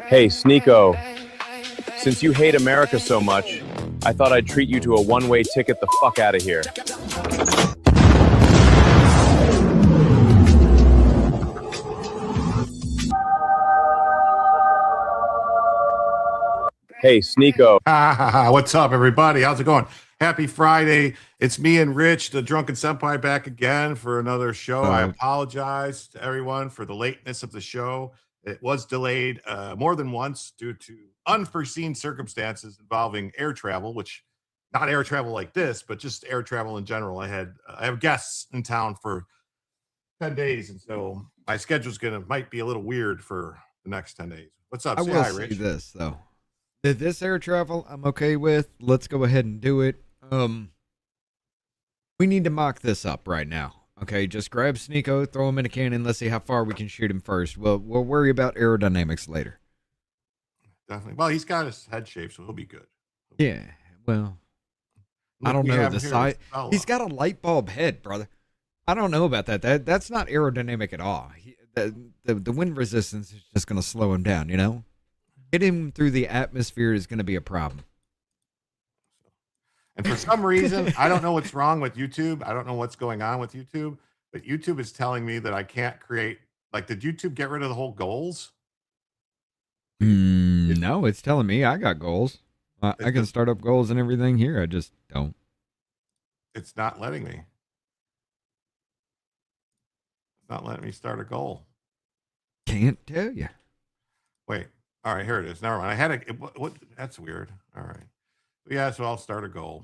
Hey, Sneeko, since you hate America so much, I thought I'd treat you to a one-way ticket the fuck out of here. Hey, Sneeko. What's up, everybody? How's it going? Happy Friday. It's me and Rich, the Drunken Senpai, back again for another show. I apologize to everyone for the lateness of the show. It was delayed more than once due to unforeseen circumstances involving air travel, which not air travel like this, but just air travel in general. I have guests in town for 10 days, and so my schedule's might be a little weird for the next 10 days. What's up? I will say this though. This air travel I'm okay with. Let's go ahead and do it. We need to mock this up right now. Okay, just grab Sneeko, throw him in a cannon. Let's see how far we can shoot him first. We'll worry about aerodynamics later. Definitely. Well, he's got his head shape, so he'll be good. Yeah. Well, I don't know the size. He's got a light bulb head, brother. I don't know about that. That's not aerodynamic at all. The wind resistance is just going to slow him down. You know, getting him through the atmosphere is going to be a problem. And for some reason, I don't know what's wrong with YouTube. I don't know what's going on with YouTube, but YouTube is telling me that I can't create, like, did YouTube get rid of the whole goals? No, it's telling me I got goals. I can start up goals and everything here. I just don't. It's not letting me. It's not letting me start a goal. Can't tell you. Wait. All right, here it is. Never mind. I had what? That's weird. All right. Yeah, so I'll start a goal.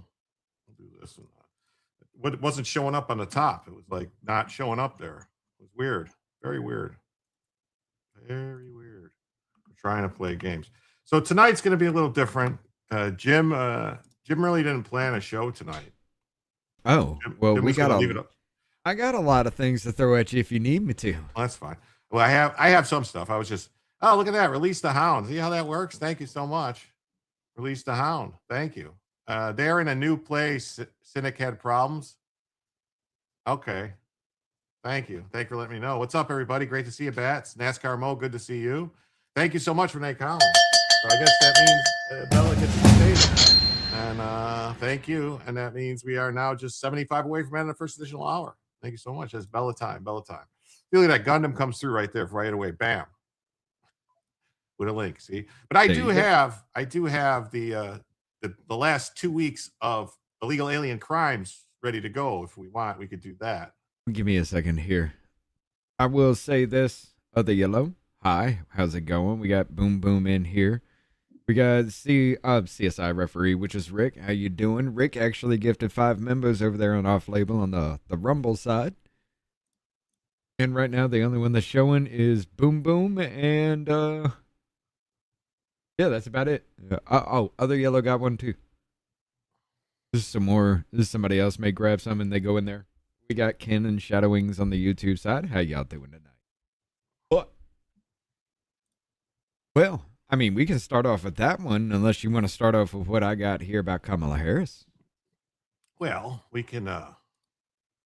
I'll do this. And that. It wasn't showing up on the top. It was like not showing up there. It was weird. Very weird. Very weird. I'm trying to play games. So tonight's going to be a little different. Jim really didn't plan a show tonight. Oh, well, I got a lot of things to throw at you if you need me to. Well, that's fine. Well, I have some stuff. I was just, oh, look at that. Release the Hound. See how that works? Thank you so much. Release the Hound. Thank you. They're in a new place. Cynic had problems. Okay. Thank you. Thank you for letting me know. What's up, everybody? Great to see you, Bats. NASCAR Mo, good to see you. Thank you so much, Renee Collins. So I guess that means Bella gets to stay. And thank you. And that means we are now just 75 away from ending the first additional hour. Thank you so much. That's Bella time. Bella time. Feel like that Gundam comes through right there, right away. Bam. With a link, see? But I do have the last 2 weeks of illegal alien crimes ready to go. If we want, we could do that. Give me a second here. I will say this. The Yellow. Hi, how's it going? We got Boom Boom in here. We got CSI referee, which is Rick. How you doing? Rick actually gifted 5 members over there on Off Label on the Rumble side. And right now, the only one that's showing is Boom Boom, and yeah, that's about it. Other Yellow got one too. This is some more. This is somebody else may grab some and they go in there. We got Ken and Shadow Wings on the YouTube side. How y'all doing tonight? What? Well, I mean, we can start off with that one, unless you want to start off with what I got here about Kamala Harris. Well, we can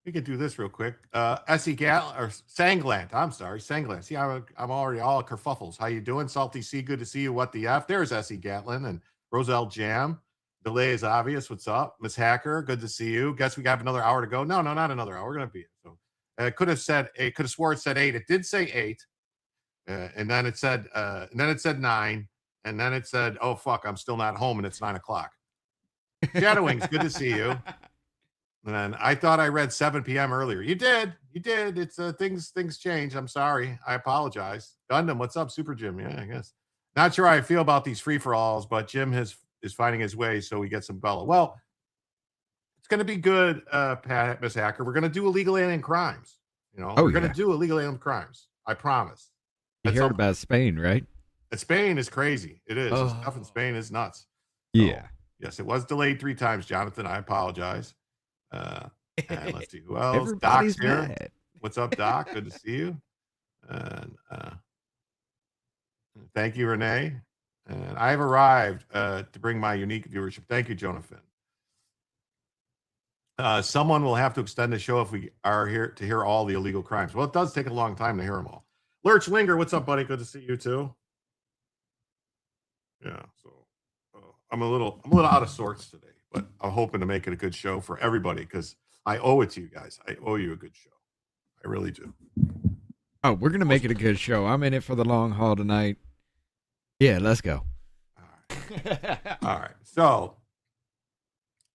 do this real quick. Essie Gal or Sanglant. I'm sorry, Sanglant. See, I'm already all kerfuffles. How you doing, Salty C? Good to see you. What the F? There's Essie Gatlin and Roselle Jam. Delay is obvious. What's up, Miss Hacker? Good to see you. Guess we got another hour to go. No, not another hour. We're gonna be so. Could have swore it said 8. It did say 8. And then it said 9, and then it said, "Oh fuck, I'm still not home," and it's 9 o'clock. Shadowings, good to see you. And then I thought I read 7 p.m. earlier. You did. It's things change. I'm sorry. I apologize. Gundam, what's up, Super Jim? Yeah, I guess. Not sure how I feel about these free for alls, but Jim is finding his way, so we get some Bella. Well, it's going to be good, Pat, Miss Hacker. We're going to do illegal alien crimes. We're going to do illegal alien crimes. I promise. You heard about Spain, right? Spain is crazy. It is. The stuff in Spain is nuts. Yeah. So, yes, it was delayed 3 times, Jonathan. I apologize. And let's see who else. Everybody's Doc's here. mad. What's up, Doc? Good to see you. And thank you, Renee. And I've arrived to bring my unique viewership. Thank you, Jonathan. Someone will have to extend the show if we are here to hear all the illegal crimes. Well, it does take a long time to hear them all. Lurch Linger, what's up, buddy? Good to see you too. Yeah, so I'm a little out of sorts today, but I'm hoping to make it a good show for everybody because I owe it to you guys. I owe you a good show. I really do. Oh, we're gonna make it a good show. I'm in it for the long haul tonight. Yeah, let's go. All right. All right. So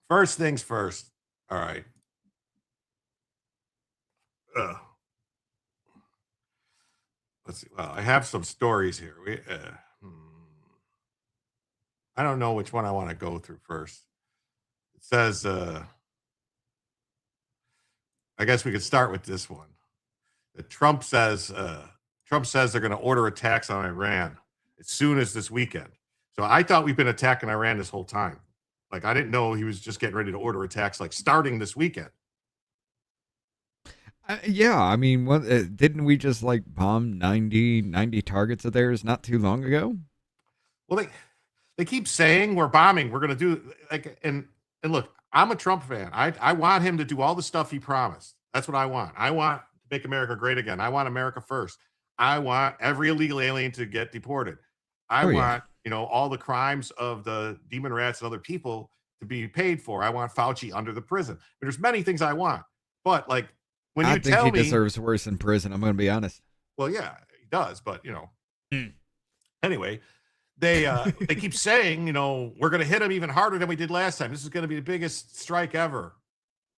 first things first. All right. Let's see. Well, I have some stories here. I don't know which one I want to go through first. It says, I guess we could start with this one. Trump says they're going to order attacks on Iran as soon as this weekend. So I thought we've been attacking Iran this whole time. Like, I didn't know he was just getting ready to order attacks, like starting this weekend. Yeah, I mean, didn't we just like bomb 90 targets of theirs not too long ago? Well, they keep saying we're bombing. We're going to do like, and look, I'm a Trump fan. I want him to do all the stuff he promised. That's what I want. I want to make America great again. I want America first. I want every illegal alien to get deported. I want, all the crimes of the demon rats and other people to be paid for. I want Fauci under the prison. There's many things I want, but like, when you tell me he deserves worse in prison, I'm going to be honest. Well, yeah, he does, but anyway, they keep saying, we're going to hit him even harder than we did last time. This is going to be the biggest strike ever.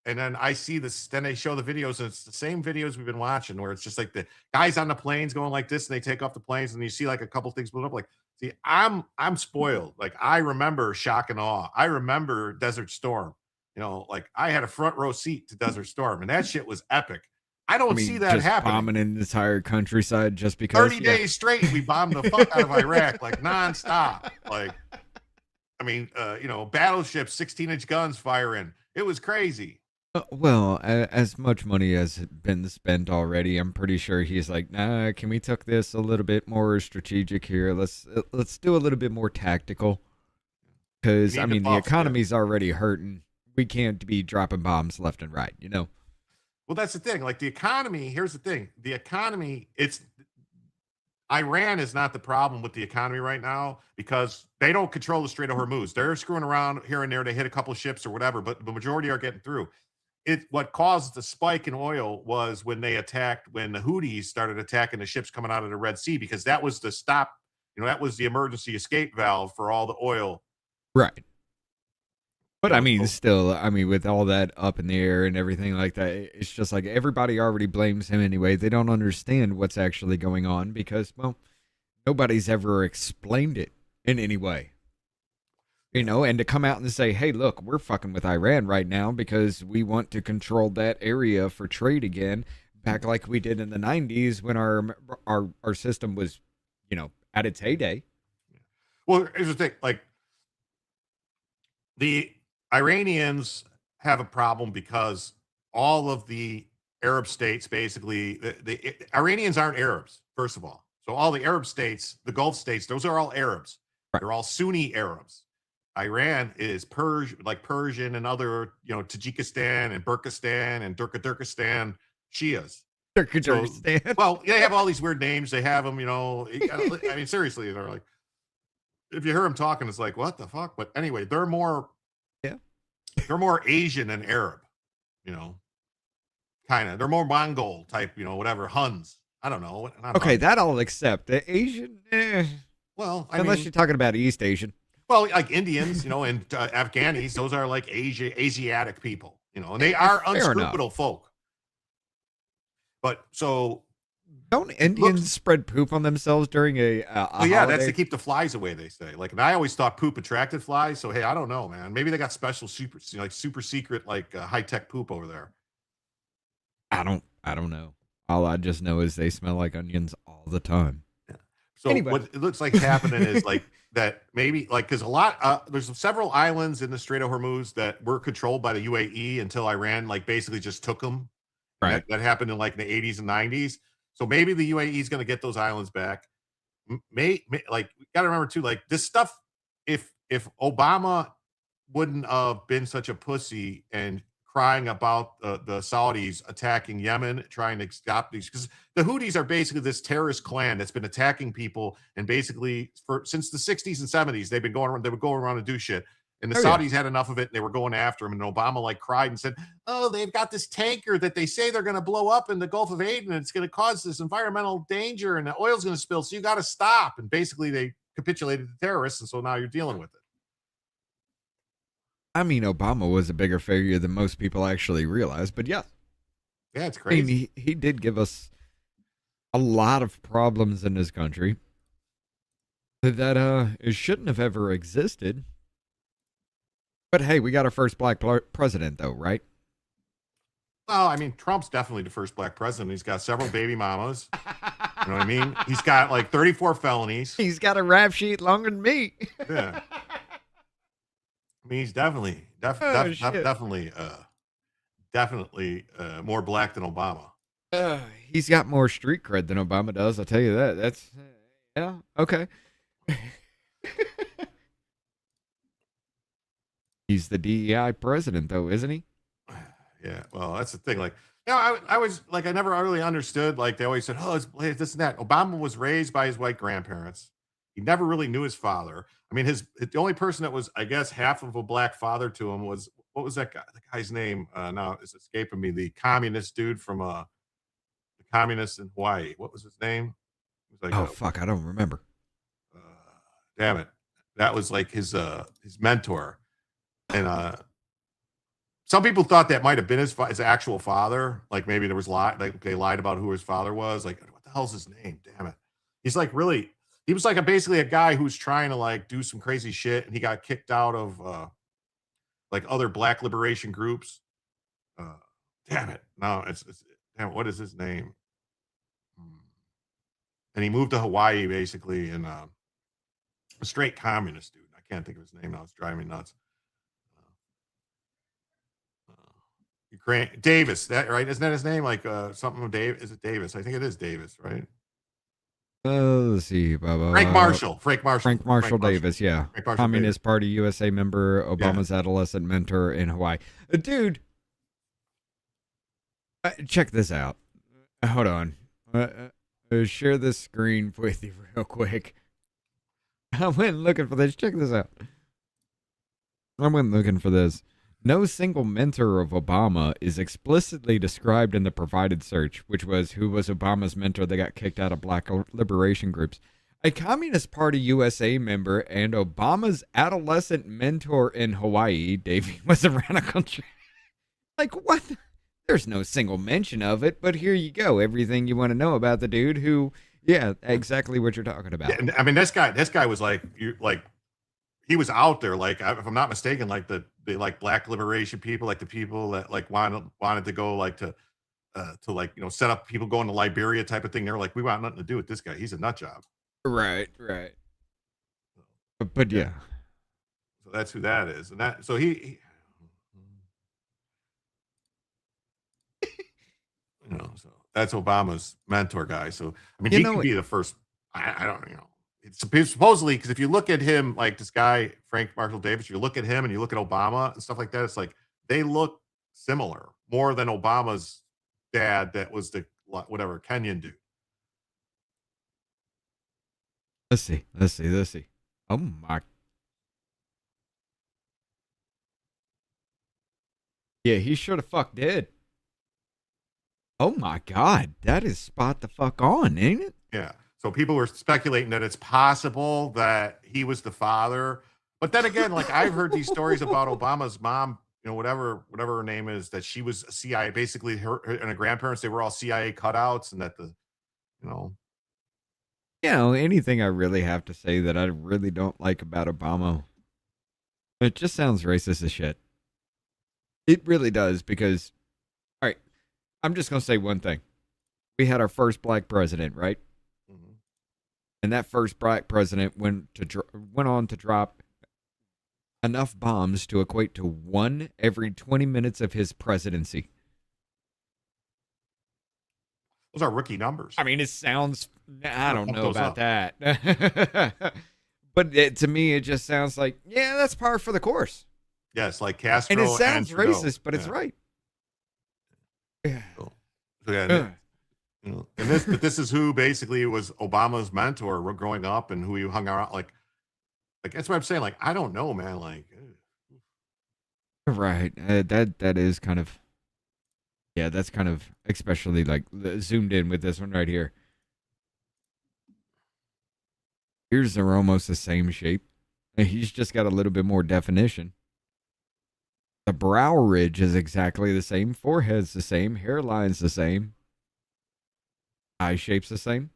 And then I see this, then they show the videos, and it's the same videos we've been watching where it's just like the guys on the planes going like this, and they take off the planes, and you see like a couple things blown up. Like, see, I'm spoiled. Like, I remember Shock and Awe. I remember Desert Storm. Like I had a front row seat to Desert Storm, and that shit was epic. I don't see that just happening. Bombing an entire countryside just because 30 days straight, we bombed the fuck out of Iraq, like nonstop. Like, I mean, battleships, 16-inch guns firing. It was crazy. Well, as much money has been spent already, I'm pretty sure he's like, nah, can we take this a little bit more strategic here? Let's do a little bit more tactical. Because, I mean, the economy's already hurting. We can't be dropping bombs left and right, Well, that's the thing. Like the economy, here's the thing. The economy, Iran is not the problem with the economy right now because they don't control the Strait of Hormuz. They're screwing around here and there. They hit a couple ships or whatever, but the majority are getting through. What caused the spike in oil was when the Houthis started attacking the ships coming out of the Red Sea, because that was the stop, that was the emergency escape valve for all the oil. Right. But I mean, still, with all that up in the air and everything like that, it's just like everybody already blames him anyway. They don't understand what's actually going on because, well, nobody's ever explained it in any way. You know, and to come out and say, hey, look, we're fucking with Iran right now because we want to control that area for trade again, back like we did in the 90s when our system was, you know, at its heyday. Well, here's the thing. Like, the Iranians have a problem because all of the Arab states, basically, the Iranians aren't Arabs, first of all. So all the Arab states, the Gulf states, those are all Arabs. Right. They're all Sunni Arabs. Iran is Persian and other, you know, Tajikistan and Burkistan and Turkestan Shias. Turkestan. So, well, they have all these weird names. They have them, you know. I mean, seriously, they're like, if you hear them talking, it's like, what the fuck? But anyway, they're more Asian than Arab, you know, kind of. They're more Mongol type, you know, whatever, Huns. I don't know. Okay, that I'll accept. The Asian, well, unless you're talking about East Asian. Well, like Indians, you know, and Afghanis, those are like Asiatic people, you know, and they are unscrupulous folk. But so, don't Indians spread poop on themselves during a well, yeah, holiday? That's to keep the flies away, they say. Like, and I always thought poop attracted flies. So hey, I don't know, man. Maybe they got special super secret high tech poop over there. I don't know. All I just know is they smell like onions all the time. Yeah. So anyway. What it looks like happening is like that maybe like because a lot there's several islands in the Strait of Hormuz that were controlled by the UAE until Iran like basically just took them. Right. That happened in like the 80s and 90s. So maybe the UAE is going to get those islands back. Like, we got to remember too, like this stuff, if Obama wouldn't have been such a pussy and crying about the Saudis attacking Yemen, trying to stop these, because the Houthis are basically this terrorist clan that's been attacking people, and basically since the 60s and 70s, they would go around and do shit. And the Saudis had enough of it, and they were going after him. And Obama like cried and said, "Oh, they've got this tanker that they say they're going to blow up in the Gulf of Aden, and it's going to cause this environmental danger, and the oil's going to spill. So you got to stop." And basically, they capitulated to terrorists, and so now you're dealing with it. I mean, Obama was a bigger figure than most people actually realize, but yeah, it's crazy. I mean, he did give us a lot of problems in this country that it shouldn't have ever existed. But hey, we got our first black president, though, right? Well, I mean, Trump's definitely the first black president. He's got several baby mamas. You know what I mean? He's got like 34 felonies. He's got a rap sheet longer than me. Yeah. I mean, he's definitely more black than Obama. He's got more street cred than Obama does. I'll tell you that. That's yeah. Okay. He's the DEI president, though, isn't he? Yeah. Well, that's the thing. Like, you know, I was like, I never really understood. Like, they always said, "Oh, it's this and that." Obama was raised by his white grandparents. He never really knew his father. I mean, the only person that was, I guess, half of a black father to him was, what was that guy? The guy's name now is escaping me. The communist dude from the communists in Hawaii. What was his name? It was like, fuck, I don't remember. Damn it, that was like his mentor. And some people thought that might have been his actual father. Like maybe there was they lied about who his father was. Like, what the hell's his name? Damn it. He's like he was like basically a guy who's trying to like do some crazy shit, and he got kicked out of like other black liberation groups. Damn it. No, it's damn, what is his name? And he moved to Hawaii basically, and a straight communist dude. I can't think of his name now. It's driving me nuts. Ukraine Davis, that right? Isn't that his name? Like something with Dave? Is it Davis? I think it is Davis, right? Let's see. Frank Marshall Davis, yeah. Communist Party USA member, Obama's adolescent mentor in Hawaii. Dude, check this out. Hold on. Share this screen with you real quick. I went looking for this. Check this out. I went looking for this. No single mentor of Obama is explicitly described in the provided search, which was who was Obama's mentor that got kicked out of black liberation groups. A Communist Party USA member and Obama's adolescent mentor in Hawaii, Davey, was around a country. Like, what? There's no single mention of it, but here you go. Everything you want to know about the dude who, yeah, exactly what you're talking about. Yeah, I mean, this guy was like, he was out there, like, if I'm not mistaken, like the like black liberation people, like the people that like wanted to go like to like, you know, set up people going to Liberia type of thing. They're like, we want nothing to do with this guy. He's a nut job. Right. But yeah. So that's who that is. And that, so he you know, so that's Obama's mentor guy. So, I mean, he could be the first, I don't know. It's supposedly, because if you look at him, like this guy, Frank Marshall Davis, you look at him and you look at Obama and stuff like that, it's like they look similar more than Obama's dad that was the whatever Kenyan dude. Let's see. Oh my. Yeah, he sure the fuck did. Oh my God, that is spot the fuck on, ain't it? Yeah. So people were speculating that it's possible that he was the father. But then again, like I've heard these stories about Obama's mom, you know, whatever her name is, that she was a CIA, basically her and her grandparents, they were all CIA cutouts, and that the, you know. You know, anything I really have to say that I really don't like about Obama, it just sounds racist as shit. It really does, because, all right, I'm just going to say one thing. We had our first black president, right? Mm-hmm. And that first black president went on to drop enough bombs to equate to one every 20 minutes of his presidency. Those are rookie numbers. I mean, it sounds, I don't know about that. But to me, it just sounds like, yeah, that's par for the course. Yes, like Castro. And it sounds racist, but it's right. Yeah. So, yeah. You know, and this is who basically was Obama's mentor growing up, and who he hung around. Like that's what I'm saying. Like, I don't know, man. Like, right. That is kind of, yeah, that's kind of especially like zoomed in with this one right here. Ears are almost the same shape. He's just got a little bit more definition. The brow ridge is exactly the same. Forehead's the same. Hairline's the same. Eye shape's the same.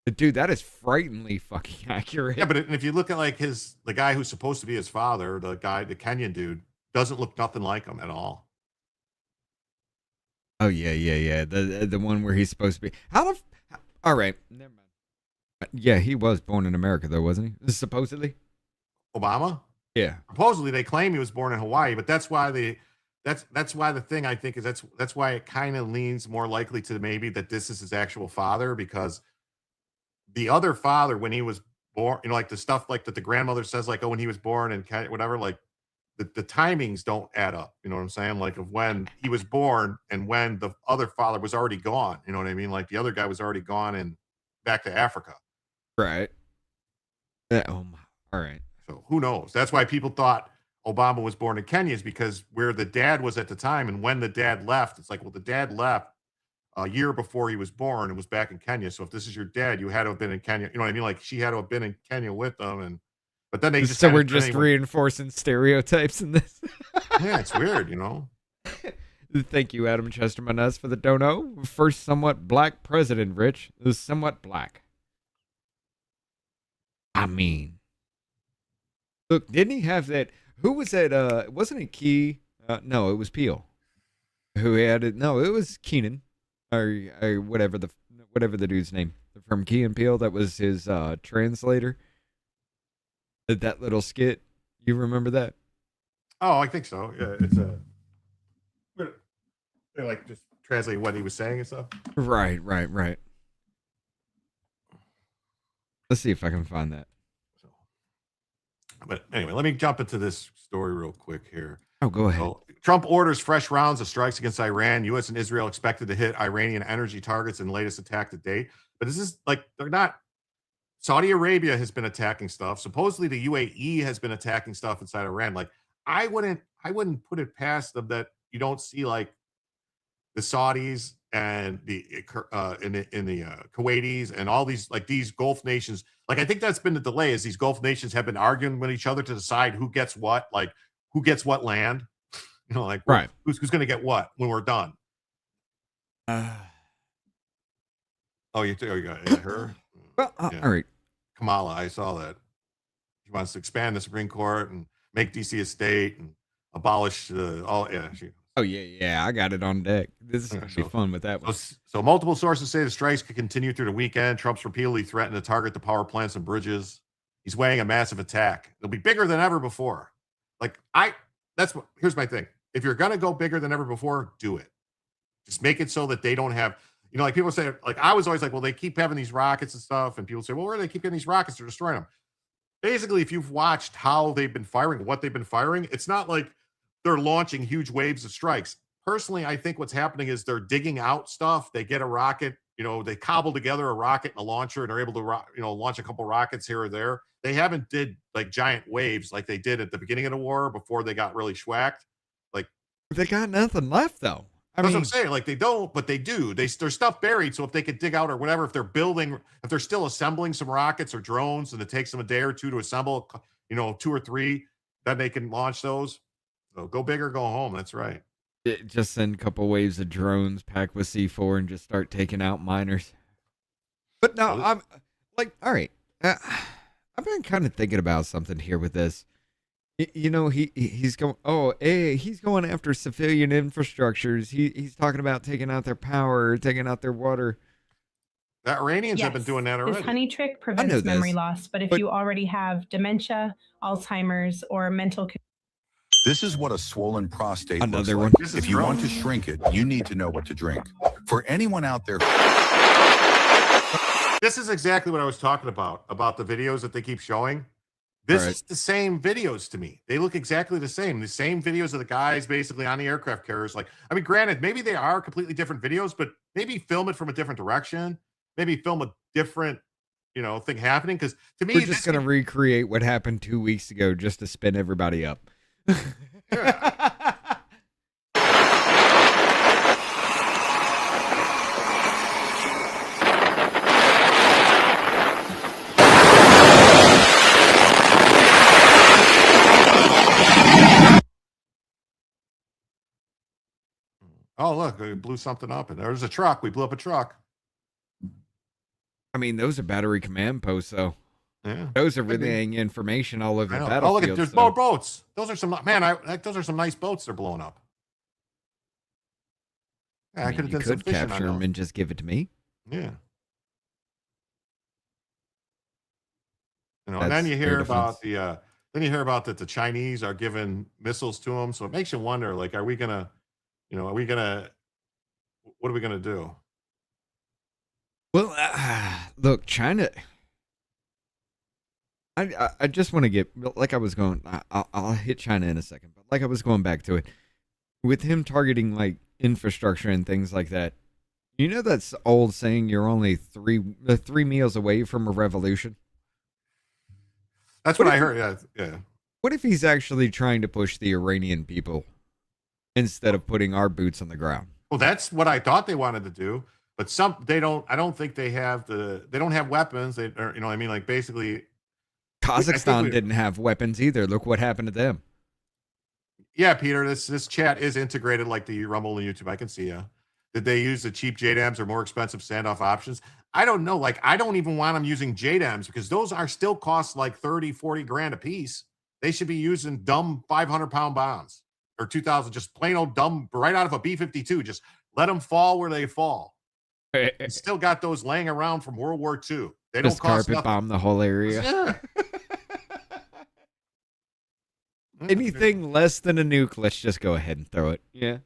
Dude, that is frighteningly fucking accurate. Yeah, but if you look at like the guy who's supposed to be his father, the Kenyan dude, doesn't look nothing like him at all. Oh yeah. The one where he's supposed to be. All right, never mind. Yeah, he was born in America though, wasn't he? Supposedly. Obama? Yeah. Supposedly they claim he was born in Hawaii, but that's why that's why the thing I think is that's why it kind of leans more likely to maybe that this is his actual father, because the other father, when he was born, you know, like the stuff like that the grandmother says, like, oh, when he was born and whatever, like the timings don't add up. You know what I'm saying? Like of when he was born and when the other father was already gone. You know what I mean? Like the other guy was already gone and back to Africa. Right. Oh my. All right. So who knows? That's why people thought Obama was born in Kenya, is because where the dad was at the time, and when the dad left, it's like, well, the dad left a year before he was born and was back in Kenya. So if this is your dad, you had to have been in Kenya. You know what I mean? Like she had to have been in Kenya with them, but then they just so we're just reinforcing stereotypes in this. Yeah, it's weird, you know. Thank you, Adam Chesterman, us for the dono. First somewhat black president, Rich. Is somewhat black. I mean, look, didn't he have that? Who was that? Wasn't it Key? No, it was Peel. Who had it? No, it was Keenan, or whatever the dude's name from Key and Peele. That was his translator. That little skit. You remember that? Oh, I think so. Yeah, it's they're like just translating what he was saying and stuff. Right. Let's see if I can find that. But anyway, let me jump into this story real quick here. Oh, go ahead. So, Trump orders fresh rounds of strikes against Iran. U.S. and Israel expected to hit Iranian energy targets in the latest attack to date. But this is like, they're not. Saudi Arabia has been attacking stuff. Supposedly the UAE has been attacking stuff inside Iran. Like, I wouldn't put it past them that you don't see like the Saudis and the Kuwaitis and all these like these Gulf nations. Like, I think that's been the delay, is these Gulf nations have been arguing with each other to decide who gets what, like who gets what land, you know, like right. Who's going to get what when we're done. You got her. Well, yeah. All right. Kamala, I saw that. She wants to expand the Supreme Court and make DC a state and abolish all. Yeah. Oh yeah, I got it on deck. This is gonna be fun with that one. So multiple sources say the strikes could continue through the weekend. Trump's repeatedly threatened to target the power plants and bridges. He's weighing a massive attack. It'll be bigger than ever before. Here's my thing. If you're gonna go bigger than ever before, do it. Just make it so that they don't have, like people say, like I was always like, well, they keep having these rockets and stuff, and people say, well, where do they keep getting these rockets? They're destroying them. Basically, if you've watched how they've been firing, what they've been firing, it's not like they're launching huge waves of strikes. Personally, I think what's happening is they're digging out stuff. They get a rocket, they cobble together a rocket and a launcher, and they're able to, launch a couple rockets here or there. They haven't did like giant waves like they did at the beginning of the war before they got really schwacked. Like they got nothing left though. That's what I'm saying. Like they don't, but they do. There's stuff buried. So if they could dig out or whatever, if they're still assembling some rockets or drones, and it takes them a day or two to assemble, 2 or 3, then they can launch those. So go big or go home. That's right. Just send a couple waves of drones packed with C4 and just start taking out miners. But no, I'm like, all right. I've been kind of thinking about something here with this. He's going. Oh, he's going after civilian infrastructures. He's talking about taking out their power, taking out their water. The Iranians have been doing that already. This honey trick prevents memory loss, but if you already have dementia, Alzheimer's, or mental. This is what a swollen prostate looks one. like. If you want to shrink it, you need to know what to drink. For anyone out there. This is exactly what I was talking about the videos that they keep showing. This is the same videos to me. They look exactly the same. The same videos of the guys basically on the aircraft carriers. Like, I mean, granted, maybe they are completely different videos, but maybe film it from a different direction. Maybe film a different, thing happening. Because to me, we're just going to recreate what happened 2 weeks ago just to spin everybody up. Yeah. Oh, look, we blew something up, and there's a truck. We blew up a truck. I mean, those are battery command posts, though. Yeah. Those are relaying information all over the battlefield. Oh, look, there's more boats. Those are some those are some nice boats they're blowing up. Yeah, I could have done some fishing capture them and just give it to me. Yeah. And then you hear about that the Chinese are giving missiles to them. So it makes you wonder, like, what are we gonna do? Well, look, China. I just want to get, like I was going, I'll hit China in a second, but like I was going back to it, with him targeting like infrastructure and things like that. That's old saying, you're only three meals away from a revolution. That's what I heard. Yeah. What if he's actually trying to push the Iranian people instead of putting our boots on the ground? Well, that's what I thought they wanted to do, but they don't. I don't think they don't have weapons. Like basically. Kazakhstan didn't have weapons either. Look what happened to them. Yeah, Peter, this chat is integrated like the Rumble and YouTube. I can see you. Did they use the cheap JDAMs or more expensive standoff options? I don't know. Like, I don't even want them using JDAMs because those are still cost like 30, 40 grand a piece. They should be using dumb 500-pound bombs or 2,000, just plain old dumb, right out of a B-52. Just let them fall where they fall. You still got those laying around from World War II. They don't cost carpet bomb the whole area. Yeah. Anything less than a nuke, let's just go ahead and throw it. Yeah.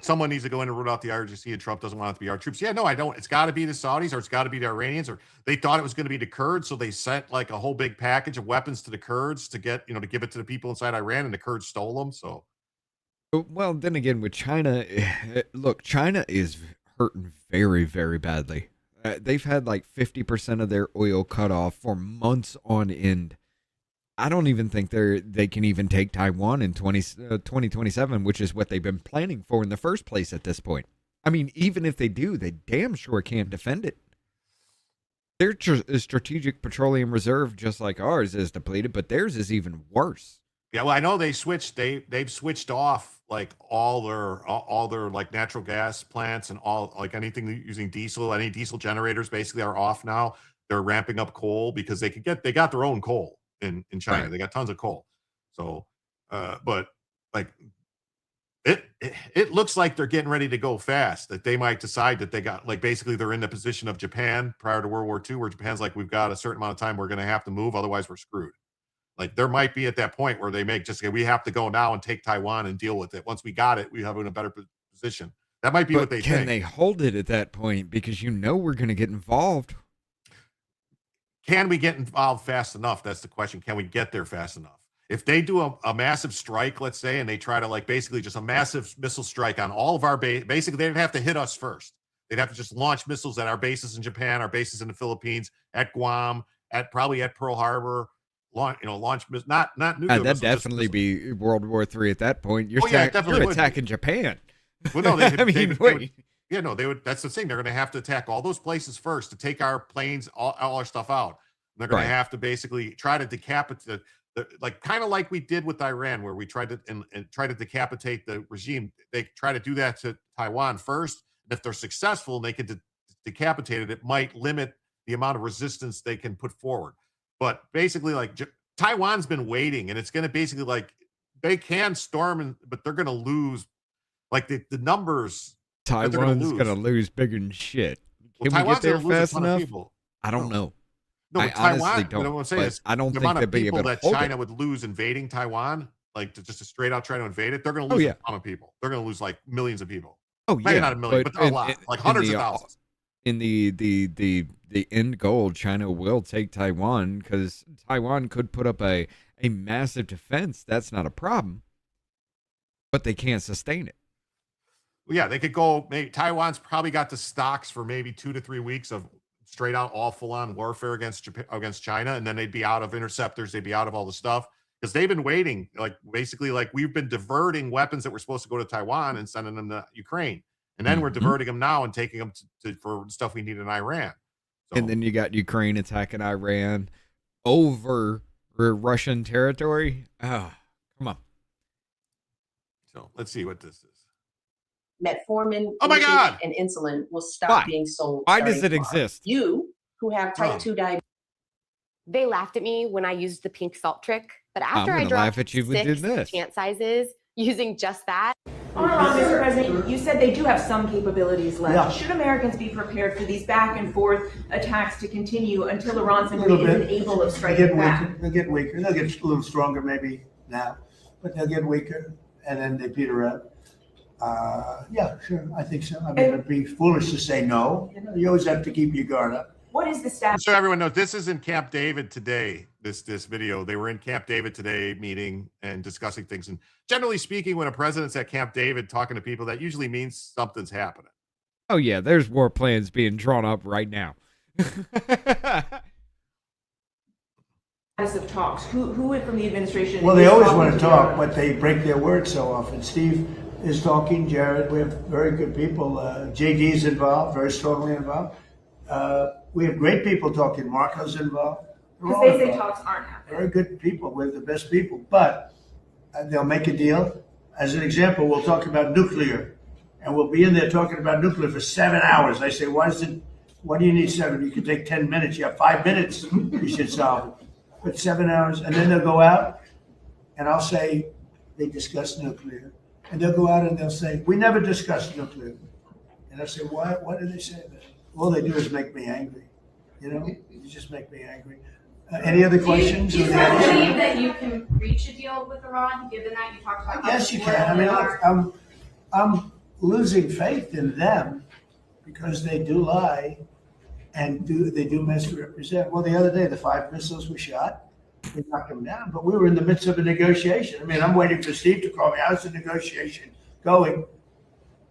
Someone needs to go in and root out the IRGC, and Trump doesn't want it to be our troops. Yeah, no, I don't. It's got to be the Saudis, or it's got to be the Iranians, or they thought it was going to be the Kurds, so they sent like a whole big package of weapons to the Kurds to get, to give it to the people inside Iran, and the Kurds stole them. So, well, then again, with China, look, China is hurting very, very badly. They've had like 50% of their oil cut off for months on end. I don't even think they can even take Taiwan in 2027, which is what they've been planning for in the first place at this point. I mean, even if they do, they damn sure can't defend it. Their strategic petroleum reserve, just like ours, is depleted, but theirs is even worse. Yeah, well, I know they've switched off like all their like natural gas plants and all like anything using diesel. Any diesel generators basically are off now. They're ramping up coal because they got their own coal. in China. Right. They got tons of coal. So, but like it looks like they're getting ready to go fast, that they might decide that they got, like, basically they're in the position of Japan prior to World War II, where Japan's like, we've got a certain amount of time we're going to have to move, otherwise we're screwed. Like, there might be at that point where they make just, we have to go now and take Taiwan and deal with it. Once we got it, we have it in a better position. That might be what they think. Can they hold it at that point? Because we're going to get involved. Can we get involved fast enough? That's the question. Can we get there fast enough? If they do a massive strike, let's say, and they try to, like, basically just a massive missile strike on all of our base, basically they'd have to hit us first. They'd have to just launch missiles at our bases in Japan, our bases in the Philippines, at Guam, probably at Pearl Harbor. Launch not nuclear. That'd definitely be World War III at that point. You're attacking Japan. Well, no, they would. That's the thing. They're going to have to attack all those places first to take our planes, all our stuff out. And they're going to have to basically try to decapitate, like, kind of like we did with Iran, where we tried to and try to decapitate the regime. They try to do that to Taiwan first. And if they're successful and they can decapitate it, it might limit the amount of resistance they can put forward. But basically, like, Taiwan's been waiting, and it's going to basically, like, they can storm, but they're going to lose. Like, the numbers. Taiwan's going to lose bigger than shit. Can we get there fast enough? I don't know. No, but Taiwan, what I'm saying is, I don't the think amount of people that China it. would lose invading Taiwan, like, to just straight out try to invade it, they're going to lose a ton of people. They're going to lose, like, millions of people. Oh, maybe not a million, but a lot, like hundreds of thousands. In the end goal, China will take Taiwan, because Taiwan could put up a massive defense. That's not a problem, but they can't sustain it. Well, yeah, they could go. Maybe Taiwan's probably got the stocks for maybe 2 to 3 weeks of straight out all full on warfare against China, and then they'd be out of interceptors. They'd be out of all the stuff, because they've been waiting. Like, basically, like, we've been diverting weapons that were supposed to go to Taiwan and sending them to Ukraine. And then we're diverting them now and taking them for stuff we need in Iran. So, and then you got Ukraine attacking Iran over Russian territory. Oh, come on. So let's see what this is. Metformin, oh my God, and insulin will stop being sold. Why does it exist? You who have type 2 diabetes. They laughed at me when I used the pink salt trick, but after I dropped 6 chant sizes using just that. On Mr. President, you said they do have some capabilities left. Yeah. Should Americans be prepared for these back and forth attacks to continue until Iran simply isn't able to strike back? They'll get weaker. They'll get a little stronger maybe now, but they'll get weaker, and then they peter out. Yeah, sure. I think so. I mean, it'd be foolish to say no. You always have to keep your guard up. What is the status? So everyone knows, this is in Camp David today. This video, they were in Camp David today, meeting and discussing things. And generally speaking, when a president's at Camp David talking to people, that usually means something's happening. Oh yeah, there's war plans being drawn up right now. Of talks, who from the administration? Well, they always want to talk, but they break their word so often. Steve is talking. Jared, we have very good people. JD's involved, very strongly involved. We have great people talking. Marco's involved. Because they say talks aren't happening. Very good people. We're the best people. But they'll make a deal. As an example, we'll talk about nuclear. And we'll be in there talking about nuclear for 7 hours. I say, why do you need 7? You can take 10 minutes. You have 5 minutes. You should solve it. But 7 hours. And then they'll go out. And I'll say, they discussed nuclear. And they'll go out and they'll say, we never discussed nuclear. And I'll say, why do they say that? All they do is make me angry. You just make me angry. Any other questions? Do you believe that you can reach a deal with Iran, given that you talked about? Yes, you can. I mean, look, I'm losing faith in them because they do lie and they do misrepresent. Well, the other day, the 5 missiles were shot. We knocked them down, but we were in the midst of a negotiation. I mean, I'm waiting for Steve to call me. How's the negotiation going?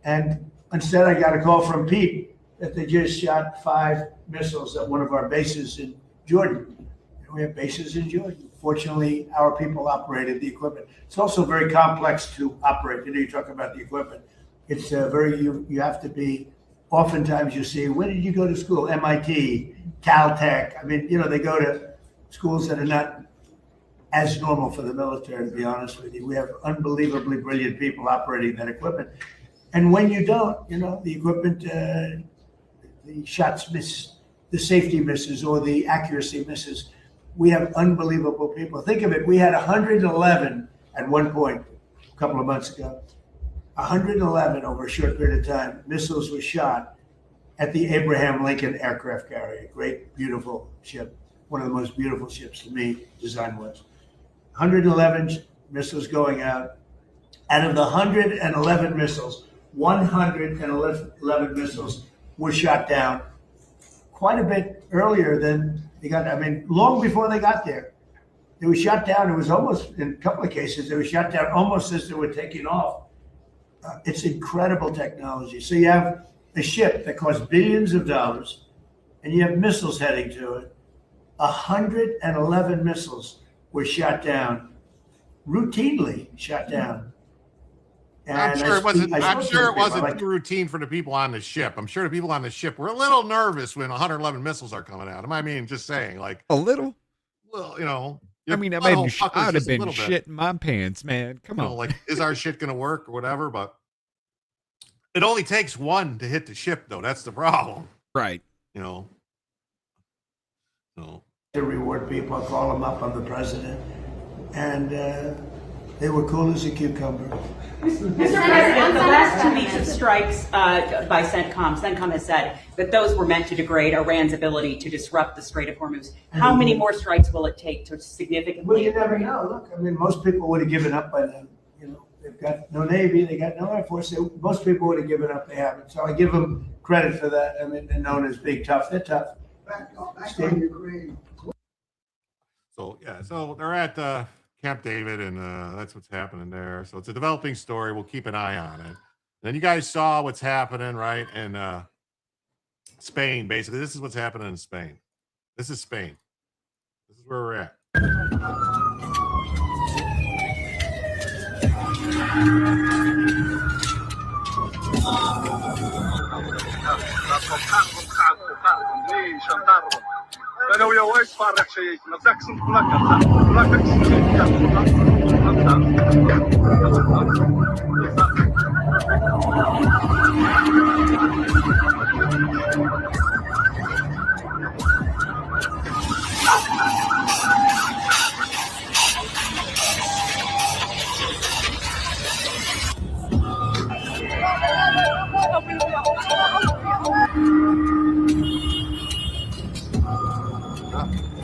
And instead, I got a call from Pete that they just shot 5 missiles at one of our bases in Jordan. And we have bases in Jordan. Fortunately, our people operated the equipment. It's also very complex to operate. You talk about the equipment. It's you have to be, oftentimes you see, where did you go to school? MIT, Caltech. I mean, they go to schools that are not as normal for the military, to be honest with you. We have unbelievably brilliant people operating that equipment. And when you don't, the equipment, the shots miss, the safety misses, or the accuracy misses. We have unbelievable people. Think of it. We had 111 at one point a couple of months ago. 111 over a short period of time. Missiles were shot at the Abraham Lincoln aircraft carrier. Great, beautiful ship. One of the most beautiful ships to me, design-wise. 111 missiles going out. Out of the 111 missiles, 111 missiles were shot down quite a bit earlier than they got. I mean, long before they got there. They were shot down. It was almost, in a couple of cases, they were shot down almost as they were taking off. It's incredible technology. So you have a ship that costs billions of dollars, and you have missiles heading to it. 111 missiles were shot down, routinely shot down. And I'm sure it wasn't routine for the people on the ship. I'm sure the people on the ship were a little nervous when 111 missiles are coming at them. I mean, just saying, like a little, you know. I mean, I'd have been shitting my pants, man. Come on, like, is our shit gonna work or whatever? But it only takes one to hit the ship, though. That's the problem, right? You know. So to reward people, call them up on the president, and they were cool as a cucumber. Mr. President, the last 2 weeks of strikes by CENTCOM has said that those were meant to degrade Iran's ability to disrupt the Strait of Hormuz. How many more strikes will it take to significantly? Well, you never know. Look, I mean, most people would have given up by then. You know, they've got no Navy, they got no Air Force. Most people would have given up. They haven't. So I give them credit for that. I mean, they're known as big tough. They're tough. Back on Ukraine. So yeah, so they're at Camp David, and that's what's happening there. So it's a developing story. We'll keep an eye on it. And then you guys saw what's happening, right? In Spain, basically. This is what's happening in Spain. This is Spain. This is where we're at. انا ويا وايش فارق شيء نزاك سنت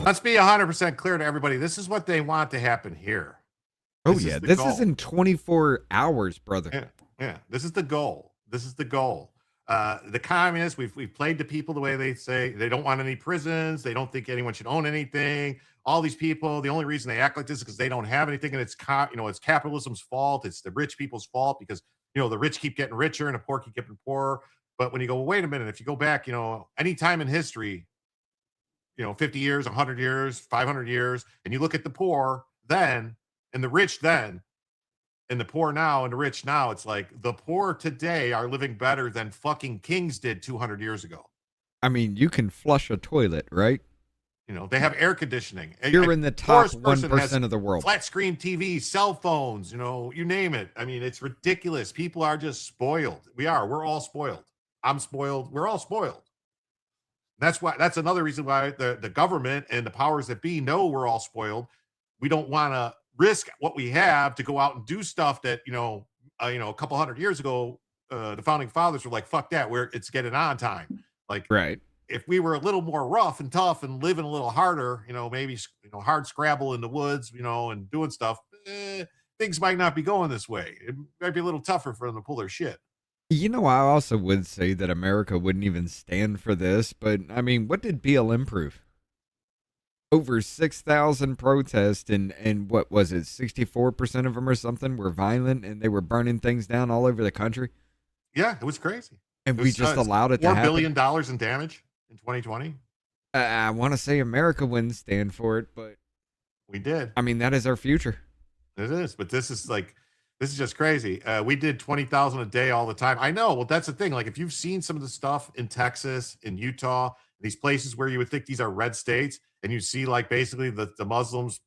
Let's be 100% clear to everybody. This is what they want to happen here. This is in 24 hours, brother. Yeah. This is the goal. The communists, we've played the people the way they say. They don't want any prisons. They don't think anyone should own anything. All these people, the only reason they act like this is because they don't have anything, and it's capitalism's fault. It's the rich people's fault because the rich keep getting richer and the poor keep getting poorer. But when you go, well, wait a minute, if you go back, any time in history, 50 years, 100 years, 500 years, and you look at the poor then and the rich then and the poor now and the rich now, it's like the poor today are living better than fucking kings did 200 years ago. I mean, you can flush a toilet, right? They have air conditioning. You're in the top 1% of the world. Flat screen TV, cell phones, you name it. I mean, it's ridiculous. People are just spoiled. We're all spoiled. I'm spoiled. We're all spoiled. That's another reason why the government and the powers that be know we're all spoiled. We don't want to risk what we have to go out and do stuff that, a couple hundred years ago, the founding fathers were like, fuck that, it's getting on time. Like, right. If we were a little more rough and tough and living a little harder, maybe, hard scrabble in the woods, and doing stuff, things might not be going this way. It might be a little tougher for them to pull their shit. I also would say that America wouldn't even stand for this, but I mean, what did BLM prove? Over 6,000 protests, and what was it, 64% of them or something were violent, and they were burning things down all over the country? Yeah, it was crazy. And we just allowed it to happen. $4 billion in damage in 2020. I want to say America wouldn't stand for it, but we did. I mean, that is our future. It is, but this is just crazy. We did 20,000 a day all the time. I know. Well, that's the thing. Like, if you've seen some of the stuff in Texas, in Utah, these places where you would think these are red states, and you see like basically the Muslims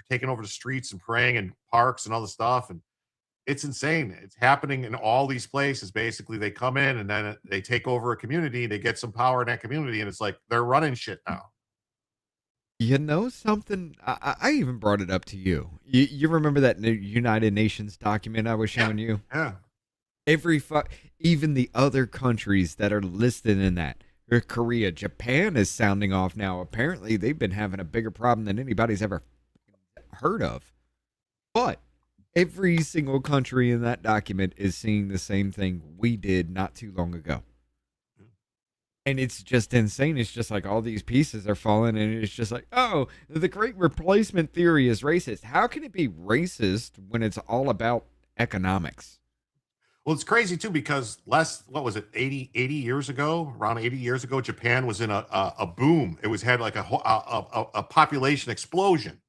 taking over the streets and praying in parks and all the stuff, and it's insane. It's happening in all these places. Basically, they come in and then they take over a community. They get some power in that community, and it's like they're running shit now. You know something? I even brought it up to you. You remember that United Nations document I was showing you? Yeah. Even the other countries that are listed in that. Korea, Japan is sounding off now. Apparently, they've been having a bigger problem than anybody's ever heard of. But every single country in that document is seeing the same thing we did not too long ago. And it's just insane. It's just like all these pieces are falling, and it's just like, oh, the great replacement theory is racist. How can it be racist when it's all about economics? Well, it's crazy too, because what was it, 80 years ago, around 80 years ago, Japan was in a boom. It had like a population explosion,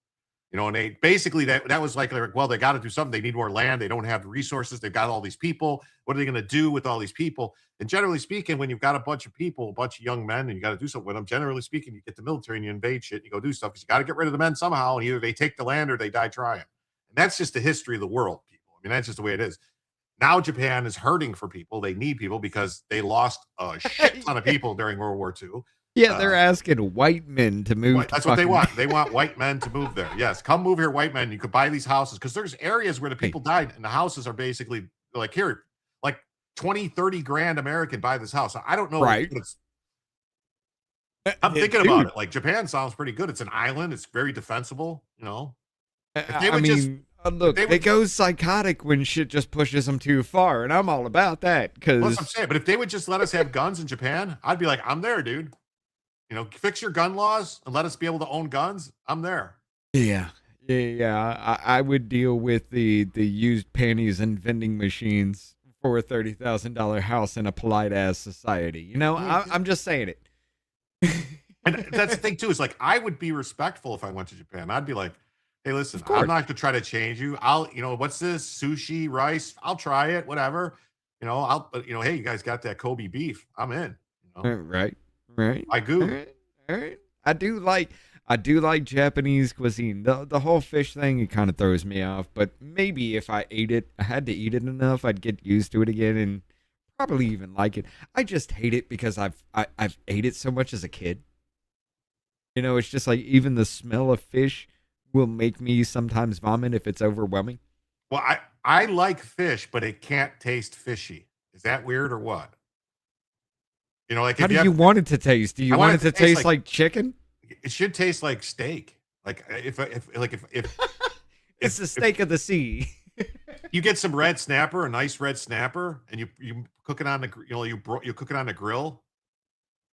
and they basically, that was like, well, they got to do something. They need more land. They don't have the resources. They've got all these people. What are they going to do with all these people? And generally speaking, when you've got a bunch of people, a bunch of young men, and you got to do something with them, generally speaking, you get the military and you invade shit and you go do stuff, because you got to get rid of the men somehow. And either they take the land or they die trying. And that's just the history of the world, people. I mean, that's just the way it is. Now Japan is hurting for people. They need people because they lost a shit ton of people during World War II. Yeah, they're asking white men to move. That's what they want. They want white men to move there. Yes, come move here, white men. You could buy these houses, because there's areas where the people died and the houses are basically like, here, like 20, 30 grand American buy this house. I don't know. Right. I'm thinking about it. Like, Japan sounds pretty good. It's an island. It's very defensible, If they would look, they go psychotic when shit just pushes them too far, and I'm all about that. Because that's what I'm saying. But if they would just let us have guns in Japan, I'd be like, I'm there, dude. Fix your gun laws and let us be able to own guns. I'm there. Yeah. I would deal with the used panties and vending machines for a $30,000 house in a polite ass society. I'm just saying it. And that's the thing too. Is like, I would be respectful if I went to Japan. I'd be like, hey, listen, I'm not going to try to change you. What's this? Sushi, rice? I'll try it, whatever. Hey, you guys got that Kobe beef? I'm in. Right. I go. All right. I do like Japanese cuisine. The whole fish thing, it kind of throws me off. But maybe if I had to eat it enough, I'd get used to it again and probably even like it. I just hate it because I've ate it so much as a kid. It's just like, even the smell of fish will make me sometimes vomit if it's overwhelming. Well, I like fish, but it can't taste fishy. Is that weird or what? How do you want it to taste? Do you want it to taste like chicken? It should taste like steak. Like if it's the steak of the sea. You get some red snapper, a nice red snapper, and you cook it on the you cook it on the grill.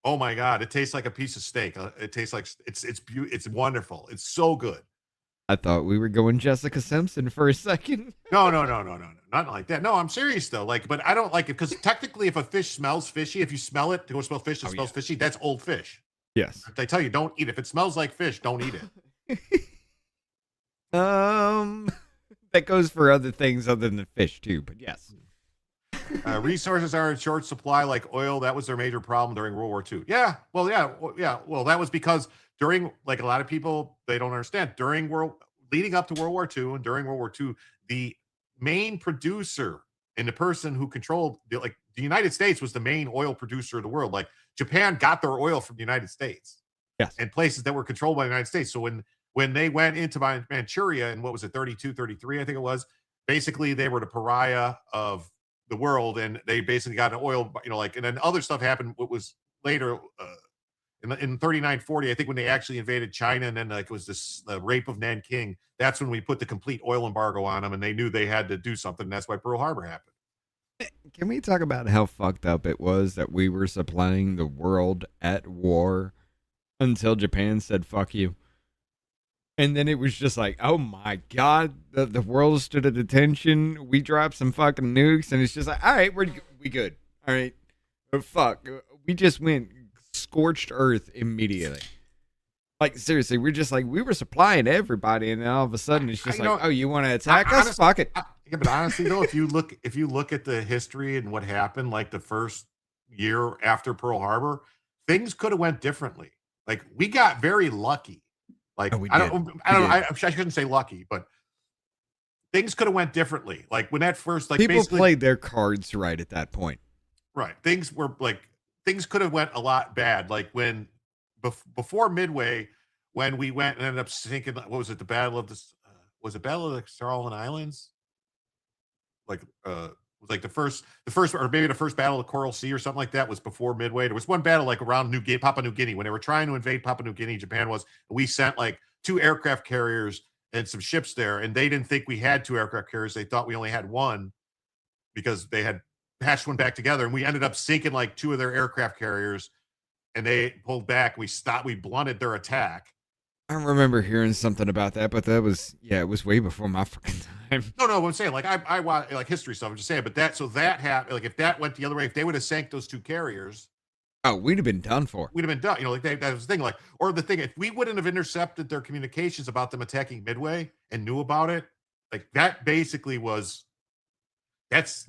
Oh my God, it tastes like a piece of steak. It tastes like it's wonderful. It's so good. I thought we were going Jessica Simpson for a second. No, not like that. No, I'm serious though. But I don't like it because technically, if a fish smells fishy, if you smell it, to go smell fish, it smells fishy. That's old fish. Yes. They tell you don't eat it. If it smells like fish, don't eat it. That goes for other things other than fish too. But yes. Resources are in short supply, like oil. That was their major problem during World War II. Yeah. Well, that was because during, like, a lot of people, they don't understand, leading up to World War II and during World War II, the main producer and the person who controlled the United States was the main oil producer of the world. Like, Japan got their oil from the United States. Yes. And places that were controlled by the United States. So when they went into Manchuria in, what was it, 32, 33, I think it was, basically they were the pariah of the world, and they basically got an oil, and then other stuff happened. What was later in 39, 40, I think, when they actually invaded China, and then it was this rape of Nanking. That's when we put the complete oil embargo on them, and they knew they had to do something. And that's why Pearl Harbor happened. Can we talk about how fucked up it was that we were supplying the world at war until Japan said "fuck you"? And then it was just like, oh my God, the world stood at attention. We dropped some fucking nukes, and it's just like, all right, we good. All right, but fuck, we just went scorched earth immediately. Like, seriously, we're just like, we were supplying everybody, and then all of a sudden it's just like, oh, you want to attack us? Fuck it. Yeah, but honestly though, if you look at the history and what happened, like the first year after Pearl Harbor, things could have went differently. Like, we got very lucky. Like, I shouldn't say lucky, but things could have went differently. Like, when that first, like, people played their cards right at that point. Right. Things could have went a lot bad. Like, when before Midway, when we went and ended up sinking. What was it? The Battle of the was it Battle of the Solomon Islands? Like was like the first, or maybe the first battle of the Coral Sea or something like that was before Midway. There was one battle like around Papua New Guinea when they were trying to invade Papua New Guinea. Japan was. We sent like 2 aircraft carriers and some ships there, and they didn't think we had 2 aircraft carriers. They thought we only had one because they had patched one back together, and we ended up sinking like 2 of their aircraft carriers, and they pulled back. We blunted their attack. I remember hearing something about that, but that was, it was way before my fucking time. No, I'm saying, like, I want, like, history stuff. I'm just saying, but that happened, like, if that went the other way, if they would have sank those 2 carriers, oh, we'd have been done for. We'd have been done. You know, like, that was the thing, like, or the thing, if we wouldn't have intercepted their communications about them attacking Midway and knew about it, like, that basically was,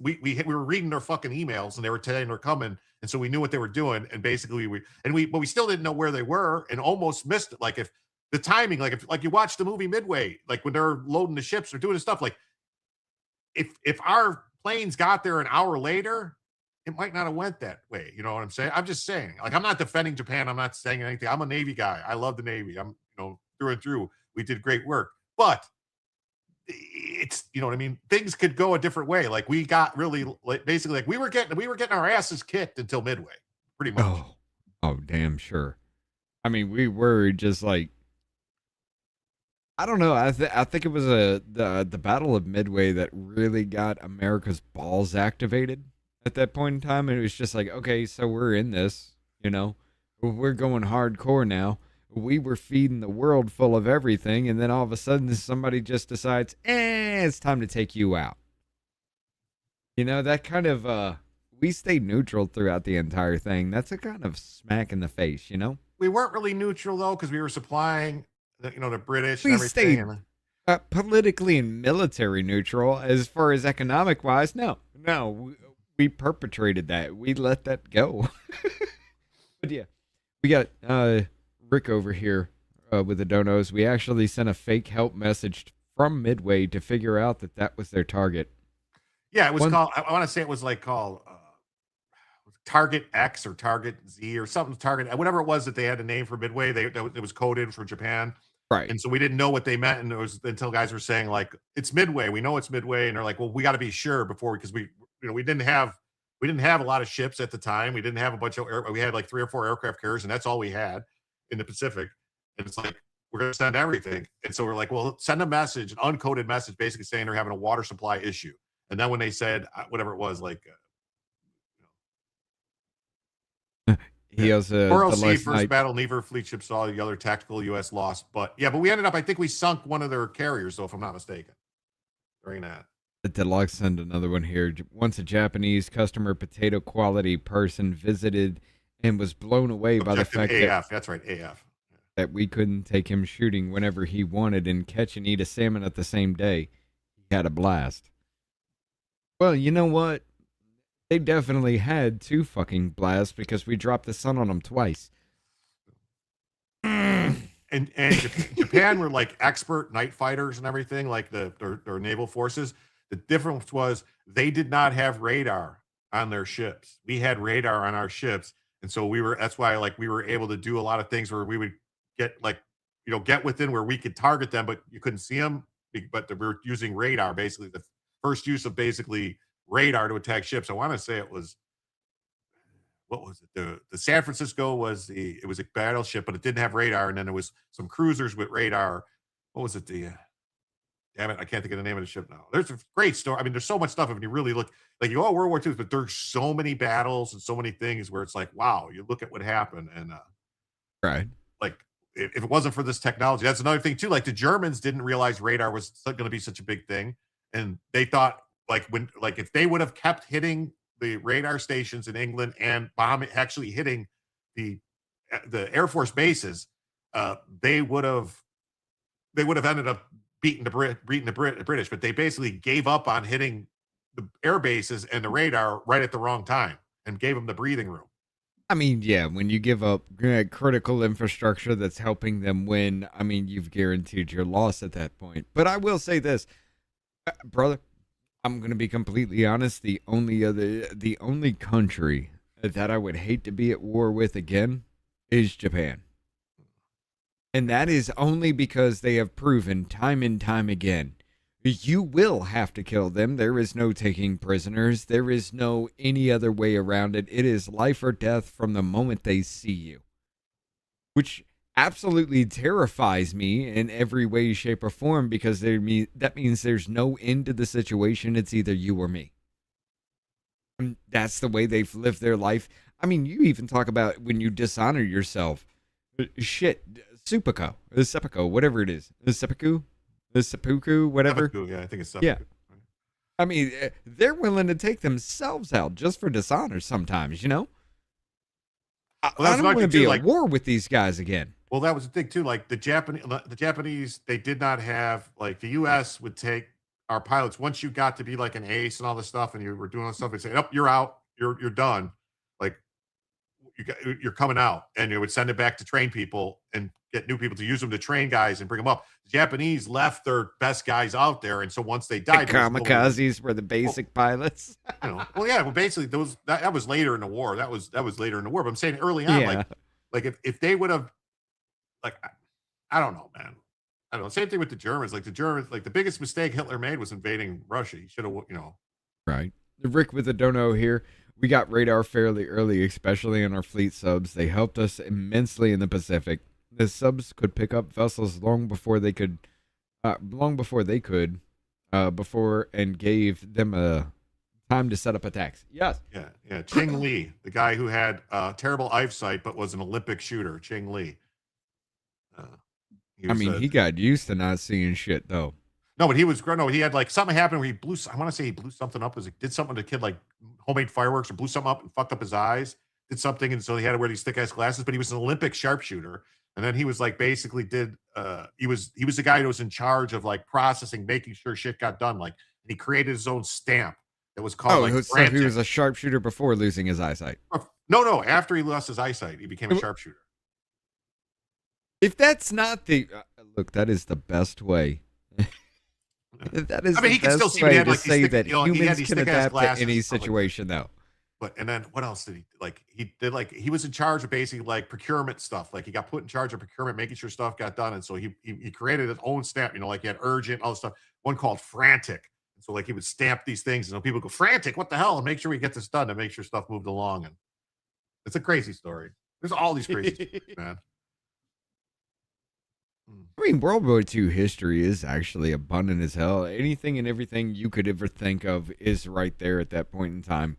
we were reading their fucking emails, and they were saying they're coming, and so we knew what they were doing, and basically but we still didn't know where they were, and almost missed it. Like, if the timing, like, if like you watch the movie Midway, like when they're loading the ships or doing the stuff, like if our planes got there an hour later, it might not have went that way. You know what I'm saying? I'm just saying, like, I'm not defending Japan. I'm not saying anything. I'm a Navy guy. I love the Navy. I'm, through and through. We did great work, but it's, you know what I mean? Things could go a different way. Like, we got really, like, basically, like, we were getting our asses kicked until Midway, pretty much. Oh, damn sure. I mean, we were just like, I don't know. I think it was the Battle of Midway that really got America's balls activated at that point in time. And it was just like, okay, so we're in this, we're going hardcore now. We were feeding the world full of everything, and then all of a sudden somebody just decides, it's time to take you out. That kind of, we stayed neutral throughout the entire thing. That's a kind of smack in the face, We weren't really neutral, though, because we were supplying, the British we and everything. Stayed politically and military neutral. As far as economic wise, no, we perpetrated that. We let that go. But yeah, we got Rick over here with the donos. We actually sent a fake help message from Midway to figure out that was their target. Yeah, it was called, I want to say it was like called Target X or Target Z or something, Target, whatever it was that they had a name for Midway. It was coded from Japan. Right. And so we didn't know what they meant. And it was until guys were saying, like, it's Midway. We know it's Midway. And they're like, well, we got to be sure before, because we didn't have a lot of ships at the time. We didn't have a bunch of we had like 3 or 4 aircraft carriers, and that's all we had in the Pacific. And it's like, we're going to send everything. And so we're like, well, send a message, an uncoded message, basically saying they're having a water supply issue. And then when they said whatever it was, like, he has a Coral Sea first battle, neither fleet ship saw the other tactical U.S. loss. But yeah, but we ended up, I think we sunk one of their carriers, though, if I'm not mistaken, during that. The Deluxe send another one here. Once a Japanese customer potato quality person visited and was blown away by the fact AF. That's right, AF. That we couldn't take him shooting whenever he wanted and catch and eat a salmon at the same day. He had a blast. Well, you know what? They definitely had 2 fucking blasts because we dropped the sun on them twice. And Japan were like expert night fighters and everything, like their naval forces. The difference was they did not have radar on their ships. We had radar on our ships, and so that's why, like, we were able to do a lot of things where we would get, like, get within where we could target them, but you couldn't see them. But we were using radar, basically the first use of basically radar to attack ships. I want to say it was, what was it? The San Francisco was it was a battleship, but it didn't have radar. And then there was some cruisers with radar. What was it? Damn it, I can't think of the name of the ship now. There's a great story. I mean, there's so much stuff. If you really look, like, World War II, but there's so many battles and so many things where it's like, wow, you look at what happened. And right. Like, if it wasn't for this technology, that's another thing too. Like, the Germans didn't realize radar was going to be such a big thing. And they thought, if they would have kept hitting the radar stations in England and actually hitting the Air Force bases, they would have ended up beating the British. But they basically gave up on hitting the air bases and the radar right at the wrong time and gave them the breathing room. I mean, yeah, when you give up critical infrastructure that's helping them win, I mean, you've guaranteed your loss at that point. But I will say this, brother, I'm going to be completely honest. The only country that I would hate to be at war with again is Japan. And that is only because they have proven time and time again, you will have to kill them. There is no taking prisoners. There is no any other way around it. It is life or death from the moment they see you. Which absolutely terrifies me in every way, shape, or form, because that means there's no end to the situation. It's either you or me. And that's the way they've lived their life. I mean, you even talk about when you dishonor yourself. Shit, seppuku, whatever it is. Seppuku, whatever. Seppuku, yeah, I think it's seppuku. Yeah. I mean, they're willing to take themselves out just for dishonor sometimes, you know? I don't want to be at war with these guys again. Well, that was the thing too. Like the Japanese, they did not have, like, the U.S. would take our pilots once you got to be like an ace and all this stuff, and you were doing all this stuff. They'd say, "Nope, you're out. You're done. Like you're coming out," and they would send it back to train people and get new people to use them to train guys and bring them up. The Japanese left their best guys out there, and so once they died, the kamikazes were the basic pilots. Basically that was later in the war. That was later in the war. But I'm saying early on, like if they would have, like, I don't know, man. I don't know. Same thing with the Germans. Like the biggest mistake Hitler made was invading Russia. He should have, Right. Rick with the dono here. We got radar fairly early, especially in our fleet subs. They helped us immensely in the Pacific. The subs could pick up vessels long before they could, before and gave them a time to set up attacks. Yes. Yeah. Ching Li, the guy who had terrible eyesight but was an Olympic shooter. Ching Li. He got used to not seeing shit though. No, but he was great. No, he had like something happened where he blew. I want to say he blew something up. Did something to the kid, like homemade fireworks, or blew something up and fucked up his eyes. Did something, and so he had to wear these thick ass glasses. But he was an Olympic sharpshooter, and then he was like basically he was the guy who was in charge of like processing, making sure shit got done. Like, and he created his own stamp that was called. So he was a sharpshooter before losing his eyesight. No. After he lost his eyesight, he became a sharpshooter. If that's not the look, that is the best way. That is the best way to say that humans can adapt to any situation, though. But and then what else did he like? He did like he was in charge of basically like procurement stuff. Like he got put in charge of procurement, making sure stuff got done. And so he created his own stamp. Like he had urgent, all this stuff. One called frantic. And so like he would stamp these things, and people go frantic. What the hell? And make sure we get this done, and make sure stuff moved along. And it's a crazy story. There's all these crazy stories, man. I mean, World War II history is actually abundant as hell. Anything and everything you could ever think of is right there at that point in time.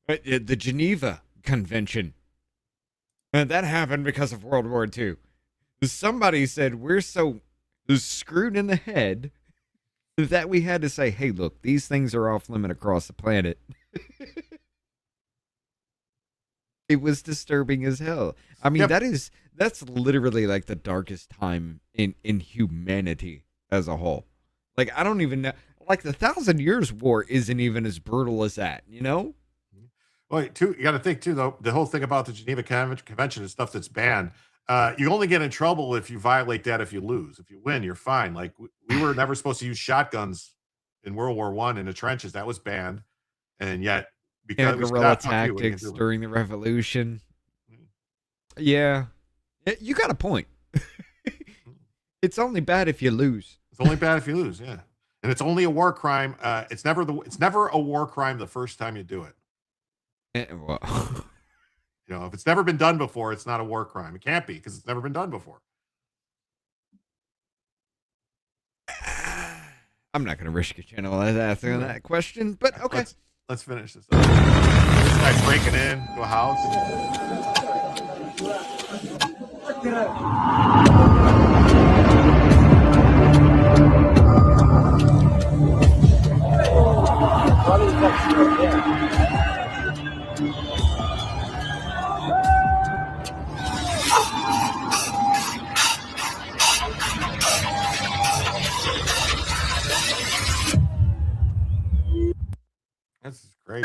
The Geneva Convention. That happened because of World War II. Somebody said we're so screwed in the head that we had to say, hey, look, these things are off limit across the planet. It was disturbing as hell. I mean, that's literally like the darkest time in humanity as a whole. Like, I don't even know. Like, the 1,000 Years' War isn't even as brutal as that, you know? Well, you got to think, too, though, the whole thing about the Geneva Convention and stuff that's banned, you only get in trouble if you violate that if you lose. If you win, you're fine. Like, we were never supposed to use shotguns in World War I in the trenches. That was banned. And yet, because guerrilla tactics during the Revolution. Yeah. You got a point. It's only bad if you lose. It's only bad if you lose, yeah. And it's only a war crime. It's never a war crime the first time you do it. Well, if it's never been done before, it's not a war crime. It can't be because it's never been done before. I'm not going to risk your channel asking that question, but okay. Let's finish this up. This guy's breaking into a house. This is great.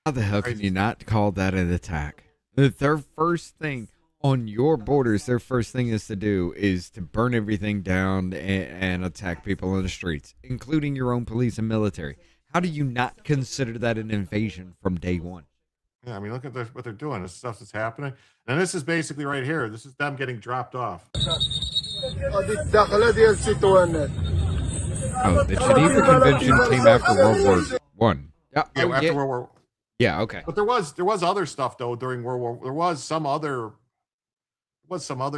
How the hell can you not call that an attack? Their first thing on your borders, their first thing is to burn everything down and attack people in the streets, including your own police and military. How do you not consider that an invasion from day one? Yeah, I mean, look at what they're doing. This stuff that's happening. And this is basically right here. This is them getting dropped off. Oh, the Geneva Convention came after World War One. Yeah, after World War. Yeah, okay. But there was other stuff though during World War. There was some other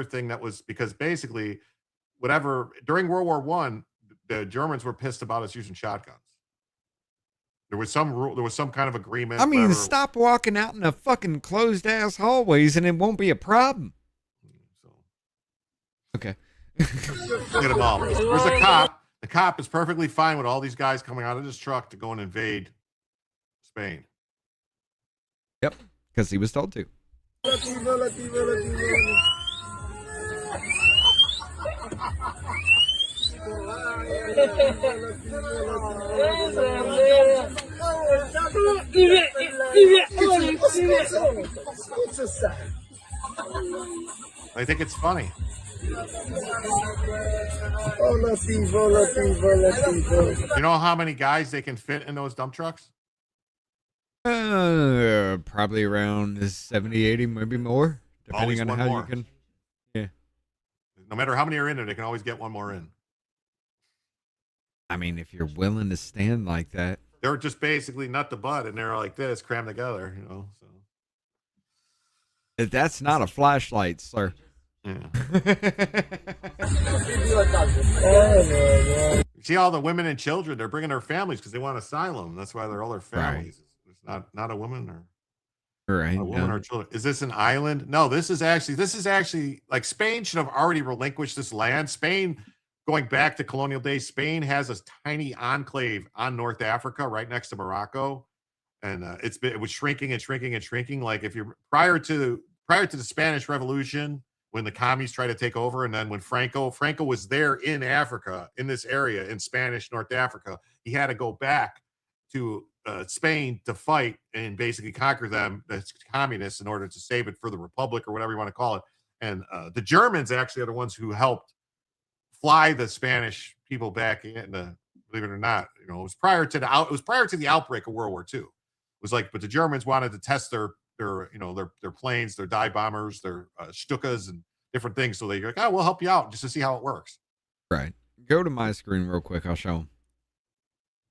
thing that was because basically, whatever during World War One, the Germans were pissed about us using shotguns. There was some rule. There was some kind of agreement. I mean, stop walking out in the fucking closed ass hallways, and it won't be a problem. Okay. Look at them all. There's a cop. The cop is perfectly fine with all these guys coming out of his truck to go and invade Spain. Yep, because he was told to. I think it's funny. You know how many guys they can fit in those dump trucks? Probably around 70, 80, maybe more, depending on how you can. Yeah. No matter how many are in there, they can always get one more in. I mean, if you're willing to stand like that. They're just basically nut to butt, and they're like this, crammed together, So. That's not a flashlight, sir. Yeah. You see all the women and children, they're bringing their families because they want asylum. That's why they're all their families. Right. It's not a woman or right. A woman or children. Is this an island? No, this is actually like Spain should have already relinquished this land. Spain, going back to colonial days, Spain has a tiny enclave on North Africa right next to Morocco. And it was shrinking and shrinking and shrinking. Like if you're prior to the Spanish Revolution, when the commies tried to take over, and then when Franco was there in Africa, in this area in Spanish North Africa, he had to go back to Spain to fight and basically conquer them, the communists, in order to save it for the Republic or whatever you want to call it. And the Germans actually are the ones who helped fly the Spanish people back in. Believe it or not, it was prior to the outbreak of World War II. It was like, but the Germans wanted to test their planes, their dive bombers, their Stukas and different things. So they're like, oh, we'll help you out just to see how it works. Right. Go to my screen real quick. I'll show them.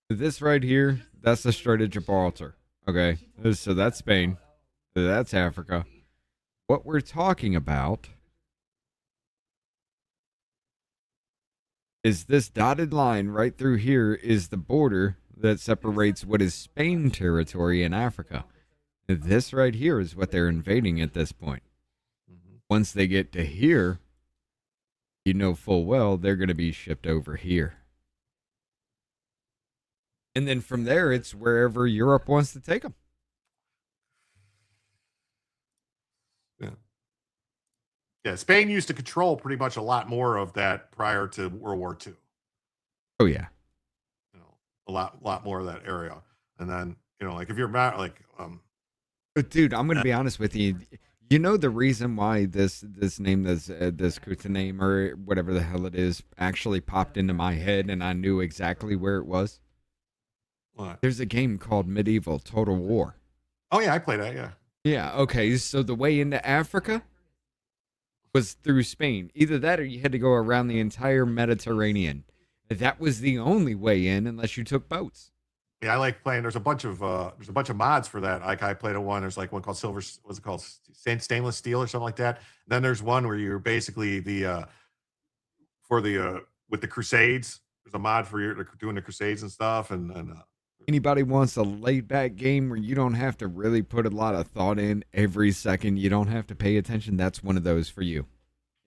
This right here, that's the Strait of Gibraltar. Okay. So that's Spain. That's Africa. What we're talking about is this dotted line right through here is the border that separates what is Spain territory in Africa. This right here is what they're invading at this point. Once they get to here, you know full well they're going to be shipped over here. And then from there, it's wherever Europe wants to take them. Yeah, Spain used to control pretty much a lot more of that prior to World War II. Oh, yeah. A lot more of that area. And then, like if you're about like... But dude, I'm going to be honest with you. You know the reason why this name, this Kuta name or whatever the hell it is, actually popped into my head and I knew exactly where it was? What? There's a game called Medieval Total War. Oh, yeah, I played that, yeah. Yeah, okay. So the way into Africa was through Spain. Either that or you had to go around the entire Mediterranean. That was the only way in unless you took boats. Yeah, I like playing. There's a bunch of mods for that. Like I played one. There's like one called Silver. What's it called? Stainless Steel or something like that. Then there's one where you're basically with the Crusades. There's a mod for you're doing the Crusades and stuff. And anybody wants a laid back game where you don't have to really put a lot of thought in every second. You don't have to pay attention. That's one of those for you.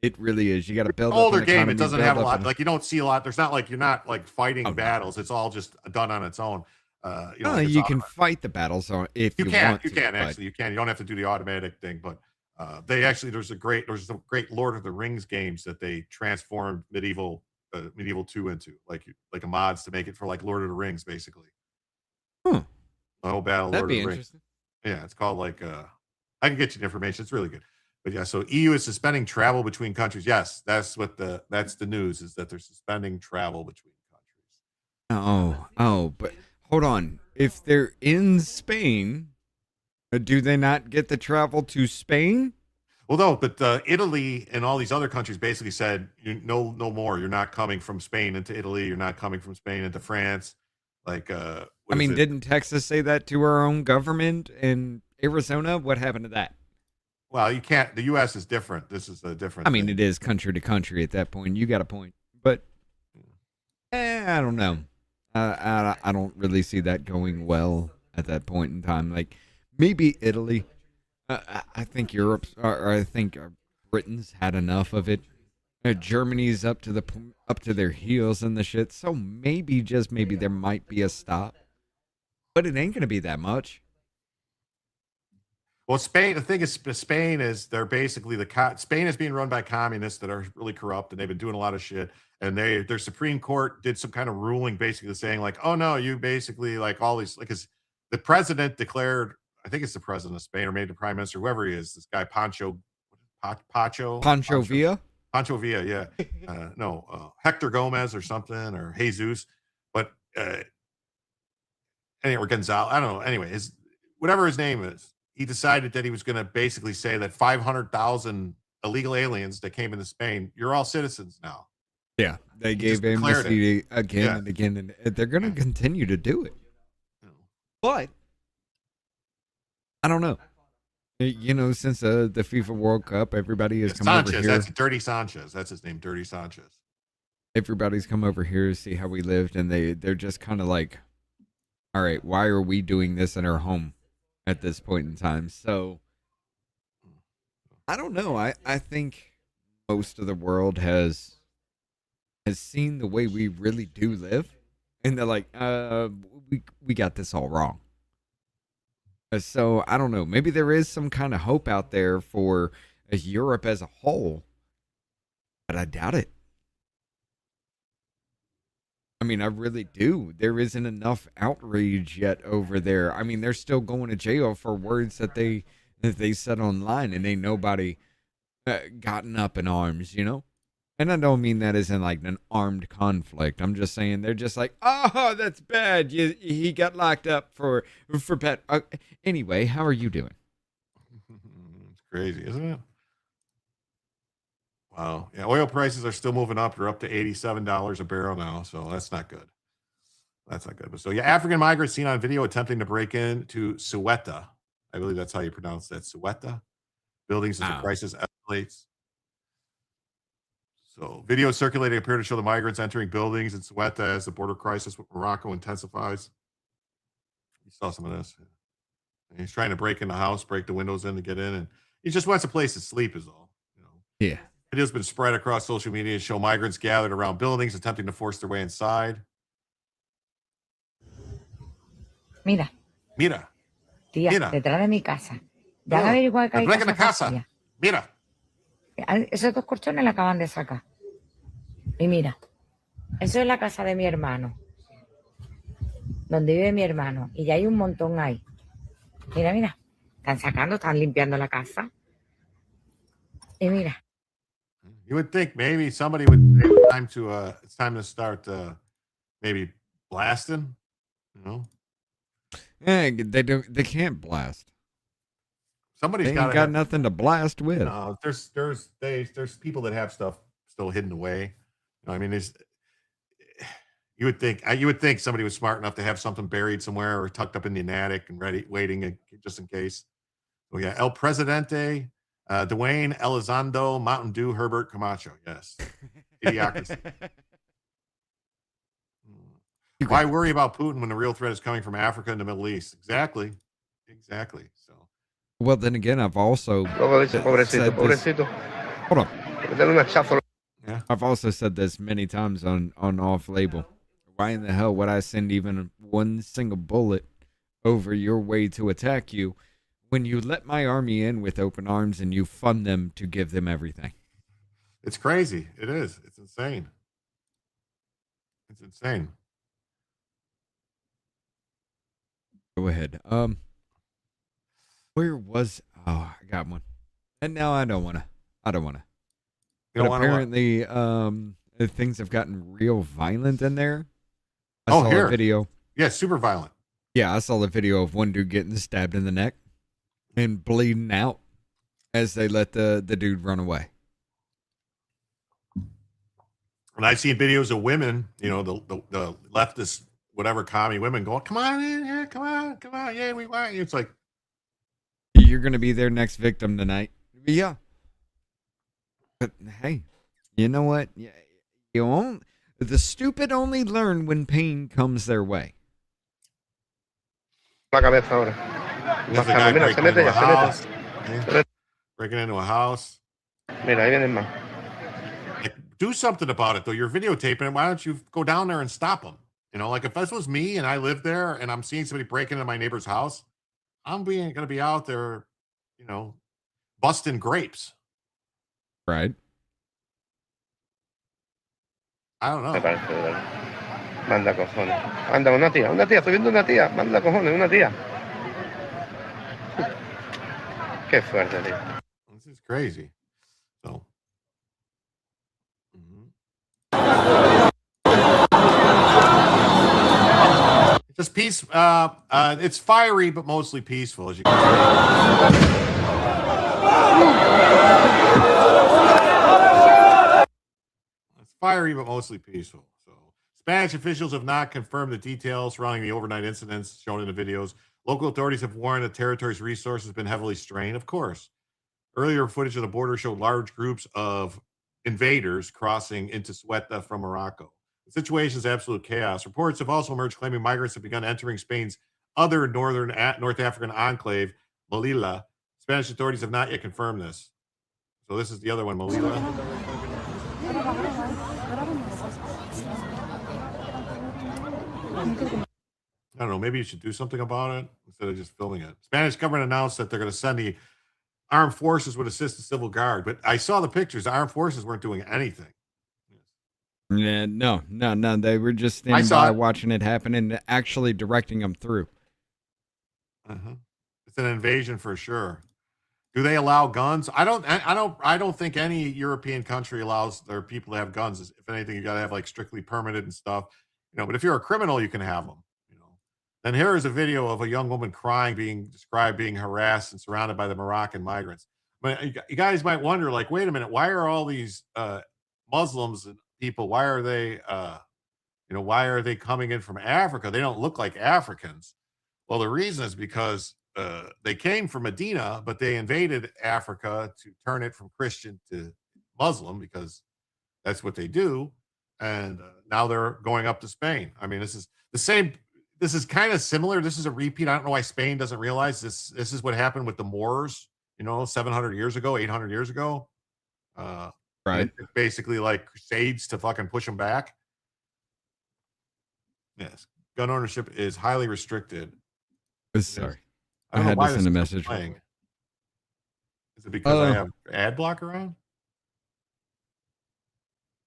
It really is. You got to build up older game. It doesn't have a lot. Like you don't see a lot. There's not like you're not like fighting battles. It's all just done on its own. You can fight the battles if you want. You can actually. You can. You don't have to do the automatic thing. But there's a great Lord of the Rings games that they transformed Medieval 2 into like a mods to make it for like Lord of the Rings basically. The whole battle. That'd Lord be of the interesting. Rings. Yeah, it's called like I can get you the information. It's really good. But yeah, so EU is suspending travel between countries. Yes, that's the news is that they're suspending travel between countries. But hold on. If they're in Spain, do they not get to travel to Spain? Well, no, but Italy and all these other countries basically said, no more. You're not coming from Spain into Italy. You're not coming from Spain into France. Like, I mean, didn't Texas say that to our own government in Arizona? What happened to that? Well, you can't. The U.S. is different. This is a different. I mean, it is country to country at that point. You got a point, but I don't know. I don't really see that going well at that point in time. Like maybe Italy. I think Europe's, or I think Britain's had enough of it. Germany's up to their heels in the shit. So maybe, just maybe, there might be a stop, but it ain't gonna be that much. Well, Spain. The thing is, Spain is they're basically Spain is being run by communists that are really corrupt, and they've been doing a lot of shit. And their Supreme Court did some kind of ruling, basically saying like, oh no, you basically like all these, like, because the president declared. I think it's the president of Spain, or maybe the prime minister, whoever he is. This guy Pancho Villa. Pancho Villa, yeah. Hector Gomez or something, or Jesus, but anyway, or Gonzalo. I don't know. Anyway, whatever his name is, he decided that he was going to basically say that 500,000 illegal aliens that came into Spain, you're all citizens now. Yeah, they gave amnesty again and again, and they're going to continue to do it. But I don't know. You know, since the FIFA World Cup, everybody has come over here. That's Dirty Sanchez. That's his name, Dirty Sanchez. Everybody's come over here to see how we lived, and they're just kind of like, all right, why are we doing this in our home at this point in time? So I don't know. I think most of the world has seen the way we really do live, and they're like, we got this all wrong. So I don't know. Maybe there is some kind of hope out there for Europe as a whole, but I doubt it. I mean, I really do. There isn't enough outrage yet over there. I mean, they're still going to jail for words that they said online, and ain't nobody gotten up in arms, you know? And I don't mean that as in like an armed conflict. I'm just saying they're just like, oh, that's bad. He got locked up for bad. Anyway, how are you doing? It's crazy, isn't it? Wow. Yeah, oil prices are still moving up. They're up to $87 a barrel now, so that's not good. That's not good. But so yeah, African migrants seen on video attempting to break into Ceuta. I believe that's how you pronounce that, Ceuta. Buildings as the crisis escalates. So videos circulating appear to show the migrants entering buildings in Ceuta as the border crisis with Morocco intensifies. You saw some of this. And he's trying to break in the house, break the windows in to get in, and he just wants a place to sleep is all. You know. Yeah. Videos been spread across social media show migrants gathered around buildings attempting to force their way inside. Mira. Tía, Mira. detrás de mi casa. Ya han averiguado que hay Break in the casa. Mira. Esos dos colchones la acaban de sacar. Y mira, eso es la casa de mi hermano, donde vive mi hermano. Y ya hay un montón ahí. Mira. Están limpiando la casa. Y mira. You would think maybe somebody would say it's time to start maybe blasting, you know? Yeah, they can't blast. Somebody's got nothing to blast with. No, there's people that have stuff still hidden away. You know, I mean, you would think somebody was smart enough to have something buried somewhere or tucked up in the attic and ready, waiting just in case. Oh yeah, El Presidente, Dwayne Elizondo, Mountain Dew, Herbert Camacho. Yes, idiocracy. Why worry about Putin when the real threat is coming from Africa and the Middle East? Exactly. So. Well, then again, I've also Pobrecito. Hold on. Yeah. I've also said this many times on Off Label. Why in the hell would I send even one single bullet over your way to attack you when you let my army in with open arms and you fund them to give them everything? It's crazy. It is. It's insane. It's insane. Go ahead. Where was? Oh, I got one. And now I don't wanna. But apparently, things have gotten real violent in there. I saw a video. Yeah, super violent. Yeah, I saw the video of one dude getting stabbed in the neck and bleeding out. as they let the dude run away. And I've seen videos of women, you know, the leftist, whatever commie women going, come on in, yeah, come on, yeah, we want you. It's like, you're going to be their next victim tonight. Yeah. But hey, you know what? You won't. The stupid only learn when pain comes their way. there's a guy breaking into a house. Breaking into a house. Mira, ahí vienen más. Like, do something about it, though. You're videotaping it. Why don't you go down there and stop them? You know, like if this was me and I lived there and I'm seeing somebody breaking into my neighbor's house, I'm going to be out there, you know, busting grapes. Right. I don't know. Manda cojones. Anda, una tía, estoy viendo una tía. Manda cojones, una tía. Qué fuerte, tío. This is crazy. So. Just peace. It's fiery, but mostly peaceful, as you can see. It's fiery, but mostly peaceful. So, Spanish officials have not confirmed the details surrounding the overnight incidents shown in the videos. Local authorities have warned the territory's resources have been heavily strained. Of course, earlier footage of the border showed large groups of invaders crossing into Ceuta from Morocco. The situation is absolute chaos. Reports have also emerged claiming migrants have begun entering Spain's other North African enclave, Melilla. Spanish authorities have not yet confirmed this. So this is the other one, Melilla. I don't know. Maybe you should do something about it instead of just filming it. Spanish government announced that they're going to send the armed forces would assist the civil guard, but I saw the pictures. The armed forces weren't doing anything. Yeah, no. They were just standing by watching it happen and actually directing them through. It's an invasion for sure. Do they allow guns? I don't think any European country allows their people to have guns. If anything, you got to have like strictly permitted and stuff, you know. But if you're a criminal, you can have them, you know. Then here is a video of a young woman crying, being described being harassed and surrounded by the Moroccan migrants. But you guys might wonder, like, wait a minute, why are all these Muslims and people? Why are they, why are they coming in from Africa? They don't look like Africans. Well, the reason is because they came from Medina, but they invaded Africa to turn it from Christian to Muslim because that's what they do. And now they're going up to Spain. I mean, this is the same. This is kind of similar. This is a repeat. I don't know why Spain doesn't realize this. This is what happened with the Moors, 700 years ago, 800 years ago. Right. It's basically like crusades to fucking push them back. Yes. Gun ownership is highly restricted. Sorry. I had to send a message. Is it because I have ad blocker on?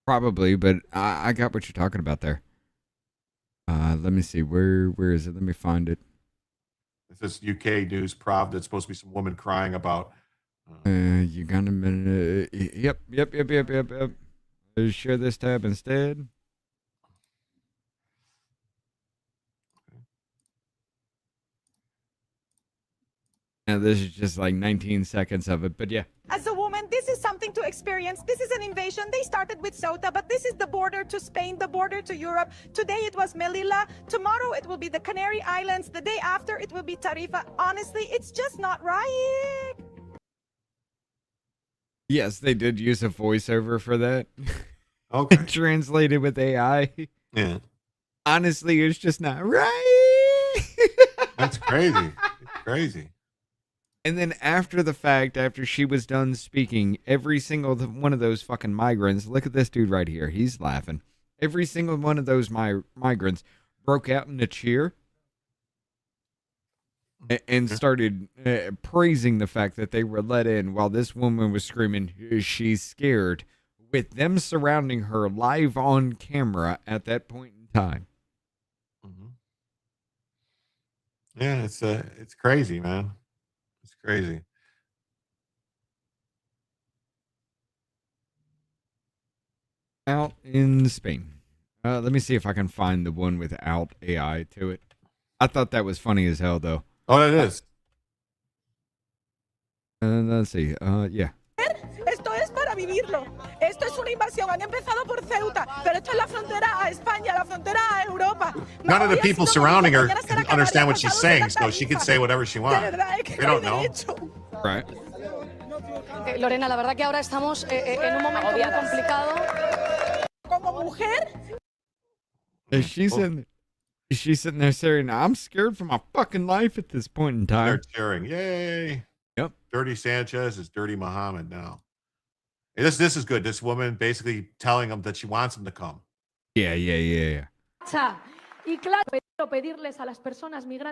Probably, but I got what you're talking about there. Let me see. Where is it? Let me find it. This is UK news prov. That's supposed to be some woman crying about. You got a minute? Yep. Let's share this tab instead. Now, this is just like 19 seconds of it, but yeah. As a woman, this is something to experience. This is an invasion. They started with Ceuta, but this is the border to Spain, the border to Europe. Today it was Melilla. Tomorrow it will be the Canary Islands. The day after it will be Tarifa. Honestly, it's just not right. Yes, they did use a voiceover for that. Okay. Translated with AI. Yeah. Honestly, it's just not right. That's crazy. It's crazy. And then after the fact, after she was done speaking, every single one of those fucking migrants, look at this dude right here. He's laughing. Every single one of those migrants broke out in a cheer and started praising the fact that they were let in while this woman was screaming, she's scared, with them surrounding her live on camera at that point in time. Yeah, it's crazy, man. It's crazy. Out in Spain. Let me see if I can find the one without AI to it. I thought that was funny as hell, though. Oh, it is. Let's see. Yeah. Esto es para vivirlo. Esto es una invasión. Han empezado por Ceuta, pero esto es la frontera a España, la frontera a Europa. None of the people surrounding her understand what she's saying, so she can say whatever she wants. They don't know. Right. Lorena, la verdad que ahora estamos en un momento muy complicado. Como mujer. She's sitting there saying, "I'm scared for my fucking life at this point in time." They're cheering. Yay. Yep. Dirty Sanchez is Dirty Muhammad now. This is good. This woman basically telling him that she wants him to come. Yeah.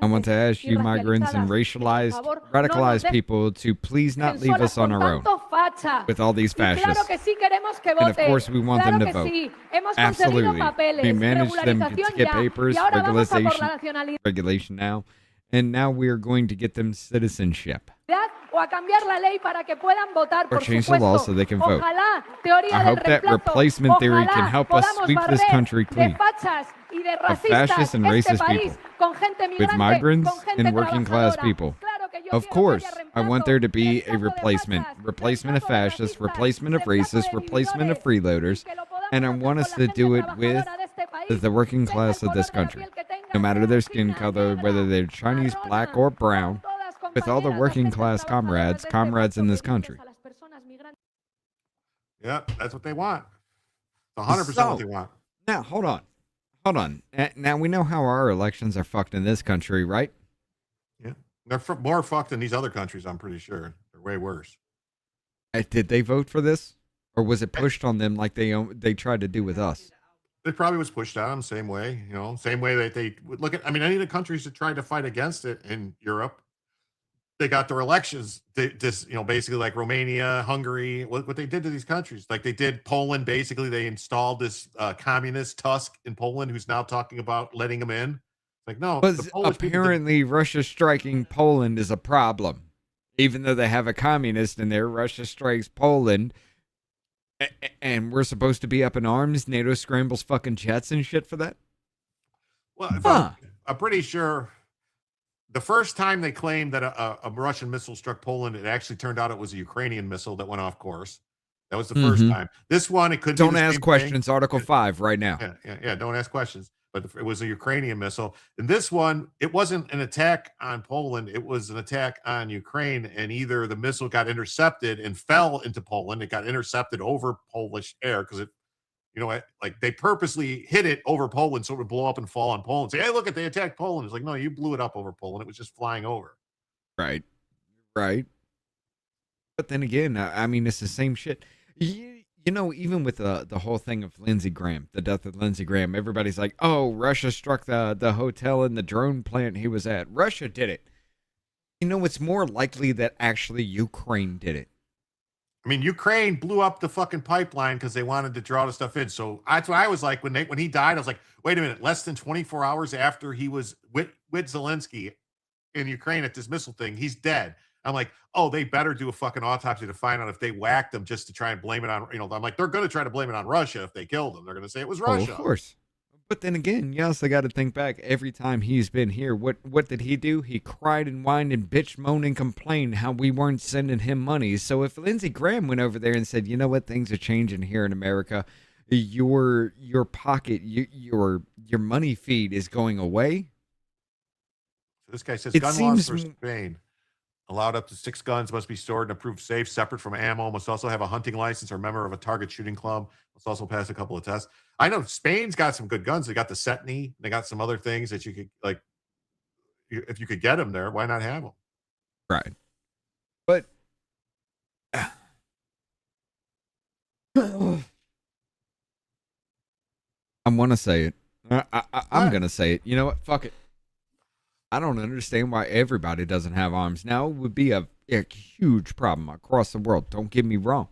I want to ask you, migrants and radicalized people, to please not leave us on our own with all these fascists. And of course, we want them to vote. Absolutely. We managed them to get papers, regulation now, and now we are going to get them citizenship. Or change the law so they can vote. I hope that replacement theory can help us sweep this country clean of fascist and racist people, with migrants and working class people. Of course, I want there to be a replacement of fascists, replacement of racists, replacement of freeloaders, and I want us to do it with the working class of this country, no matter their skin color, whether they're Chinese, black, or brown, with all the working class comrades in this country. Yeah, that's what they want. 100% what they want. Now, hold on. Now, we know how our elections are fucked in this country, right? Yeah. They're more fucked than these other countries, I'm pretty sure. They're way worse. Did they vote for this? Or was it pushed on them like they tried to do with us? It probably was pushed on them same way, same way that they would look at. I mean, any of the countries that tried to fight against it in Europe, they got their elections. Basically like Romania, Hungary, what they did to these countries, like they did Poland. Basically, they installed this communist Tusk in Poland, who's now talking about letting them in. Like, no, but apparently Russia striking Poland is a problem, even though they have a communist in there. Russia strikes Poland, and we're supposed to be up in arms. NATO scrambles fucking jets and shit for that. Well, I'm pretty sure. The first time they claimed that a Russian missile struck Poland, it actually turned out it was a Ukrainian missile that went off course. That was the first time. This one, it could. Don't ask questions. Article 5 right now. Yeah. Don't ask questions. But it was a Ukrainian missile. And this one, it wasn't an attack on Poland. It was an attack on Ukraine. And either the missile got intercepted and fell into Poland. It got intercepted over Polish air because it, like they purposely hit it over Poland so it would blow up and fall on Poland. Say, hey, look, they attacked Poland. It's like, no, you blew it up over Poland. It was just flying over. Right. But then again, I mean, it's the same shit. Even with the whole thing of Lindsey Graham, the death of Lindsey Graham, everybody's like, oh, Russia struck the hotel and the drone plant he was at. Russia did it. It's more likely that actually Ukraine did it. I mean, Ukraine blew up the fucking pipeline because they wanted to draw the stuff in. So that's why I was like, when he died, I was like, wait a minute, less than 24 hours after he was with Zelensky in Ukraine at this missile thing, he's dead. I'm like, oh, they better do a fucking autopsy to find out if they whacked him just to try and blame it on, I'm like, they're going to try to blame it on Russia if they killed him. They're going to say it was Russia. Of course. But then again, you also got to think back. Every time he's been here, what did he do? He cried and whined and bitched, moaned, and complained how we weren't sending him money. So if Lindsey Graham went over there and said, you know what, things are changing here in America, your pocket, your money feed is going away. So this guy says gun laws for Spain allowed up to 6 guns, must be stored in a approved safe, separate from ammo, must also have a hunting license or member of a target shooting club, must also pass a couple of tests. I know Spain's got some good guns. They got the Setny. They got some other things that you could, like, if you could get them there, why not have them? Right. But I want to say it. I'm going to say it. You know what? Fuck it. I don't understand why everybody doesn't have arms. Now, it would be a huge problem across the world. Don't get me wrong.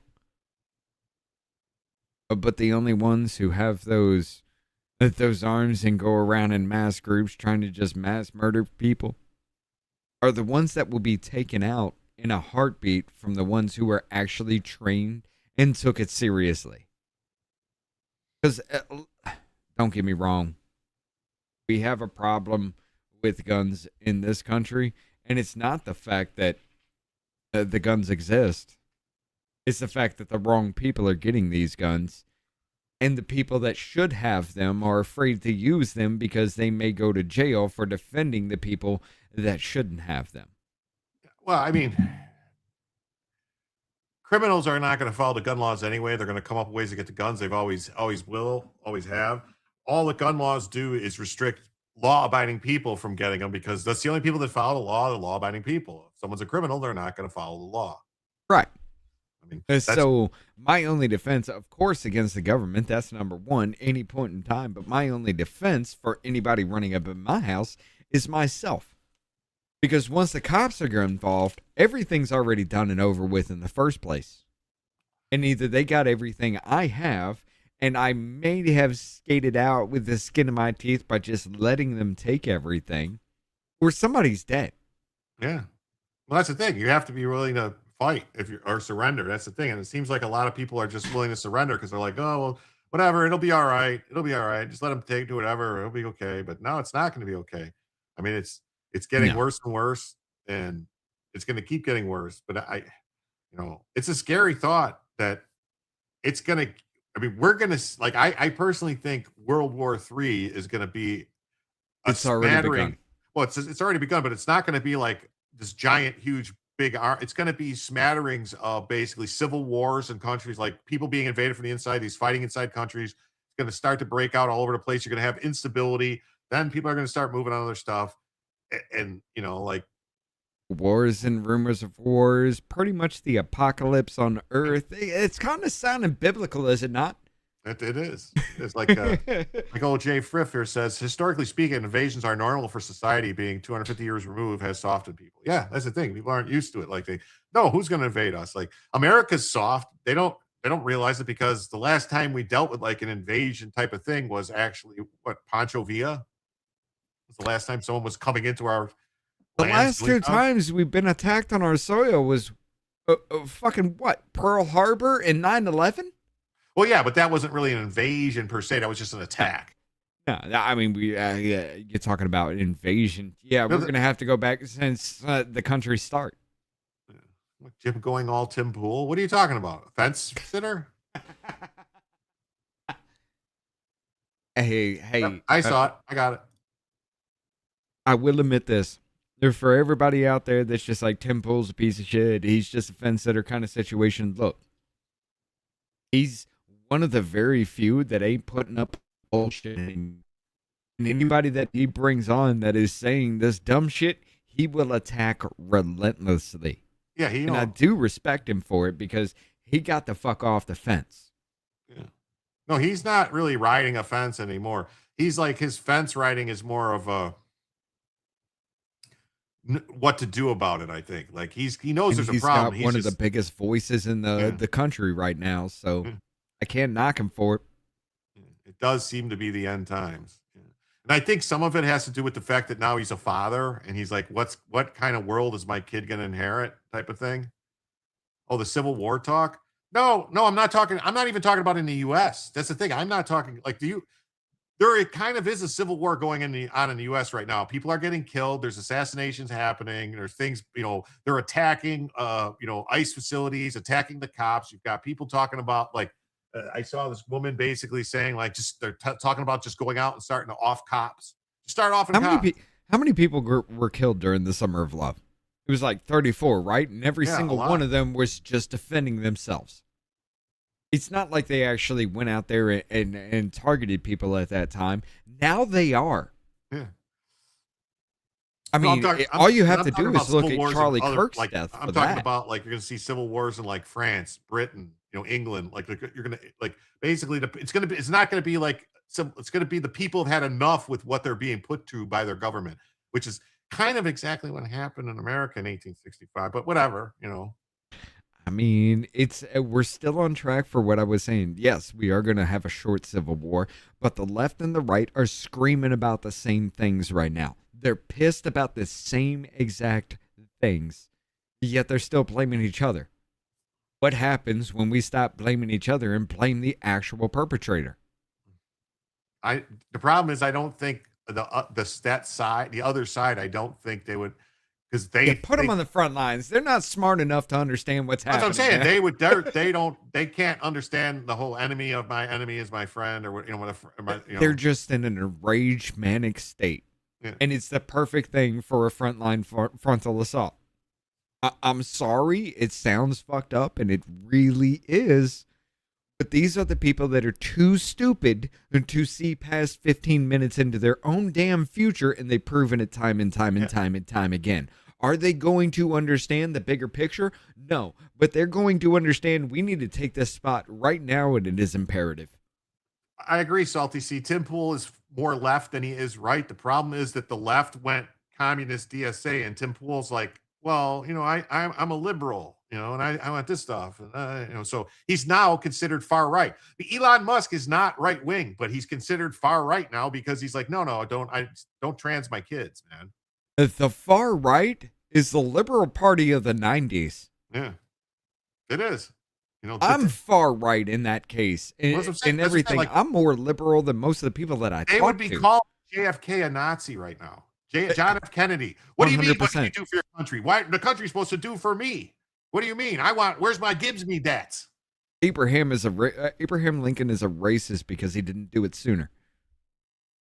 But the only ones who have those arms and go around in mass groups trying to just mass murder people are the ones that will be taken out in a heartbeat from the ones who were actually trained and took it seriously. Because, don't get me wrong, we have a problem with guns in this country, and it's not the fact that the guns exist. It's the fact that the wrong people are getting these guns, and the people that should have them are afraid to use them because they may go to jail for defending the people that shouldn't have them. Well, I mean, criminals are not going to follow the gun laws anyway. They're going to come up with ways to get the guns. They've always have. All the gun laws do is restrict law-abiding people from getting them, because that's the only people that follow the law, the law-abiding people. If someone's a criminal, they're not going to follow the law. Right. I mean, so my only defense, of course, against the government, that's number one, any point in time. But my only defense for anybody running up in my house is myself. Because once the cops are involved, everything's already done and over with in the first place. And either they got everything I have, and I may have skated out with the skin of my teeth by just letting them take everything, or somebody's dead. Yeah. Well, that's the thing. You have to be willing to fight or surrender. That's the thing. And it seems like a lot of people are just willing to surrender because they're like, oh, well, whatever. It'll be all right. It'll be all right. Just let them do whatever. It'll be okay. But no, it's not going to be okay. I mean, it's getting worse and worse, and it's going to keep getting worse. But it's a scary thought that it's going to, we're going to, like, I personally think World War III is going to be it's already begun. Well, it's already begun, but it's not going to be like this giant, huge, big arm. It's going to be smatterings of basically civil wars in countries, like people being invaded from the inside, these fighting inside countries. It's going to start to break out all over the place. You're going to have instability. Then people are going to start moving on other stuff. And like wars and rumors of wars, pretty much the apocalypse on Earth. It's kind of sounding biblical, is it not? It is. It's like old Jay Friff here says, historically speaking, invasions are normal for society. Being 250 years removed has softened people. Yeah, that's the thing. People aren't used to it. Like who's going to invade us? Like America's soft. They don't realize it, because the last time we dealt with like an invasion type of thing was actually Pancho Villa. Was the last time someone was coming into our the last two times we've been attacked on our soil was fucking what? Pearl Harbor and 9/11? Well, yeah, but that wasn't really an invasion per se. That was just an attack. No, I mean, you're talking about invasion. Yeah, we're going to have to go back since the country's start. Jim going all Tim Pool? What are you talking about? Fence sitter? Hey. Yep, I saw it. I got it. I will admit this. For everybody out there that's just like, Tim Pool's a piece of shit, he's just a fence sitter kind of situation. Look, he's one of the very few that ain't putting up bullshit. And anybody that he brings on that is saying this dumb shit, he will attack relentlessly. Yeah, I do respect him for it, because he got the fuck off the fence. Yeah. No, he's not really riding a fence anymore. He's like, his fence riding is more of a what to do about it. I think like he knows there's a problem. He's one of the biggest voices in the country right now, so I can't knock him for it. It does seem to be the end times. And I think some of it has to do with the fact that now he's a father, and he's like, what kind of world is my kid going to inherit, type of thing. Oh, the Civil War talk. No, I'm not even talking about in the US. That's the thing. I'm not talking like there kind of is a civil war going on in the US right now. People are getting killed. There's assassinations happening. There's things, they're attacking, ICE facilities, attacking the cops. You've got people talking about like, I saw this woman basically saying like, they're talking about just going out and starting to off cops. Start off. How many people were killed during the Summer of Love? It was like 34, right? And every single one of them was just defending themselves. It's not like they actually went out there and targeted people at that time. Now they are. Yeah. I mean, all you have to do is look at Charlie Kirk's death. I'm talking about like, you're going to see civil wars in like France, Britain, England. Like you're going to like basically it's not going to be like it's going to be the people have had enough with what they're being put to by their government, which is kind of exactly what happened in America in 1865. But whatever, I mean, we're still on track for what I was saying. Yes, we are going to have a short civil war, but the left and the right are screaming about the same things right now. They're pissed about the same exact things, yet they're still blaming each other. What happens when we stop blaming each other and blame the actual perpetrator? The problem is I don't think the other side, I don't think they would, because they put them on the front lines. They're not smart enough to understand what's happening. That's what I'm saying. They can't understand the whole enemy of my enemy is my friend, or whatever. They're just in an enraged, manic state, and it's the perfect thing for a frontline frontal assault. I'm sorry, it sounds fucked up, and it really is. But these are the people that are too stupid to see past 15 minutes into their own damn future, and they've proven it time and time and time and time again. Are they going to understand the bigger picture? No, but they're going to understand we need to take this spot right now, and it is imperative. I agree, Salty C. Tim Pool is more left than he is right. The problem is that the left went communist DSA, and Tim Pool's like, well, I'm a liberal, and I want this stuff. So he's now considered far right. But Elon Musk is not right wing, but he's considered far right now because he's like, no, don't trans my kids, man. The far right is the Liberal Party of the 90s. Yeah, it is. I'm far right in that case. In everything, I'm more liberal than most of the people that I talk to. They would be called JFK a Nazi right now. John F. Kennedy. What 100%. Do you mean? What do you do for your country? Why the country's supposed to do for me? What do you mean? Where's my Gibbs me debts? Abraham Lincoln is a racist because he didn't do it sooner.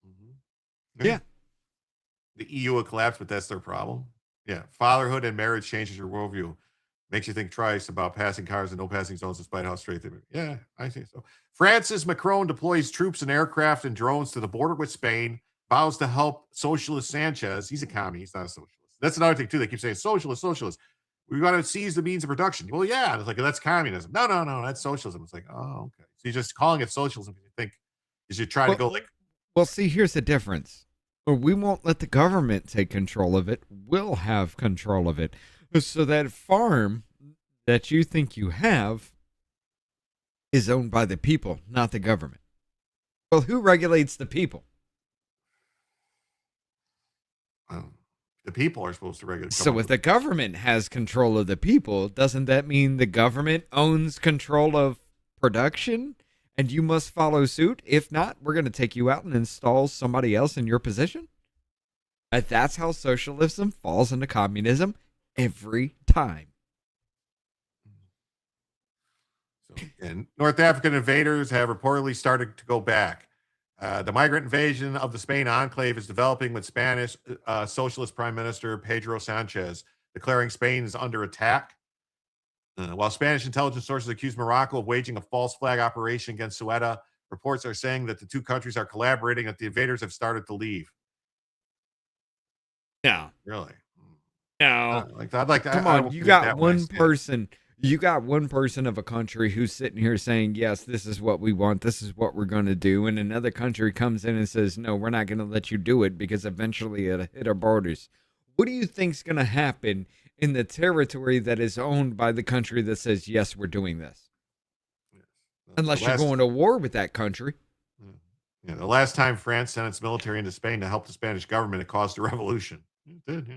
Mm-hmm. Yeah. The EU will collapse, but that's their problem. Yeah. Fatherhood and marriage changes your worldview. Makes you think twice about passing cars and no passing zones despite how straight they are. Yeah, I think so. Francis Macron deploys troops and aircraft and drones to the border with Spain, vows to help socialist Sanchez. He's a commie. He's not a socialist. That's another thing, too. They keep saying socialist. We got to seize the means of production. Well, yeah. It's like, that's communism. No, that's socialism. It's like, oh, okay. So you're just calling it socialism because you think you should try to go like. Well, see, here's the difference. We won't let the government take control of it. We'll have control of it. So that farm that you think you have is owned by the people, not the government. Well, who regulates the people? The people are supposed to regulate. So if the government has control of the people, doesn't that mean the government owns control of production and you must follow suit? If not, we're going to take you out and install somebody else in your position. That's how socialism falls into communism every time. And North African invaders have reportedly started to go back. The migrant invasion of the Spain enclave is developing with Spanish Socialist Prime Minister Pedro Sanchez declaring Spain is under attack. While Spanish intelligence sources accuse Morocco of waging a false flag operation against Ceuta, reports are saying that the two countries are collaborating and that the invaders have started to leave. No. Really? No. Come on, you got one person. You got one person of a country who's sitting here saying, yes, this is what we want. This is what we're going to do. And another country comes in and says, no, we're not going to let you do it because eventually it'll hit our borders. What do you think's going to happen in the territory that is owned by the country that says, yes, we're doing this? Yes. Unless you're going to war with that country. Yeah, the last time France sent its military into Spain to help the Spanish government, it caused a revolution. It did, yeah.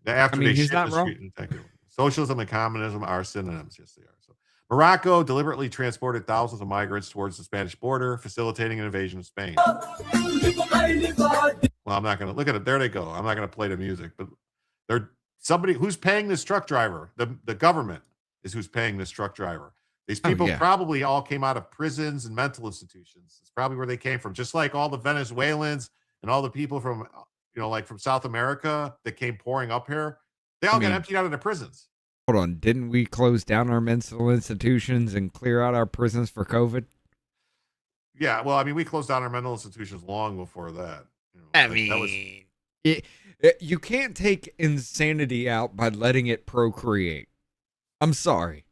After he's not wrong. Socialism and communism are synonyms. Yes, they are. So, Morocco deliberately transported thousands of migrants towards the Spanish border, facilitating an invasion of Spain. Well, I'm not going to look at it. There they go. I'm not going to play the music, but they're somebody who's paying this truck driver. The government is who's paying this truck driver. These people probably all came out of prisons and mental institutions. It's probably where they came from. Just like all the Venezuelans and all the people from, from South America that came pouring up here. They all got emptied out of the prisons. Hold on. Didn't we close down our mental institutions and clear out our prisons for COVID? Yeah. Well, we closed down our mental institutions long before that. You can't take insanity out by letting it procreate. I'm sorry.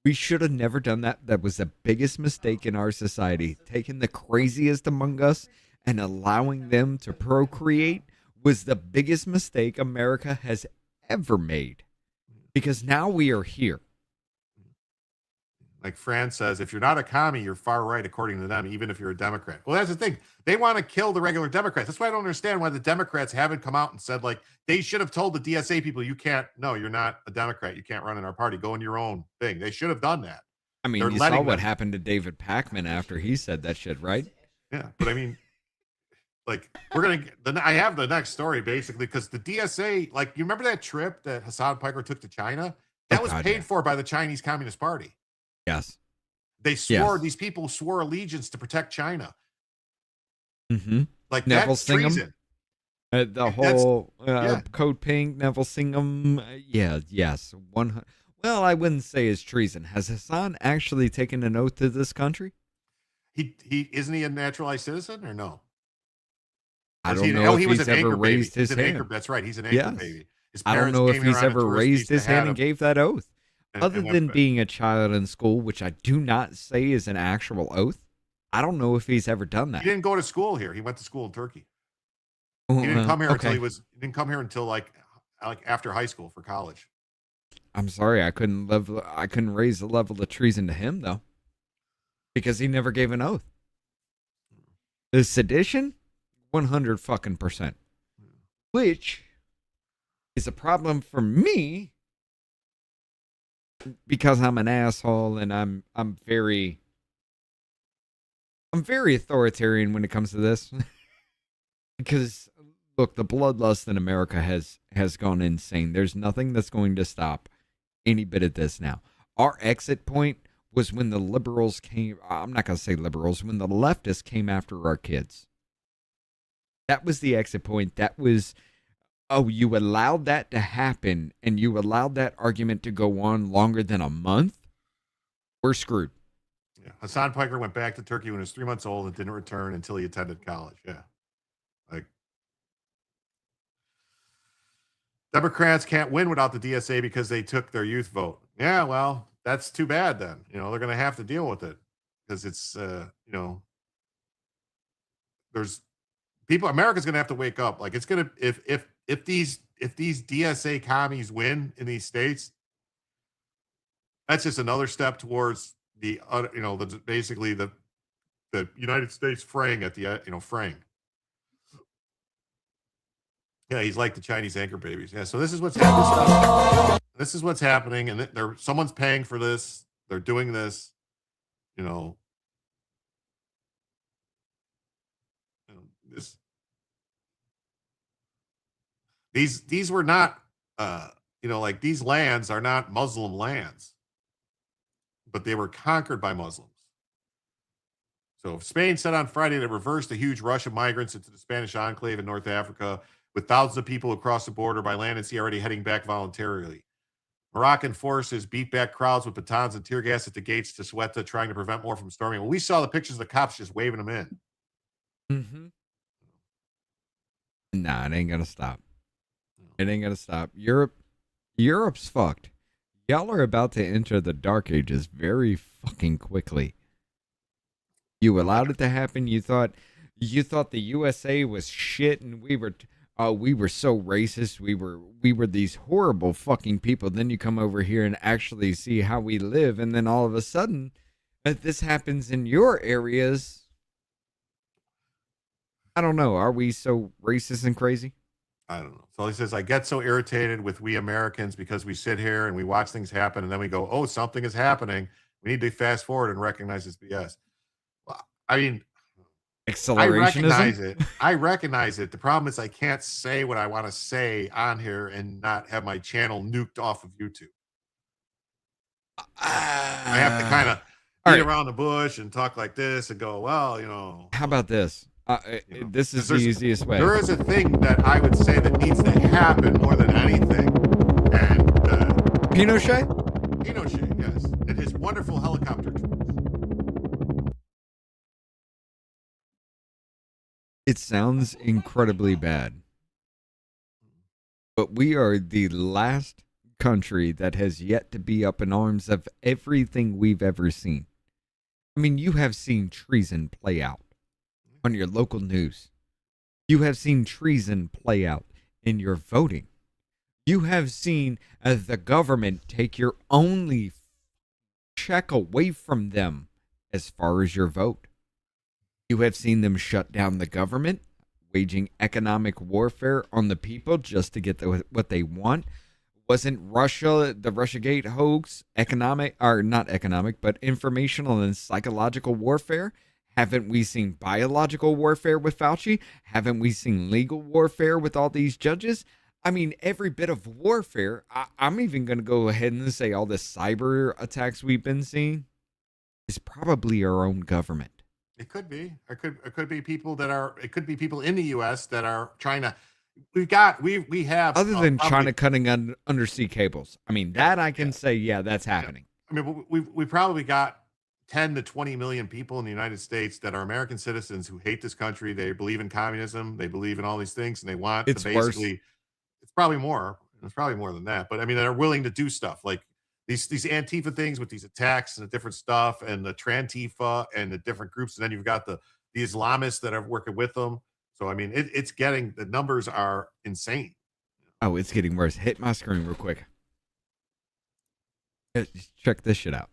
We should have never done that. That was the biggest mistake in our society. Taking the craziest among us and allowing them to procreate was the biggest mistake America has ever made, because now we are here. Like Fran says, if you're not a commie, you're far right, according to them, even if you're a Democrat. Well, that's the thing. They want to kill the regular Democrats. That's why I don't understand why the Democrats haven't come out and said, they should have told the DSA people, you're not a Democrat. You can't run in our party. Go in your own thing. They should have done that. You saw what happened to David Pakman after he said that shit, right? Yeah, but like I have the next story basically because the DSA, like, you remember that trip that Hassan Piker took to China? That was paid for by the Chinese Communist Party. Yes. They swore, these people swore allegiance to protect China. Mm-hmm. Like, Neville that's treason. The whole Code Pink, Neville Singham. Yes. Well, I wouldn't say it's treason. Has Hassan actually taken an oath to this country? He isn't he a naturalized citizen or no? I don't know if he's ever raised his hand. That's right. He's an anchor baby. I don't know if he's ever raised his hand and gave that oath. Other than being a child in school, which I do not say is an actual oath, I don't know if he's ever done that. He didn't go to school here. He went to school in Turkey. He didn't come here until he didn't come here until like after high school for college. I'm sorry, I couldn't raise the level of treason to him though, because he never gave an oath. The sedition, 100%, which is a problem for me because I'm an asshole and I'm very authoritarian when it comes to this. Because look, the bloodlust in America has gone insane. There's nothing that's going to stop any bit of this now. Our exit point was when the liberals came. I'm not going to say liberals, when the leftists came after our kids. That was the exit point. That was, you allowed that to happen and you allowed that argument to go on longer than a month. We're screwed. Yeah. Hassan Piker went back to Turkey when he was 3 months old and didn't return until he attended college. Yeah. Like, Democrats can't win without the DSA because they took their youth vote. Yeah, well, that's too bad then. They're going to have to deal with it because it's, there's people, America's going to have to wake up. Like, it's going to, if these DSA commies win in these states, that's just another step towards basically the United States fraying at the, fraying. Yeah, he's like the Chinese anchor babies. Yeah, so this is what's happening. This is what's happening, and someone's paying for this. They're doing this. These were not, like, these lands are not Muslim lands, but they were conquered by Muslims. So Spain said on Friday that it reversed a huge rush of migrants into the Spanish enclave in North Africa, with thousands of people across the border by land and sea already heading back voluntarily. Moroccan forces beat back crowds with batons and tear gas at the gates to Ceuta, trying to prevent more from storming. Well, we saw the pictures of the cops just waving them in. Mm-hmm. Nah, it ain't gonna stop. It ain't gonna stop. Europe's fucked. Y'all are about to enter the dark ages very fucking quickly. You allowed it to happen. You thought the USA was shit, and we were so racist. We were these horrible fucking people. Then you come over here and actually see how we live, and then all of a sudden, this happens in your areas. I don't know. Are we so racist and crazy? I don't know. So he says, I get so irritated with we Americans because we sit here and we watch things happen, and then we go, oh, something is happening. We need to fast forward and recognize it's BS. Well, I mean, accelerationism. I recognize it. The problem is I can't say what I want to say on here and not have my channel nuked off of YouTube. I have to kind of beat around the bush and talk like this and go, well, How about this? This is the easiest way. There is a thing that I would say that needs to happen more than anything. And Pinochet, yes, and his wonderful helicopter tours. It sounds incredibly bad, but we are the last country that has yet to be up in arms of everything we've ever seen. I mean, you have seen treason play out on your local news. You have seen treason play out in your voting. You have seen the government take your only check away from them as far as your vote. You have seen them shut down the government, waging economic warfare on the people just to get what they want. Wasn't Russia, the Russiagate hoax, not economic, but informational and psychological warfare? Haven't we seen biological warfare with Fauci? Haven't we seen legal warfare with all these judges? I mean, every bit of warfare. I'm even going to go ahead and say all the cyber attacks we've been seeing is probably our own government. It could be. It could be people that are. It could be people in the U.S. that are trying to. We have. Other than China cutting undersea cables. I mean, that I can say, yeah, that's happening. I mean, we probably got 10 to 20 million people in the United States that are American citizens who hate this country. They believe in communism. They believe in all these things, and they want to basically. Worse. It's probably more. It's probably more than that. But I mean, they're willing to do stuff like these Antifa things with these attacks and the different stuff, and the Trantifa and the different groups. And then you've got the Islamists that are working with them. So I mean, it's getting, the numbers are insane. Oh, it's getting worse. Hit my screen real quick. Check this shit out.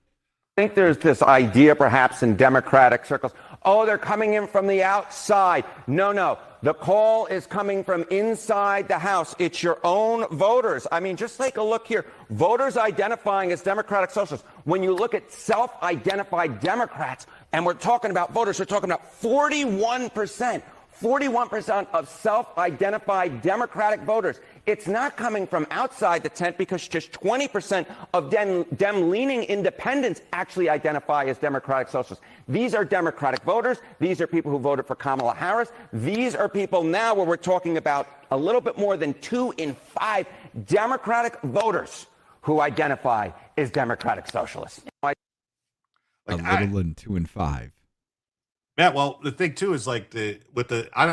I think there's this idea perhaps in Democratic circles, oh, they're coming in from the outside. No. The call is coming from inside the House. It's your own voters. I mean, just take a look here. Voters identifying as Democratic Socialists. When you look at self-identified Democrats, and we're talking about voters, we're talking about 41%. 41% of self-identified Democratic voters. It's not coming from outside the tent because just 20% of Dem-leaning independents actually identify as Democratic Socialists. These are Democratic voters. These are people who voted for Kamala Harris. These are people now where we're talking about a little bit more than 2 in 5 Democratic voters who identify as Democratic Socialists. A little than 2 in 5. Yeah, well, the thing too is like the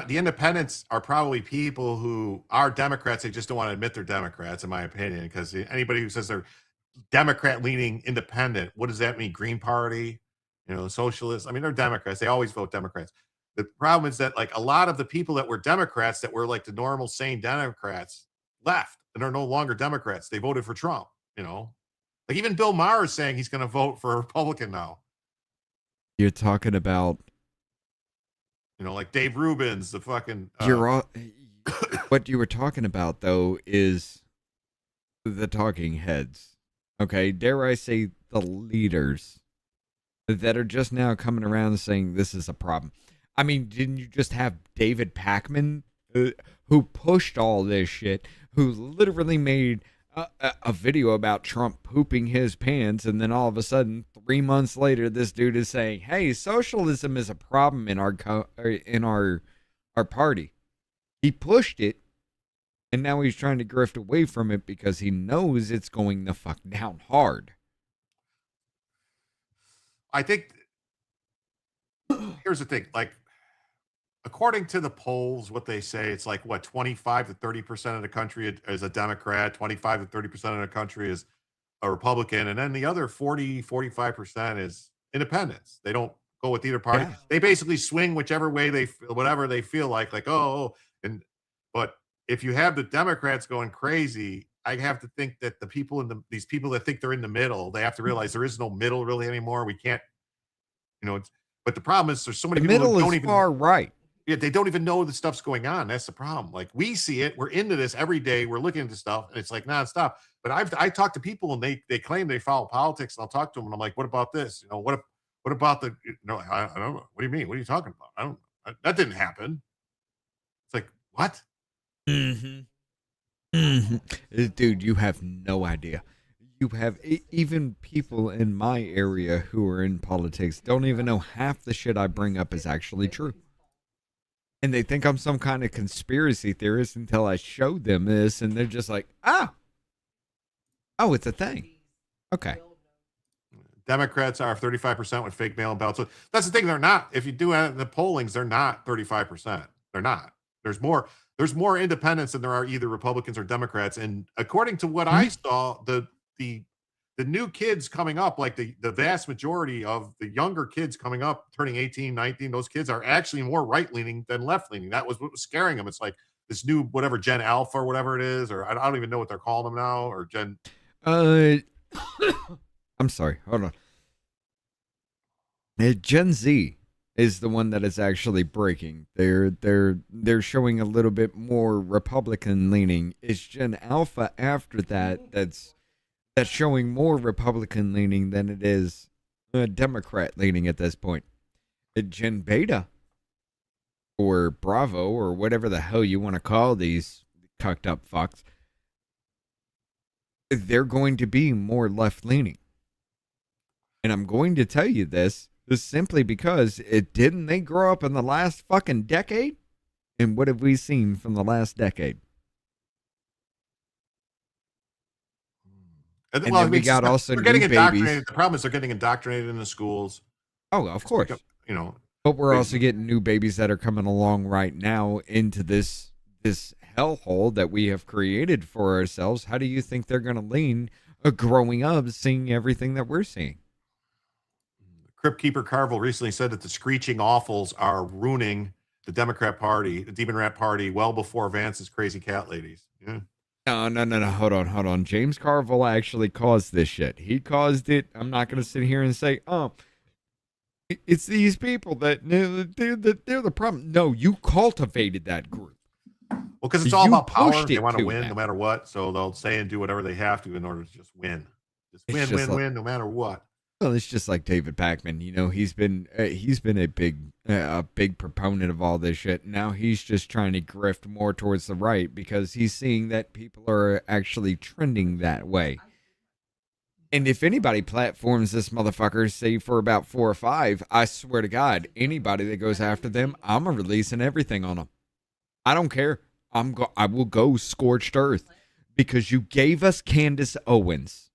independents are probably people who are Democrats. They just don't want to admit they're Democrats, in my opinion, because anybody who says they're Democrat-leaning independent, what does that mean? Green Party, socialists. I mean, they're Democrats. They always vote Democrats. The problem is that like a lot of the people that were Democrats, that were like the normal, sane Democrats, left and are no longer Democrats. They voted for Trump. Like even Bill Maher is saying he's going to vote for a Republican now. You're talking about. Like Dave Rubin's, the fucking. What you were talking about, though, is the talking heads. Okay, dare I say the leaders that are just now coming around and saying this is a problem. I mean, didn't you just have David Pakman, who pushed all this shit, who literally made a video about Trump pooping his pants, and then all of a sudden 3 months later this dude is saying, hey, socialism is a problem in our party. He pushed it, and now he's trying to grift away from it because he knows it's going the fuck down hard. I think here's the thing, like according to the polls, what they say, it's like, 25 to 30% of the country is a Democrat, 25 to 30% of the country is a Republican, and then the other 40-45% is independents. They don't go with either party. Yeah. They basically swing whichever way whatever they feel like, but if you have the Democrats going crazy, I have to think that the people these people that think they're in the middle, they have to realize there is no middle really anymore. We can't, but the problem is there's so many people who don't even far right. Yeah, they don't even know the stuff's going on. That's the problem. Like we see it, we're into this every day. We're looking into stuff, and it's like nonstop. But I talk to people, and they claim they follow politics, and I'll talk to them, and I'm like, what about this? What about the? I don't know. What do you mean? What are you talking about? That didn't happen. It's like what? Dude, you have no idea. You have even people in my area who are in politics don't even know half the shit I bring up is actually true. And they think I'm some kind of conspiracy theorist until I show them this, and they're just like, oh, it's a thing. Okay. Democrats are 35% with fake mail-in ballots. So that's the thing. They're not. If you do the pollings, they're not 35%. They're not. There's more independents than there are either Republicans or Democrats. And according to what I saw, the new kids coming up, like the vast majority of the younger kids coming up, turning 18, 19, those kids are actually more right-leaning than left-leaning. That was what was scaring them. It's like this new, whatever, Gen Alpha or whatever it is, or I don't even know what they're calling them now, or Gen... I'm sorry. Hold on. Gen Z is the one that is actually breaking. They're showing a little bit more Republican-leaning. It's Gen Alpha after that's showing more Republican leaning than it is Democrat leaning at this point. Gen Beta or Bravo or whatever the hell you want to call these cucked up fucks, they're going to be more left-leaning. And I'm going to tell you this simply because they grow up in the last fucking decade? And what have we seen from the last decade? And well, then we got also they're getting new indoctrinated. babies. The problem is they're getting indoctrinated in the schools. Oh, of course. You know, but we're also getting new babies that are coming along right now into this hellhole that we have created for ourselves. How do you think they're going to lean growing up, seeing everything that we're seeing? Crypt Keeper Carville recently said that the screeching awfuls are ruining the Democrat Party, the Demon Rat Party, well before Vance's crazy cat ladies. Yeah. No. Hold on. James Carville actually caused this shit. He caused it. I'm not going to sit here and say, oh, it's these people that they're the problem. No, you cultivated that group. Well, because it's all about power. They want to win no matter what. So they'll say and do whatever they have to in order to just win. Just win, no matter what. Well, it's just like David Pakman. You know, he's been a big proponent of all this shit. Now he's just trying to grift more towards the right because he's seeing that people are actually trending that way. And if anybody platforms this motherfucker, say for about 4 or 5, I swear to God, anybody that goes after them, I'm releasing everything on them. I don't care. I will go scorched earth because you gave us Candace Owens.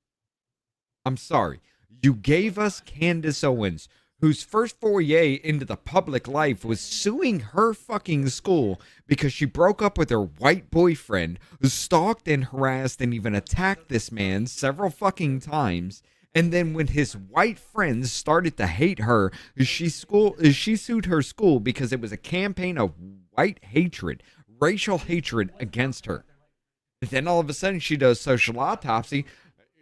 I'm sorry. You gave us Candace Owens, whose first foray into the public life was suing her fucking school because she broke up with her white boyfriend, who stalked and harassed and even attacked this man several fucking times. And then when his white friends started to hate her, she sued her school because it was a campaign of white hatred, racial hatred against her. And then all of a sudden she does social autopsy.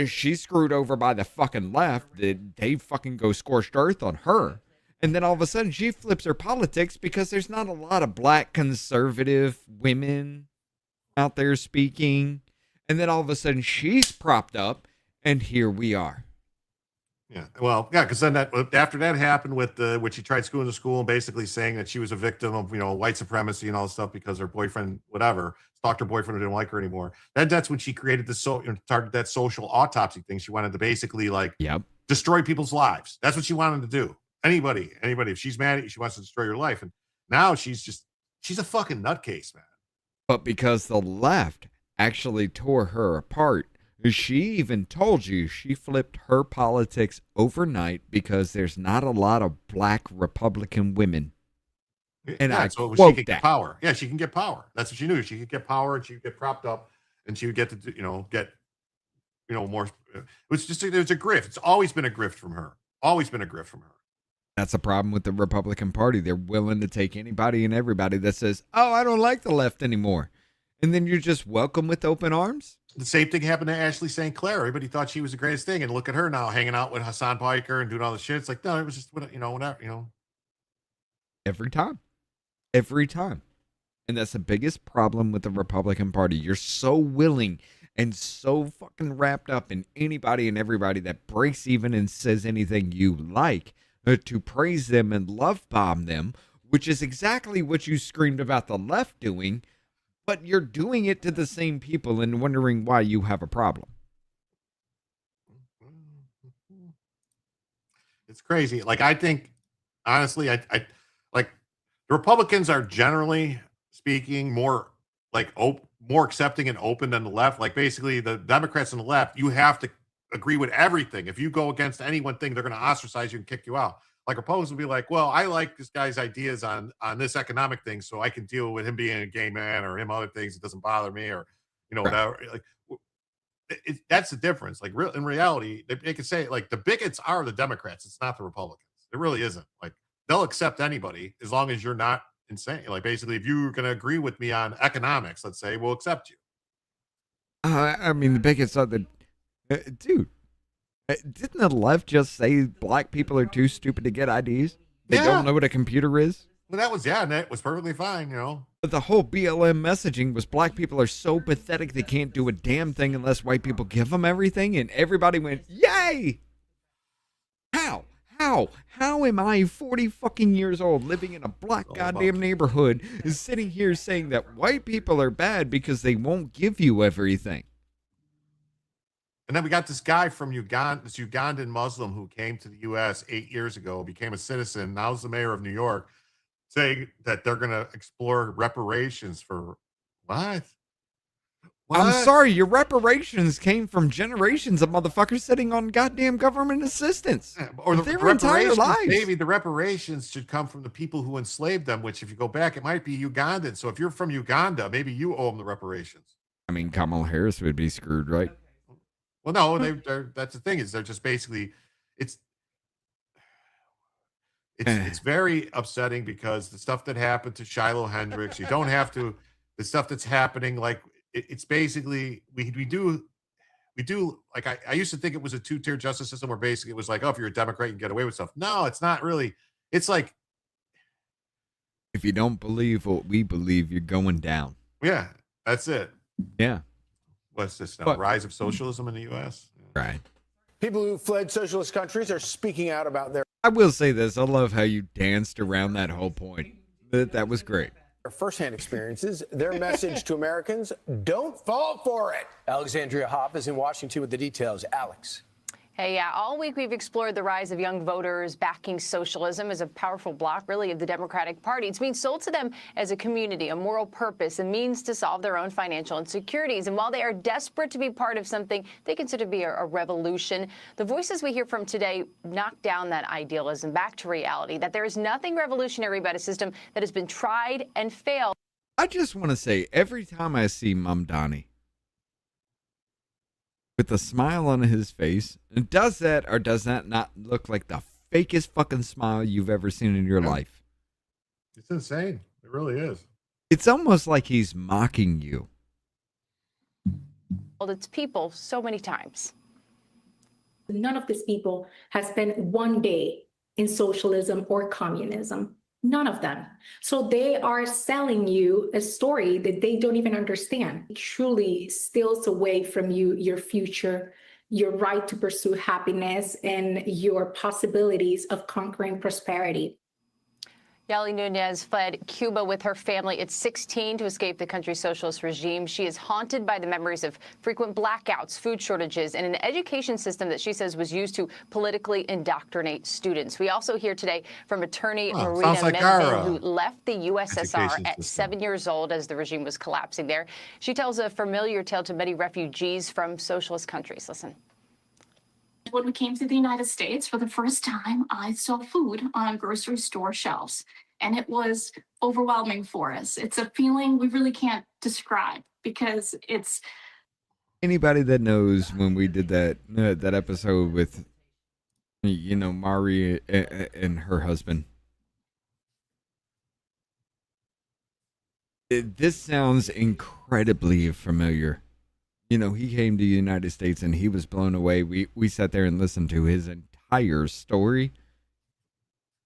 She's screwed over by the fucking left. They fucking go scorched earth on her. And then all of a sudden she flips her politics because there's not a lot of black conservative women out there speaking. And then all of a sudden she's propped up and here we are. Yeah. Well, yeah, because then after that happened with when she tried suing the school and basically saying that she was a victim of, white supremacy and all this stuff because her boyfriend, whatever, stalked her boyfriend who didn't like her anymore. That's when she created started that social autopsy thing. She wanted to basically destroy people's lives. That's what she wanted to do. Anybody, if she's mad at you, she wants to destroy your life. And now she's a fucking nutcase, man. But because the left actually tore her apart, she even told you she flipped her politics overnight because there's not a lot of black Republican women. And so she could get power. Yeah, she can get power. That's what she knew. She could get power and she could get propped up and she would get to, get more. It was a grift. It's always been a grift from her. That's the problem with the Republican Party. They're willing to take anybody and everybody that says, oh, I don't like the left anymore. And then you're just welcome with open arms. The same thing happened to Ashley St. Clair. Everybody thought she was the greatest thing. And look at her now hanging out with Hassan Piker and doing all this shit. It's like, no, it was just, whatever. Every time. And that's the biggest problem with the Republican Party. You're so willing and so fucking wrapped up in anybody and everybody that breaks even and says anything you like to praise them and love bomb them, which is exactly what you screamed about the left doing. But you're doing it to the same people and wondering why you have a problem. It's crazy. Like, I think, honestly, I like the Republicans are generally speaking more accepting and open than the left. Like, basically, the Democrats and the left, you have to agree with everything. If you go against any one thing, they're going to ostracize you and kick you out. Like, Republicans will be like, well, I like this guy's ideas on this economic thing, so I can deal with him being a gay man or him other things. It doesn't bother me, or whatever. Like, that's the difference. Like, in reality, they can say like the bigots are the Democrats. It's not the Republicans. It really isn't. Like, they'll accept anybody as long as you're not insane. Like, basically, if you're going to agree with me on economics, let's say, we'll accept you. I mean, the bigots are the dude. Didn't the left just say black people are too stupid to get IDs? They don't know what a computer is? Well, that was perfectly fine, But the whole BLM messaging was black people are so pathetic they can't do a damn thing unless white people give them everything, and everybody went, yay! How? How am I 40 fucking years old living in a black goddamn neighborhood is sitting here saying that white people are bad because they won't give you everything? And then we got this guy from Uganda, this Ugandan Muslim who came to the U.S. 8 years ago, became a citizen, now is the mayor of New York, saying that they're going to explore reparations for what? I'm sorry, your reparations came from generations of motherfuckers sitting on goddamn government assistance. Or their entire lives. Maybe the reparations should come from the people who enslaved them, which if you go back, it might be Ugandan. So if you're from Uganda, maybe you owe them the reparations. I mean, Kamala Harris would be screwed, right? Well, no, they're that's the thing is they're just basically it's very upsetting because the stuff that happened to Shiloh Hendricks, you don't have to, the stuff that's happening, like it's basically we do like I used to think it was a two-tier justice system where basically it was like, oh, if you're a Democrat, you can get away with stuff. No, it's not really. It's like if you don't believe what we believe, you're going down. Yeah, that's it. Yeah. What's this now? Rise of socialism in the U.S.? Right. People who fled socialist countries are speaking out about their I will say this. I love how you danced around that whole point. That was great. firsthand experiences. Their message to Americans, don't fall for it. Alexandria Hopp is in Washington with the details. Alex. Hey, yeah, all week we've explored the rise of young voters backing socialism as a powerful bloc, really, of the Democratic Party. It's being sold to them as a community, a moral purpose, a means to solve their own financial insecurities. And while they are desperate to be part of something they consider to be a revolution, the voices we hear from today knock down that idealism back to reality, that there is nothing revolutionary about a system that has been tried and failed. I just want to say, every time I see Mamdani with a smile on his face, does that or does that not look like the fakest fucking smile you've ever seen in your life? It's insane. It really is. It's almost like he's mocking you. Its people so many times. None of these people has spent one day in socialism or communism. None of them. So they are selling you a story that they don't even understand. It truly steals away from you your future, your right to pursue happiness, and your possibilities of conquering prosperity. Yali Nunez fled Cuba with her family at 16 to escape the country's socialist regime. She is haunted by the memories of frequent blackouts, food shortages, and an education system that she says was used to politically indoctrinate students. We also hear today from attorney Marina Mendez, who left the USSR at 7 years old as the regime was collapsing there. She tells a familiar tale to many refugees from socialist countries. Listen. When we came to the United States for the first time, I saw food on grocery store shelves, and it was overwhelming for us. It's a feeling we really can't describe because it's... Anybody that knows when we did that episode with, you know, Mari and her husband. This sounds incredibly familiar. You know, he came to the United States and he was blown away. We sat there and listened to his entire story.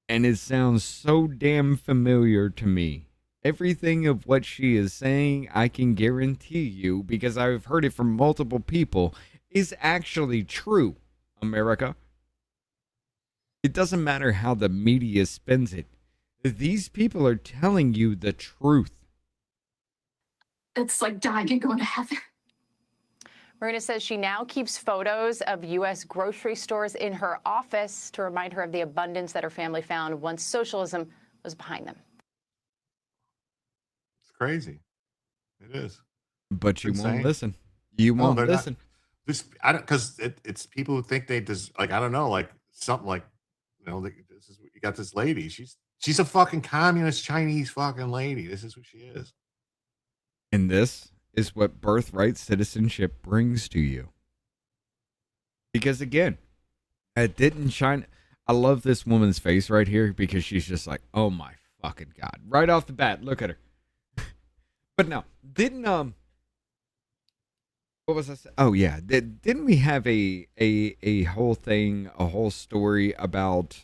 And it sounds so damn familiar to me. Everything of what she is saying, I can guarantee you, because I've heard it from multiple people, is actually true, America. It doesn't matter how the media spins it. These people are telling you the truth. It's like dying and going to heaven. Marina says she now keeps photos of U.S. grocery stores in her office to remind her of the abundance that her family found once socialism was behind them. It's crazy. It is. But you won't listen. You won't listen. Because it's people who think they just, like, I don't know, like something like, you know, you got this lady. She's a fucking communist Chinese fucking lady. This is who she is. And this is what birthright citizenship brings to you. Because again, didn't China... I love this woman's face right here because she's just like, oh my fucking God. Right off the bat, look at her. But no, didn't... What was I saying? Oh yeah, didn't we have a whole thing, a whole story about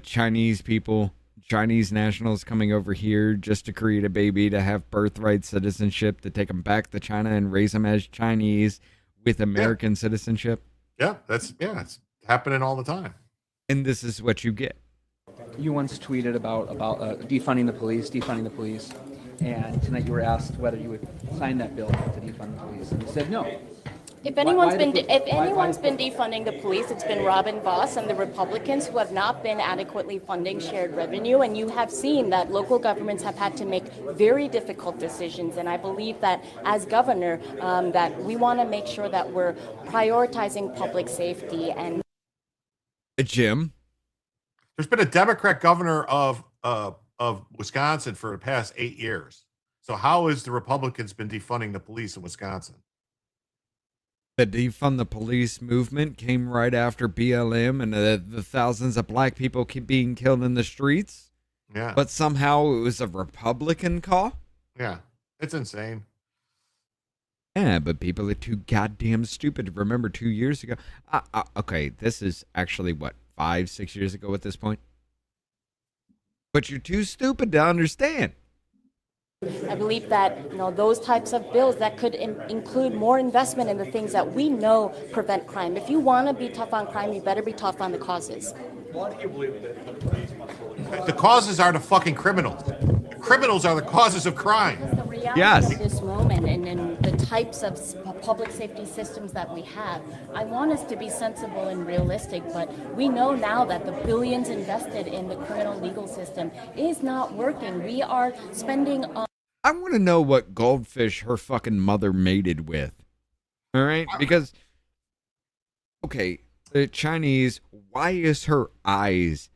Chinese people... Chinese nationals coming over here just to create a baby, to have birthright citizenship, to take them back to China and raise them as Chinese with American citizenship? Yeah, it's happening all the time. And this is what you get. You once tweeted about defunding the police, and tonight you were asked whether you would sign that bill to defund the police, and you said no. If anyone's been defunding the police, it's been Robin Voss and the Republicans who have not been adequately funding shared revenue. And you have seen that local governments have had to make very difficult decisions. And I believe that as governor, that we want to make sure that we're prioritizing public safety. And Jim, there's been a Democrat governor of Wisconsin for the past 8 years. So how has the Republicans been defunding the police in Wisconsin? The defund the police movement came right after BLM and the thousands of black people keep being killed in the streets. Yeah. But somehow it was a Republican call? Yeah. It's insane. Yeah, but people are too goddamn stupid to remember 2 years ago. Okay, this is actually, 5-6 years ago at this point? But you're too stupid to understand. I believe that those types of bills that could include more investment in the things that we know prevent crime. If you want to be tough on crime, you better be tough on the causes. Why do you believe that the police must work? The causes are the fucking criminals. The criminals are the causes of crime. The reality of this moment and the types of public safety systems that we have, I want us to be sensible and realistic, but we know now that the billions invested in the criminal legal system is not working. We are spending on... I want to know what goldfish her fucking mother mated with. All right? Because, okay, the Chinese, why is her eyes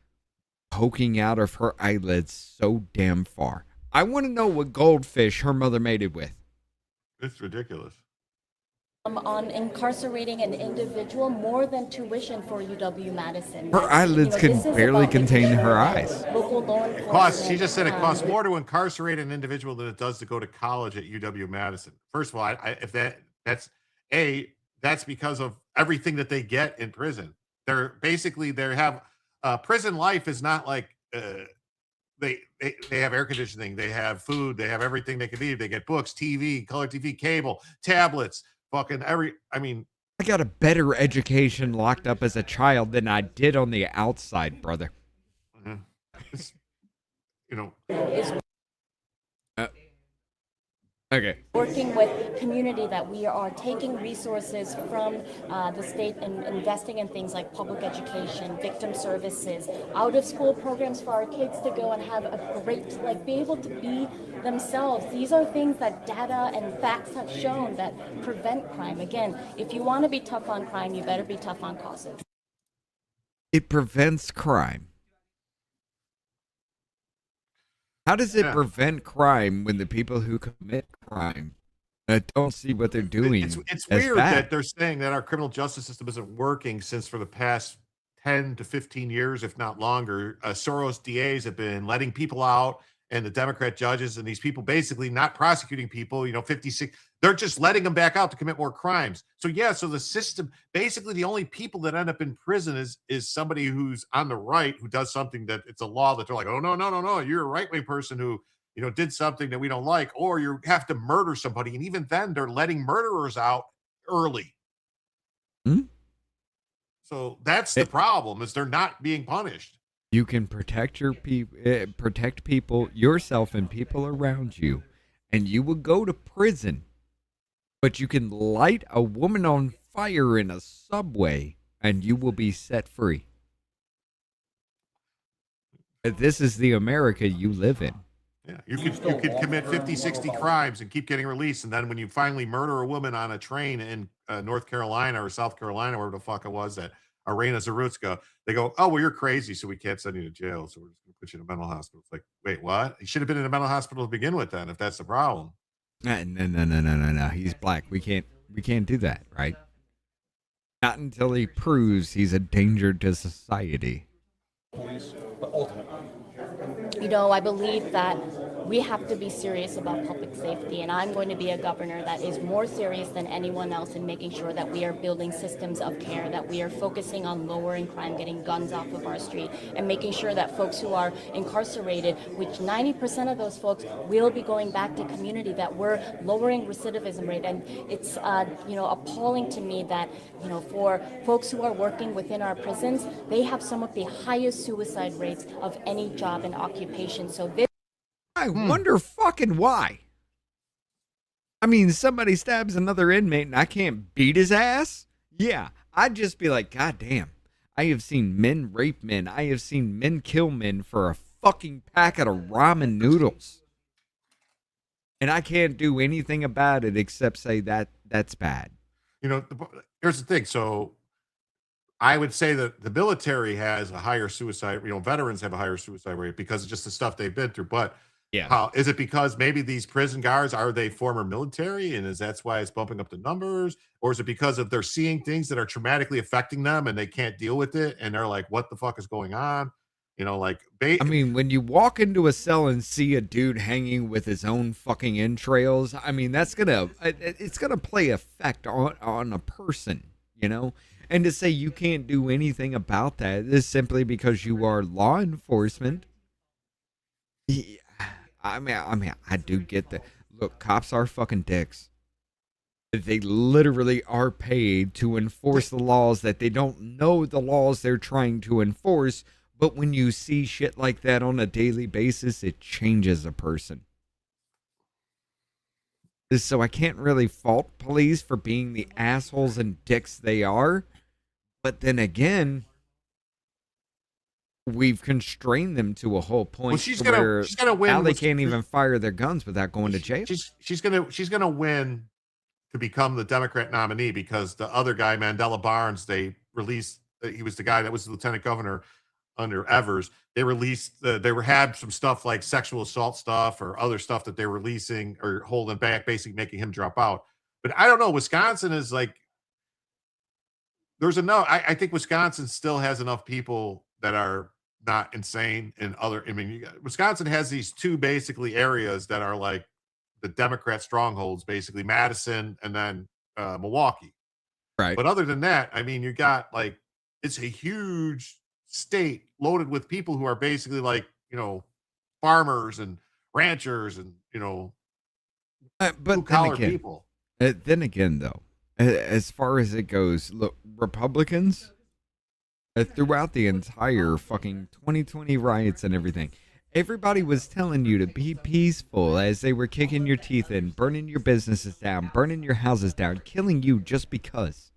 poking out of her eyelids so damn far? I want to know what goldfish her mother mated with. It's ridiculous. On incarcerating an individual more than tuition for UW-Madison. Her eyelids could barely contain her eyes. She just said it costs more to incarcerate an individual than it does to go to college at UW-Madison. First of all, that's because of everything that they get in prison. Prison life is not like they have air conditioning, they have food, they have everything they can need. They get books, TV, color TV, cable, tablets. I got a better education locked up as a child than I did on the outside, brother. Okay. Working with community that we are taking resources from the state and investing in things like public education, victim services, out of school programs for our kids to go and have a great, be able to be themselves. These are things that data and facts have shown that prevent crime. Again, if you want to be tough on crime, you better be tough on causes. It prevents crime. How does it prevent crime when the people who commit crime don't see what they're doing? It's weird that they're saying that our criminal justice system isn't working since for the past 10 to 15 years, if not longer. Soros DAs have been letting people out, and the Democrat judges and these people basically not prosecuting people, 56, they're just letting them back out to commit more crimes. So the system, basically the only people that end up in prison is somebody who's on the right, who does something that it's a law that they're like, oh, no, you're a right-wing person who, did something that we don't like, or you have to murder somebody. And even then they're letting murderers out early. So that's the problem, is they're not being punished. You can protect protect people, yourself and people around you, and you will go to prison. But you can light a woman on fire in a subway, and you will be set free. This is the America you live in. Yeah, you could commit 50, 60 crimes and keep getting released, and then when you finally murder a woman on a train in North Carolina or South Carolina, wherever the fuck it was, that Arena Zarutska, they go, oh, well, you're crazy, so we can't send you to jail, so we're just going to put you in a mental hospital. It's like, wait, what? You should have been in a mental hospital to begin with then, if that's the problem. No. He's black. We can't do that, right? Not until he proves he's a danger to society. I believe that we have to be serious about public safety. And I'm going to be a governor that is more serious than anyone else in making sure that we are building systems of care, that we are focusing on lowering crime, getting guns off of our street, and making sure that folks who are incarcerated, which 90% of those folks will be going back to community, that we're lowering recidivism rate. And it's appalling to me that for folks who are working within our prisons, they have some of the highest suicide rates of any job and occupation. So this I wonder fucking why. I mean, somebody stabs another inmate and I can't beat his ass? Yeah, I'd just be like, God damn. I have seen men rape men. I have seen men kill men for a fucking packet of ramen noodles. And I can't do anything about it except say that's bad. Here's the thing. So I would say that the military has a higher suicide, veterans have a higher suicide rate because of just the stuff they've been through. But yeah, is it because maybe these prison guards, are they former military and that's why it's bumping up the numbers? Or is it because of they're seeing things that are traumatically affecting them and they can't deal with it? And they're like, what the fuck is going on? I mean, when you walk into a cell and see a dude hanging with his own fucking entrails, I mean, it's gonna play effect on a person, And to say you can't do anything about that is simply because you are law enforcement. Yeah, I mean, I do get that. Look, cops are fucking dicks. They literally are paid to enforce the laws that they don't know the laws they're trying to enforce. But when you see shit like that on a daily basis, it changes a person. So I can't really fault police for being the assholes and dicks they are. But then again, we've constrained them to a whole point she's gonna win. Now they can't even fire their guns without going to jail. She's gonna win to become the Democrat nominee because the other guy, Mandela Barnes, they released. He was the guy that was the lieutenant governor under Evers. They released had some stuff like sexual assault stuff or other stuff that they're releasing or holding back, basically making him drop out. But I don't know. Wisconsin is like, there's enough. I think Wisconsin still has enough people that are not insane and Wisconsin has these two basically areas that are like the Democrat strongholds, basically Madison and then Milwaukee. Right. But other than that, I mean, you got it's a huge state loaded with people who are basically farmers and ranchers and but blue-collar people. Then again, though, as far as it goes, look, Republicans throughout the entire fucking 2020 riots and everything, everybody was telling you to be peaceful as they were kicking your teeth in, burning your businesses down, burning your houses down, killing you just because.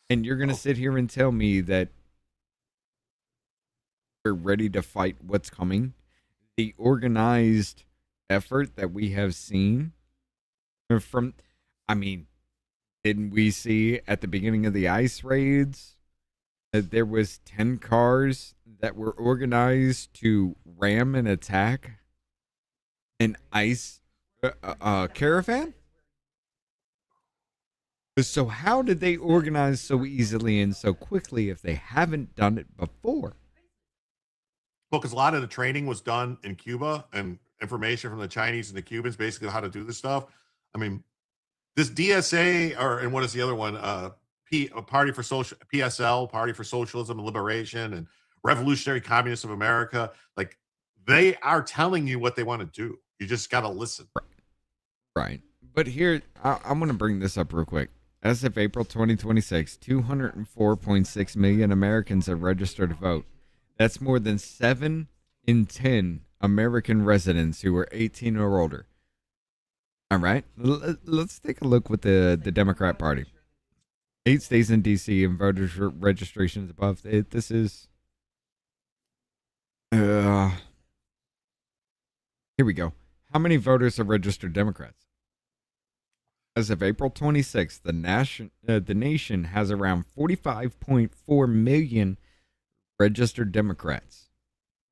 And you're going to sit here and tell me that we're ready to fight what's coming? The organized effort that we have seen from, didn't we see at the beginning of the ICE raids that there was 10 cars that were organized to ram and attack an ICE caravan? So how did they organize so easily and so quickly if they haven't done it before? Well, because a lot of the training was done in Cuba and information from the Chinese and the Cubans, basically how to do this stuff. I mean, this DSA and what is the other one? Party for Social, PSL, Party for Socialism and Liberation, and Revolutionary Communists of America. Like, they are telling you what they want to do. You just got to listen. Right. But here, I'm going to bring this up real quick. As of April 2026, 204.6 million Americans have registered to vote. That's more than 7 in 10 American residents who are 18 or older. All right, let's take a look with the Democrat Party. 8 states in D.C. and voter registrations above. This is... here we go. How many voters are registered Democrats? As of April 26th, the nation has around 45.4 million registered Democrats.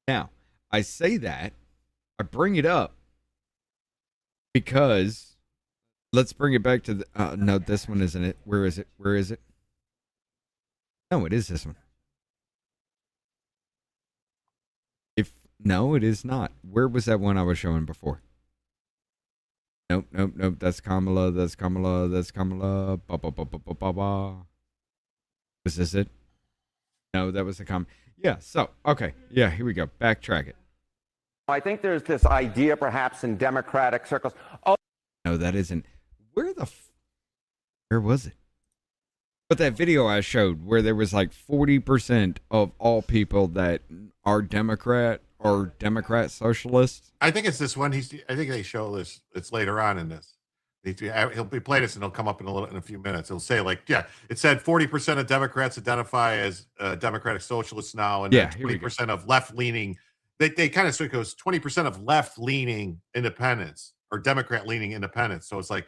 Now, I say that, I bring it up because let's bring it back to the, no, this one isn't it. Where is it? Where is it? No, it is this one. No, it is not. Where was that one I was showing before? Nope. That's Kamala. That's Kamala. That's Kamala. Ba ba ba ba ba ba ba. Is this it? No, that was the Yeah. So okay. Yeah. Here we go. Backtrack it. I think there's this idea, perhaps, in Democratic circles. Oh, no, that isn't. Where was it? But that video I showed where there was like 40% of all people that are Democrat or Democrat socialists. I think it's this one. I think they show this. It's later on in this. He'll be playing this and it'll come up in a few minutes. It'll say like, yeah, it said 40% of Democrats identify as Democratic socialists now, and 20% of left-leaning. They kind of so it goes 20% of left-leaning independents or Democrat-leaning independents. So it's like,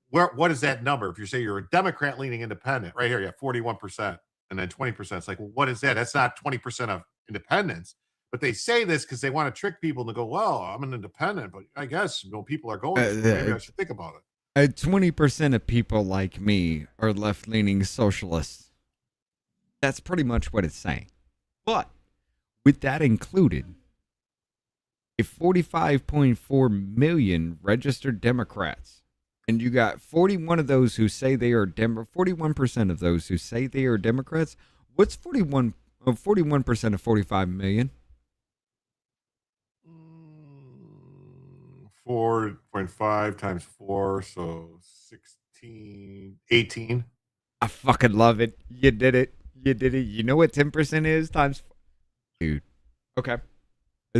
what is that number? If you say you're a Democrat-leaning independent, right here, you have 41%, and then 20%. It's like, well, what is that? That's not 20% of independents. But they say this because they want to trick people and go, well, I'm an independent, but I guess people are going. Maybe I should think about it. 20% of people like me are left-leaning socialists. That's pretty much what it's saying. But with that included, if 45.4 million registered Democrats, and you got 41 of those who say they are 41% of those who say they are Democrats, what's 41% of 45 million? 4.5 times 4, so 18. I fucking love it. You did it. You know what 10% is times 4? Dude. Okay.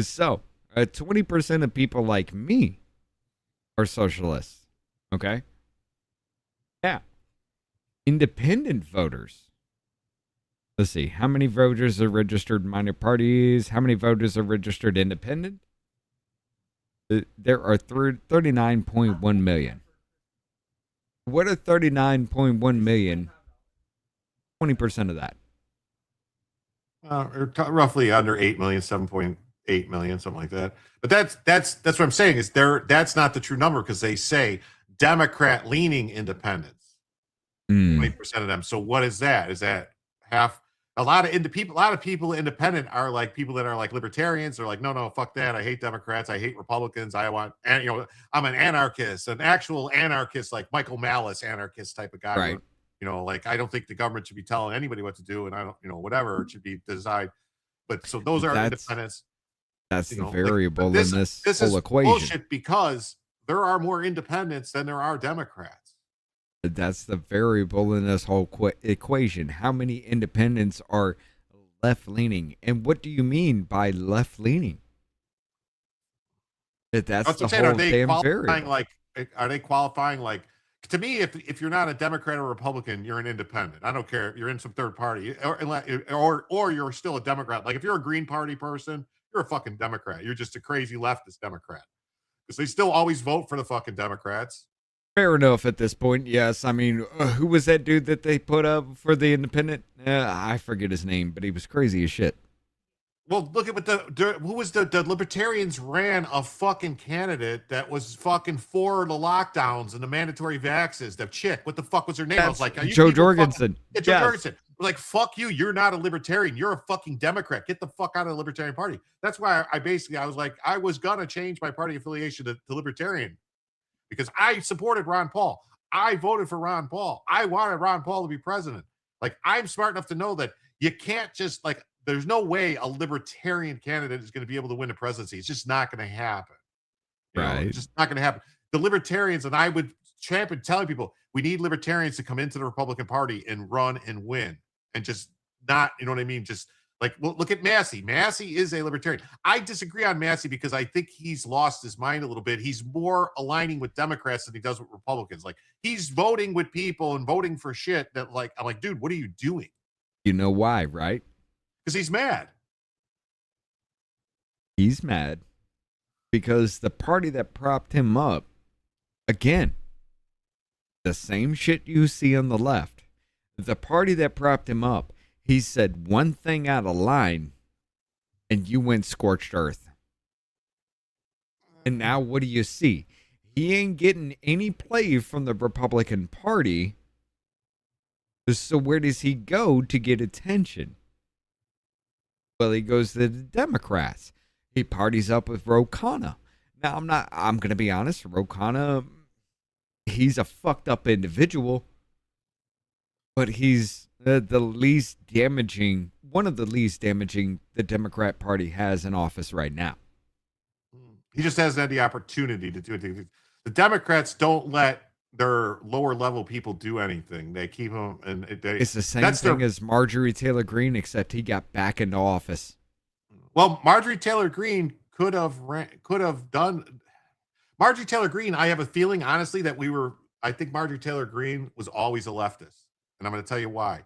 So, 20% of people like me are socialists. Okay? Yeah. Independent voters. Let's see. How many voters are registered minor parties? How many voters are registered independent? There are 39.1 million. What are 39.1 million? 20% of that. Roughly under 8 million, 7.8 million, something like that. But that's what I'm saying is that's not the true number because they say Democrat-leaning independents, 20% of them. So what is that? Is that half? A lot of people independent are like people that are like libertarians. They're like, no, fuck that. I hate Democrats. I hate Republicans. I'm an anarchist, an actual anarchist, like Michael Malice anarchist type of guy. Right. Like I don't think the government should be telling anybody what to do, and I don't, whatever it should be designed. But so those are independents. That's the variable in this whole equation. Bullshit because there are more independents than there are Democrats. That's the variable in this whole equation. How many independents are left-leaning? And what do you mean by left-leaning? That's the whole damn variable. Are they qualifying like, to me, if you're not a Democrat or Republican, you're an independent. I don't care if you're in some third party or you're still a Democrat. Like if you're a Green Party person, you're a fucking Democrat. You're just a crazy leftist Democrat. Because they still always vote for the fucking Democrats. Fair enough at this point, yes. I mean, who was that dude that they put up for the independent? I forget his name, but he was crazy as shit. Well, look at what who was the libertarians ran a fucking candidate that was fucking for the lockdowns and the mandatory vaxes. That chick, what the fuck was her name? I was like, Joe Jorgensen. Joe Jorgensen. Like, fuck you. You're not a libertarian. You're a fucking Democrat. Get the fuck out of the Libertarian Party. That's why I was like, I was gonna change my party affiliation to Libertarian because I supported Ron Paul. I voted for Ron Paul. I wanted Ron Paul to be president. Like, I'm smart enough to know that you can't just like. There's no way a libertarian candidate is going to be able to win the presidency. It's just not going to happen. Right. It's just not going to happen. The libertarians, and I would champion telling people, we need libertarians to come into the Republican Party and run and win and just not, you know what I mean? Just like, look at Massey. Massey is a libertarian. I disagree on Massey because I think he's lost his mind a little bit. He's more aligning with Democrats than he does with Republicans. Like he's voting with people and voting for shit that like, I'm like, dude, what are you doing? You know why, right? Because he's mad. He's mad because the party that propped him up, again, the same shit you see on the left, the party that propped him up, he said one thing out of line and you went scorched earth. And now what do you see? He ain't getting any play from the Republican Party. So where does he go to get attention? Well, he goes to the Democrats. He parties up with Ro Khanna. Now, I'm going to be honest. Ro Khanna, he's a fucked up individual, but he's the least damaging, one of the least damaging the Democrat Party has in office right now. He just hasn't had the opportunity to do it. The Democrats don't let their lower level people do anything. They keep them, and it's the same thing as Marjorie Taylor Greene, except he got back into office. Well, Marjorie Taylor Greene could have done. Marjorie Taylor Greene, I have a feeling, honestly, that I think Marjorie Taylor Greene was always a leftist, and I'm going to tell you why.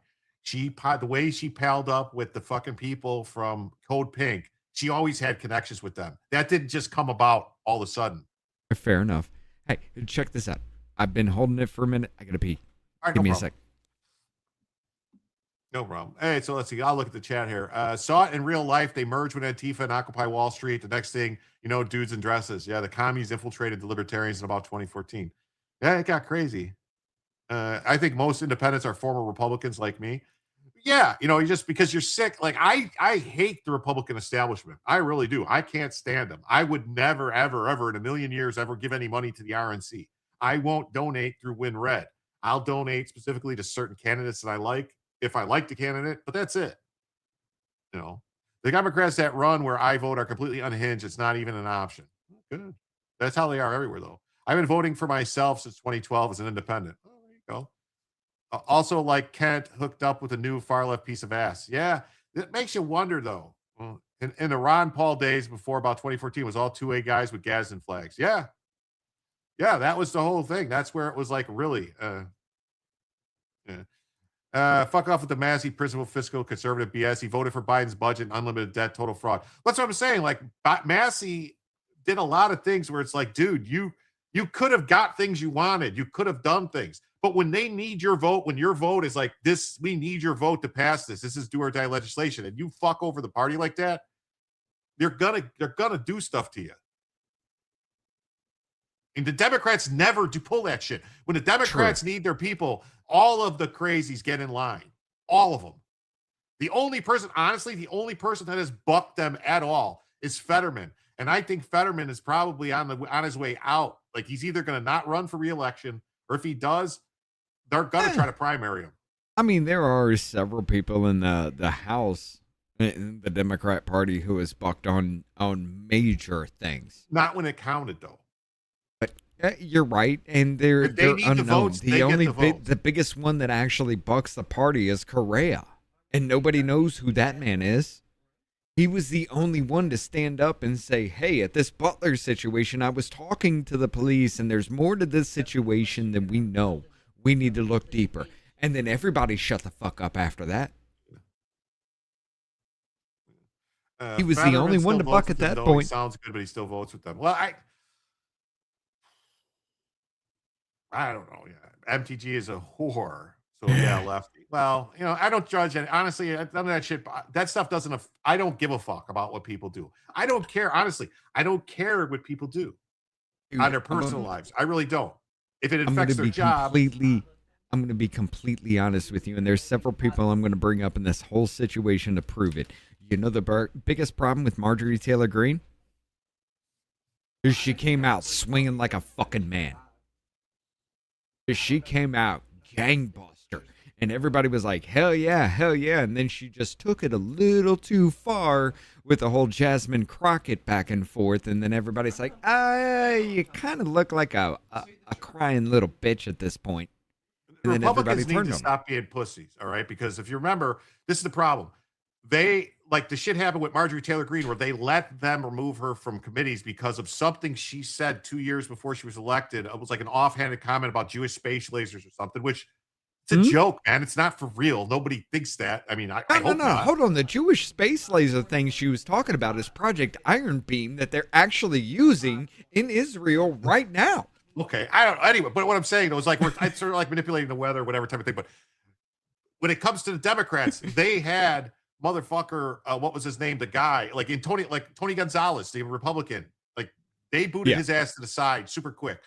The way she palled up with the fucking people from Code Pink, she always had connections with them. That didn't just come about all of a sudden. Fair enough. Hey, check this out. I've been holding it for a minute. I gotta pee. All right, Give me a sec. No problem. Hey, so let's see. I'll look at the chat here. Saw it in real life. They merged with Antifa and Occupy Wall Street. The next thing, dudes in dresses. Yeah, the commies infiltrated the libertarians in about 2014. Yeah, it got crazy. I think most independents are former Republicans like me. Yeah, just because you're sick. Like I hate the Republican establishment. I really do. I can't stand them. I would never, ever, ever in a million years ever give any money to the RNC. I won't donate through WinRed. I'll donate specifically to certain candidates that I like, if I like the candidate, but that's it. The Democrats that run where I vote are completely unhinged. It's not even an option. Good. That's how they are everywhere, though. I've been voting for myself since 2012 as an independent. Oh, there you go. Also, like Kent, hooked up with a new far-left piece of ass. Yeah, it makes you wonder, though. In the Ron Paul days before about 2014, was all 2A guys with Gadsden flags. Yeah. Yeah, that was the whole thing. That's where it was like really. Fuck off with the Massey principal fiscal conservative BS. He voted for Biden's budget and unlimited debt, total fraud. That's what I'm saying. Like Massey did a lot of things where it's like, dude, you could have got things you wanted. You could have done things. But when they need your vote, when your vote is like this, we need your vote to pass this. This is do or die legislation, and you fuck over the party like that, they're gonna do stuff to you. And the Democrats never do pull that shit. When the Democrats need their people, all of the crazies get in line. All of them. The only person that has bucked them at all is Fetterman. And I think Fetterman is probably on his way out. Like he's either going to not run for re-election, or if he does, they're going to try to primary him. I mean, there are several people in the House, in the Democrat Party, who has bucked on major things. Not when it counted, though. You're right, and they're unknown. The biggest one that actually bucks the party is Correa, and nobody knows who that man is. He was the only one to stand up and say, hey, at this Butler situation, I was talking to the police, and there's more to this situation than we know. We need to look deeper. And then everybody shut the fuck up after that. He was the only one to buck at that point. He sounds good, but he still votes with them. Well, I don't know. Yeah. MTG is a whore. So yeah, lefty. Well, I don't judge it. Honestly, none of that shit, that stuff doesn't, I don't give a fuck about what people do. I don't care. Honestly, I don't care what people do on their personal lives. I really don't. If it affects their job. I'm going to be completely honest with you. And there's several people I'm going to bring up in this whole situation to prove it. The biggest problem with Marjorie Taylor Greene is she came out swinging like a fucking man. She came out gangbuster, and everybody was like, hell yeah, and then she just took it a little too far with the whole Jasmine Crockett back and forth, and then everybody's like, you kind of look like a crying little bitch at this point. And then Republicans need to stop being pussies, all right? Because if you remember, this is the problem. The shit happened with Marjorie Taylor Greene where they let them remove her from committees because of something she said 2 years before she was elected. It was like an offhanded comment about Jewish space lasers or something, which it's a joke, man. It's not for real. Nobody thinks that. I mean, I hope not. Hold on. The Jewish space laser thing she was talking about is Project Iron Beam that they're actually using in Israel right now. Okay. Anyway, but what I'm saying though is like, it's sort of like manipulating the weather, whatever type of thing. But when it comes to the Democrats, they had motherfucker, what was his name? The guy, Tony Gonzalez, the Republican, they booted his ass to the side super quick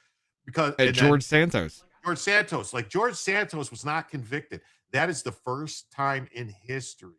because George Santos. George Santos was not convicted. That is the first time in history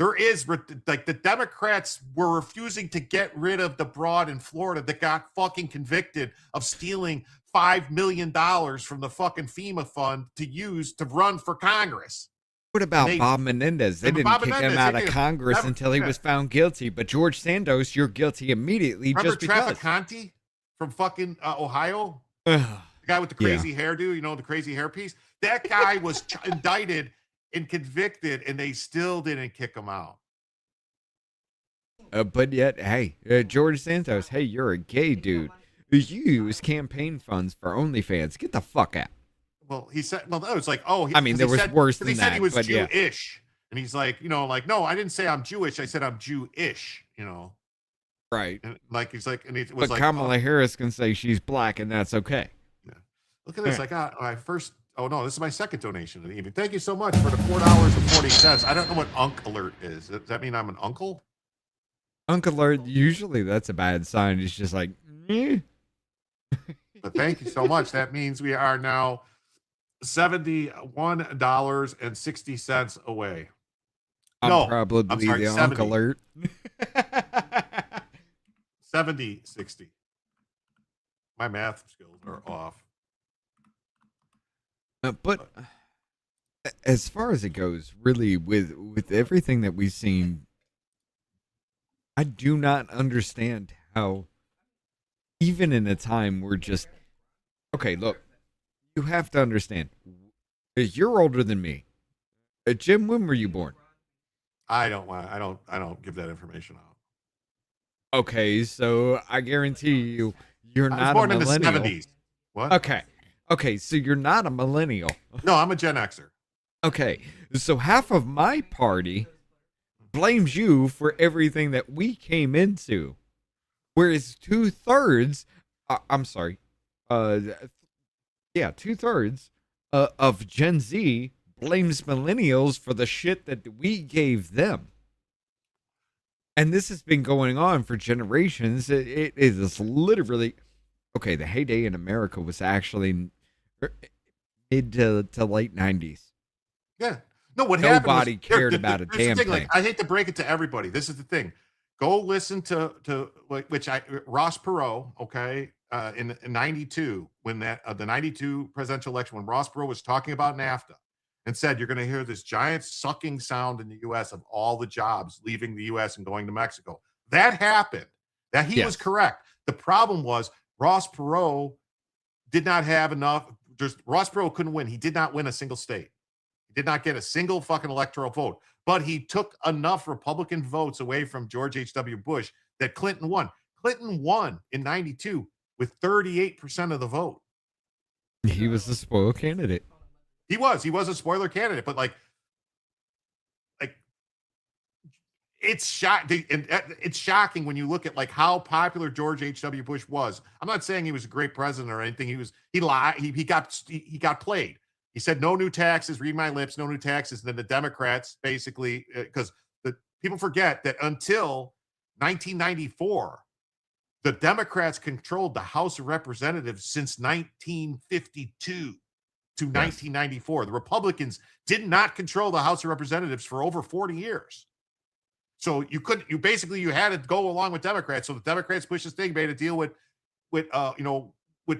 There is, like, the Democrats were refusing to get rid of the broad in Florida that got fucking convicted of stealing $5 million from the fucking FEMA fund to use to run for Congress. What about Bob Menendez? They didn't kick him out of Congress until he was found guilty. But George Santos, you're guilty immediately. Remember just because. Trafficante from fucking Ohio? The guy with the crazy hairdo, you know, the crazy hairpiece? That guy was indicted and convicted, and they still didn't kick him out. But yet, hey, George Santos, hey, you're a gay dude. You use campaign funds for OnlyFans. Get the fuck out. Well, he said, well, it was like, oh, I mean, there was worse than that. He said he was Jewish. Yeah. And he's like, you know, like, no, I didn't say I'm Jewish. I said I'm Jewish, you know. Right. And like, he's like, and it was but like, Kamala Harris can say she's black, and that's okay. Yeah. Look at this. I got my first. Oh no, this is my second donation of the evening. Thank you so much for the $4.40. I don't know what Unk Alert is. Does that mean I'm an uncle? Unk Alert. Usually that's a bad sign. It's just like. But thank you so much. That means we are now $71.60 away. I'm probably sorry, the 70. Unk Alert. 70-60. My math skills are off. But as far as it goes, really, with everything that we've seen, I do not understand how, even in a time where just, okay, look, you have to understand, you're older than me. Jim, when were you born? I don't give that information out. Okay, so I guarantee you're not born a millennial. In the 70s. What? Okay, so you're not a millennial. No, I'm a Gen Xer. Okay, so half of my party blames you for everything that we came into, whereas 2/3, I'm sorry, 2/3 of Gen Z blames millennials for the shit that we gave them. And this has been going on for generations. It is literally, okay, the heyday in America was actually mid to late 90s. Yeah. No, what happened was, nobody cared about a damn thing. Like, I hate to break it to everybody. This is the thing. Go listen to Ross Perot, okay, in 92, when the 92 presidential election, when Ross Perot was talking about NAFTA and said, you're going to hear this giant sucking sound in the U.S. of all the jobs leaving the U.S. and going to Mexico. That happened. That he was correct. The problem was Ross Perot did not have enough. Ross Perot couldn't win. He did not win a single state. He did not get a single fucking electoral vote. But he took enough Republican votes away from George H.W. Bush that Clinton won. Clinton won in 92 with 38% of the vote. He was the spoiled candidate. He was a spoiler candidate, but like it's shocking when you look at like how popular George H.W. Bush was. I'm not saying he was a great president or anything. He lied. He got played. He said no new taxes. Read my lips. No new taxes. And then the Democrats basically, because the people forget that until 1994, the Democrats controlled the House of Representatives since 1952 to 1994. The Republicans did not control the House of Representatives for over 40 years. So you had to go along with Democrats. So the Democrats pushed this thing, made a deal with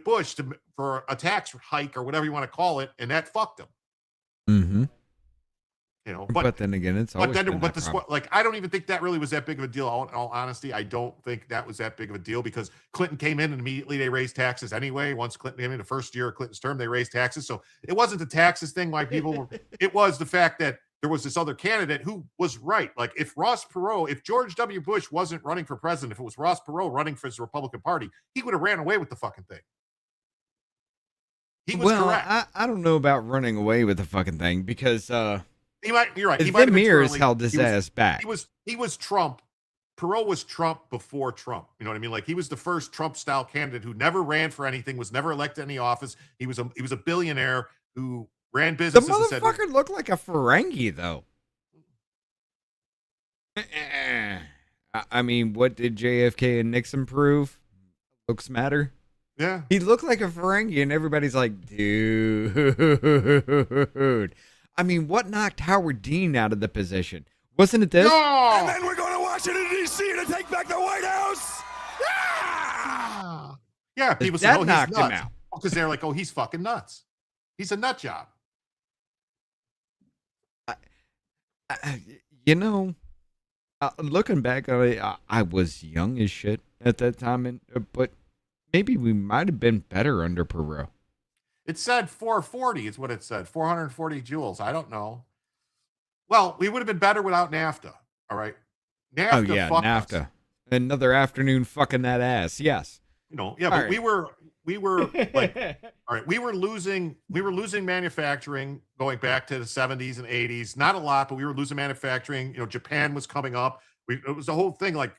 Bush for a tax hike or whatever you want to call it, and that fucked them. Mm-hmm. You know, but then again, it's always I don't even think that really was that big of a deal. In all honesty, I don't think that was that big of a deal because Clinton came in and immediately they raised taxes anyway. Once Clinton came in the first year of Clinton's term, they raised taxes. So it wasn't the taxes thing why people were. It was the fact that there was this other candidate who was right. Like if George W. Bush wasn't running for president, if it was Ross Perot running for his Republican Party, he would have ran away with the fucking thing. He was correct. I don't know about running away with the fucking thing because you're right. He Van Mears held his ass back. He was Trump. Perot was Trump before Trump. You know what I mean? Like he was the first Trump style candidate who never ran for anything, was never elected any office. He was a billionaire who ran businesses. The motherfucker looked like a Ferengi though. I mean, what did JFK and Nixon prove? Looks matter. Yeah. He looked like a Ferengi, and everybody's like, dude. I mean, what knocked Howard Dean out of the position? Wasn't it this? No! And then we're going to Washington, D.C. to take back the White House. Yeah, people That said, "Oh, knocked he's him nuts," out. because they're like, "Oh, he's fucking nuts. He's a nut job." You know, looking back on it, I was young as shit at that time, but maybe we might have been better under Perot. It said 440 is what it said. 440 joules. I don't know. Well, we would have been better without NAFTA. All right. NAFTA. Oh yeah, NAFTA. Us. Another afternoon fucking that ass. Yes. You know, yeah, but we were like, all right, we were losing manufacturing going back to the 70s and 80s. Not a lot, but we were losing manufacturing. You know, Japan was coming up. It was a whole thing like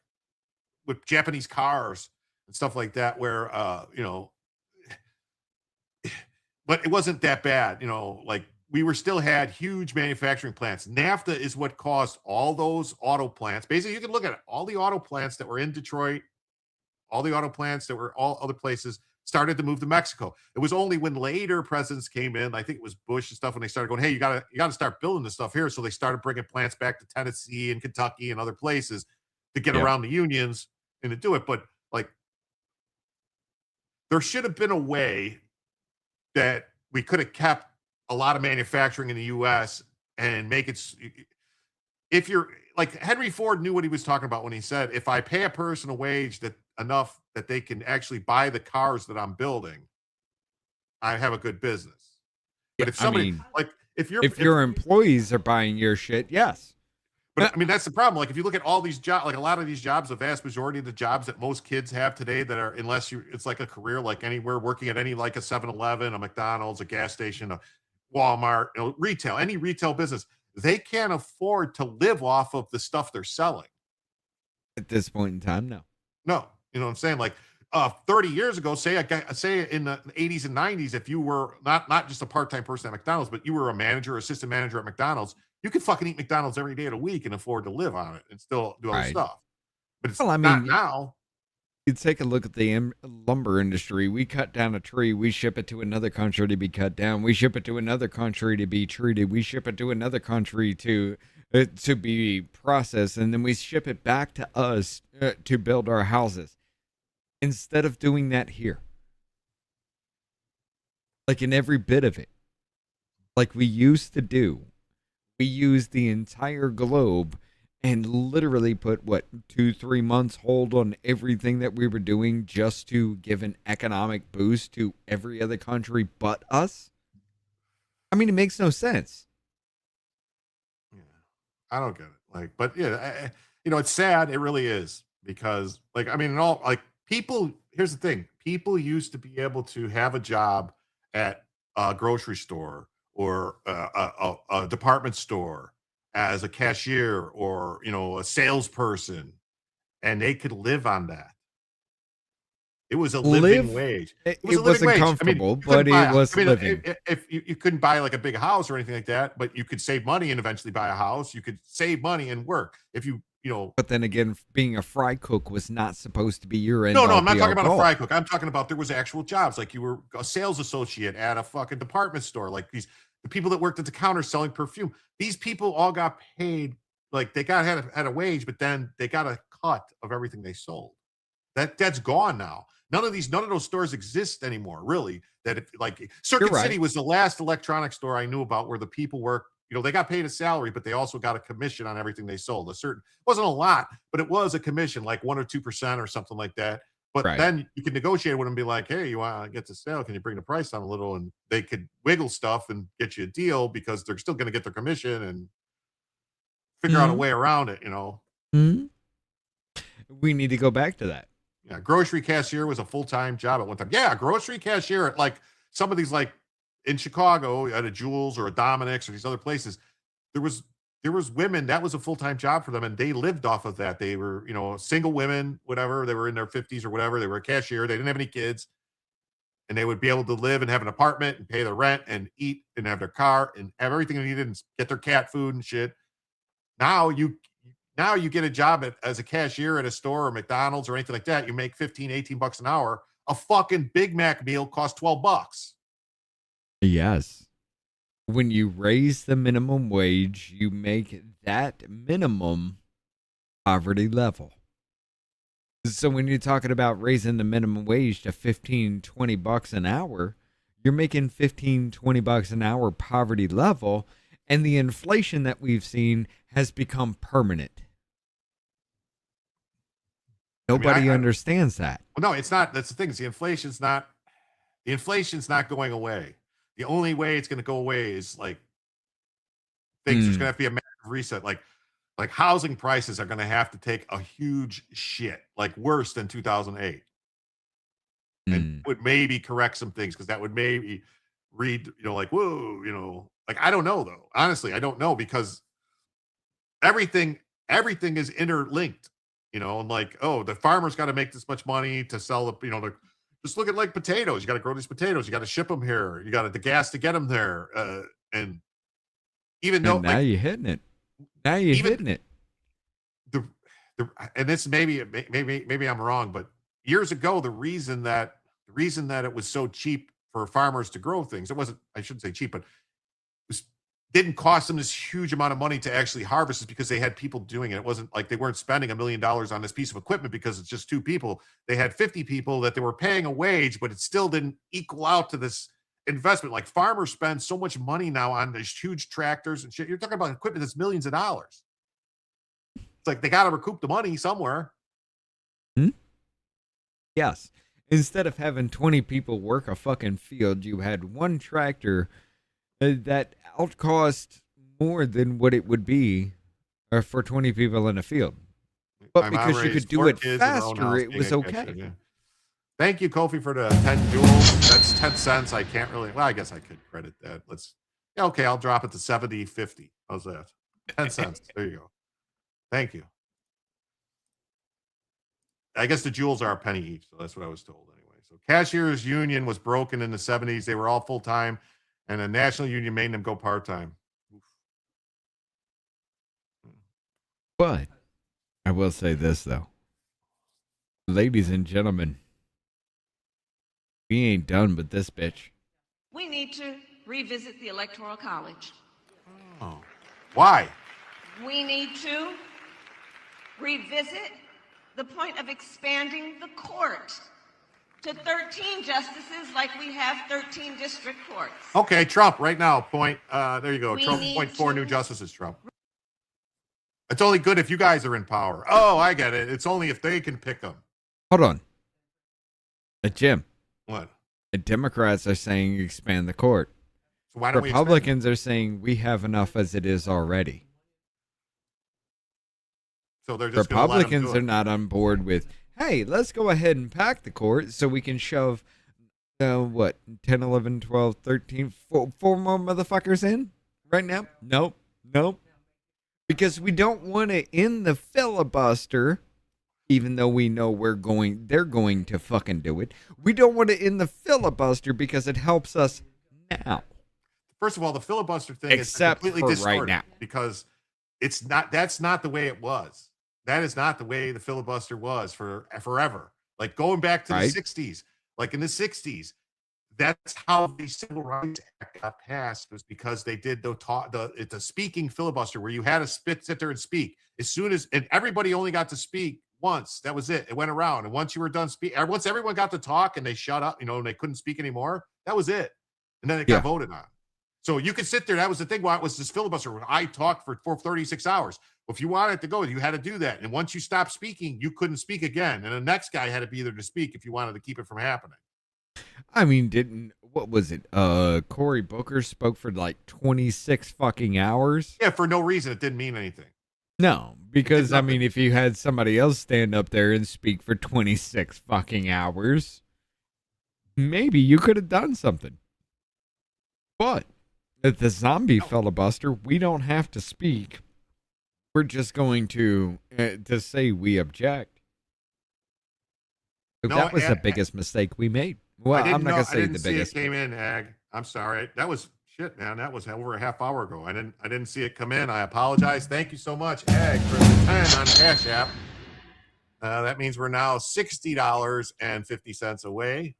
with Japanese cars and stuff like that, where you know, but it wasn't that bad, you know, like we were still had huge manufacturing plants. NAFTA is what caused all those auto plants. Basically, you can look at it, all the auto plants that were in Detroit, all the auto plants that were all other places started to move to Mexico. It was only when later presidents came in, I think it was Bush and stuff, when they started going, hey, you gotta start building this stuff here. So they started bringing plants back to Tennessee and Kentucky and other places to get around the unions and to do it. But like, there should have been a way that we could have kept a lot of manufacturing in the U.S. and make it. If you're like Henry Ford knew what he was talking about when he said, if I pay a person a wage that enough that they can actually buy the cars that I'm building, I have a good business. But if somebody if your employees are buying your shit, yes. But I mean, that's the problem. Like, if you look at all these jobs, like a lot of these jobs, the vast majority of the jobs that most kids have today that are, it's like a career, like anywhere working at any, like a 7-Eleven, a McDonald's, a gas station, a Walmart, you know, retail, any retail business, they can't afford to live off of the stuff they're selling. At this point in time, no. No, you know what I'm saying? Like 30 years ago, say in the 80s and 90s, if you were not just a part-time person at McDonald's, but you were a manager, assistant manager at McDonald's, you could fucking eat McDonald's every day of the week and afford to live on it and still do other stuff. But it's not now. You take a look at the lumber industry. We cut down a tree, we ship it to another country to be cut down. We ship it to another country to be treated. We ship it to another country to be processed, and then we ship it back to us to build our houses. Instead of doing that here, like in every bit of it, like we used to do. We used the entire globe and literally put 2-3 months hold on everything that we were doing just to give an economic boost to every other country but us. I mean, it makes no sense. Yeah, I don't get it. Like, but yeah, you know, it's sad. It really is, because like, I mean, people, here's the thing. People used to be able to have a job at a grocery store or a department store as a cashier or, you know, a salesperson, and they could live on that. It was a living wage. It wasn't comfortable, but it was living. If you couldn't buy like a big house or anything like that, but you could save money and eventually buy a house. You could save money and work. If you know. But then again, being a fry cook was not supposed to be your end. No, I'm not talking about a fry cook. I'm talking about there was actual jobs. Like you were a sales associate at a fucking department store. Like the people that worked at the counter selling perfume. These people all got paid. Like they had a wage, but then they got a cut of everything they sold. That's gone now. None of those stores exist anymore, really. That if like Circuit City was the last electronics store I knew about where the people work. You know, they got paid a salary, but they also got a commission on everything they sold. Wasn't a lot, but it was a commission, like 1 or 2% or something like that. But then you could negotiate with them and be like, hey, you want to get the sale? Can you bring the price down a little? And they could wiggle stuff and get you a deal because they're still going to get their commission and figure out a way around it, you know? Mm-hmm. We need to go back to that. Yeah, grocery cashier was a full-time job at one time. Yeah, grocery cashier at like some of these, like in Chicago at a Jewel's or a Dominic's or these other places, there was women, that was a full-time job for them, and they lived off of that. They were, you know, single women, whatever. They were in their 50s or whatever. They were a cashier. They didn't have any kids, and they would be able to live and have an apartment and pay their rent and eat and have their car and have everything they needed and get their cat food and shit. Now you get a job as a cashier at a store or McDonald's or anything like that. You make $15-18 an hour. A fucking Big Mac meal costs $12. Yes. When you raise the minimum wage, you make that minimum poverty level. So when you're talking about raising the minimum wage to $15-20 an hour, you're making $15-20 an hour poverty level, and the inflation that we've seen has become permanent. Nobody understands that. Well, no, it's not. That's the thing. The inflation's not going away. The only way it's going to go away is like things. There's going to have to be a massive reset. Like housing prices are going to have to take a huge shit, like worse than 2008, and would maybe correct some things, because that would maybe read, like, whoa, like, I don't know though. Honestly, I don't know, because everything is interlinked, and like, oh, the farmer's got to make this much money to sell the, just look at like potatoes. You got to grow these potatoes. You got to ship them here. You got the gas to get them there. And even though now you're hitting it. Now you're hitting it. And this maybe I'm wrong, but years ago, the reason that it was so cheap for farmers to grow things, I shouldn't say cheap, but didn't cost them this huge amount of money to actually harvest, is because they had people doing it. It wasn't like they weren't spending $1 million on this piece of equipment because it's just 2 people. They had 50 people that they were paying a wage, but it still didn't equal out to this investment. Like, farmers spend so much money now on these huge tractors and shit. You're talking about equipment that's millions of dollars. It's like they got to recoup the money somewhere. Yes. Instead of having 20 people work a fucking field, you had one tractor that outcost more than what it would be for 20 people in a field. But because you could do it faster, it was okay. Kitchen, yeah. Thank you, Kofi, for the 10 joules. That's 10 cents. I can't really, I guess I could credit that. Okay, I'll drop it to 70.50. How's that? 10 cents. There you go. Thank you. I guess the joules are a penny each, so that's what I was told anyway. So cashiers union was broken in the 70s. They were all full-time, and the national union made them go part-time. But I will say this, though. Ladies and gentlemen, we ain't done with this bitch. We need to revisit the Electoral College. Oh. Why? We need to revisit the point of expanding the court to 13 justices, like we have 13 district courts. Okay, Trump, right now, there you go. Trump, point 4 new justices, Trump. It's only good if you guys are in power. Oh, I get it. It's only if they can pick them. Hold on. Jim. What? The Democrats are saying expand the court. So why don't Republicans are saying we have enough as it is already. So they're just Republicans are not on board with, hey, let's go ahead and pack the court so we can shove, 10, 11, 12, 13, four more motherfuckers in right now? Nope. Because we don't want to end the filibuster, even though we know they're going to fucking do it. We don't want to end the filibuster because it helps us now. First of all, the filibuster thing is completely distorted right now, because that's not the way it was. That is not the way the filibuster was for forever. Like going back to the 60s, like in the 60s, that's how the Civil Rights Act got passed, was because they did the speaking filibuster, where you had to sit there and speak. And everybody only got to speak once. That was it. It went around. And once you were done speaking, once everyone got to talk and they shut up, and they couldn't speak anymore, that was it. And then it got voted on. So you could sit there. That was the thing. Why it was this filibuster, when I talked for 36 hours. If you wanted to go, you had to do that. And once you stopped speaking, you couldn't speak again. And the next guy had to be there to speak if you wanted to keep it from happening. I mean, what was it? Cory Booker spoke for like 26 fucking hours. Yeah, for no reason. It didn't mean anything. No, because if you had somebody else stand up there and speak for 26 fucking hours, maybe you could have done something. But at the zombie filibuster, we don't have to speak. We're just going to say we object. That was the biggest mistake we made. Well, I'm not going to say the biggest. It came in, Ag. I'm sorry. That was shit, man. That was over a half hour ago. I didn't see it come in. I apologize. Thank you so much, Ag, for the 10 on Cash App. That means we're now $60.50 away.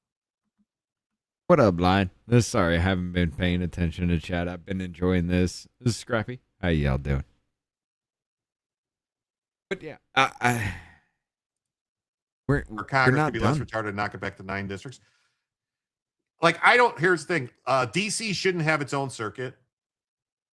What up, Lion? Sorry, I haven't been paying attention to chat. I've been enjoying this. This is Scrappy. How y'all doing? But yeah, we're Congress not to be done. less retarded and knock it back to 9 districts. Like, I don't. Here's the thing: DC shouldn't have its own circuit.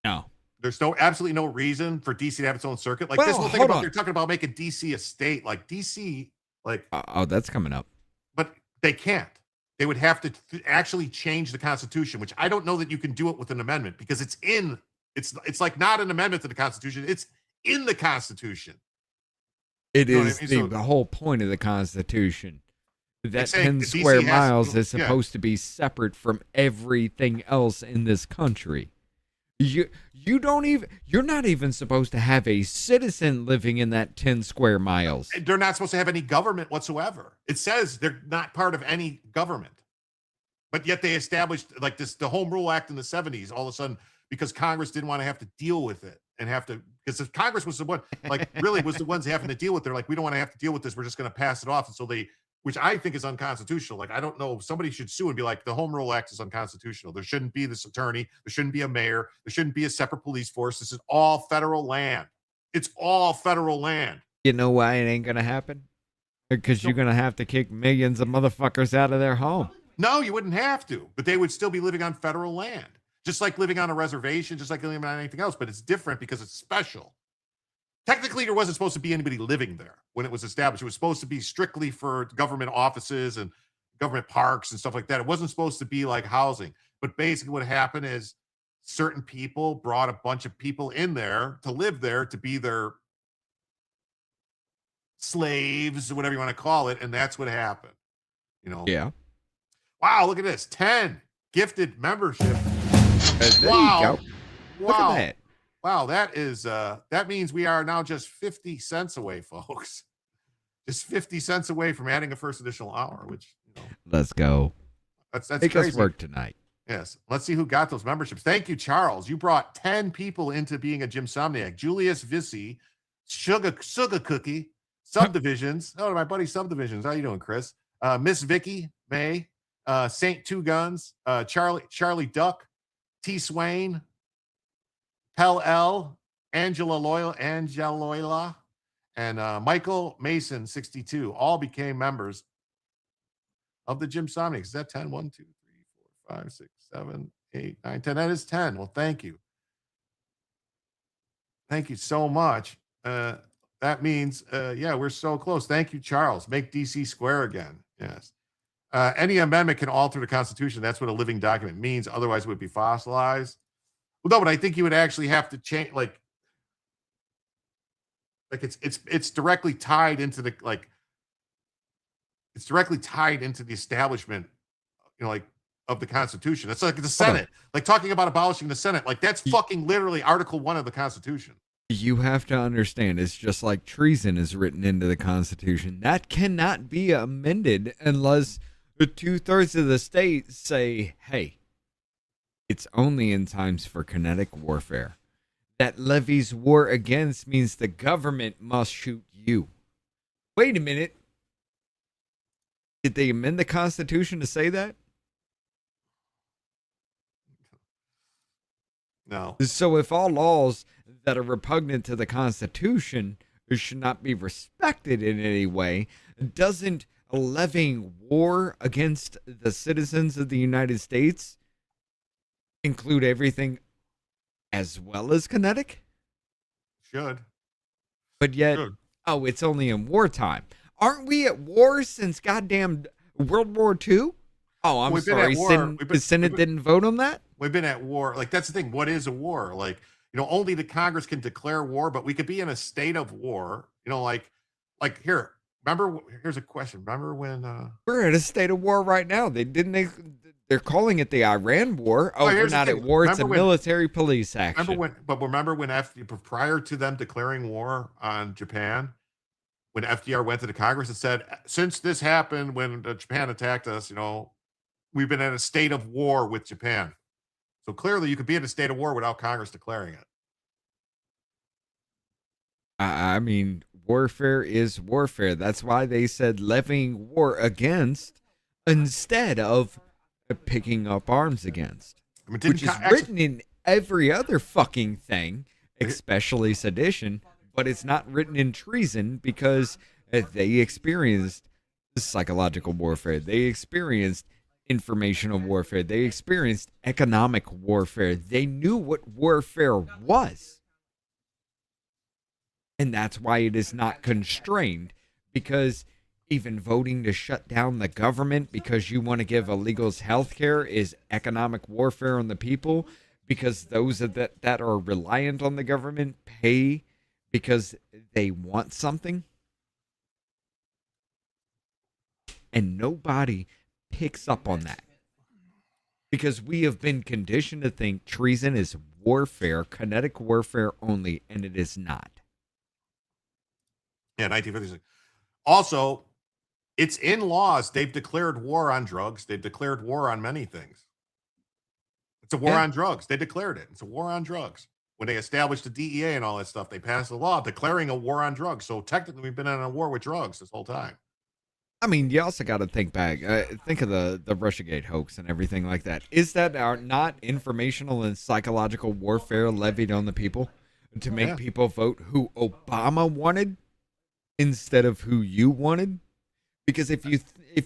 No, there's absolutely no reason for DC to have its own circuit. Like, well, this whole thing about they're talking about making DC a state. Like DC, like oh, that's coming up. But they can't. They would have to actually change the Constitution, which I don't know that you can do it with an amendment because it's like not an amendment to the Constitution. It's in the Constitution. It is the whole point of the Constitution. That 10 DC square miles is supposed to be separate from everything else in this country. You're not even supposed to have a citizen living in that 10 square miles. They're not supposed to have any government whatsoever. It says they're not part of any government. But yet they established like the Home Rule Act in the 70s, all of a sudden, because Congress didn't want to have to deal with it because if Congress was the one, like really was the ones having to deal with it. They're like, we don't want to have to deal with this. We're just going to pass it off. And so which I think is unconstitutional. Like, I don't know, somebody should sue and be like, the Home Rule Act is unconstitutional. There shouldn't be this attorney. There shouldn't be a mayor. There shouldn't be a separate police force. This is all federal land. It's all federal land. You know why it ain't going to happen? Because you're going to have to kick millions of motherfuckers out of their home. No, you wouldn't have to, but they would still be living on federal land, just like living on a reservation, just like living on anything else. But it's different because it's special. Technically, there wasn't supposed to be anybody living there when it was established. It was supposed to be strictly for government offices and government parks and stuff like that. It wasn't supposed to be like housing. But basically what happened is certain people brought a bunch of people in there to live there, to be their slaves, or whatever you want to call it. And that's what happened. Yeah. Wow, look at this. 10 gifted membership. There Wow. you go. Look at that. Wow, that is that means we are now just 50 cents away, folks. Just 50 cents away from adding a first additional hour, which let's go. That's Make crazy. us work tonight. Yes. Let's see who got those memberships. Thank you, Charles. You brought 10 people into being a Jimsomniac. Julius Vissi, Sugar Cookie, Subdivisions. Oh, my buddy Subdivisions. How you doing, Chris? Miss Vicky, May, Saint Two Guns, Charlie Duck, T. Swain, Pell L, Angela Loyola, and Michael Mason, 62, all became members of the Jimsomniacs. Is that 10? 1, 2, 3, 4, 5, 6, 7, 8, 9, 10. That is 10. Well, thank you. Thank you so much. That means, yeah, we're so close. Thank you, Charles. Make DC square again. Yes. Any amendment can alter the Constitution. That's what a living document means. Otherwise, it would be fossilized. Well, no, but I think you would actually have to change, like it's directly tied into the it's directly tied into the establishment, of the Constitution. It's like the Senate, like talking about abolishing the Senate. Like that's fucking literally Article 1 of the Constitution. You have to understand, it's just like treason is written into the Constitution. That cannot be amended unless the 2/3 of the state say, hey, it's only in times for kinetic warfare. That levies war against means the government must shoot you. Wait a minute. Did they amend the Constitution to say that? No. So if all laws that are repugnant to the Constitution should not be respected in any way, doesn't levying war against the citizens of the United States include everything as well as kinetic? Should. But yet, oh, it's only in wartime. Aren't we at war since goddamn World War II? Oh, I'm sorry. The Senate didn't vote on that? We've been at war. Like, that's the thing. What is a war? Like, only the Congress can declare war, but we could be in a state of war. Here, remember, here's a question. Remember when we're in a state of war right now? They're calling it the Iran war. Oh, we're not at war. It's a military police action. Remember when prior to them declaring war on Japan, when FDR went to the Congress and said, since this happened when Japan attacked us, we've been in a state of war with Japan. So clearly you could be in a state of war without Congress declaring it. I mean, warfare is warfare. That's why they said levying war against instead of picking up arms against, which is written in every other fucking thing, especially sedition, but it's not written in treason because they experienced psychological warfare. They experienced informational warfare. They experienced economic warfare. They knew what warfare was. And that's why it is not constrained, because even voting to shut down the government because you want to give illegals health care is economic warfare on the people, because those that are reliant on the government pay because they want something. And nobody picks up on that, because we have been conditioned to think treason is warfare, kinetic warfare only, and it is not. Yeah, 1956. Also, it's in laws. They've declared war on drugs. They've declared war on many things. It's a war on drugs. They declared it. It's a war on drugs. When they established the DEA and all that stuff, they passed a law declaring a war on drugs. So technically, we've been in a war with drugs this whole time. I mean, you also got to think back. Think of the Russiagate hoax and everything like that. Is that not informational and psychological warfare levied on the people to make people vote who Obama wanted instead of who you wanted? Because if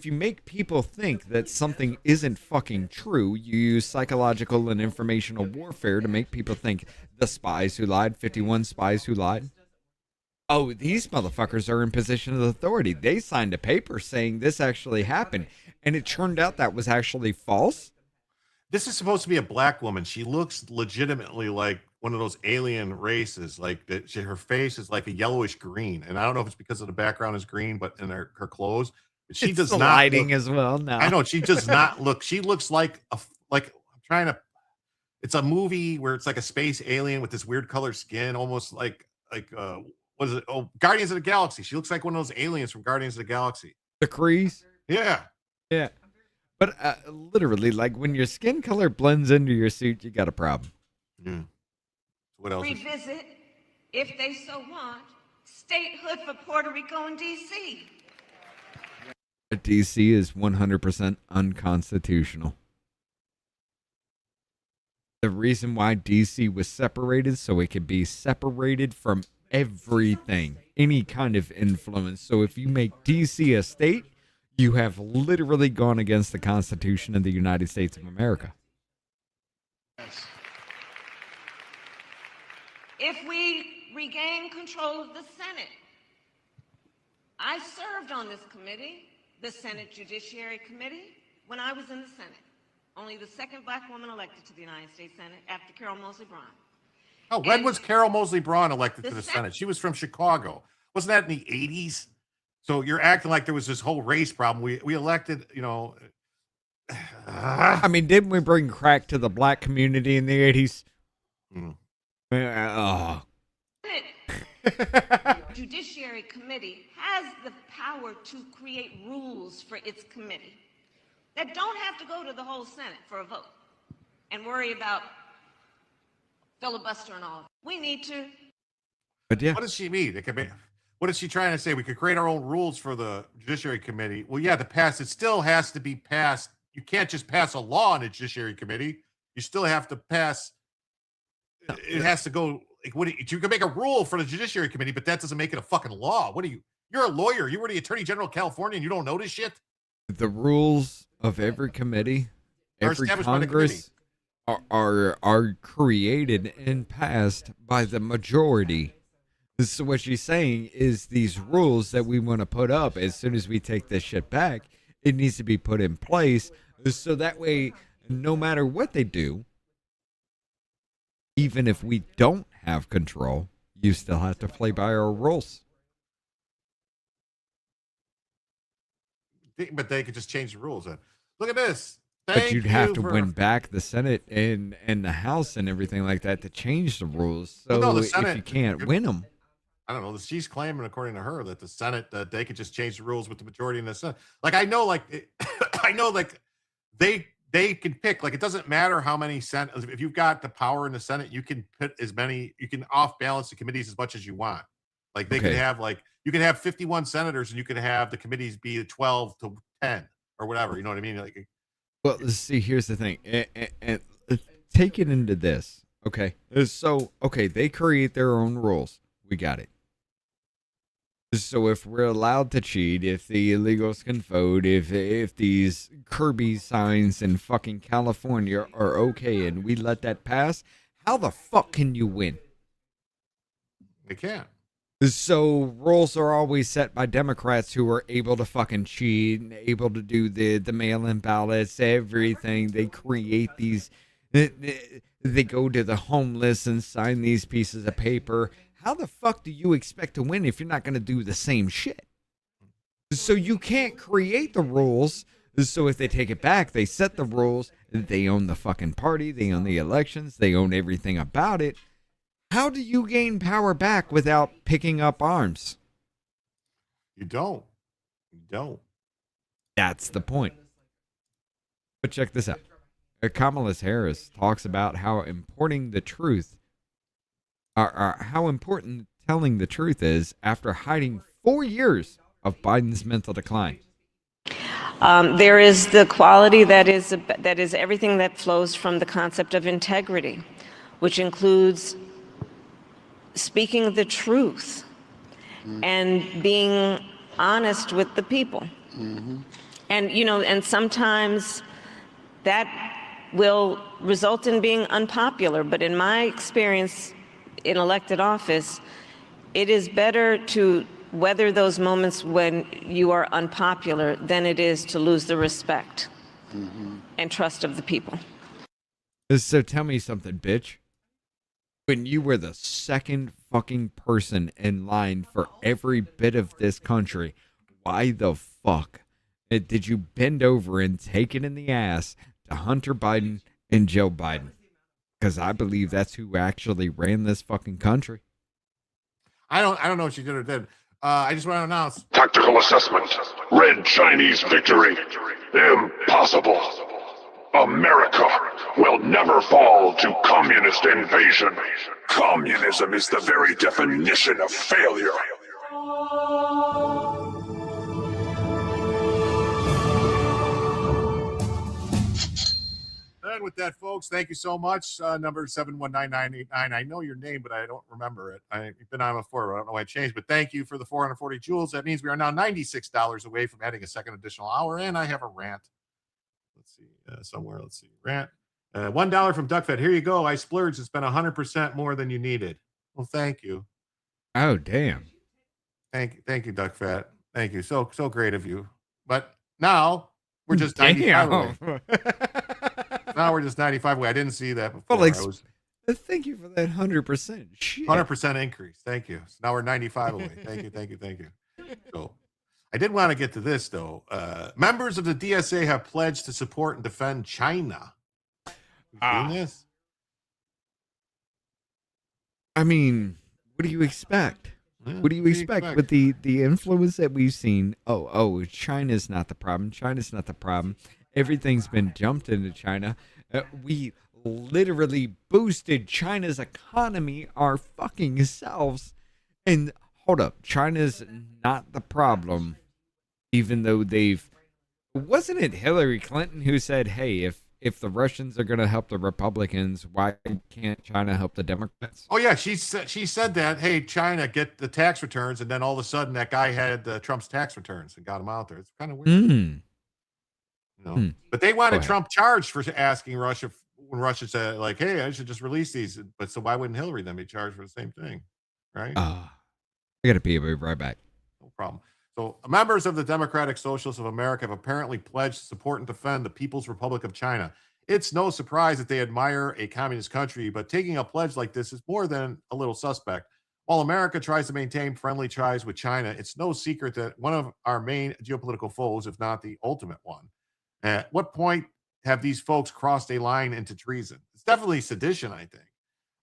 you make people think that something isn't fucking true, you use psychological and informational warfare to make people think the spies who lied, 51 spies who lied. Oh, these motherfuckers are in position of authority. They signed a paper saying this actually happened, and it turned out that was actually false. This is supposed to be a black woman. She looks legitimately like one of those alien races. Like that, her face is like a yellowish green, and I don't know if it's because of the background is green, but in her clothes, but she does the not lighting look, as well. No, I know she does not look. She looks like I'm trying to. It's a movie where it's like a space alien with this weird color skin, almost like what is it? Oh, Guardians of the Galaxy. She looks like one of those aliens from Guardians of the Galaxy. The Krees? Yeah. Yeah. But literally, like when your skin color blends into your suit, you got a problem. Mm. What else? Revisit, if they so want, statehood for Puerto Rico and D.C. D.C. is 100% unconstitutional. The reason why D.C. was separated, so it could be separated from everything, any kind of influence. So if you make D.C. a state, you have literally gone against the Constitution of the United States of America. If we regain control of the Senate, I served on this committee, the Senate Judiciary Committee, when I was in the Senate. Only the second black woman elected to the United States Senate after Carol Moseley Braun. Oh, when was Carol Moseley Braun elected to the Senate? She was from Chicago. Wasn't that in the 80s? So you're acting like there was this whole race problem. We elected, I mean, didn't we bring crack to the black community in the 80s? Judiciary Committee has the power to create rules for its committee that don't have to go to the whole Senate for a vote and worry about filibuster and all of it. We need to. But yeah. What does she mean? What is she trying to say? We could create our own rules for the Judiciary Committee. Well, yeah, it still has to be passed. You can't just pass a law in a Judiciary Committee. You still have to pass. It has to go. Like, you can make a rule for the Judiciary Committee, but that doesn't make it a fucking law. What are you? You're a lawyer. You were the Attorney General of California, and you don't know this shit. The rules of every committee, every Congress are created and passed by the majority. So what she's saying is these rules that we want to put up as soon as we take this shit back, it needs to be put in place so that way, no matter what they do, even if we don't have control, you still have to play by our rules. But they could just change the rules. Look at this. But you'd have to win back the Senate and the House and everything like that to change the rules. So the Senate, if you can't win them. I don't know. She's claiming, according to her, that the Senate, they could just change the rules with the majority in the Senate. Like, I know, they can pick, like, it doesn't matter how many senators. If you've got the power in the Senate, you can put you can off balance the committees as much as you want. Like, they could have, you could have 51 senators and you could have the committees be 12 to 10 or whatever. You know what I mean? Like, Well, see, here's the thing. And take it into this, okay? So, okay, they create their own rules. We got it. So if we're allowed to cheat, if the illegals can vote, if these Kirby signs in fucking California are okay and we let that pass, how the fuck can you win? They can't. So rules are always set by Democrats who are able to fucking cheat and able to do the mail-in ballots, everything. They create these. They go to the homeless and sign these pieces of paper. How the fuck do you expect to win if you're not going to do the same shit? So you can't create the rules. So if they take it back, they set the rules. They own the fucking party. They own the elections. They own everything about it. How do you gain power back without picking up arms? You don't. You don't. That's the point. But check this out. Kamala Harris talks about how important the truth, how important telling the truth is after hiding 4 years of Biden's mental decline. There is the quality that is everything that flows from the concept of integrity, which includes speaking the truth and being honest with the people. And, you know, and sometimes that will result in being unpopular. But in my experience in elected office, it is better to weather those moments when you are unpopular than it is to lose the respect and trust of the people. So tell me something, bitch. When you were the second fucking person in line for every bit of this country, why the fuck did you bend over and take it in the ass to Hunter Biden and Joe Biden? Because I believe that's who actually ran this fucking country. I don't know what she did or did. I just want to announce. Tactical assessment. Red Chinese victory. Impossible. America will never fall to communist invasion. Communism is the very definition of failure. And with that, folks, thank you so much. Number 719-989. I know your name, but I don't remember it. I've been on before. I don't know why it changed, but thank you for the 440 joules. That means we are now $96 away from adding a second additional hour, and I have a rant. Let's see, somewhere. Let's see, rant. $1 from DuckFed. Here you go. I splurged and spent 100% more than you needed. Well, thank you. Oh, damn. Thank you, DuckFed. Thank you. So great of you. But now we're just 95 away. Now we're just 95 away. I didn't see that before. Well, thank you for that 100%. Shit. 100% increase. Thank you. So now we're 95 away. Thank you. So I did want to get to this, though. Members of the DSA have pledged to support and defend China. You seen this? I mean, what do you expect? Yeah, what do you expect with the influence that we've seen? Oh, China's not the problem. China's not the problem. Everything's been jumped into China. We literally boosted China's economy our fucking selves. And hold up, China's not the problem, even though wasn't it Hillary Clinton who said, hey, if the Russians are going to help the Republicans, why can't China help the Democrats? Oh, yeah, she said that, hey, China, get the tax returns, and then all of a sudden that guy had Trump's tax returns and got them out there. It's kind of weird. But they wanted Trump charged for asking Russia when Russia said, like, hey, I should just release these. But so why wouldn't Hillary then be charged for the same thing? Right? I got to be right back. No problem. So members of the Democratic Socialists of America have apparently pledged to support and defend the People's Republic of China. It's no surprise that they admire a communist country, but taking a pledge like this is more than a little suspect. While America tries to maintain friendly ties with China, it's no secret that one of our main geopolitical foes, if not the ultimate one. At what point have these folks crossed a line into treason? It's definitely sedition, I think.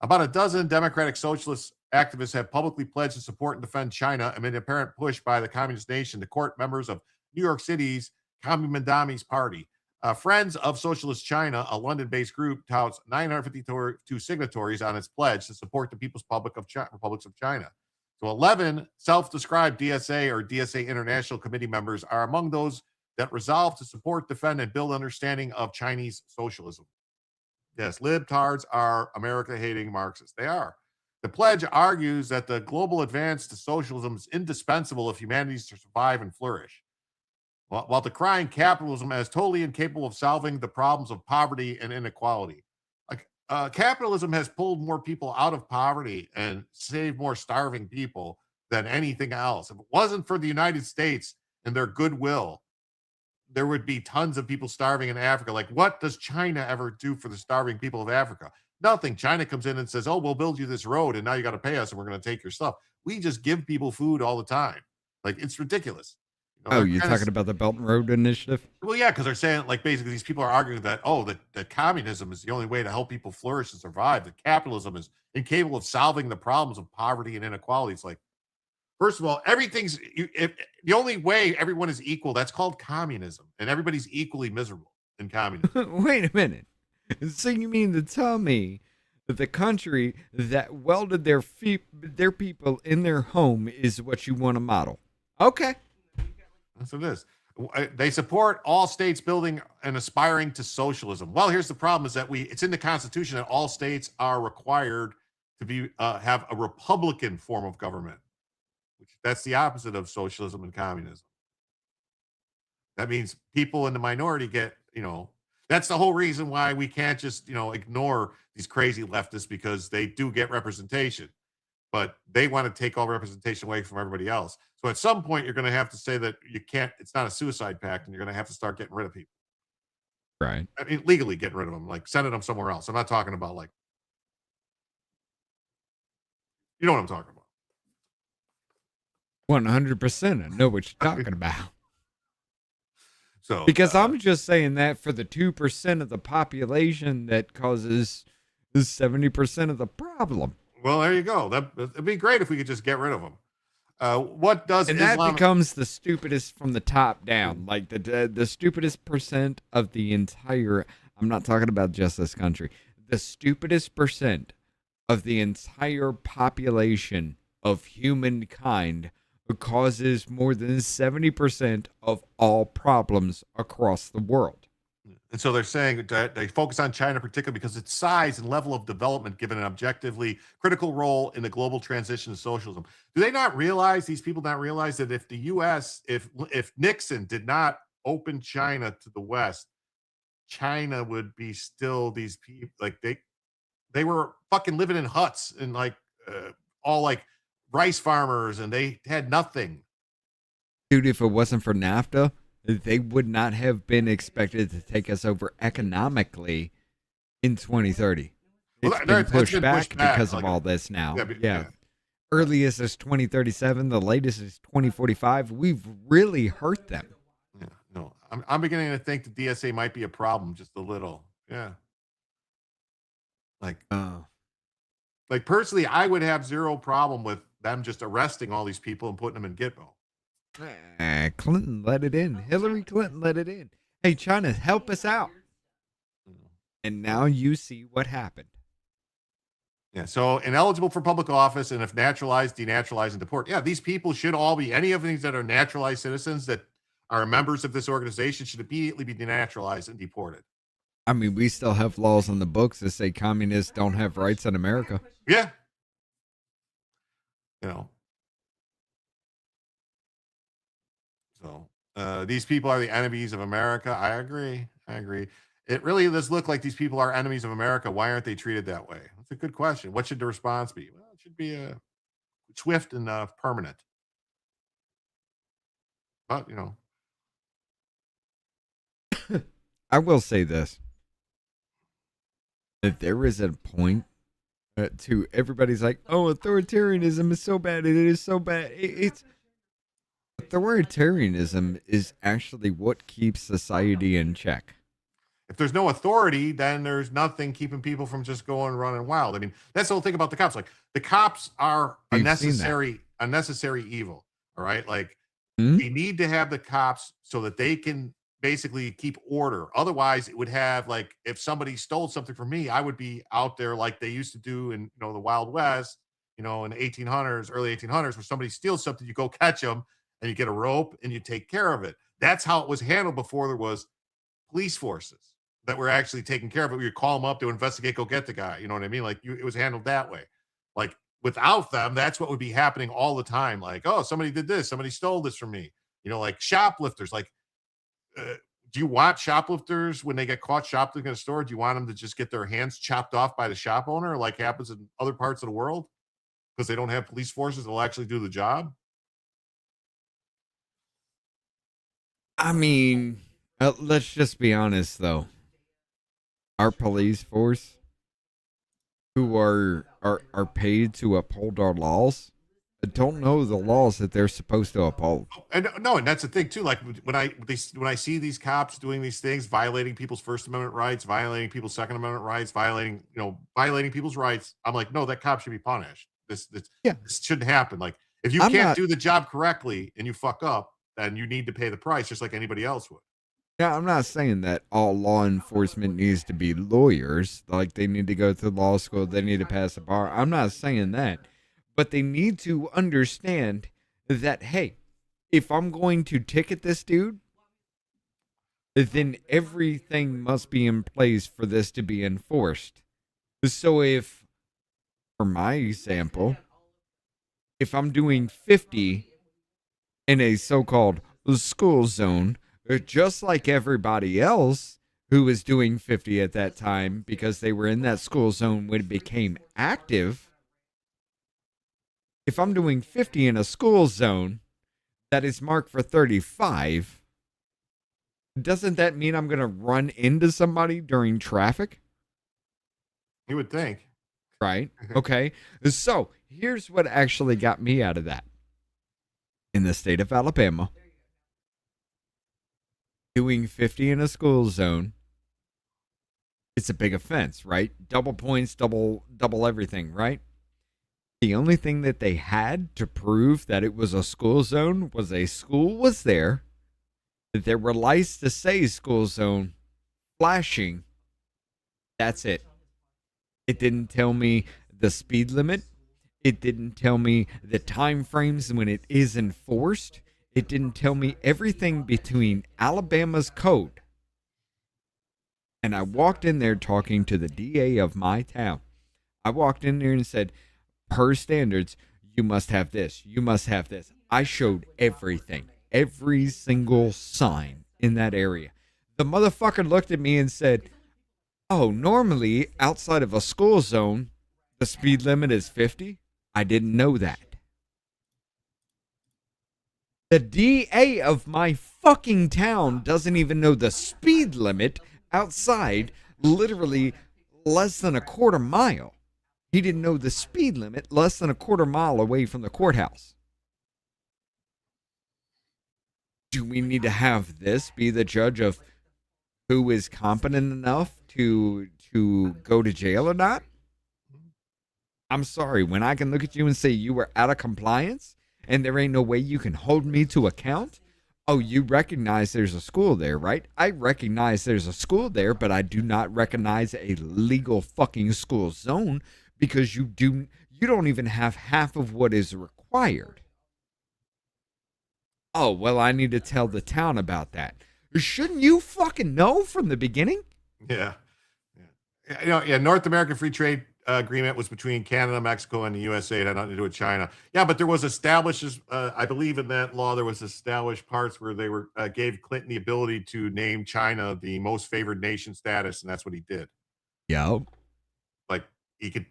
About a dozen Democratic Socialist activists have publicly pledged to support and defend China amid an apparent push by the communist nation to court members of New York City's Kuomintang's party. Friends of Socialist China, a London-based group, touts 952 signatories on its pledge to support the People's Republics of China. So 11 self-described DSA or DSA International Committee members are among those that resolve to support, defend, and build understanding of Chinese socialism. Yes, libtards are America-hating Marxists. They are. The pledge argues that the global advance to socialism is indispensable if humanity is to survive and flourish, while decrying capitalism as totally incapable of solving the problems of poverty and inequality. Capitalism has pulled more people out of poverty and saved more starving people than anything else. If it wasn't for the United States and their goodwill, there would be tons of people starving in Africa. Like, what does China ever do for the starving people of Africa? Nothing. China comes in and says, oh, we'll build you this road and now you got to pay us and we're going to take your stuff. We just give people food all the time. Like, it's ridiculous. You're talking about the Belt and Road Initiative? Well, yeah, because they're saying, like, basically these people are arguing that, that communism is the only way to help people flourish and survive. That capitalism is incapable of solving the problems of poverty and inequality. It's like, first of all, if the only way everyone is equal, that's called communism. And everybody's equally miserable in communism. Wait a minute. So you mean to tell me that the country that welded their people in their home is what you want to model? Okay. That's what it is. They support all states building and aspiring to socialism. Well, here's the problem: is that it's in the Constitution that all states are required to have a Republican form of government. That's the opposite of socialism and communism. That means people in the minority get, that's the whole reason why we can't just, ignore these crazy leftists, because they do get representation, but they want to take all representation away from everybody else. So at some point, you're going to have to say that it's not a suicide pact, and you're going to have to start getting rid of people. Right. I mean, legally getting rid of them, like sending them somewhere else. I'm not talking about you know what I'm talking about. 100%. I know what you're talking about. So, because I'm just saying that for the 2% of the population that causes 70% of the problem. Well, there you go. It'd be great if we could just get rid of them. What does that becomes the stupidest from the top down, like the stupidest percent of the entire. I'm not talking about just this country. The stupidest percent of the entire population of humankind causes more than 70% of all problems across the world. And so they're saying that they focus on China particularly because its size and level of development given an objectively critical role in the global transition to socialism. Do they not realize, these people not realize, that if the U.S., if Nixon did not open China to the West, China would be still these people, like they were fucking living in huts and all like rice farmers, and they had nothing. Dude, if it wasn't for NAFTA, they would not have been expected to take us over economically in 2030. It's been pushed back because of all this now. Yeah. Earliest is 2037. The latest is 2045. We've really hurt them. Yeah, no, I'm beginning to think the DSA might be a problem, just a little. Yeah. Like personally, I would have zero problem with them just arresting all these people and putting them in Gitmo. Clinton let it in. Hillary Clinton let it in. Hey, China, help us out. And now you see what happened. Yeah, so ineligible for public office, and if naturalized, denaturalized, and deport. Yeah, these people should all be, any of these that are naturalized citizens that are members of this organization should immediately be denaturalized and deported. I mean, we still have laws on the books that say communists don't have rights in America. Yeah. So these people are the enemies of America. I agree. It really does look like these people are enemies of America. Why aren't they treated that way? That's a good question. What should the response be? Well, it should be swift and permanent. But, I will say this. That there is a point to everybody's like, oh, authoritarianism is so bad. It is so bad. It's authoritarianism is actually what keeps society in check. If there's no authority, then there's nothing keeping people from just going running wild. I mean, that's the whole thing about the cops. Like, the cops are a necessary evil. All right. Like, we need to have the cops so that they can basically keep order. Otherwise, it would have, like, if somebody stole something from me, I would be out there like they used to do in, the Wild West, in the 1800s, early 1800s, where somebody steals something, you go catch them and you get a rope and you take care of it. That's how it was handled before there was police forces that were actually taking care of it. We would call them up to investigate, go get the guy. You know what I mean? Like it was handled that way. Like without them, that's what would be happening all the time. Like, oh, somebody did this. Somebody stole this from me. You know, like shoplifters. Like, do you want shoplifters when they get caught shoplifting in a store? Do you want them to just get their hands chopped off by the shop owner like happens in other parts of the world? Because they don't have police forces that'll actually do the job? I mean, let's just be honest, though. Our police force, who are paid to uphold our laws, don't know the laws that they're supposed to uphold. And no, and that's the thing too. Like when I see these cops doing these things, violating people's First Amendment rights, violating people's Second Amendment rights, violating people's rights, I'm like, no, that cop should be punished. This shouldn't happen. Like if you can't do the job correctly and you fuck up, then you need to pay the price, just like anybody else would. Yeah, I'm not saying that all law enforcement needs to be lawyers, like they need to go through law school, they need to pass the bar. I'm not saying that. But they need to understand that, hey, if I'm going to ticket this dude, then everything must be in place for this to be enforced. So if, for my example, if I'm doing 50 in a so-called school zone, just like everybody else who was doing 50 at that time because they were in that school zone when it became active, if I'm doing 50 in a school zone that is marked for 35, doesn't that mean I'm going to run into somebody during traffic? You would think. Right. Okay. So here's what actually got me out of that. In the state of Alabama, doing 50 in a school zone, it's a big offense, right? Double points, double everything, right? The only thing that they had to prove that it was a school zone was a school was there, that there were lights to say school zone flashing. That's it. It didn't tell me the speed limit. It didn't tell me the time frames when it is enforced. It didn't tell me everything between Alabama's code. And I walked in there talking to the DA of my town. I walked in there and said, per standards, you must have this. You must have this. I showed everything, every single sign in that area. The motherfucker looked at me and said, oh, normally outside of a school zone, the speed limit is 50. I didn't know that. The DA of my fucking town doesn't even know the speed limit outside, literally less than a quarter mile. He didn't know the speed limit less than a quarter mile away from the courthouse. Do we need to have this be the judge of who is competent enough to go to jail or not? I'm sorry, when I can look at you and say you were out of compliance and there ain't no way you can hold me to account. Oh, you recognize there's a school there, right? I recognize there's a school there, but I do not recognize a legal fucking school zone because you don't even have half of what is required. Oh, well, I need to tell the town about that. Shouldn't you fucking know from the beginning? Yeah. North American Free Trade Agreement was between Canada, Mexico, and the USA. It had nothing to do with China. Yeah, but there was established, I believe in that law, there was established parts where they were gave Clinton the ability to name China the most favored nation status, and that's what he did. Yeah. Like he could,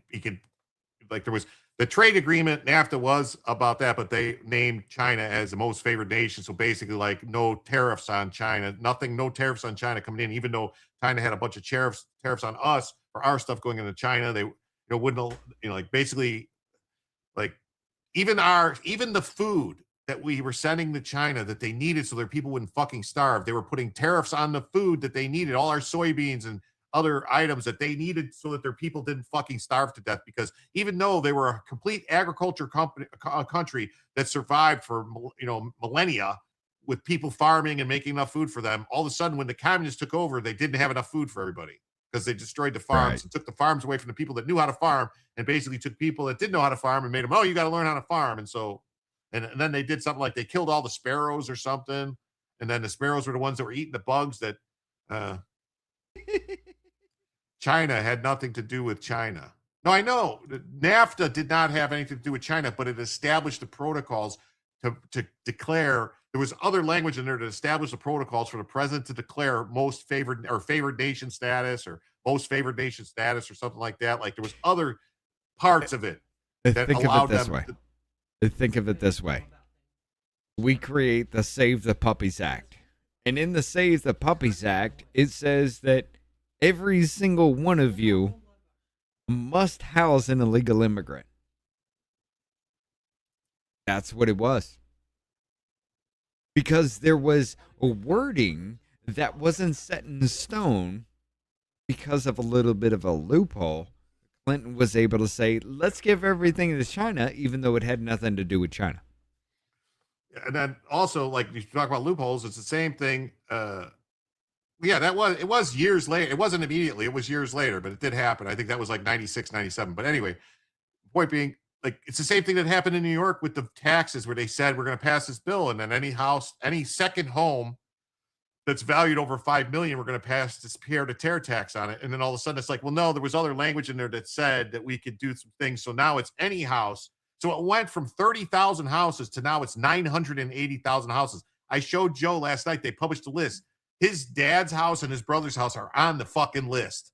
like there was the trade agreement, NAFTA was about that, but they named China as the most favored nation. So basically, like no tariffs on China, no tariffs on China coming in, even though China had a bunch of tariffs on us for our stuff going into China. They wouldn't, like basically, like even the food that we were sending to China that they needed so their people wouldn't fucking starve. They were putting tariffs on the food that they needed, all our soybeans and other items that they needed so that their people didn't fucking starve to death. Because even though they were a complete agriculture country that survived for millennia with people farming and making enough food for them, all of a sudden when the communists took over, they didn't have enough food for everybody because they destroyed the farms and took the farms away from the people that knew how to farm and basically took people that didn't know how to farm and made them, oh, you got to learn how to farm. And so, and then they did something like they killed all the sparrows or something. And then the sparrows were the ones that were eating the bugs that China had nothing to do with China. No, I know NAFTA did not have anything to do with China, but it established the protocols to declare. There was other language in there to establish the protocols for the president to declare most favored or favored nation status or most favored nation status or something like that. Like there was other parts of it that allowed them. Think of it this way. We create the Save the Puppies Act. And in the Save the Puppies Act, it says that every single one of you must house an illegal immigrant. That's what it was. Because there was a wording that wasn't set in stone because of a little bit of a loophole. Clinton was able to say, let's give everything to China, even though it had nothing to do with China. And then also, like you talk about loopholes, it's the same thing. It was years later. It wasn't immediately. It was years later, but it did happen. I think that was like 96, 97. But anyway, point being, like it's the same thing that happened in New York with the taxes, where they said we're going to pass this bill, and then any second home that's valued over $5 million, we're going to pass this tear tax on it. And then all of a sudden, it's like, well, no, there was other language in there that said that we could do some things. So now it's any house. So it went from 30,000 houses to now it's 980,000 houses. I showed Joe last night. They published a list. His dad's house and his brother's house are on the fucking list.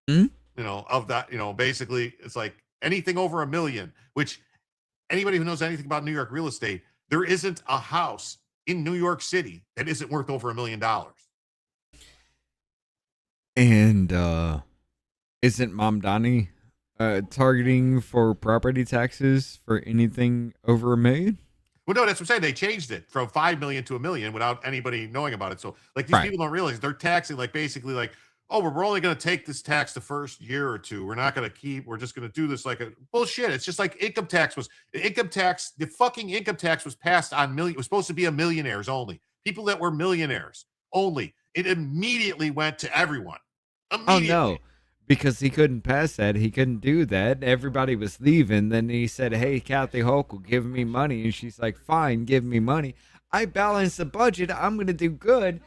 Of that, basically it's like anything over $1 million, which anybody who knows anything about New York real estate, there isn't a house in New York City that isn't worth over $1 million. And isn't Mom Donnie targeting for property taxes for anything over $1 million? Well, no, that's what I'm saying. They changed it from 5 million to $1 million without anybody knowing about it. So like these people don't realize they're taxing like basically like, oh, we're only going to take this tax the first year or two. We're not going to we're just going to do this like a bullshit. It's just like the fucking income tax was passed on it was supposed to be a millionaires only. People that were millionaires only. It immediately went to everyone. Immediately. Oh, no. Because he couldn't pass that. He couldn't do that. Everybody was leaving. Then he said, hey, Kathy Hochul, give me money. And she's like, fine, give me money. I balanced the budget. I'm going to do good.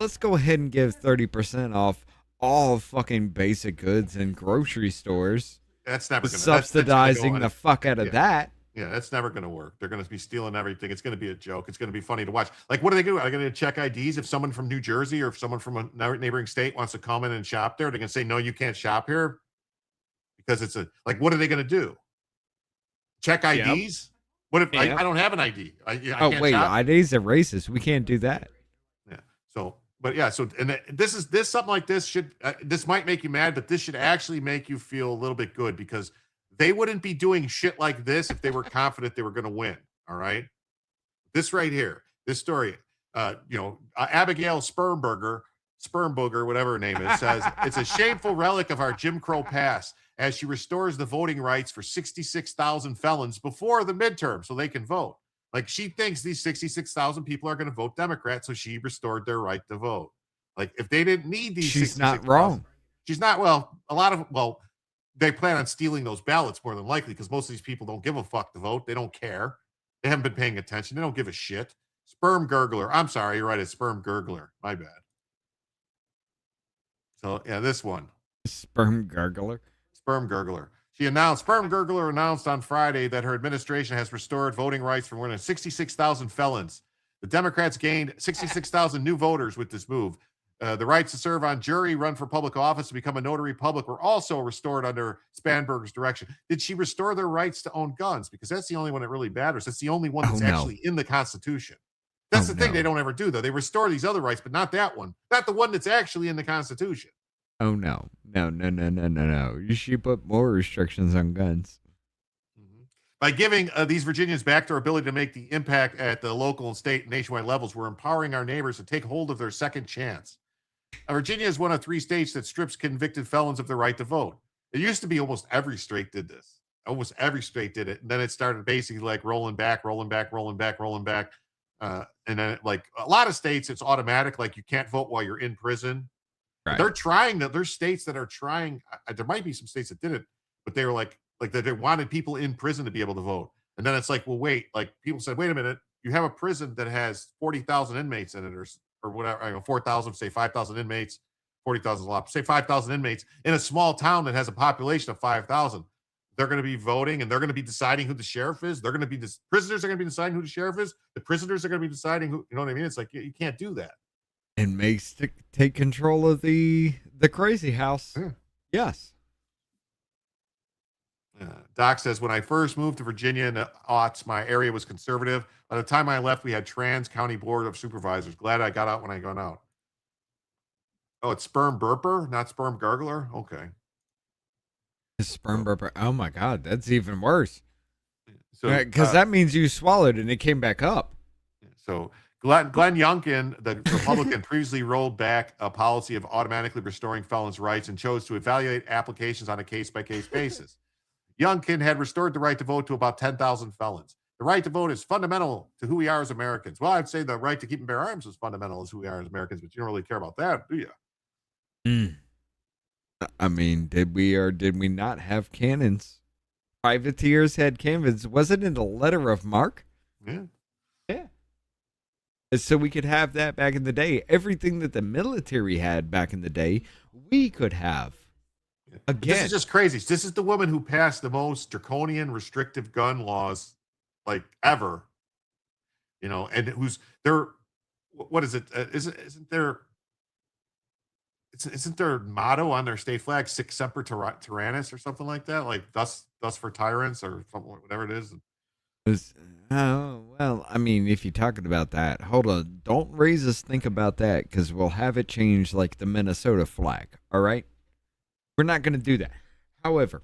Let's go ahead and give 30% off all fucking basic goods in grocery stores. That's never going to subsidizing the fuck out of that. Yeah, that's never going to work. They're going to be stealing everything. It's going to be a joke. It's going to be funny to watch. Like, what do they do? Are they going to check IDs if someone from New Jersey or if someone from a neighboring state wants to come in and shop there? They're going to say, no, you can't shop here because it's what are they going to do? Check IDs? Yep. What if I don't have an ID? I can't shop? IDs are racist. We can't do that. Yeah. So, and this something like this this might make you mad, but this should actually make you feel a little bit good because they wouldn't be doing shit like this if they were confident they were going to win. All right. This right here, this story, Abigail Spermberger, whatever her name is, says it's a shameful relic of our Jim Crow past as she restores the voting rights for 66,000 felons before the midterm so they can vote. Like she thinks these 66,000 people are going to vote Democrat, so she restored their right to vote. Like if they didn't need these, she's not wrong. She's not. They plan on stealing those ballots more than likely because most of these people don't give a fuck to vote. They don't care. They haven't been paying attention. They don't give a shit. Sperm gurgler. I'm sorry. You're right. It's sperm gurgler. My bad. So yeah, this one. Sperm gurgler. Sperm gurgler. Sperm gurgler announced on Friday that her administration has restored voting rights for more than 66,000 felons. The Democrats gained 66,000 new voters with this move. The rights to serve on jury, run for public office, to become a notary public were also restored under Spanberger's direction. Did she restore their rights to own guns? Because that's the only one that really matters. That's the only one that's actually in the Constitution. That's the thing they don't ever do, though. They restore these other rights, but not that one. Not the one that's actually in the Constitution. Oh, no. No. She put more restrictions on guns. By giving these Virginians back their ability to make the impact at the local and state and nationwide levels, we're empowering our neighbors to take hold of their second chance. Virginia is one of 3 states that strips convicted felons of their right to vote. It used to be almost every state did this. Almost every state did it. And then it started basically like rolling back. And then like a lot of states, it's automatic. Like you can't vote while you're in prison. Right. They're trying that. There's states that are trying. There might be some states that did it, but they were like that they wanted people in prison to be able to vote. And then it's like, well, wait, like people said, wait a minute. you have a prison that has 40,000 inmates in it, or whatever, 4,000, say 5,000 inmates, 40,000 is a lot. Say 5,000 inmates in a small town that has a population of 5,000. They're going to be voting, and they're going to be deciding who the sheriff is. They're going to be prisoners are going to be deciding who the sheriff is. The prisoners are going to be deciding who. You know what I mean? It's like you can't do that. And take control of the crazy house. Yeah. Yes. Doc says, when I first moved to Virginia in the aughts, my area was conservative. By the time I left, we had trans county board of supervisors. Glad I got out when I got out. Oh, it's sperm burper, not sperm gargler? Okay. Sperm burper. Oh, my God. That's even worse. So Because that means you swallowed and it came back up. So Glenn Youngkin, the Republican, previously rolled back a policy of automatically restoring felons' rights and chose to evaluate applications on a case-by-case basis. Youngkin had restored the right to vote to about 10,000 felons. The right to vote is fundamental to who we are as Americans. Well, I'd say the right to keep and bear arms is fundamental as who we are as Americans, but you don't really care about that, do you? I mean, did we or did we not have cannons? Privateers had cannons. Was it in the letter of marque? Yeah. Yeah. So we could have that back in the day. Everything that the military had back in the day, we could have. Again. This is just crazy. This is the woman who passed the most draconian restrictive gun laws like ever, and who's there. What is it? Isn't their motto on their state flag "Sic Semper Tyrannis" or something like that? Like thus for tyrants or something, whatever it is. Oh, well, I mean, if you're talking about that, hold on. Don't raise us think about that because we'll have it changed like the Minnesota flag. All right. We're not going to do that. However,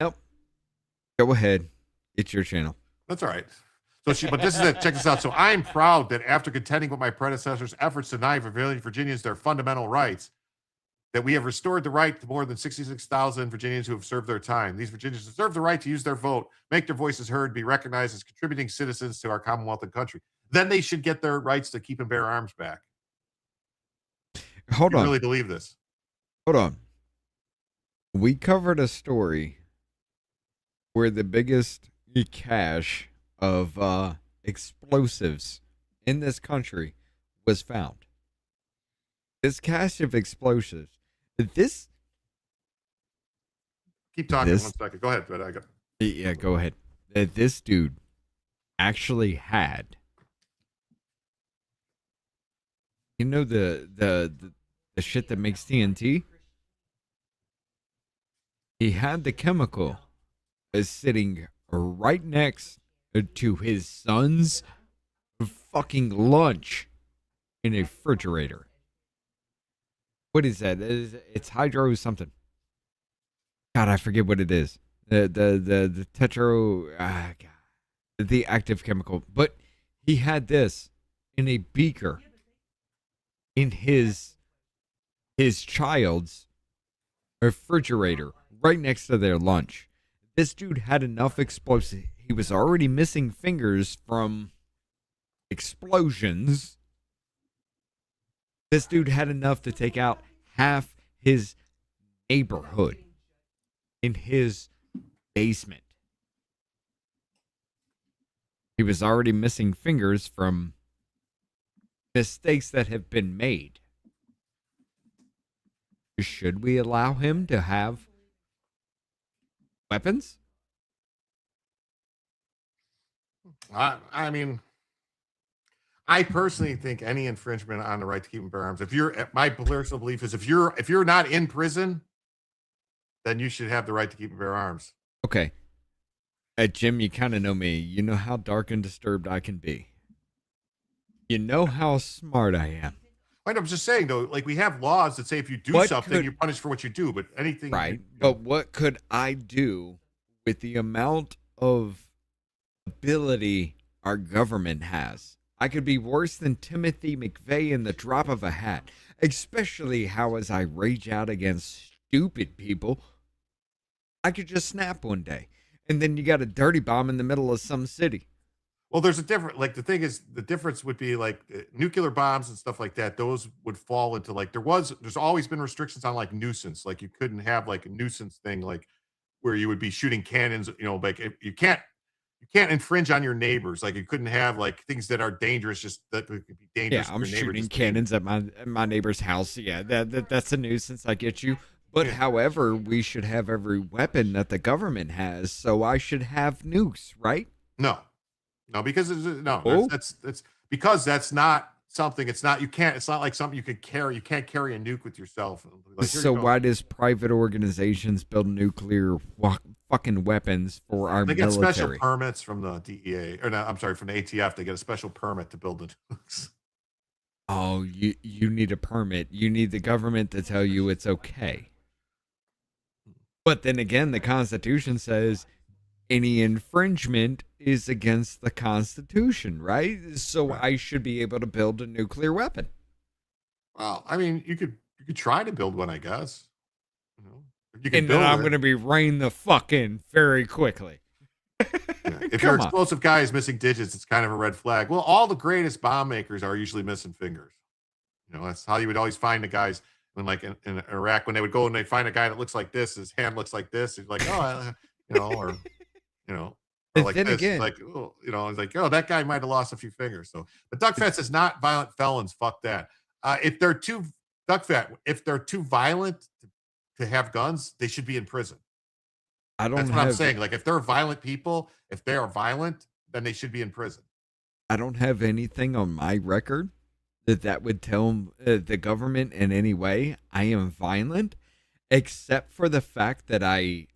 nope. Go ahead. It's your channel. That's all right. But this is it. Check this out. So I'm proud that after contending with my predecessors' efforts to deny Virginians their fundamental rights, that we have restored the right to more than 66,000 Virginians who have served their time. These Virginians deserve the right to use their vote, make their voices heard, be recognized as contributing citizens to our Commonwealth and country. Then they should get their rights to keep and bear arms back. Hold on. I really believe this. Hold on. We covered a story where the biggest cache of explosives in this country was found. This cache of explosives. Keep talking 1 second. Go ahead, Fred. Yeah, go ahead. This dude actually had. You know the shit that makes TNT? He had the chemical sitting right next to his son's fucking lunch in a refrigerator. What is that? It's hydro something. God, I forget what it is. The tetro, God, the active chemical. But he had this in a beaker in his child's refrigerator right next to their lunch. This dude had enough explosive. He was already missing fingers from explosions. This dude had enough to take out half his neighborhood in his basement. He was already missing fingers from mistakes that have been made. Should we allow him to have weapons? I mean, I personally think any infringement on the right to keep and bear arms. My personal belief is if you're not in prison, then you should have the right to keep and bear arms. Okay. Jim, you kind of know me. You know how dark and disturbed I can be. You know how smart I am. I'm just saying, though, like we have laws that say if you do something, you're punished for what you do, but anything. Right. But what could I do with the amount of ability our government has? I could be worse than Timothy McVeigh in the drop of a hat, especially how as I rage out against stupid people, I could just snap one day. And then you got a dirty bomb in the middle of some city. Well, there's a different, like the thing is, the difference would be like nuclear bombs and stuff like that. Those would fall into like, there's always been restrictions on like nuisance. Like you couldn't have like a nuisance thing, like where you would be shooting cannons, like you can't infringe on your neighbors. Like you couldn't have like things that are dangerous, just that could be dangerous. Yeah, I'm shooting cannons at my neighbor's house. Yeah, that's a nuisance. I get you. But however, we should have every weapon that the government has. So I should have nukes, right? No, because that's because that's not something. It's not like something you could carry. You can't carry a nuke with yourself. Like, so why does private organizations build nuclear fucking weapons for our military? They get special permits from the DEA, or no, I'm sorry, from the ATF. They get a special permit to build the nukes. Oh, you need a permit. You need the government to tell you it's okay. But then again, the Constitution says any infringement is against the Constitution, right? So I should be able to build a nuclear weapon. Well, I mean, you could try to build one, I guess. And then I'm going to be reined the fuck in very quickly. If your explosive guy is missing digits, it's kind of a red flag. Well, all the greatest bomb makers are usually missing fingers. That's how you would always find the guys when, like in Iraq, when they would go and they find a guy that looks like this, his hand looks like this. It's like, or like then this. Again, like, it's like, that guy might have lost a few fingers. So, but Duck Fest is not violent felons. Fuck that. If they're too violent to have guns, they should be in prison. That's what I'm saying. Like, if they're violent people, if they are violent, then they should be in prison. I don't have anything on my record that would tell the government in any way I am violent, except for the fact that I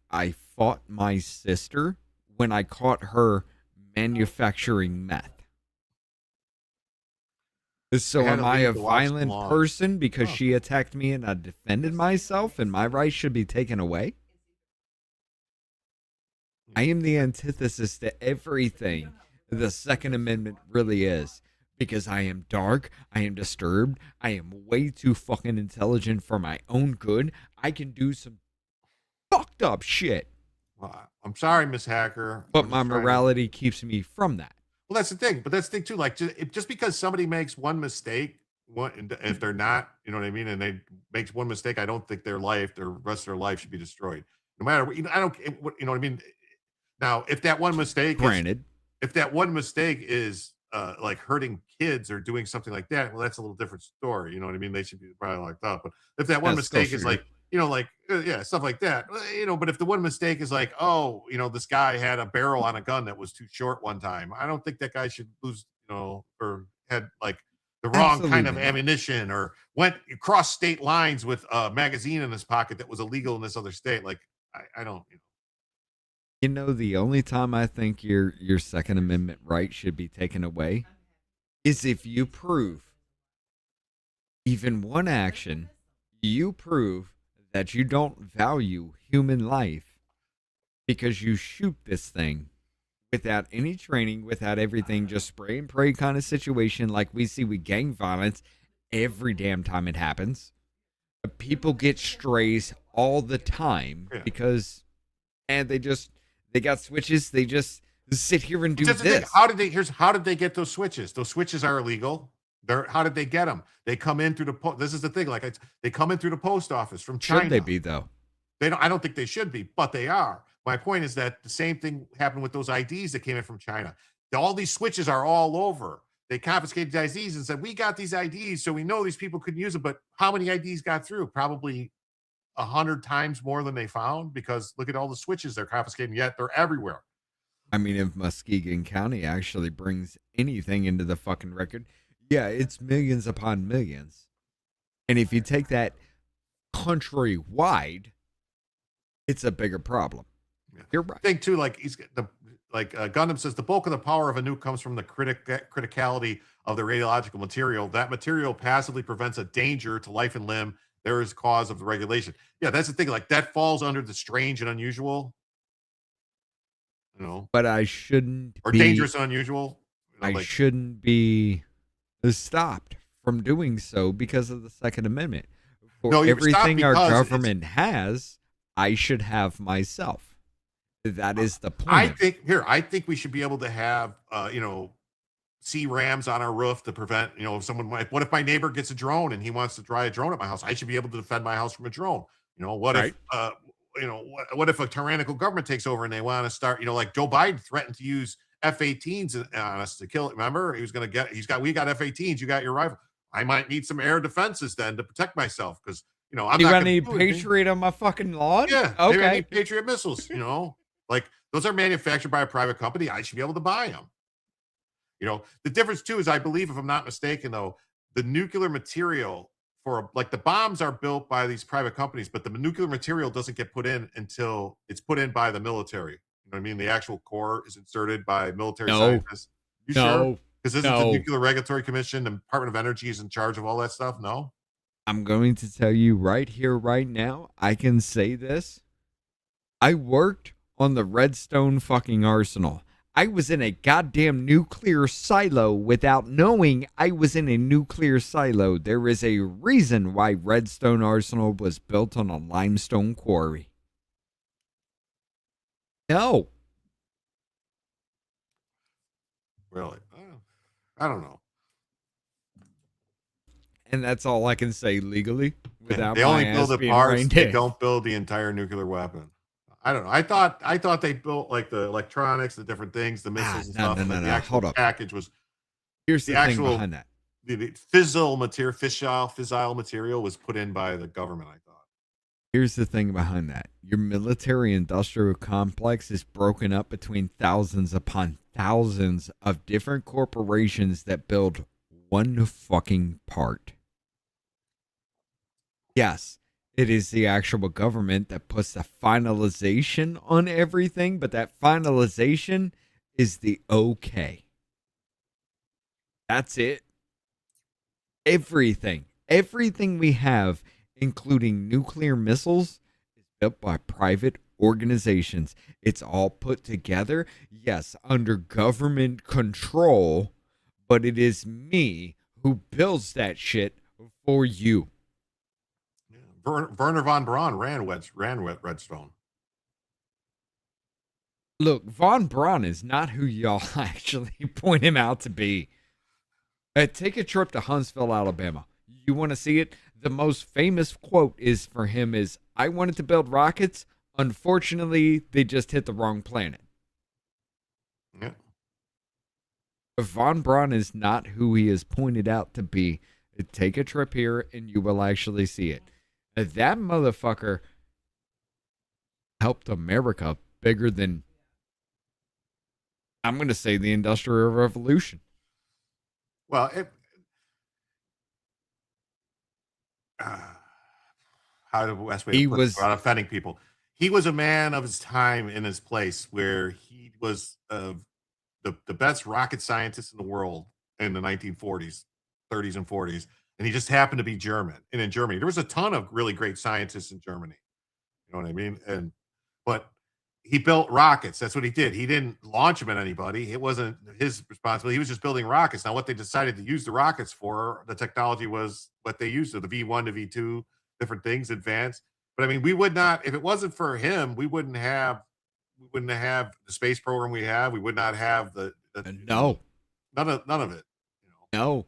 fought my sister when I caught her manufacturing meth. So am I a violent person because she attacked me and I defended myself and my rights should be taken away? I am the antithesis to everything the Second Amendment really is. Because I am dark, I am disturbed, I am way too fucking intelligent for my own good. I can do some fucked up shit. Well, I'm sorry, Miss Hacker. But my morality keeps me from that. Well, that's the thing. But that's the thing, too. Like, just because somebody makes one mistake, if they're not, you know what I mean, and they makes one mistake, I don't think their rest of their life should be destroyed. No matter what, I don't, you know what I mean? Now, if that one mistake is like hurting kids or doing something like that, well, that's a little different story. You know what I mean? They should be probably locked up. But if that one mistake is like, stuff like that, but if the one mistake is like, this guy had a barrel on a gun that was too short one time, I don't think that guy should lose, or had like the wrong kind of ammunition or went across state lines with a magazine in his pocket that was illegal in this other state. Like, I don't, the only time I think your Second Amendment right should be taken away is if you prove even one action, you prove that you don't value human life because you shoot this thing without any training, without everything, just spray and pray kind of situation like we see with gang violence every damn time it happens. People get strays all the time because they got switches. They just sit here and do this. How did they get those switches? Those switches are illegal. How did they get them? They come in through this is the thing. Like they come in through the post office from China. Should they be though? They don't. I don't think they should be, but they are. My point is that the same thing happened with those IDs that came in from China. All these switches are all over. They confiscated the IDs and said, we got these IDs, so we know these people couldn't use them. But how many IDs got through? Probably 100 times more than they found, because look at all the switches they're confiscating, yet they're everywhere. I mean, if Muskegon County actually brings anything into the fucking record, yeah, it's millions upon millions. And if you take that countrywide, it's a bigger problem. Yeah. You're right. I think too, like Gundam says, the bulk of the power of a nuke comes from the criticality of the radiological material. That material passively prevents a danger to life and limb. There is cause of the regulation. Yeah, that's the thing. Like that falls under the strange and unusual. But I shouldn't be dangerous and unusual. I shouldn't be stopped from doing so because of the Second Amendment. For everything our government has, I should have myself. That is the point. I think we should be able to have C-rams on our roof to prevent, if someone might, what if my neighbor gets a drone and he wants to try a drone at my house? I should be able to defend my house from a drone. What if what if a tyrannical government takes over and they want to start, like Joe Biden threatened to use F-18s on us to kill it. Remember, we got F-18s, you got your rifle. I might need some air defenses then to protect myself because, I'm not going to need Patriot on my fucking lawn? Yeah. Okay. Maybe I need Patriot missiles, like those are manufactured by a private company. I should be able to buy them. The difference too is I believe, if I'm not mistaken though, the nuclear material for like the bombs are built by these private companies, but the nuclear material doesn't get put in until it's put in by the military. You know what I mean? The actual core is inserted by military scientists. You sure? Because isn't the Nuclear Regulatory Commission, the Department of Energy is in charge of all that stuff? No? I'm going to tell you right here, right now, I can say this. I worked on the Redstone fucking arsenal. I was in a goddamn nuclear silo without knowing I was in a nuclear silo. There is a reason why Redstone Arsenal was built on a limestone quarry. No. Really? I don't know. And that's all I can say legally without they only build the parts. They don't build the entire nuclear weapon. I don't know. I thought they built like the electronics, the different things, the missiles and stuff. No. The actual Hold up. Package was. Here's the thing behind that. The fissile material was put in by the government, I thought. Here's the thing behind that. Your military-industrial complex is broken up between thousands upon thousands of different corporations that build one fucking part. Yes, it is the actual government that puts the finalization on everything, but that finalization is the okay. That's it. Everything we have, including nuclear missiles, is built by private organizations. It's all put together, yes, under government control, but it is me who builds that shit for you. Werner von Braun ran Redstone. Look, von Braun is not who y'all actually point him out to be. Take a trip to Huntsville, Alabama. You want to see it? The most famous quote is for him is, "I wanted to build rockets. Unfortunately, they just hit the wrong planet." Yeah. Von Braun is not who he is pointed out to be. Take a trip here and you will actually see it. That motherfucker helped America bigger than, I'm going to say, the Industrial Revolution. Well, how the best way to put it without offending people? He was a man of his time in his place, where he was the best rocket scientist in the world in the 1940s, 30s, and 40s. And he just happened to be German. And in Germany, there was a ton of really great scientists in Germany. You know what I mean? But he built rockets. That's what he did. He didn't launch them at anybody. It wasn't his responsibility. He was just building rockets. Now, what they decided to use the rockets for, the technology was what they used. So the V1 to V2, different things, advanced. But I mean, we would not, if it wasn't for him, we wouldn't have the space program we have. We would not have no, none of it. No.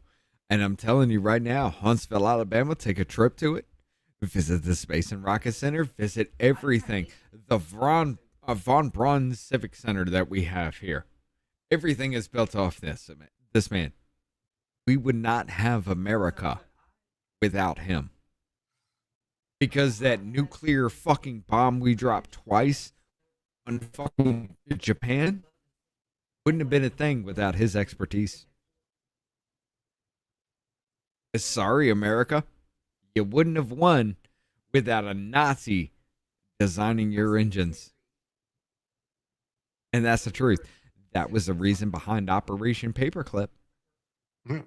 And I'm telling you right now, Huntsville, Alabama, take a trip to it. Visit the Space and Rocket Center. Visit everything. The Von Braun Civic Center that we have here. Everything is built off this man. We would not have America without him. Because that nuclear fucking bomb we dropped twice on fucking Japan wouldn't have been a thing without his expertise. Sorry, America. You wouldn't have won without a Nazi designing your engines. And that's the truth. That was the reason behind Operation Paperclip. Yeah.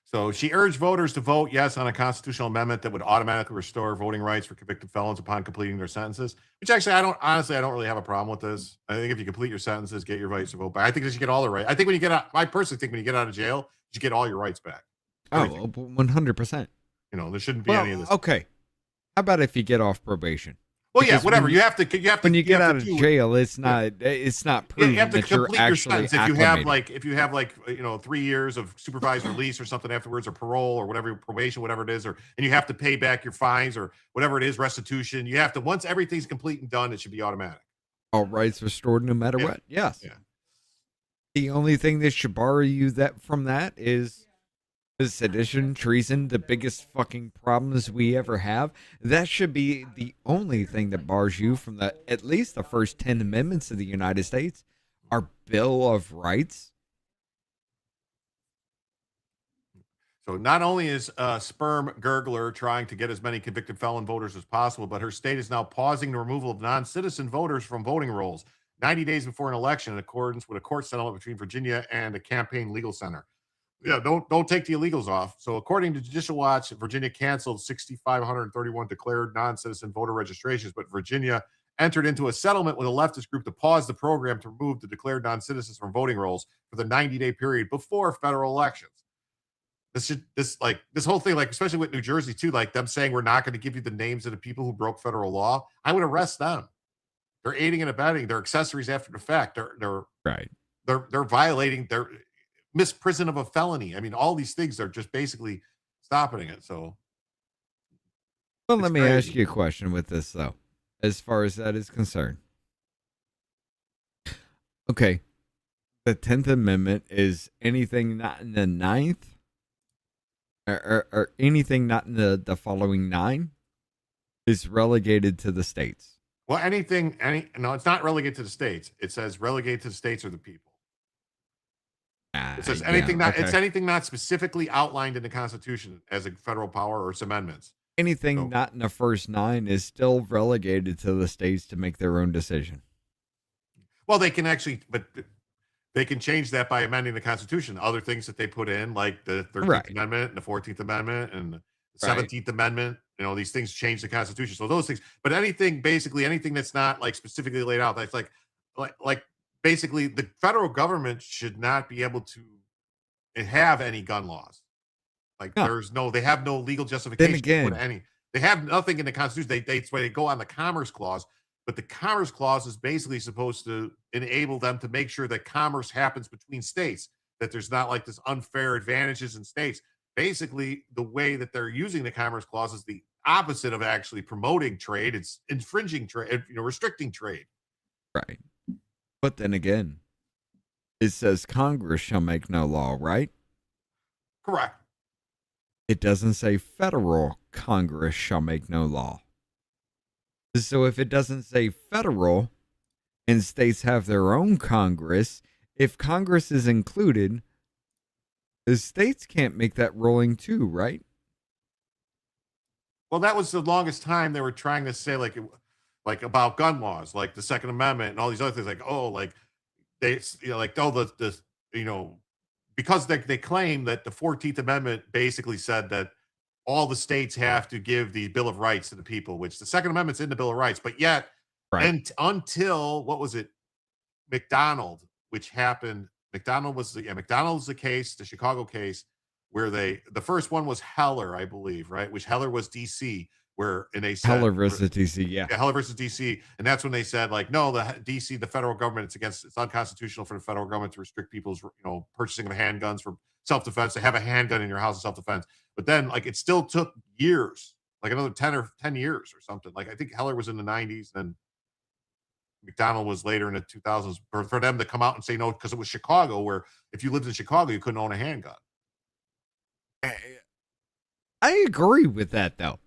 So she urged voters to vote yes on a constitutional amendment that would automatically restore voting rights for convicted felons upon completing their sentences, which actually I don't really have a problem with this. I think if you complete your sentences, get your rights to vote back. I think that you get all the rights. I think when you get out, I personally think when you get out of jail, you get all your rights back. Everything. Oh, 100%. There shouldn't be any of this. Okay. How about if you get off probation? Well, yeah, whatever. You have to. When you get out of jail, it's not proven you have to that you're complete your actually sentence. If you have 3 years of supervised release or something afterwards, or parole or whatever, probation, whatever it is, and you have to pay back your fines or whatever it is, restitution. You have to, once everything's complete and done, it should be automatic. All rights restored, no matter what. Yes. Yeah. The only thing that should bar you from that is sedition, treason, the biggest fucking problems we ever have. That should be the only thing that bars you from at least the first 10 amendments of the United States, our Bill of Rights. So not only is Sperm Gurgler trying to get as many convicted felon voters as possible, but her state is now pausing the removal of non-citizen voters from voting rolls 90 days before an election in accordance with a court settlement between Virginia and a campaign legal center. Yeah, don't take the illegals off. So according to Judicial Watch, Virginia canceled 6,531 declared non-citizen voter registrations, but Virginia entered into a settlement with a leftist group to pause the program to remove the declared non-citizens from voting rolls for the 90-day period before federal elections. This whole thing, like especially with New Jersey too, like them saying we're not going to give you the names of the people who broke federal law. I would arrest them. They're aiding and abetting. They're accessories after the fact. They're right. They're violating their misprison of a felony. I mean, all these things are just basically stopping it. So, well, let me ask you a question with this though, as far as that is concerned. Okay, the 10th Amendment is anything not in the 9th, or anything not in the following 9 is relegated to the states. Well, no, it's not relegated to the states. It says relegated to the states or the people. It says anything it's anything not specifically outlined in the Constitution as a federal power or its amendments. Anything not in the first 9 is still relegated to the states to make their own decision. Well, they can they can change that by amending the Constitution. Other things that they put in, like the 13th Amendment and the 14th Amendment and the 17th Amendment, these things change the Constitution. So those things, but anything that's not like specifically laid out, that's like basically the federal government should not be able to have any gun laws. Like they have no legal justification. Then again, to put they have nothing in the Constitution. They go on the Commerce Clause, but the Commerce Clause is basically supposed to enable them to make sure that commerce happens between states, that there's not like this unfair advantages in states. Basically, the way that they're using the Commerce Clause is the opposite of actually promoting trade. It's infringing trade, restricting trade. Right. But then again, it says Congress shall make no law, right? Correct. It doesn't say federal Congress shall make no law. So if it doesn't say federal and states have their own Congress, if Congress is included, the states can't make that ruling too, right? Well, that was the longest time they were trying to say like about gun laws, like the Second Amendment and all these other things, because they claim that the 14th Amendment basically said that all the states have to give the Bill of Rights to the people, which the Second Amendment's in the Bill of Rights, but yet until what was it, McDonald, which happened. McDonald was the case, the Chicago case, where the first one was Heller, I believe, right? Which Heller was DC, and they said Heller versus DC, yeah, Heller versus DC, and that's when they said no, the DC, the federal government, it's unconstitutional for the federal government to restrict people's purchasing of handguns for self-defense. They have a handgun in your house in self-defense, but then it still took years, like another 10 years or something. Like I think Heller was in the 90s, and McDonald was later in the 2000s for them to come out and say no, because it was Chicago, where if you lived in Chicago, you couldn't own a handgun. I agree with that, though.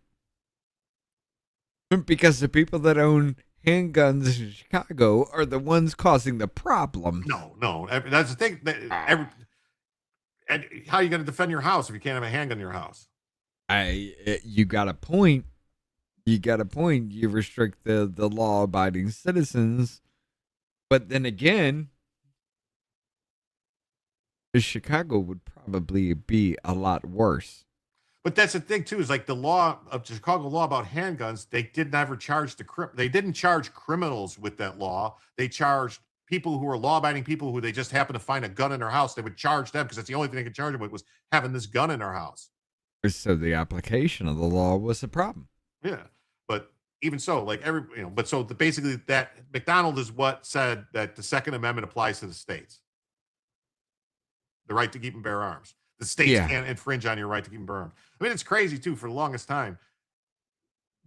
Because the people that own handguns in Chicago are the ones causing the problem. No. That's the thing. And how are you going to defend your house if you can't have a handgun in your house? You got a point. You restrict the law-abiding citizens. But then again, Chicago would probably be a lot worse. But that's the thing too, is like the law of Chicago law about handguns, they didn't charge criminals with that law. They charged people who are law-abiding people who they just happen to find a gun in their house. They would charge them because that's the only thing they could charge them with was having this gun in their house. So the application of the law was a problem. Yeah. But even so, like but so basically that McDonald is what said that the Second Amendment applies to the states. The right to keep and bear arms. The states can't infringe on your right to keep and bear arms. I mean, it's crazy too. For the longest time,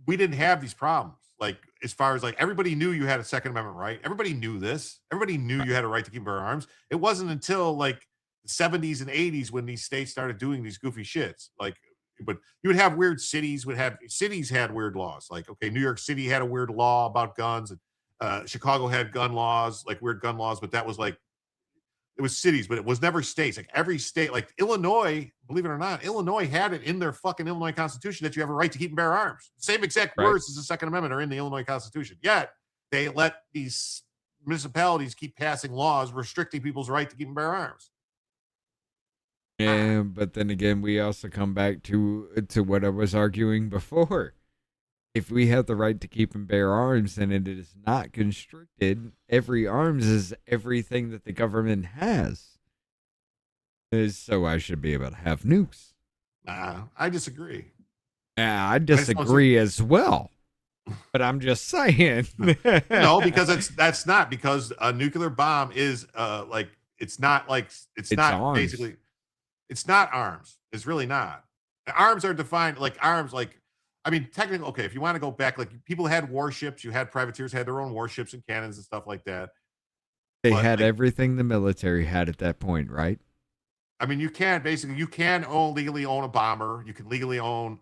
we didn't have these problems. Like, as far as like, everybody knew you had a Second Amendment right. Everybody knew this. Everybody knew you had a right to keep and bear arms. It wasn't until like the 70s and 80s when these states started doing these goofy shits. Like, but you would have weird cities had weird laws. Like, okay, New York City had a weird law about guns, and Chicago had gun laws, like weird gun laws, but that was like, it was cities, but it was never states. Like every state, like Illinois, believe it or not, Illinois had it in their fucking Illinois Constitution that you have a right to keep and bear arms. Same exact words as the Second Amendment are in the Illinois Constitution. Yet they let these municipalities keep passing laws restricting people's right to keep and bear arms. Yeah, but then again, we also come back to what I was arguing before. If we have the right to keep and bear arms and it is not constricted, every arms is everything that the government has. So I should be able to have nukes. Nah, I disagree. Yeah, I disagree as well. But I'm just saying. No, because that's not, because a nuclear bomb is it's not arms. Basically, it's not arms. It's really not. Arms are defined like arms, like, I mean, technically, okay, if you want to go back, like people had warships, you had privateers had their own warships and cannons and stuff like that. They had everything the military had at that point, right? I mean, you can legally own a bomber. You can legally own,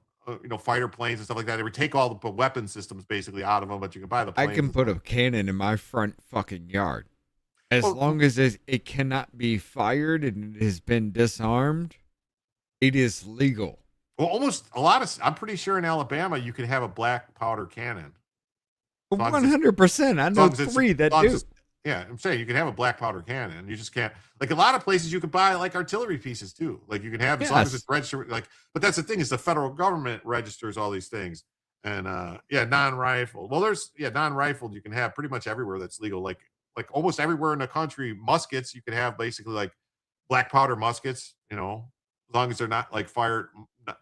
fighter planes and stuff like that. They would take all the weapon systems basically out of them, but you can buy the planes. I can put a cannon in my front fucking yard. As long as it cannot be fired and it has been disarmed, it is legal. Well, I'm pretty sure in Alabama you can have a black powder cannon. 100%. I know 3 that do. Yeah, I'm saying you can have a black powder cannon. You just can't, like, a lot of places you can buy like artillery pieces too. Like you can have, as long as it's registered, like, but that's the thing, is the federal government registers all these things. And non-rifled. Well, non-rifled you can have pretty much everywhere that's legal. Like almost everywhere in the country, muskets, you can have basically like black powder muskets, as long as they're not like fired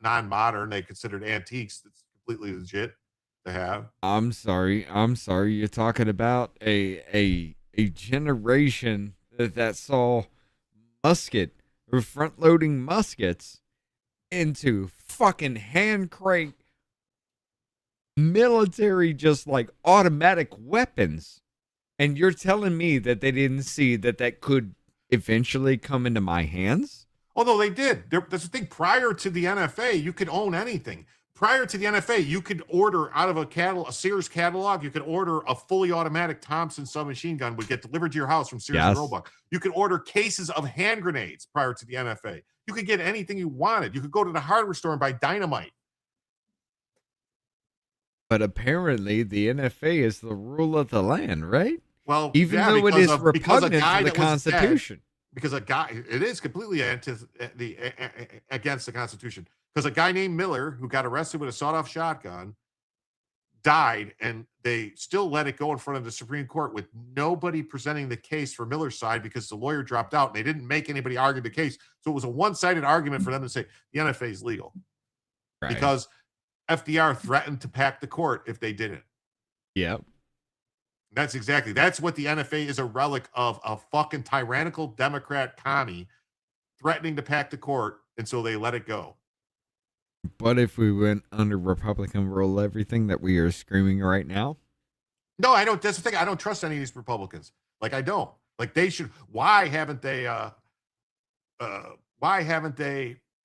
non-modern, they considered antiques. It's completely legit to have. I'm sorry. You're talking about a generation that saw front-loading muskets into fucking hand crank military, just like automatic weapons. And you're telling me that they didn't see that could eventually come into my hands? Although they did. That's the thing. Prior to the NFA, you could own anything. Prior to the NFA, you could order out of a Sears catalog, you could order a fully automatic Thompson submachine gun would get delivered to your house from Sears and Roebuck. You could order cases of hand grenades prior to the NFA. You could get anything you wanted. You could go to the hardware store and buy dynamite. But apparently the NFA is the rule of the land, right? Well, even though it is repugnant to the Constitution. Because it is completely against the Constitution. Because a guy named Miller, who got arrested with a sawed-off shotgun, died, and they still let it go in front of the Supreme Court with nobody presenting the case for Miller's side because the lawyer dropped out, and they didn't make anybody argue the case. So it was a one-sided argument for them to say the NFA is legal. Right. Because FDR threatened to pack the court if they didn't. Yep. That's what the NFA is, a relic of a fucking tyrannical Democrat commie threatening to pack the court, and so they let it go. But if we went under Republican rule, everything that we are screaming right now? No, I don't. That's the thing. I don't trust any of these Republicans. Like, I don't. Like, they should. Why haven't they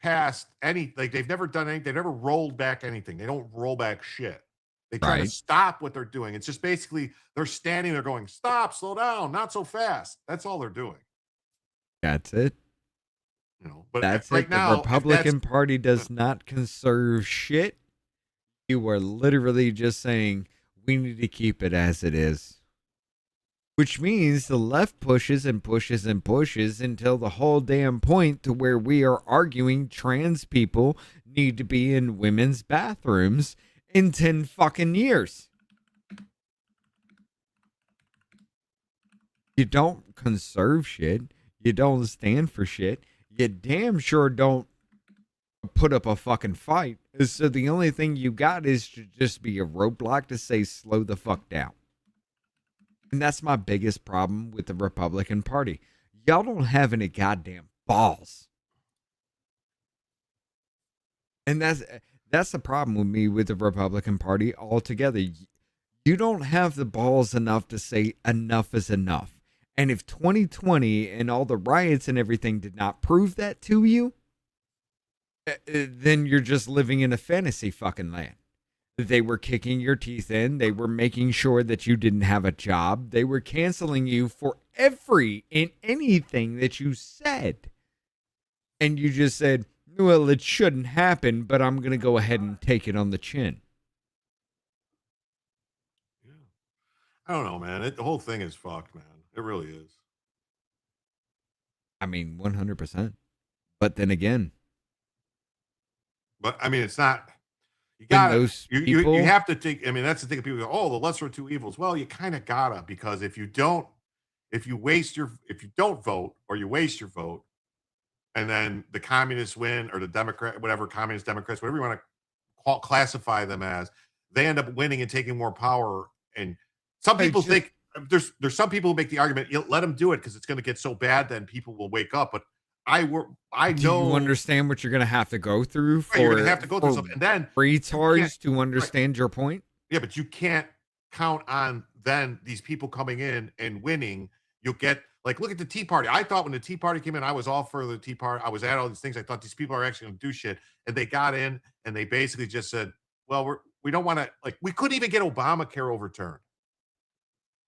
passed any, like, they've never done anything. They've never rolled back anything. They don't roll back shit. They try to stop what they're doing. It's just basically they're standing there going, stop, slow down, not so fast. That's all they're doing. That's it. But that's right now, the Republican Party does not conserve shit. You are literally just saying we need to keep it as it is. Which means the left pushes and pushes and pushes until the whole damn point to where we are arguing trans people need to be in women's bathrooms in 10 fucking years. You don't conserve shit. You don't stand for shit. You damn sure don't put up a fucking fight. So the only thing you got is to just be a roadblock to say slow the fuck down. And that's my biggest problem with the Republican Party. Y'all don't have any goddamn balls. And that's the problem with me with the Republican Party altogether. You don't have the balls enough to say enough is enough. And if 2020 and all the riots and everything did not prove that to you, then you're just living in a fantasy fucking land. They were kicking your teeth in. They were making sure that you didn't have a job. They were canceling you for every and anything that you said. And you just said, well, it shouldn't happen, but I'm going to go ahead and take it on the chin. I don't know, man. The whole thing is fucked, man. It really is. I mean, 100%. But then again. But, I mean, it's not. You got those you, people, you have to take. I mean, that's the thing. People go, "Oh, the lesser of two evils." Well, you kind of gotta, because if you don't vote or you waste your vote, and then the communists win or the Democrat, whatever communist Democrats, whatever you want to classify them as, they end up winning and taking more power. And some people think there's some people who make the argument, let them do it because it's going to get so bad, then people will wake up. But I know. Do you understand what you're going to have to go through for? Right, you're going to have to go through something, and then retards to understand your point. Yeah, but you can't count on then these people coming in and winning. You'll get like, look at the Tea Party. I thought when the Tea Party came in, I was all for the Tea Party. I was at all these things. I thought these people are actually going to do shit, and they got in and they basically just said, "Well, we don't want to." Like, we couldn't even get Obamacare overturned.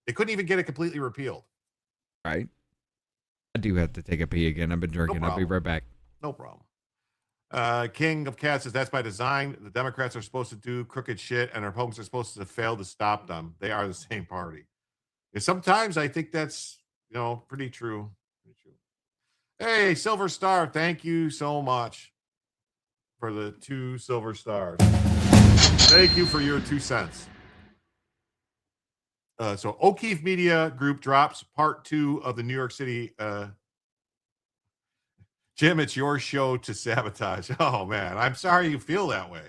They couldn't even get it completely repealed. Right. I do have to take a pee again. I've been drinking. I'll be right back. No problem. King of Cats says that's by design. The Democrats are supposed to do crooked shit, and the Republicans are supposed to fail to stop them. They are the same party. And sometimes I think that's pretty true. Hey, Silver Star, thank you so much for the 2 silver stars. Thank you for your 2 cents. So O'Keefe Media Group drops part 2 of the New York City. Jim, it's your show to sabotage. Oh, man. I'm sorry you feel that way.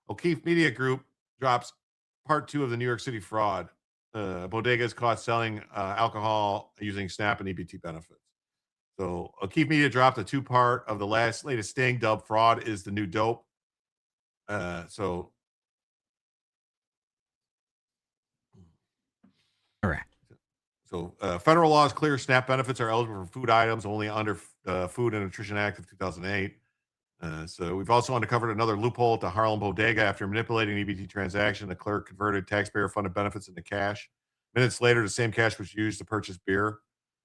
O'Keefe Media Group drops part 2 of the New York City fraud. Bodega is caught selling alcohol using SNAP and EBT benefits. So O'Keefe Media dropped a 2-part of the latest sting dubbed Fraud is the New Dope. All right. So federal law is clear. SNAP benefits are eligible for food items only under Food and Nutrition Act of 2008. So we've also uncovered another loophole at the Harlem Bodega. After manipulating an EBT transaction, the clerk converted taxpayer-funded benefits into cash. Minutes later, the same cash was used to purchase beer.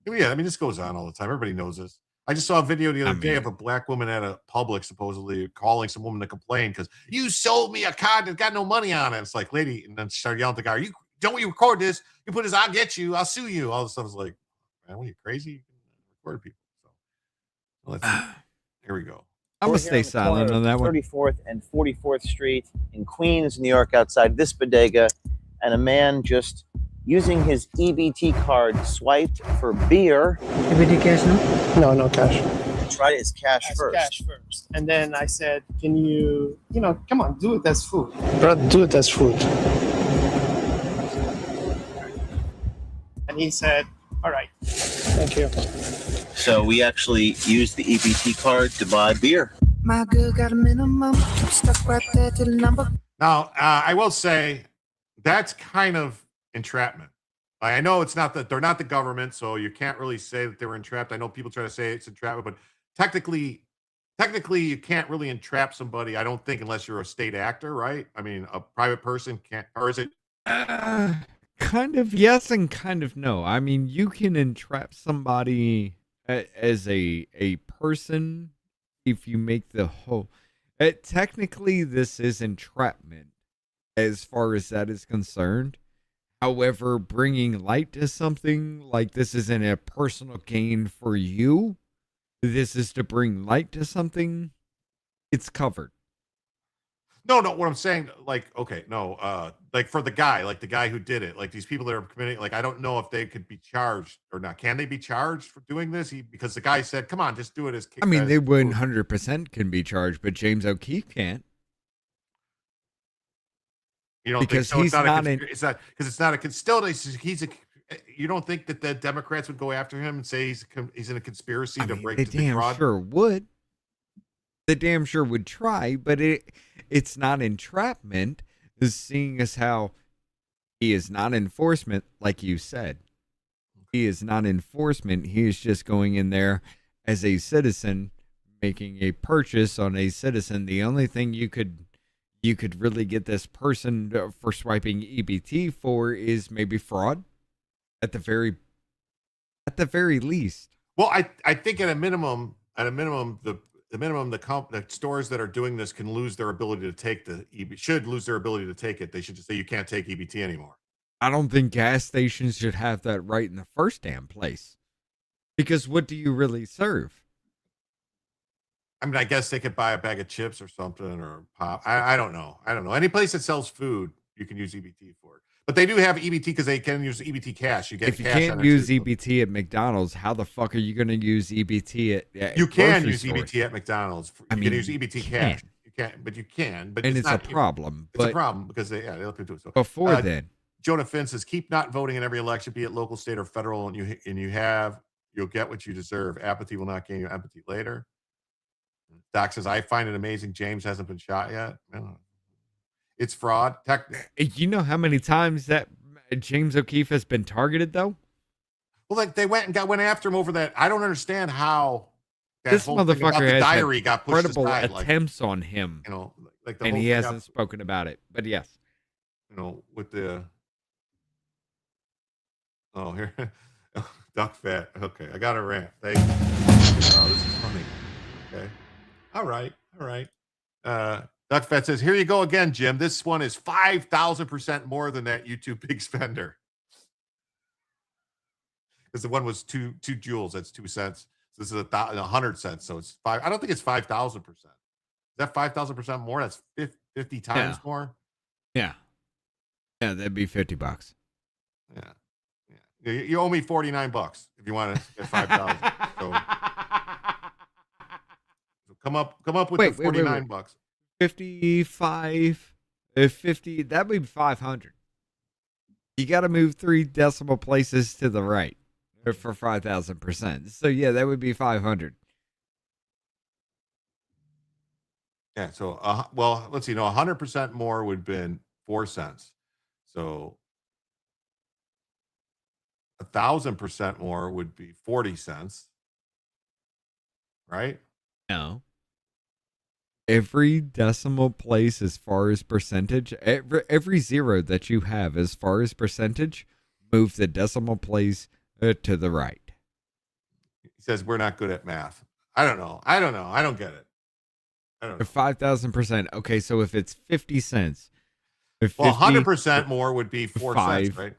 Yeah, I mean, this goes on all the time. Everybody knows this. I just saw a video the other day of a black woman at a Publix supposedly calling some woman to complain because you sold me a card that got no money on it. It's like, lady, and then she started yelling at the guy, you record this, you put this, I'll get you, I'll sue you. All this stuff is like, man, what are you crazy? You can record people. So let's see. Here we go. I'm going to stay silent on that one. 34th and 44th Street in Queens, New York, outside this bodega, and a man just using his EBT card swiped for beer. EBT cash, no? No cash. Tried his cash first. Cash first. And then I said, can you, come on, do it as food. Brother, do it as food. And he said, all right, thank you. So we actually used the EBT card to buy beer. My girl got a minimum. Stuck right there to the number. Now, I will say that's kind of entrapment. I know it's not that they're not the government, so you can't really say that they were entrapped. I know people try to say it's entrapment, but technically you can't really entrap somebody, I don't think, unless you're a state actor, right? I mean, a private person can't, or is it? Kind of yes and kind of no. I mean, you can entrap somebody as a person if you make the whole. Technically, this is entrapment as far as that is concerned. However, bringing light to something like this isn't a personal gain for you. This is to bring light to something. It's covered. No, what I'm saying, like, okay, no, like for the guy who did it, like these people that are committing, like, I don't know if they could be charged or not. Can they be charged for doing this? Because the guy said, come on, just do it as. I mean, they 100% can be charged, but James O'Keefe can't. You don't because think so? he's not in. It's not because it's not a still. He's a. You don't think that the Democrats would go after him and say he's in a conspiracy to break They the damn fraud? sure would. They damn sure would try, but it's not entrapment. Is seeing as how he is not enforcement, like you said. He is not enforcement. He is just going in there as a citizen, making a purchase on a citizen. The only thing you could really get this person for swiping EBT for is maybe fraud, at the very least. Well, I think at a minimum, the stores that are doing this can lose their ability to take should lose their ability to take it. They should just say you can't take EBT anymore. I don't think gas stations should have that right in the first damn place. Because what do you really serve? I mean, I guess they could buy a bag of chips or something or pop. I don't know. Any place that sells food, you can use EBT for it. But they do have EBT because they can use EBT cash. You get if you cash can't use EBT at McDonald's, how the fuck are you going to use EBT at You can grocery use stores? EBT at McDonald's. You can use EBT cash. You can't, but you can. But and it's not a problem. It's a problem because they look into it. So before then, Jonah Finn says, keep not voting in every election, be it local, state, or federal, and you'll get what you deserve. Apathy will not gain you empathy later. Doc says, I find it amazing James hasn't been shot yet. It's fraud. You know how many times that James O'Keefe has been targeted, though? Well, like they went after him over that. I don't understand how this motherfucker has diary got pushed incredible aside, attempts on him. And he hasn't spoken about it. But yes, with the here, duck fat. Okay, I got a rant. Thank you. Oh, this is funny. Okay, all right. Duck Fat says, here you go again, Jim. This one is 5,000% more than that YouTube big spender. Because the one was two joules. That's 2 cents. So this is 100 cents. So it's five. I don't think it's 5,000%. Is that 5,000% more? That's 50 times more. Yeah, that'd be $50. Yeah. You owe me $49 if you want to get 5,000. So come up with the $49. 55, 50, that would be 500. You got to move 3 decimal places to the right for 5,000%. So yeah, that would be 500. Yeah. So, well, let's see. 100% more would have been 4 cents. So 1,000% more would be 40 cents. Right? No. Every decimal place as far as percentage, every zero that you have as far as percentage, move the decimal place to the right. He says we're not good at math. I don't know. I don't get it. I don't know. 5,000%. Okay, so if it's 50 cents. Well, 100% more would be 4 cents, right?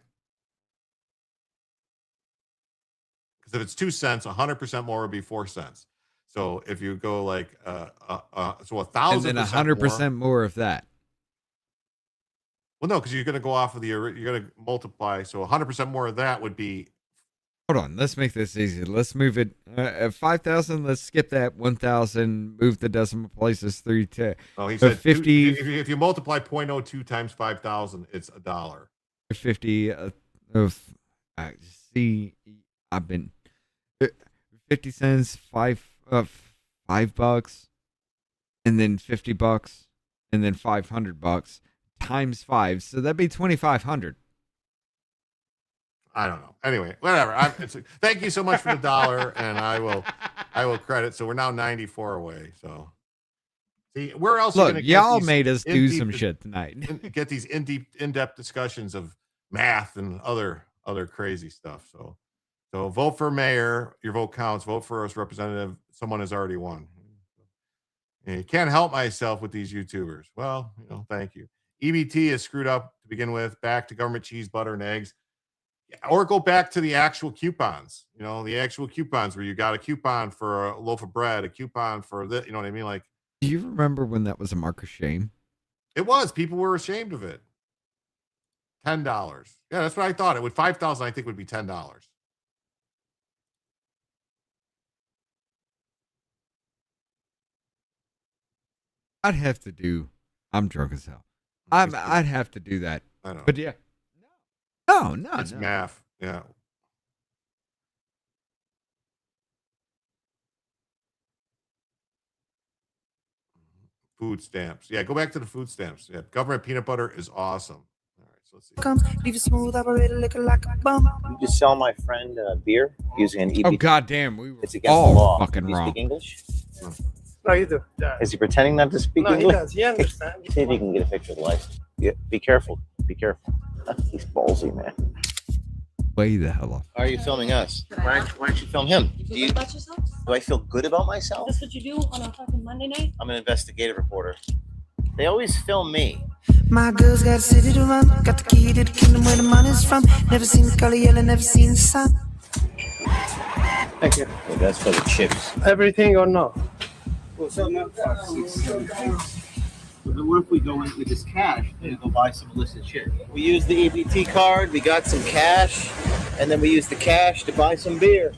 Because if it's 2 cents, 100% more would be 4 cents. So if you go like so 1,000%, and then 100% more of that. Well, no, because you're going to go off of you're going to multiply. So 100% more of that would be. Hold on, let's make this easy. Let's move it 5,000. Let's skip that 1,000. Move the decimal places 3 to. Oh, he said 50. If you multiply 0.02 times 5,000, it's $1. 50 of. See, I've been 50 cents, $5, and then $50, and then $500 times 5. So that'd be 2,500. I don't know. Anyway, whatever. Thank you so much for the $1, and I will credit. So we're now 94 away. So see, where else? Look, y'all made us do some shit tonight. Get these in-depth discussions of math and other crazy stuff. So vote for mayor. Your vote counts. Vote for us representative. Someone has already won. And you can't help myself with these YouTubers. Well, thank you. EBT is screwed up to begin with. Back to government cheese, butter, and eggs. Or go back to the actual coupons. The actual coupons where you got a coupon for a loaf of bread, a coupon for this. You know what I mean? Like, do you remember when that was a mark of shame? It was. People were ashamed of it. $10. Yeah, that's what I thought. It would 5,000. I think would be $10. I'd have to do. I'm drunk as hell. I'd have to do that. I know. But yeah. No. It's math. Yeah. Food stamps. Yeah, go back to the food stamps. Yeah, government peanut butter is awesome. All right, so let's see. Leave it smooth, operator looking like a bum. You just sell my friend beer using an EBT. Oh goddamn, we were it's against all the law. fucking Do you wrong. speak English? No, you do. Is he pretending not to speak No, English? he does. He understands. See if he can get a picture of the license. Yeah, be careful. Be careful. He's ballsy, man. Way the hell off. Why are you filming us? Why don't you film him? Do I feel good about myself? That's what you do on a fucking Monday night? I'm an investigative reporter. They always film me. My girl's got a city to run. Got the key to the kingdom where the money's from. Never seen the color yellow, never seen the sun. Thank you. Okay, that's for the chips. Everything or no? What if we go in with this cash and go buy some illicit shit? We use the EBT card, we got some cash, and then we use the cash to buy some beer.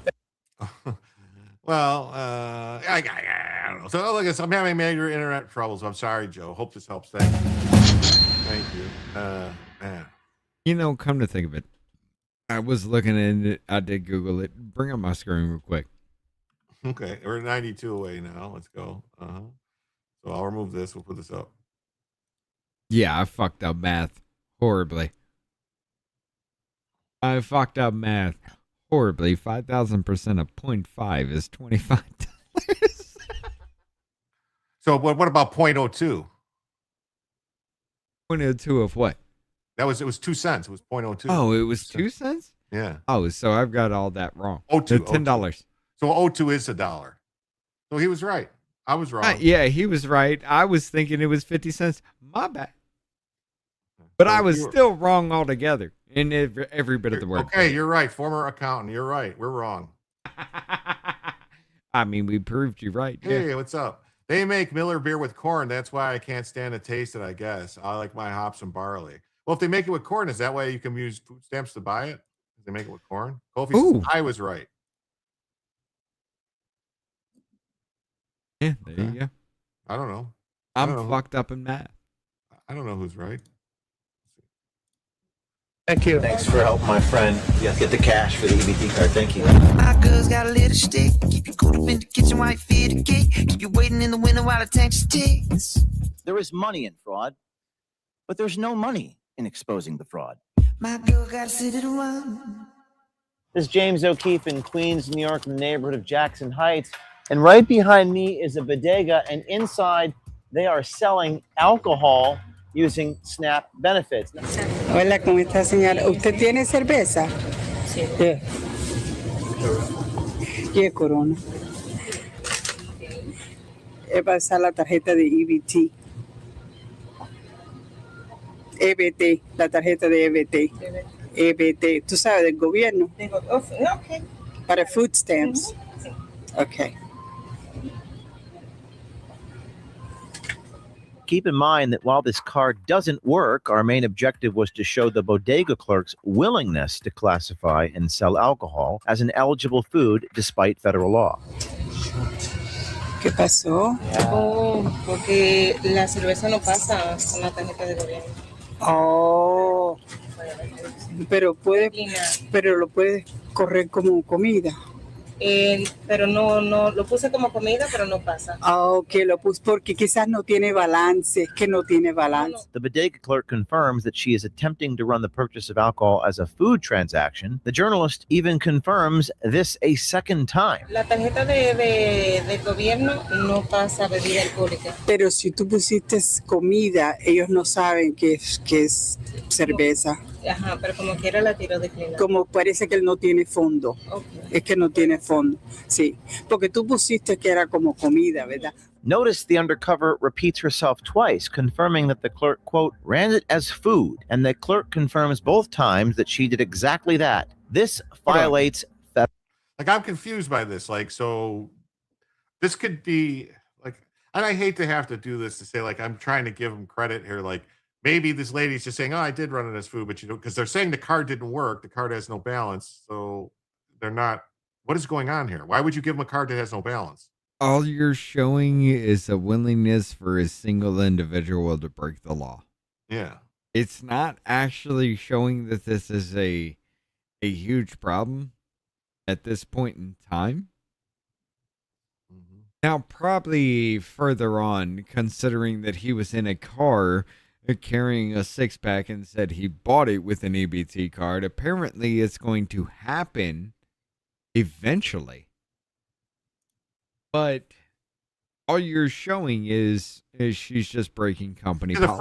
Well, I don't know. So look, I'm having major internet troubles. I'm sorry, Joe. Hope this helps. Thank you. Thank you. Man. You know, come to think of it, I was looking at it. I did Google it. Bring up my screen real quick. Okay, we're 92 away now. Let's go. So I'll remove this. We'll put this up. Yeah, I fucked up math horribly. 5,000% of 0.5 is $25. So what about 0.02? 0.02 of what? It was 2 cents. It was 0.02. Oh, it was 2 cents? Yeah. Oh, so I've got all that wrong. $10. So 02 is $1. So he was right. I was wrong. Yeah, he was right. I was thinking it was 50 cents. My bad. But I was still wrong altogether in every bit of the word. Okay, you're right. Former accountant. You're right. We're wrong. I mean, we proved you right. Hey, what's up? They make Miller beer with corn. That's why I can't stand to taste it, I guess. I like my hops and barley. Well, if they make it with corn, is that way you can use food stamps to buy it? If they make it with corn? Kofi says, I was right. Yeah, there you go. I don't know. I'm fucked up in math. I don't know who's right. Thank you. Thanks for helping my friend get the cash for the EBT card. Thank you. My girl's got a little stick. Keep you cool up in the kitchen while you feed the cake. Keep you waiting in the window while the tank ticks. There is money in fraud, but there's no money in exposing the fraud. My girl got a city to run. This is James O'Keefe in Queens, New York, in the neighborhood of Jackson Heights. And right behind me is a bodega, and inside they are selling alcohol using SNAP benefits. Hola, ¿cómo está, señora? ¿Usted tiene cerveza? Sí. ¿Qué corona? Es para usar la tarjeta de EBT. EBT, la tarjeta de EBT. EBT, tú sabes, del gobierno. Okay. Para food stamps. Okay. Keep in mind that while this card doesn't work, our main objective was to show the bodega clerk's willingness to classify and sell alcohol as an eligible food despite federal law. ¿Qué pasó? Oh, porque la cerveza no pasa con la tarjeta de gobierno. Oh, pero lo puedes correr como comida. Pero no, lo puse como comida, pero no pasa. Ok, lo puse porque quizás no tiene balance, es que no tiene balance. The bodega clerk confirms that she is attempting to run the purchase of alcohol as a food transaction. The journalist even confirms this a second time. La tarjeta del gobierno no pasa bebida alcohólica. Pero si tú pusiste comida, ellos no saben que es cerveza. Ajá, pero como quiera la tiro de clean. Como parece que él no tiene fondo. Okay. Es que no tiene fondo. Sí, porque tú pusiste que era como comida, ¿verdad? Notice the undercover repeats herself twice, confirming that the clerk, quote, ran it as food. And the clerk confirms both times that she did exactly that. This violates Like, I'm confused by this. Like, so this could be like, and I hate to have to do this to say, like, I'm trying to give them credit here. Like, maybe this lady's just saying, oh, I did run on this food, but because they're saying the card didn't work, the card has no balance. So they're not, what is going on here? Why would you give them a card that has no balance? All you're showing is a willingness for a single individual to break the law. Yeah. It's not actually showing that this is a huge problem at this point in time. Now, probably further on, considering that he was in a car carrying a six-pack and said he bought it with an EBT card, apparently it's going to happen eventually. But all you're showing is she's just breaking company policy. The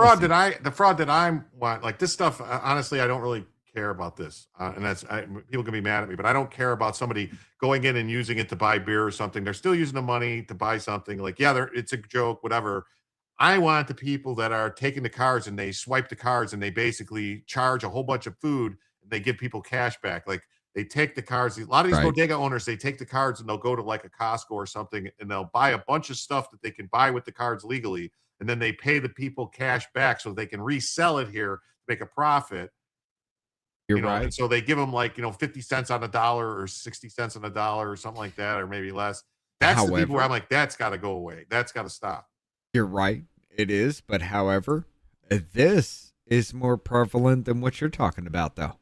fraud that I'm like this stuff. Honestly, I don't really care about this, and people can be mad at me, but I don't care about somebody going in and using it to buy beer or something. They're still using the money to buy something. Like, yeah, it's a joke, whatever. I want the people that are taking the cards and they swipe the cards and they basically charge a whole bunch of food and they give people cash back. Like, they take the cards. A lot of these bodega owners, they take the cards and they'll go to like a Costco or something and they'll buy a bunch of stuff that they can buy with the cards legally, and then they pay the people cash back so they can resell it here to make a profit. You're right. And so they give them like, 50 cents on a dollar or 60 cents on a dollar or something like that, or maybe less. That's the people where I'm like, that's got to go away. That's got to stop. You're right. It is. But however, this is more prevalent than what you're talking about, though.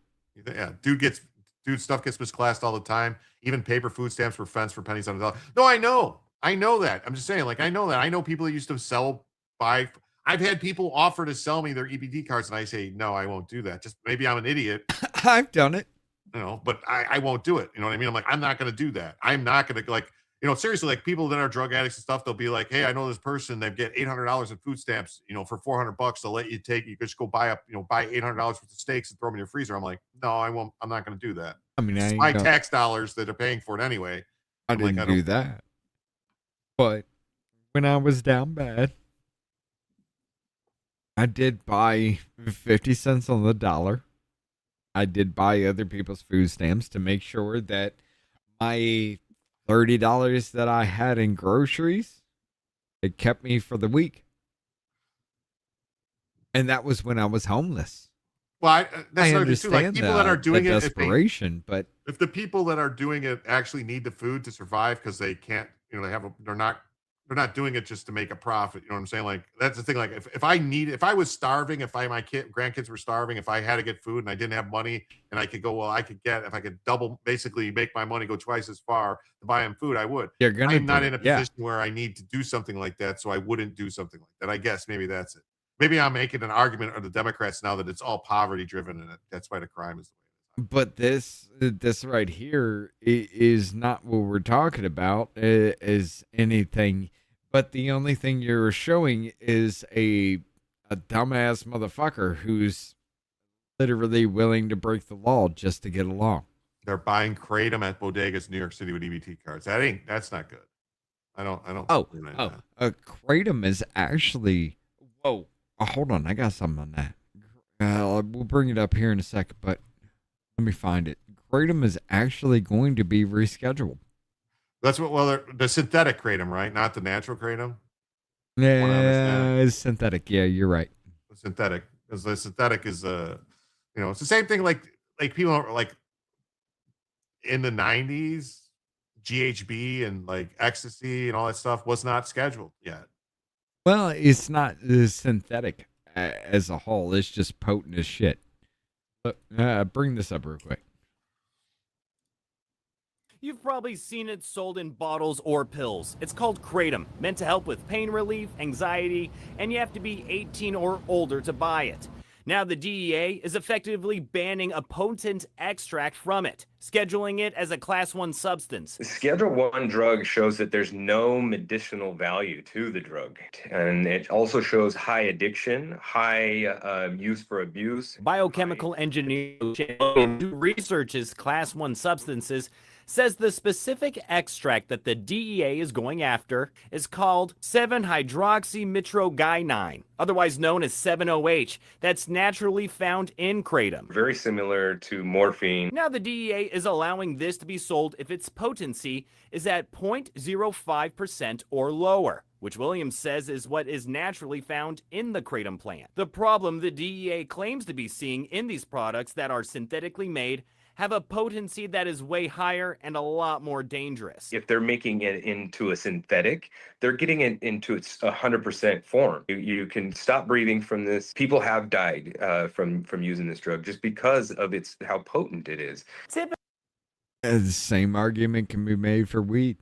Yeah. Dude, stuff gets misclassed all the time. Even paper food stamps were fenced for pennies on a dollar. No, I know that. I'm just saying, like, I know that. I know people that used to I've had people offer to sell me their EBT cards, and I say, no, I won't do that. Just maybe I'm an idiot. I've done it. But I won't do it. You know what I mean? I'm like, I'm not going to do that. I'm not going to, like, seriously, like people that are drug addicts and stuff, they'll be like, hey, I know this person, they get $800 in food stamps, for $400. They'll let you just go buy $800 worth of steaks and throw them in your freezer. I'm like, no, I won't. I'm not going to do that. I mean, it's my tax dollars that are paying for it anyway. I didn't do that. But when I was down bad, I did buy 50 cents on the dollar. I did buy other people's food stamps to make sure that my $30 that I had in groceries, it kept me for the week. And that was when I was homeless. Well, I understand like people that are doing it, desperation, but if the people that are doing it actually need the food to survive because they can't, they're not doing it just to make a profit. You know what I'm saying? Like, that's the thing. Like, if I was starving, if my grandkids were starving, if I had to get food and I didn't have money and I could go, well, if I could basically make my money go twice as far to buy them food, I would. I'm not in a position where I need to do something like that. So I wouldn't do something like that. I guess maybe that's it. Maybe I'm making an argument of the Democrats now that it's all poverty driven and that's why the crime is the way it is. But this right here is not what we're talking about as anything. But the only thing you're showing is a dumbass motherfucker who's literally willing to break the law just to get along. They're buying kratom at bodegas in New York City with EBT cards. That's not good. I don't. Kratom is actually. Whoa. Hold on, I got something on that. We'll bring it up here in a second, but let me find it. Kratom is actually going to be rescheduled. That's the synthetic kratom, right? Not the natural kratom. Yeah, it's synthetic. Yeah, you're right. Synthetic, because the synthetic is it's the same thing. Like people are like in the 90s, GHB and like ecstasy and all that stuff was not scheduled yet. Well, it's not synthetic as a whole. It's just potent as shit. But bring this up real quick. You've probably seen it sold in bottles or pills. It's called Kratom, meant to help with pain relief, anxiety, and you have to be 18 or older to buy it. Now the DEA is effectively banning a potent extract from it, scheduling it as a Class 1 substance. Schedule 1 drug shows that there's no medicinal value to the drug. And it also shows high addiction, high use for abuse. Biochemical engineer who researches Class 1 substances says the specific extract that the DEA is going after is called 7-hydroxymitrogynine, otherwise known as 7-OH, that's naturally found in kratom. Very similar to morphine. Now the DEA is allowing this to be sold if its potency is at 0.05% or lower. which Williams says is what is naturally found in the kratom plant. The problem the DEA claims to be seeing in these products that are synthetically made have a potency that is way higher and a lot more dangerous. If they're making it into a synthetic, they're getting it into its 100% form. You can stop breathing from this. People have died from using this drug just because of how potent it is. The same argument can be made for weed.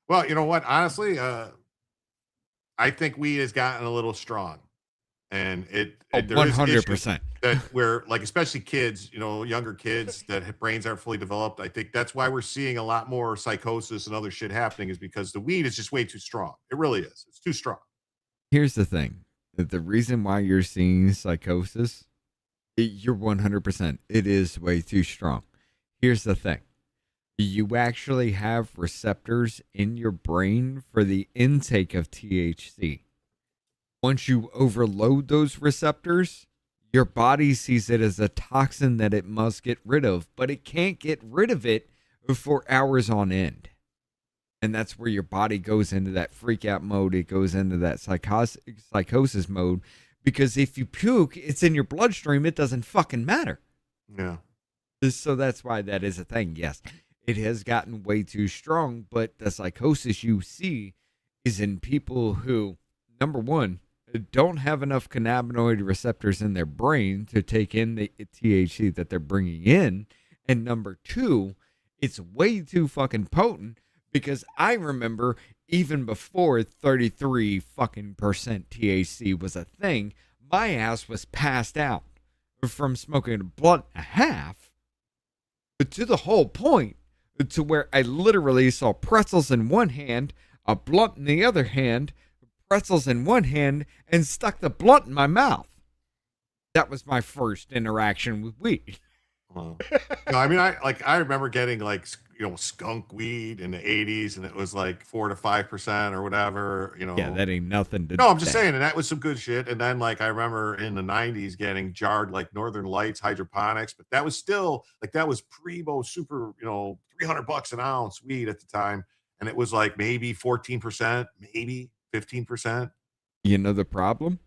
Well, you know what? Honestly, I think weed has gotten a little strong, and it 100%. That where, like, especially kids, younger kids that brains aren't fully developed. I think that's why we're seeing a lot more psychosis and other shit happening, is because the weed is just way too strong. It really is. It's too strong. Here's the thing: the reason why you're seeing psychosis, you're 100%. It is way too strong. Here's the thing. You actually have receptors in your brain for the intake of THC. Once you overload those receptors, your body sees it as a toxin that it must get rid of, but it can't get rid of it for hours on end. And that's where your body goes into that freak out mode. It goes into that psychosis mode, because if you puke, it's in your bloodstream. It doesn't fucking matter. Yeah. So that's why that is a thing. Yes, it has gotten way too strong, but the psychosis you see is in people who, number one, don't have enough cannabinoid receptors in their brain to take in the THC that they're bringing in. And number two, it's way too fucking potent, because I remember even before 33 fucking % THC was a thing, my ass was passed out from smoking a blunt and a half, to the whole point to where I literally saw pretzels in one hand, a blunt in the other hand, pretzels in one hand, and stuck the blunt in my mouth. That was my first interaction with weed. No, I mean, I remember getting skunk weed in the 80s, and it was like 4 to 5% or whatever. Yeah, that ain't nothing to. No, I'm just saying, and that was some good shit. And then I remember in the 90s getting jarred Northern Lights hydroponics, but that was still that was primo super, $300 an ounce weed at the time, and it was maybe 14%, maybe 15%. You know the problem?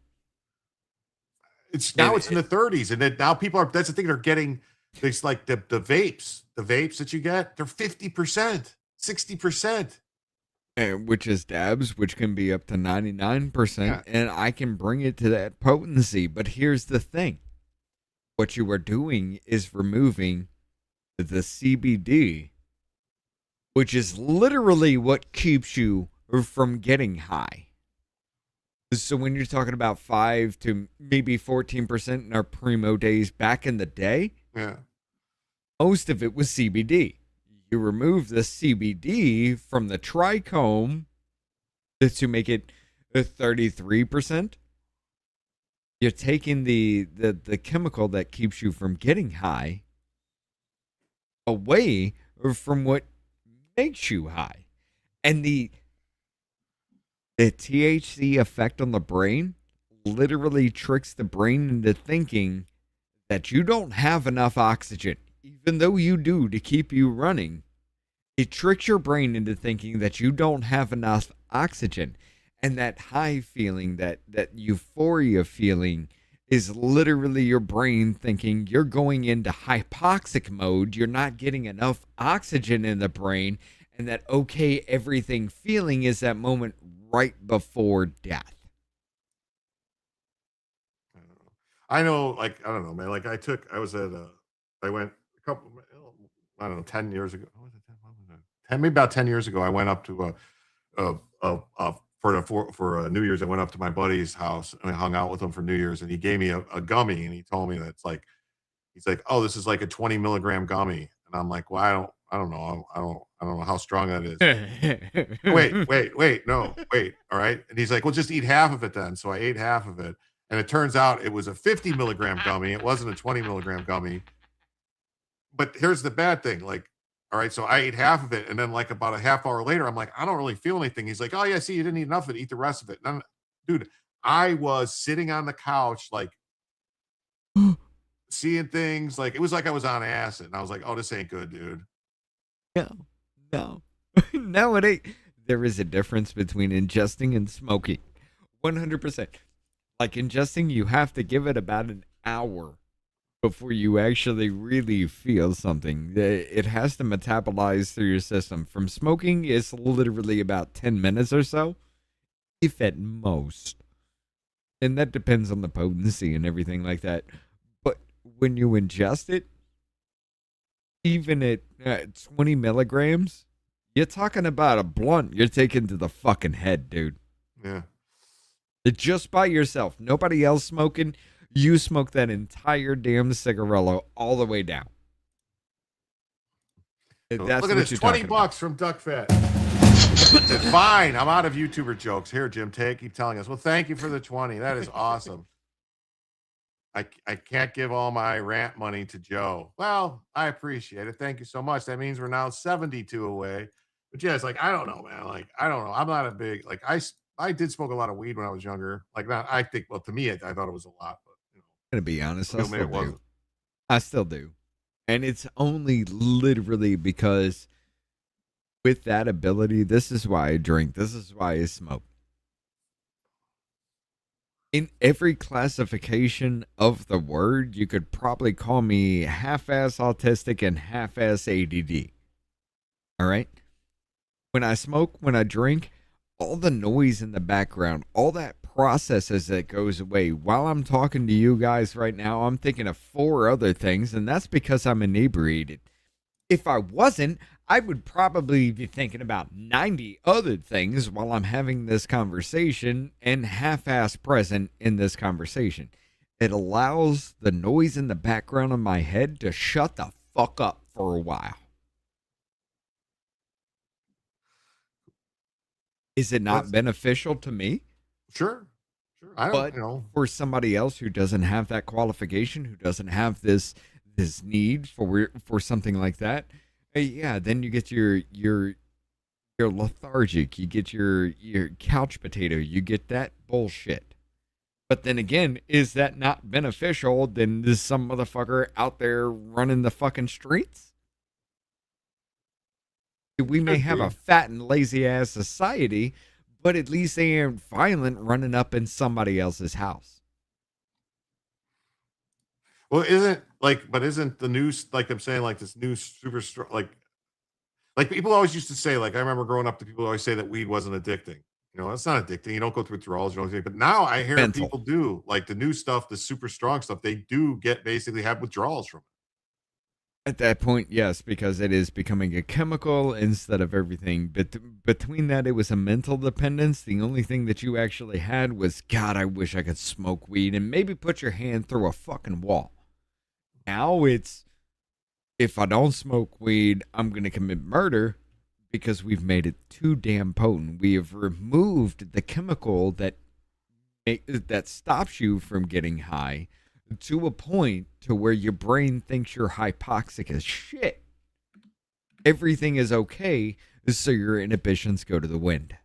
It's in the 30s, and then now people are. That's the thing. They're getting. It's the vapes that you get, they're 50%, 60%. Which is dabs, which can be up to 99%, and I can bring it to that potency. But here's the thing. What you are doing is removing the CBD, which is literally what keeps you from getting high. So when you're talking about 5 to maybe 14% in our primo days back in the day, yeah, most of it was CBD. You remove the CBD from the trichome to make it 33%. You're taking the chemical that keeps you from getting high away from what makes you high. And the THC effect on the brain literally tricks the brain into thinking that you don't have enough oxygen, even though you do, to keep you running. It tricks your brain into thinking that you don't have enough oxygen. And that high feeling, that euphoria feeling, is literally your brain thinking you're going into hypoxic mode. You're not getting enough oxygen in the brain. And that okay, everything feeling is that moment right before death. I know, I don't know, man. I went a couple, I don't know, 10 years ago. What was it? 10, maybe about 10 years ago, I went up to for New Year's. I went up to my buddy's house and I hung out with him for New Year's, and he gave me a gummy, and he told me that he's like, oh, this is like a 20 milligram gummy. And I'm like, well, I don't know. I don't know how strong that is. wait. All right. And he's like, well, just eat half of it then. So I ate half of it. And it turns out it was a 50 milligram gummy. It wasn't a 20 milligram gummy. But here's the bad thing. All right, so I ate half of it. And then about a half hour later, I'm like, I don't really feel anything. He's like, oh yeah, see, you didn't eat enough of it. Eat the rest of it. And dude, I was sitting on the couch, seeing things. It was like I was on acid. And I was like, oh, this ain't good, dude. No, no, it ain't. there is a difference between ingesting and smoking. 100%. Like ingesting, you have to give it about an hour before you actually really feel something. It has to metabolize through your system. From smoking, it's literally about 10 minutes or so, if at most. And that depends on the potency and everything like that. But when you ingest it, even at 20 milligrams, you're talking about a blunt you're taking to the fucking head, dude. Yeah. Just by yourself. Nobody else smoking. You smoke that entire damn cigarillo all the way down. That's Look at this, 20 bucks from Duck Fat. Fine, I'm out of YouTuber jokes. Here, Jim, keep telling us. Well, thank you for the 20. That is awesome. I can't give all my rant money to Joe. Well, I appreciate it. Thank you so much. That means we're now 72 away. But yeah, it's like, I don't know, man. Like, I don't know. I'm not a big, like, I did smoke a lot of weed when I was younger. Like, not, I think, well, to me, I thought it was a lot. But, you know, I'm going to be honest, I it still wasn't. do. I still do. And it's only literally because with that ability, this is why I drink. This is why I smoke. In every classification of the word, you could probably call me half-ass autistic and half-ass ADD. All right? When I smoke, when I drink, all the noise in the background, all that processes that goes away. While I'm talking to you guys right now, I'm thinking of 4 other things, and that's because I'm inebriated. If I wasn't, I would probably be thinking about 90 other things while I'm having this conversation and half-ass present in this conversation. It allows the noise in the background of my head to shut the fuck up for a while. Is it not beneficial to me? Sure. I don't know. For somebody else who doesn't have that qualification, who doesn't have this need for something like that, yeah, then you get your lethargic, you get your couch potato, you get that bullshit. But then again, is that not beneficial than there's some motherfucker out there running the fucking streets? We may have a fat and lazy ass society, but at least they aren't violent running up in somebody else's house. Well, isn't the news, like I'm saying, like this new super strong, like people always used to say, like I remember growing up, the people always say that weed wasn't addicting. You know, it's not addicting. You don't go through withdrawals, you don't think. But now I hear people do, like the new stuff, the super strong stuff. They do basically have withdrawals from it. At that point, yes, because it is becoming a chemical instead of everything. But between that, it was a mental dependence. The only thing that you actually had was, God, I wish I could smoke weed and maybe put your hand through a fucking wall. Now it's, if I don't smoke weed, I'm going to commit murder because we've made it too damn potent. We have removed the chemical that stops you from getting high to a point to where your brain thinks you're hypoxic as shit. Everything is okay, so your inhibitions go to the wind.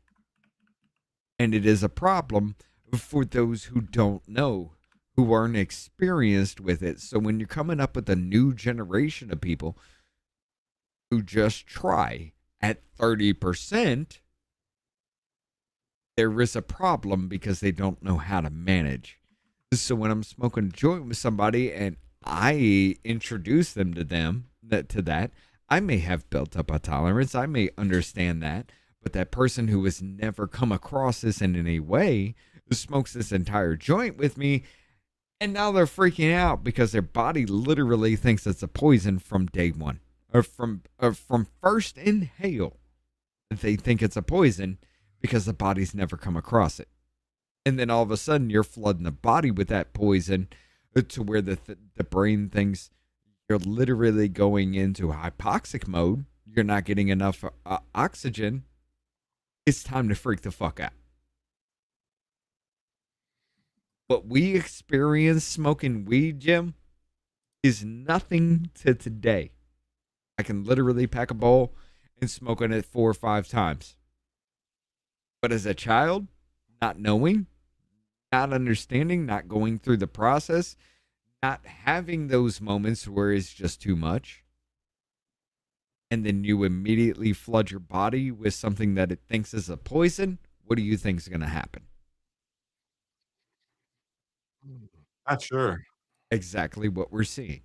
And it is a problem for those who don't know, who aren't experienced with it. So when you're coming up with a new generation of people who just try at 30%, there is a problem because they don't know how to manage. So when I'm smoking a joint with somebody and I introduce them to that, I may have built up a tolerance. I may understand that. But that person who has never come across this in any way smokes this entire joint with me, and now they're freaking out because their body literally thinks it's a poison from day one. Or from first inhale. They think it's a poison because the body's never come across it. And then all of a sudden, you're flooding the body with that poison to where the brain thinks you're literally going into hypoxic mode. You're not getting enough oxygen. It's time to freak the fuck out. What we experience smoking weed, Jim, is nothing to today. I can literally pack a bowl and smoke on it 4 or 5 times. But as a child, not knowing, not understanding, not going through the process, not having those moments where it's just too much, and then you immediately flood your body with something that it thinks is a poison, what do you think is going to happen? Not sure. Exactly what we're seeing.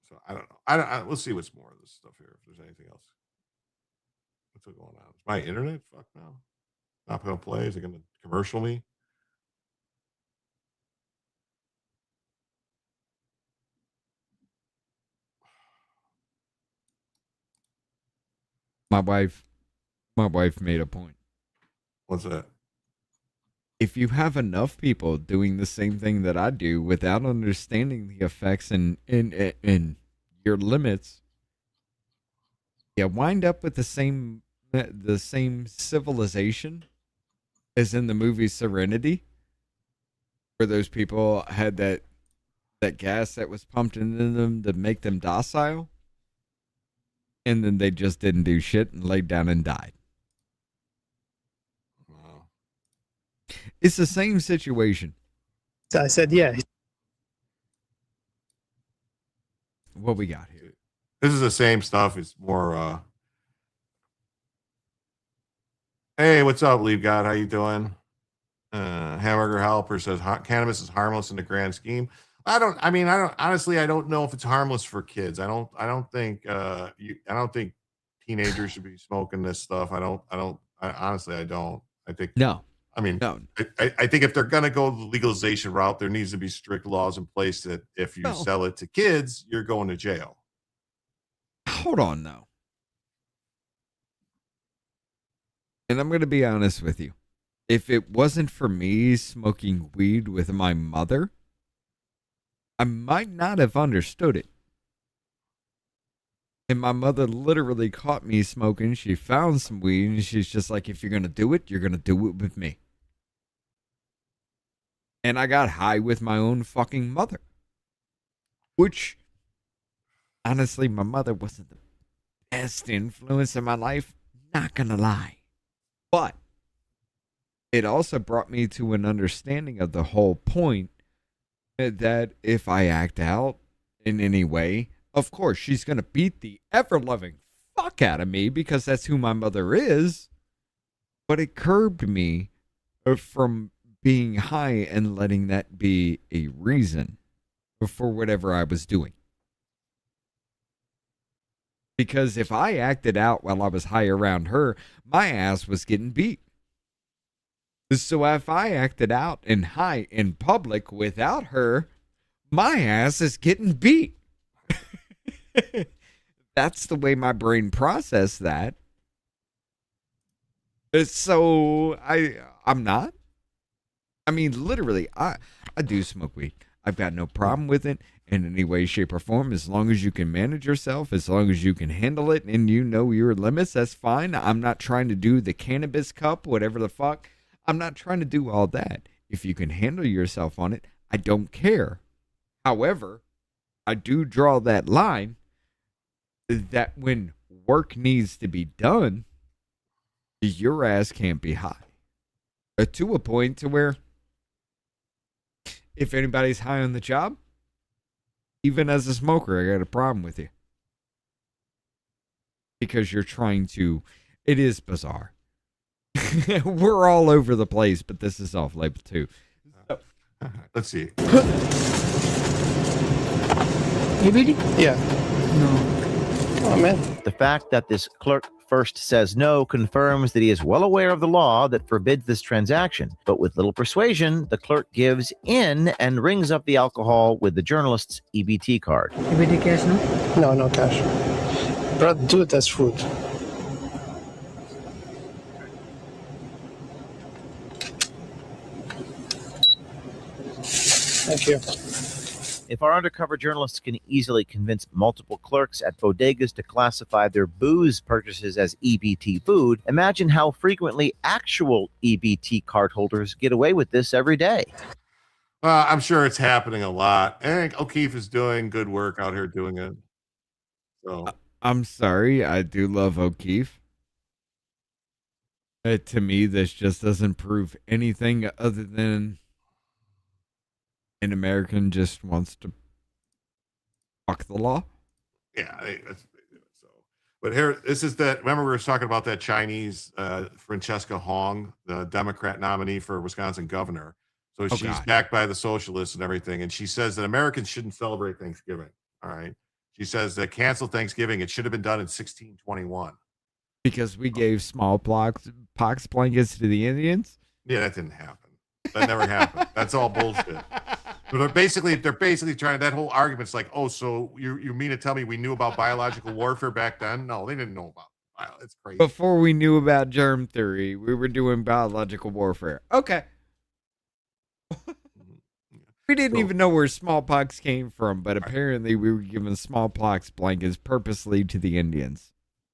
So I don't know. We'll see what's more of this stuff here. If there's anything else, what's going on? Is my internet fuck now? Not gonna play? Is it gonna commercial me? My wife made a point. What's that? If you have enough people doing the same thing that I do without understanding the effects and your limits, you wind up with the same civilization as in the movie Serenity, where those people had that gas that was pumped into them to make them docile, and then they just didn't do shit and laid down and died. Wow. It's the same situation. So I said, yeah. What we got here? This is the same stuff. It's more. Hey, what's up, Leave God? How you doing? Hamburger Helper says cannabis is harmless in the grand scheme. I don't honestly, I don't know if it's harmless for kids. I don't think teenagers should be smoking this stuff. Honestly, I don't. I think no. I mean, no. I think if they're gonna go the legalization route, there needs to be strict laws in place that if you sell it to kids, you're going to jail. Hold on, though. And I'm going to be honest with you. If it wasn't for me smoking weed with my mother, I might not have understood it. And my mother literally caught me smoking. She found some weed, and she's just like, if you're going to do it, you're going to do it with me. And I got high with my own fucking mother. Which, honestly, my mother wasn't the best influence in my life. Not going to lie. But it also brought me to an understanding of the whole point that if I act out in any way, of course, she's going to beat the ever-loving fuck out of me because that's who my mother is. But it curbed me from being high and letting that be a reason for whatever I was doing. Because if I acted out while I was high around her, my ass was getting beat. So if I acted out and high in public without her, my ass is getting beat. That's the way my brain processed that. So I'm not. I mean, literally, I do smoke weed. I've got no problem with it in any way, shape, or form. As long as you can manage yourself, as long as you can handle it and you know your limits, that's fine. I'm not trying to do the cannabis cup, whatever the fuck. I'm not trying to do all that. If you can handle yourself on it, I don't care. However, I do draw that line that when work needs to be done, your ass can't be high. To a point to where if anybody's high on the job, even as a smoker, I got a problem with you. Because you're trying to, it is bizarre. We're all over the place, but this is off label too. So, let's see. You ready? Yeah. No. Oh, man. The fact that this clerk first says no confirms that he is well aware of the law that forbids this transaction. But with little persuasion, the clerk gives in and rings up the alcohol with the journalist's EBT card. EBT cash, no? No cash. Brother, do it as food. Thank you. If our undercover journalists can easily convince multiple clerks at bodegas to classify their booze purchases as EBT food, imagine how frequently actual EBT card holders get away with this every day. I'm sure it's happening a lot. I think O'Keefe is doing good work out here doing it. So I'm sorry, I do love O'Keefe. To me, this just doesn't prove anything other than an American just wants to Fuck the law. Yeah. So, but here, this is that. Remember, we were talking about that Chinese Francesca Hong, the Democrat nominee for Wisconsin governor. So she's backed by the socialists and everything. And she says that Americans shouldn't celebrate Thanksgiving. All right. She says that cancel Thanksgiving. It should have been done in 1621. Because we gave smallpox blankets to the Indians? Yeah, that didn't happen. That never happened. That's all bullshit. But they're basically trying, that whole argument's like, oh, so you mean to tell me we knew about biological warfare back then? No, they didn't know about it. It's crazy. Before we knew about germ theory, we were doing biological warfare. Okay. We didn't even know where smallpox came from, but apparently we were giving smallpox blankets purposely to the Indians.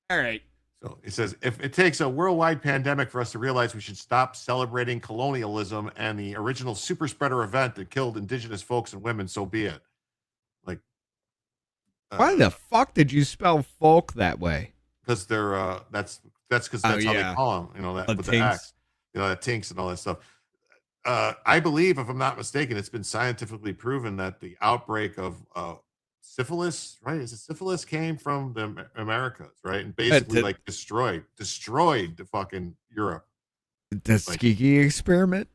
All right. So it says, if it takes a worldwide pandemic for us to realize we should stop celebrating colonialism and the original super spreader event that killed indigenous folks and women, so be it. Like, why the fuck did you spell folk that way? Because they're that's because that's how they call them. You know that with the X, you know, that tinks and all that stuff. I believe, if I'm not mistaken, it's been scientifically proven that the outbreak of syphilis, right? Is it syphilis came from the Americas, right? And basically like destroyed the fucking Europe. The Tuskegee experiment?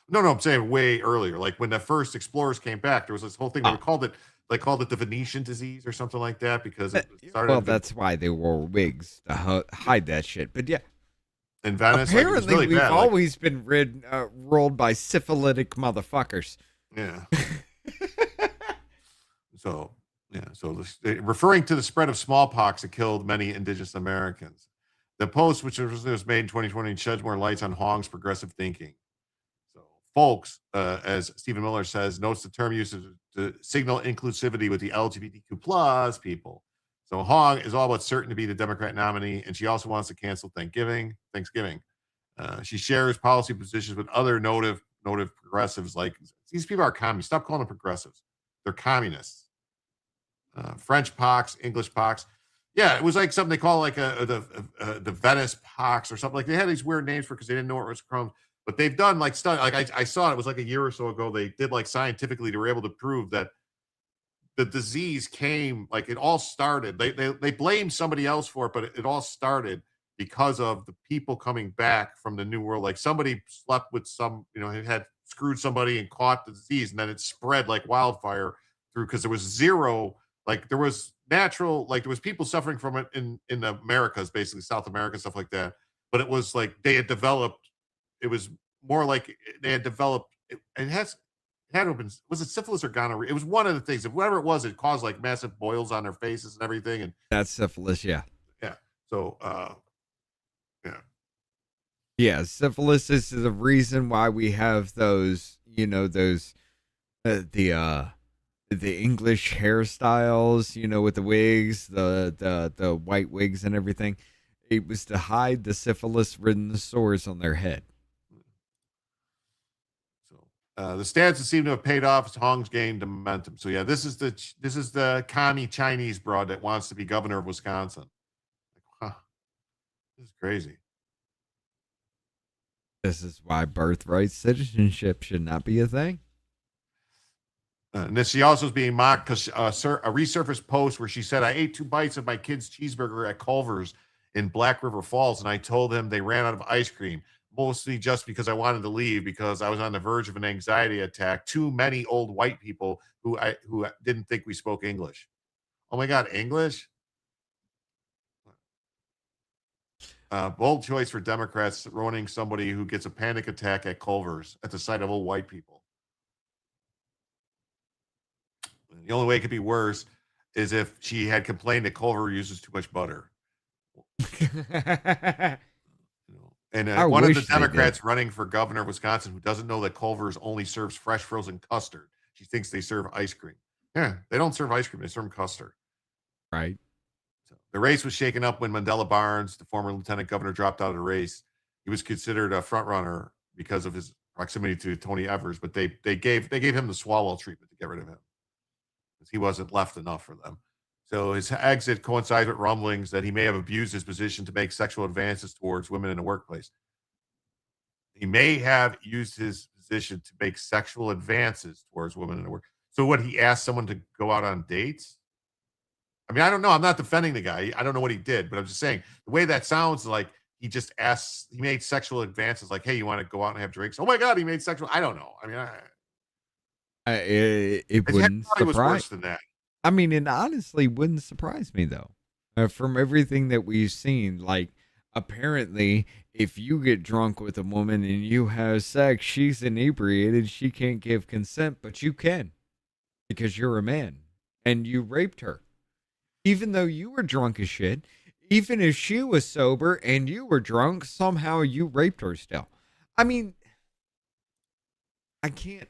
No, I'm saying way earlier. Like when the first explorers came back, there was this whole thing. They called it the Venetian disease or something like that because it started. Well, that's why they wore wigs to hide that shit. But yeah. In Venice, apparently really we've bad. always been rolled by syphilitic motherfuckers. Yeah. So referring to the spread of smallpox that killed many indigenous Americans. The post, which was made in 2020, sheds more lights on Hong's progressive thinking. So, folks, as Stephen Miller says, notes the term used to signal inclusivity with the LGBTQ plus people. So Hong is all but certain to be the Democrat nominee, and she also wants to cancel Thanksgiving. She shares policy positions with other noted progressives. Like, these people are communists. Stop calling them progressives. They're communists. French pox, English pox. Yeah, it was like something they call like the Venice pox or something. Like they had these weird names for because they didn't know it was from. But they've done like stuff. Like I saw it was like a year or so ago. They did like scientifically. They were able to prove that the disease came, like it all started. They blamed somebody else for it, but it all started because of the people coming back from the New World. Like somebody slept with some, had screwed somebody and caught the disease, and then it spread like wildfire through because there was zero. Like there was natural, like there was people suffering from it in the Americas, basically South America, stuff like that. But it was like they had developed. It was more like they had developed. It had to have been, was it syphilis or gonorrhea? It was one of the things. Whatever it was, it caused like massive boils on their faces and everything. And that's syphilis, yeah. Yeah. So, yeah, syphilis is the reason why we have those, the English hairstyles, with the wigs, the white wigs and everything. It was to hide the syphilis-ridden sores on their head. The stances seem to have paid off as Hong's gained momentum. So yeah, this is the commie Chinese broad that wants to be governor of Wisconsin. This is crazy. This is why birthright citizenship should not be a thing. And then she also is being mocked because a resurfaced post where she said, "I ate 2 bites of my kid's cheeseburger at Culver's in Black River Falls, and I told them they ran out of ice cream. Mostly just because I wanted to leave because I was on the verge of an anxiety attack. Too many old white people who didn't think we spoke English." Oh my God, English? Bold choice for Democrats ruining somebody who gets a panic attack at Culver's at the sight of old white people. The only way it could be worse is if she had complained that Culver uses too much butter. And one of the Democrats running for governor of Wisconsin who doesn't know that Culver's only serves fresh frozen custard. She thinks they serve ice cream. Yeah, they don't serve ice cream. They serve custard. Right. So the race was shaken up when Mandela Barnes, the former lieutenant governor, dropped out of the race. He was considered a front runner because of his proximity to Tony Evers, but they gave him the Swalwell treatment to get rid of him because he wasn't left enough for them. So his exit coincides with rumblings that he may have abused his position to make sexual advances towards women in the workplace. He may have used his position to make sexual advances towards women in the work. So what, he asked someone to go out on dates? I mean, I don't know. I'm not defending the guy. I don't know what he did, but I'm just saying the way that sounds like he just asked, he made sexual advances like, hey, you want to go out and have drinks? Oh my God, he made sexual. I don't know. I mean, It wouldn't probably was surprise. worse than that. I mean, it honestly wouldn't surprise me though. From everything that we've seen, like apparently, if you get drunk with a woman and you have sex, she's inebriated. She can't give consent, but you can because you're a man and you raped her, even though you were drunk as shit. Even if she was sober and you were drunk, somehow you raped her still. I mean, I can't.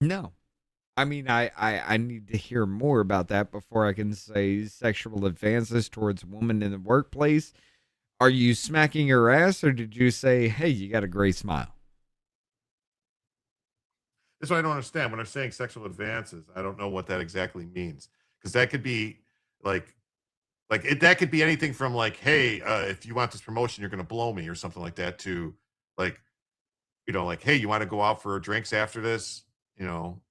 No. I mean, I need to hear more about that before I can say sexual advances towards women in the workplace. Are you smacking her ass, or did you say, hey, you got a great smile? That's what I don't understand. When I'm saying sexual advances, I don't know what that exactly means. Because that could be that could be anything from like, hey, if you want this promotion, you're going to blow me or something like that, to like, like, hey, you want to go out for drinks after this? Well,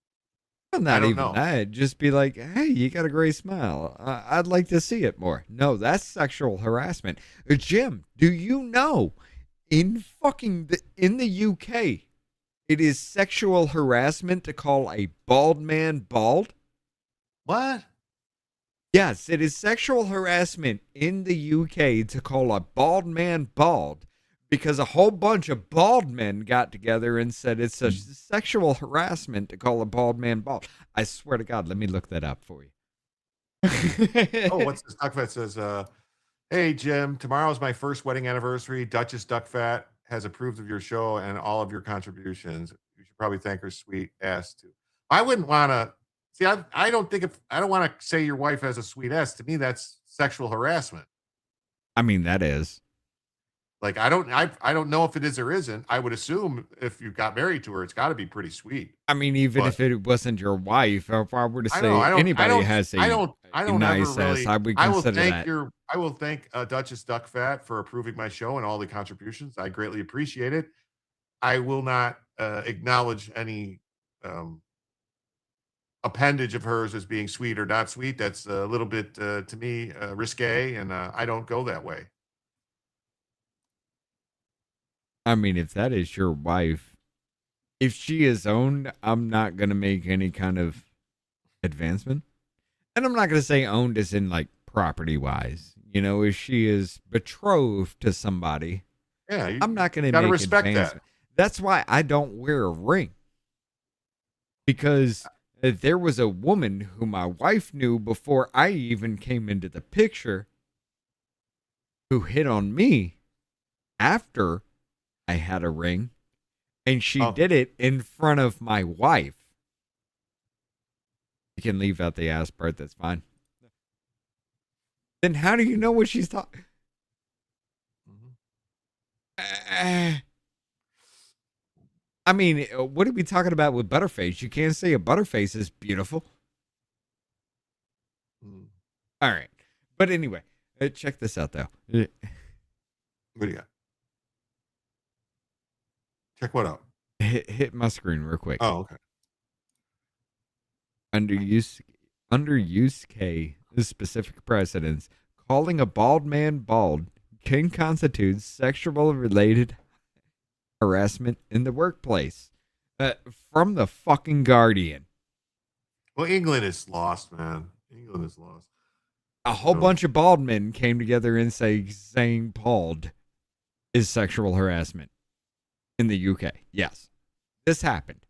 I not don't even know. that. Just be like, hey, you got a great smile. I'd like to see it more. No, that's sexual harassment. Jim, do you know in the UK, it is sexual harassment to call a bald man bald? What? Yes, it is sexual harassment in the UK to call a bald man bald, because a whole bunch of bald men got together and said it's a sexual harassment to call a bald man bald. I swear to God, let me look that up for you. Oh, what's this? Duckfat says, hey, Jim, tomorrow's my first wedding anniversary. Duchess Duckfat has approved of your show and all of your contributions. You should probably thank her sweet ass too. I wouldn't want to see. I don't want to say your wife has a sweet ass. To me, that's sexual harassment. I mean, that is. Like, I don't know if it is or isn't. I would assume if you got married to her, it's got to be pretty sweet. I mean, even if it wasn't your wife, if I were to say anybody has a nice ass, I would consider that. I will thank Duchess Duckfat for approving my show and all the contributions. I greatly appreciate it. I will not acknowledge any appendage of hers as being sweet or not sweet. That's a little bit, to me, risque, and I don't go that way. I mean, if that is your wife, if she is owned, I'm not going to make any kind of advancement. And I'm not going to say owned as in like property wise. If she is betrothed to somebody, I'm not going to make respect advancement. That's why I don't wear a ring. Because there was a woman who my wife knew before I even came into the picture who hit on me after I had a ring, and she did it in front of my wife. You can leave out the ass part, that's fine. Then how do you know what she's talking? I mean, what are we talking about with Butterface? You can't say a Butterface is beautiful. All right. But anyway, check this out, though. What do you got? Check what out? Hit my screen real quick. Oh, okay. Under use K, the specific precedents, calling a bald man bald can constitute sexual related harassment in the workplace. From the fucking Guardian. Well, England is lost, man. England is lost. A whole bunch of bald men came together and saying bald is sexual harassment in the UK. Yes, this happened.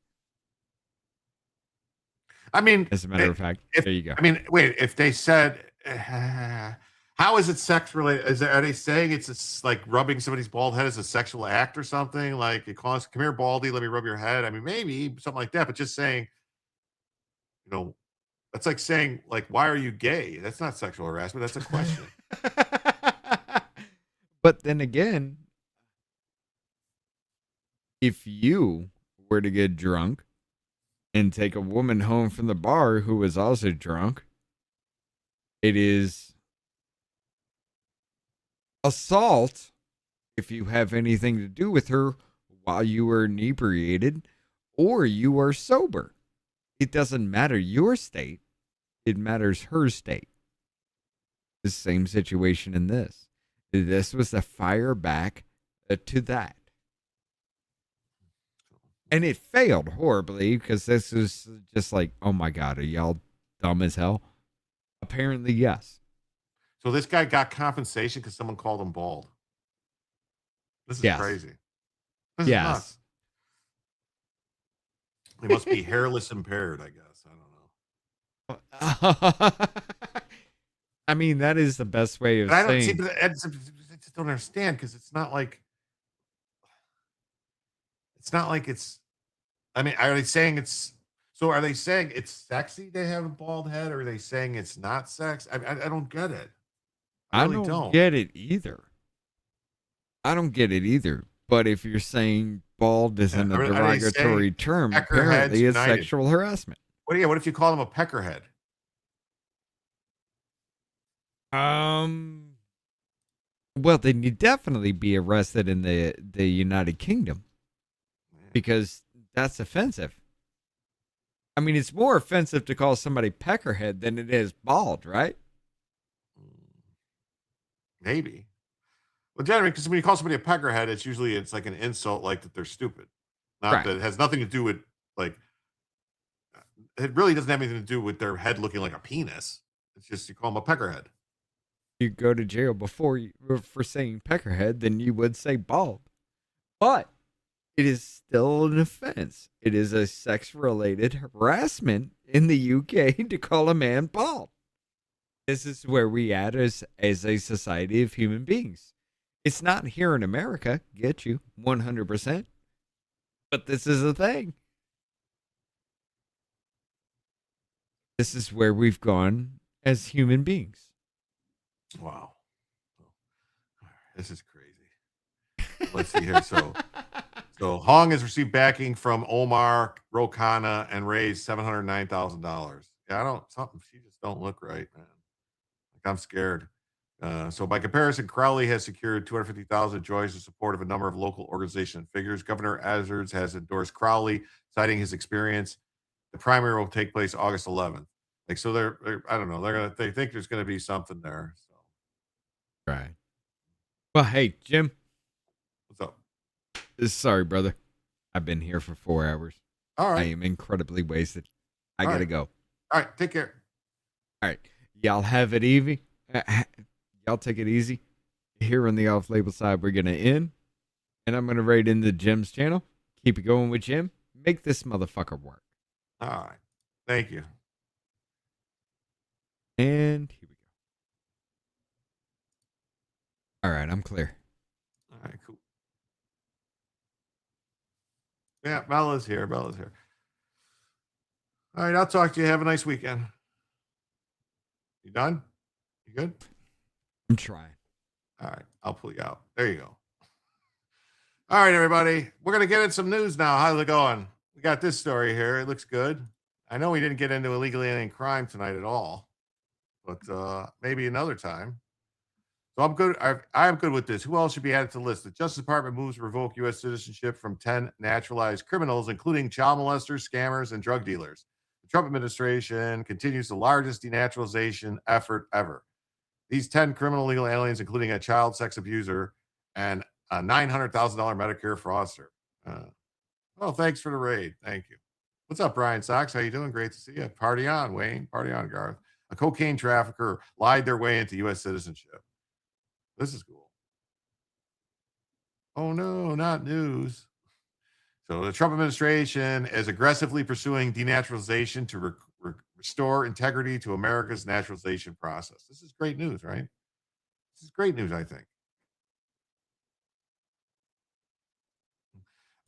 I mean, as a matter of fact, there you go. I mean, wait, if they said, how is it sex related? Are they saying it's like rubbing somebody's bald head as a sexual act or something? Like, it calls, come here, baldy, let me rub your head. I mean, maybe something like that, but just saying, that's like saying, like, why are you gay? That's not sexual harassment. That's a question. But then again, if you were to get drunk and take a woman home from the bar who was also drunk, it is assault if you have anything to do with her while you are inebriated or you are sober. It doesn't matter your state. It matters her state. The same situation in this. This was a fire back to that. And it failed horribly because this was just like, oh my God, are y'all dumb as hell? Apparently, yes. So this guy got compensation because someone called him bald. This is crazy. This is nuts. He must be hairless impaired, I guess. I don't know. I mean, that is the best way of saying. I just don't understand because it's not like it's. I mean, are they saying it's? So are they saying it's sexy to have a bald head, or are they saying it's not sex? I don't get it. I really don't get it either. I don't get it either. But if you're saying bald isn't a derogatory term, apparently it's sexual harassment. What if you call him a peckerhead? Well, then you'd definitely be arrested in the United Kingdom because that's offensive. I mean, it's more offensive to call somebody peckerhead than it is bald, right? Maybe. Well, generally, because when you call somebody a peckerhead, it's like an insult, like that they're stupid. Not that it has nothing to do with like. It really doesn't have anything to do with their head looking like a penis. It's just you call them a peckerhead. You go to jail for saying peckerhead than you would say bald. But it is still an offense. It is a sex-related harassment in the UK to call a man bald. This is where we at as a society of human beings. It's not here in America, get you, 100%. But this is a thing. This is where we've gone as human beings. Wow. This is crazy. Let's see here. So Hong has received backing from Omar, Rokana, and raised $709,000. Yeah, she just don't look right, man. Like I'm scared. So by comparison, Crowley has secured 250,000 joys in support of a number of local organization figures. Governor Azars has endorsed Crowley, citing his experience. The primary will take place August 11th. Like, so they're I don't know. They think there's going to be something there. So. Right. Well, hey, Jim. What's up? Sorry, brother. I've been here for 4 hours. All right. I am incredibly wasted. I got to go. All right. Take care. All right. Y'all have it easy. Y'all take it easy. Here on the off-label side, we're going to end. And I'm going to raid into Jim's channel. Keep it going with Jim. Make this motherfucker work. All right. Thank you. And here we go. All right. I'm clear. All right. Cool. Yeah. Bella's here. All right. I'll talk to you. Have a nice weekend. You done? You good? I'm trying. All right. I'll pull you out. There you go. All right, everybody. We're going to get in some news now. How's it going? We got this story here. It looks good. I know we didn't get into illegal alien crime tonight at all, but maybe another time. So I'm good. I'm good with this. Who else should be added to the list? The Justice Department moves to revoke U.S. citizenship from 10 naturalized criminals, including child molesters, scammers, and drug dealers. The Trump administration continues the largest denaturalization effort ever. These 10 criminal illegal aliens, including a child sex abuser and a $900,000 Medicare fraudster. Well, thanks for the raid. Thank you. What's up, Brian Sox? How you doing? Great to see you. Party on, Wayne. Party on, Garth. A cocaine trafficker lied their way into U.S. citizenship. This is cool. Oh, no, not news. So the Trump administration is aggressively pursuing denaturalization to restore integrity to America's naturalization process. This is great news, right? This is great news, I think.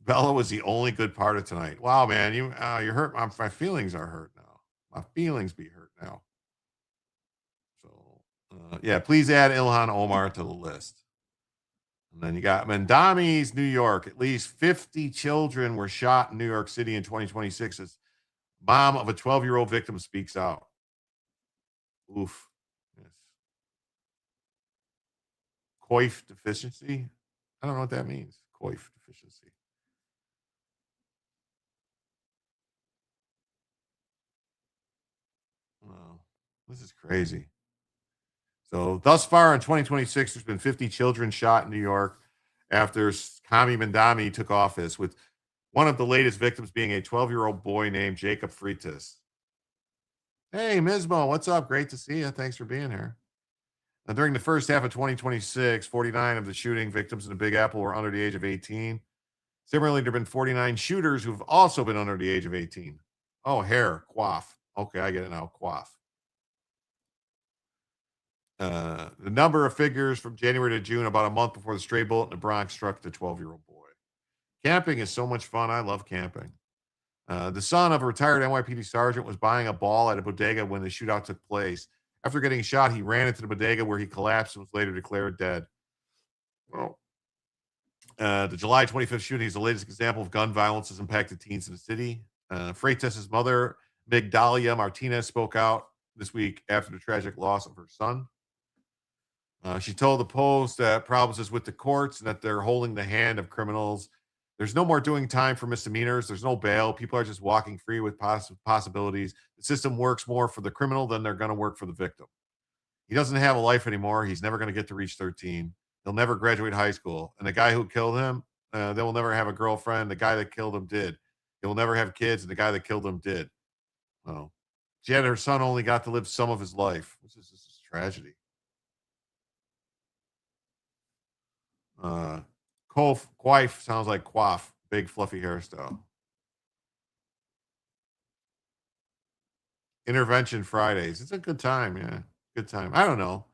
Bella was the only good part of tonight. Wow, man, you hurt. My feelings are hurt now. My feelings be hurt now. So, yeah, please add Ilhan Omar to the list. And then you got Mendami's New York. At least 50 children were shot in New York City in 2026 as mom of a 12-year-old victim speaks out. Oof. Yes. Coif deficiency? I don't know what that means. Coif deficiency. This is crazy. So thus far in 2026, there's been 50 children shot in New York after Kami Mandami took office, with one of the latest victims being a 12-year-old boy named Jacob Freitas. Hey, Mismo, what's up? Great to see you. Thanks for being here. Now, during the first half of 2026, 49 of the shooting victims in the Big Apple were under the age of 18. Similarly, there have been 49 shooters who've also been under the age of 18. Oh, hair, quaff. Okay, I get it now, quaff. The number of figures from January to June, about a month before the stray bullet in the Bronx struck the 12-year-old boy. Camping is so much fun. I love camping. The son of a retired NYPD sergeant was buying a ball at a bodega when the shootout took place. After getting shot, he ran into the bodega where he collapsed and was later declared dead. Well, the July 25th shooting is the latest example of gun violence has impacted teens in the city. Freitas' mother, Migdalia Martinez, spoke out this week after the tragic loss of her son. She told the Post that problems is with the courts and that they're holding the hand of criminals. There's no more doing time for misdemeanors. There's no bail. People are just walking free with possibilities. The system works more for the criminal than they're going to work for the victim. He doesn't have a life anymore. He's never going to get to reach 13. He'll never graduate high school. And the guy who killed him, they will never have a girlfriend. The guy that killed him did. He will never have kids, and the guy that killed him did. Well, she had her son only got to live some of his life. This is tragedy. Quaff sounds like quaff, big fluffy hairstyle. Intervention Fridays. It's a good time, yeah. Good time. I don't know.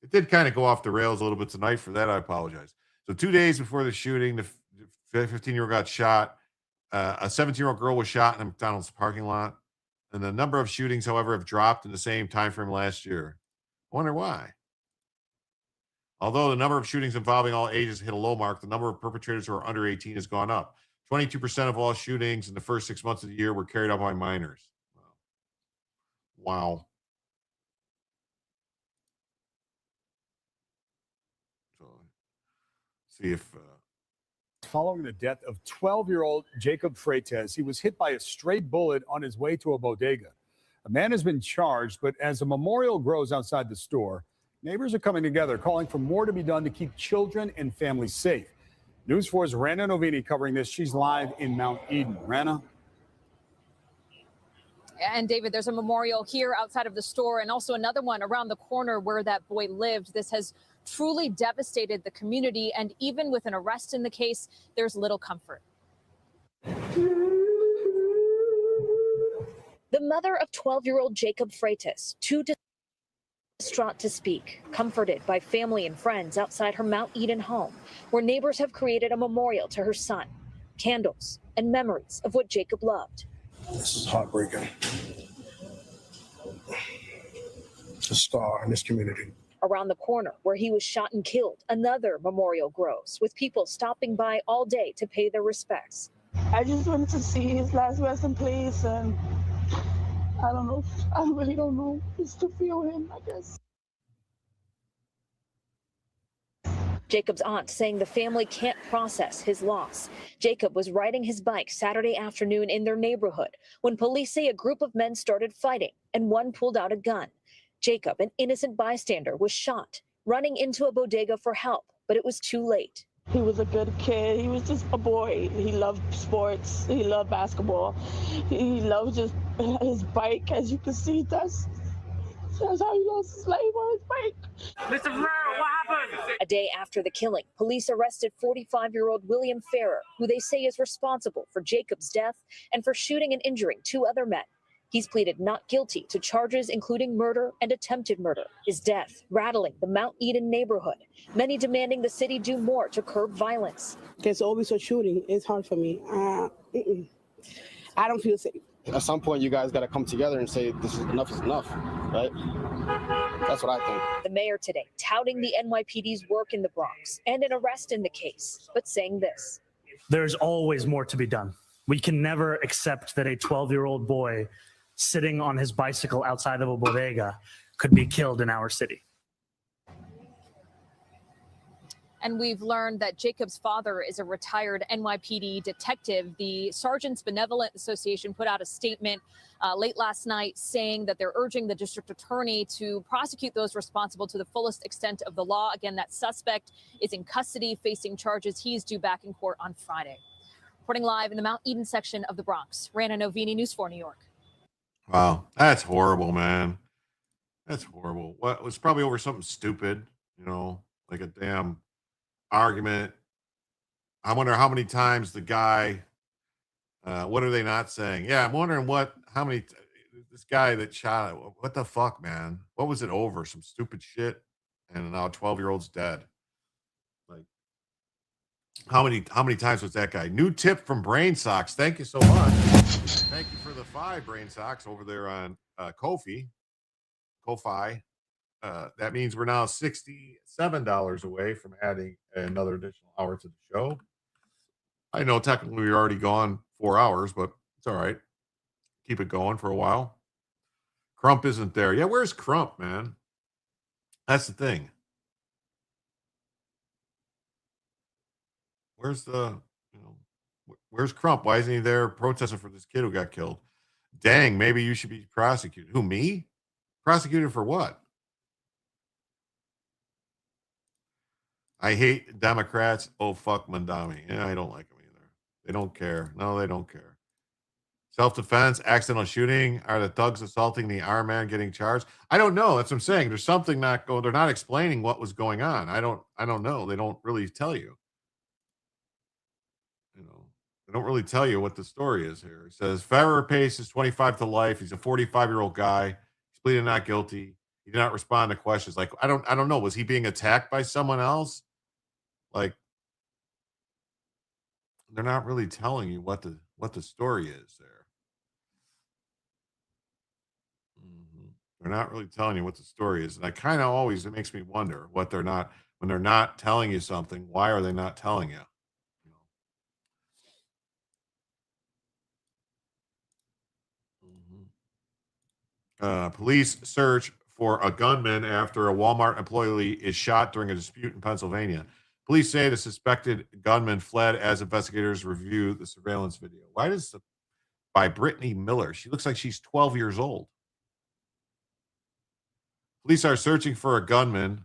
It did kind of go off the rails a little bit tonight. For that, I apologize. So 2 days before the shooting, the 15-year-old got shot. A 17-year-old girl was shot in a McDonald's parking lot. And the number of shootings, however, have dropped in the same time frame last year. I wonder why. Although the number of shootings involving all ages hit a low mark, the number of perpetrators who are under 18 has gone up. 22% of all shootings in the first 6 months of the year were carried out by minors. Wow. So, see if... Following the death of 12-year-old Jacob Freitas, he was hit by a stray bullet on his way to a bodega. A man has been charged, but as a memorial grows outside the store, neighbors are coming together, calling for more to be done to keep children and families safe. News 4's Rana Novini covering this. She's live in Mount Eden. Rana? And David, there's a memorial here outside of the store and also another one around the corner where that boy lived. This has truly devastated the community, and even with an arrest in the case, there's little comfort. The mother of 12-year-old Jacob Freitas, too distraught to speak, comforted by family and friends outside her Mount Eden home, where neighbors have created a memorial to her son, candles, and memories of what Jacob loved. This is heartbreaking. It's a star in this community. Around the corner where he was shot and killed, another memorial grows, with people stopping by all day to pay their respects. I just wanted to see his last resting place, and I don't know. I really don't know. Just to feel him, I guess. Jacob's aunt saying the family can't process his loss. Jacob was riding his bike Saturday afternoon in their neighborhood when police say a group of men started fighting and one pulled out a gun. Jacob, an innocent bystander, was shot, running into a bodega for help, but it was too late. He was a good kid. He was just a boy. He loved sports. He loved basketball. He loved just his bike. As you can see, that's how he lost his life, on his bike. Mr. Ferrer, what happened? A day after the killing, police arrested 45-year-old William Ferrer, who they say is responsible for Jacob's death and for shooting and injuring 2 other men. He's pleaded not guilty to charges including murder and attempted murder. His death rattling the Mount Eden neighborhood, many demanding the city do more to curb violence. There's always a shooting. It's hard for me. I don't feel safe. At some point, you guys got to come together and say this is enough, right? That's what I think. The mayor today touting the NYPD's work in the Bronx and an arrest in the case, but saying this. There's always more to be done. We can never accept that a 12-year-old boy sitting on his bicycle outside of a bodega could be killed in our city. And we've learned that Jacob's father is a retired NYPD detective. The Sergeants Benevolent Association put out a statement late last night saying that they're urging the district attorney to prosecute those responsible to the fullest extent of the law. Again, that suspect is in custody facing charges. He's due back in court on Friday. Reporting live in the Mount Eden section of the Bronx. Rana Novini, News 4 New York. Wow, that's horrible, man. That's horrible. What it was probably over something stupid, like a damn argument. I wonder how many times the guy, what are they not saying? Yeah, I'm wondering this guy that shot it, what the fuck, man? What was it over? Some stupid shit. And now a 12-year-old's dead. Like, how many times was that guy? New tip from Brain Socks. Thank you so much. Thank you for the 5 Brain Socks over there on Ko-fi. That means we're now $67 away from adding another additional hour to the show. I know technically we're already gone 4 hours, but it's all right. Keep it going for a while. Crump isn't there. Yeah, where's Crump, man? That's the thing. Where's Crump? Why isn't he there protesting for this kid who got killed? Dang, maybe you should be prosecuted. Who, me? Prosecuted for what? I hate Democrats. Oh, fuck Mandami. Yeah, I don't like them either. They don't care. No, they don't care. Self-defense, accidental shooting. Are the thugs assaulting the armed man getting charged? I don't know. That's what I'm saying. There's something not going. They're not explaining what was going on. I don't know. They don't really tell you. They don't really tell you what the story is here. It says Farrer Pace is 25 to life. He's a 45-year-old guy. He's pleaded not guilty. He did not respond to questions. Like, I don't know. Was he being attacked by someone else? Like, they're not really telling you what the story is there. They're not really telling you what the story is. And I kind of always, it makes me wonder when they're not telling you something, why are they not telling you? Police search for a gunman after a Walmart employee is shot during a dispute in Pennsylvania. Police say the suspected gunman fled as investigators review the surveillance video. By Brittany Miller. She looks like she's 12 years old. Police are searching for a gunman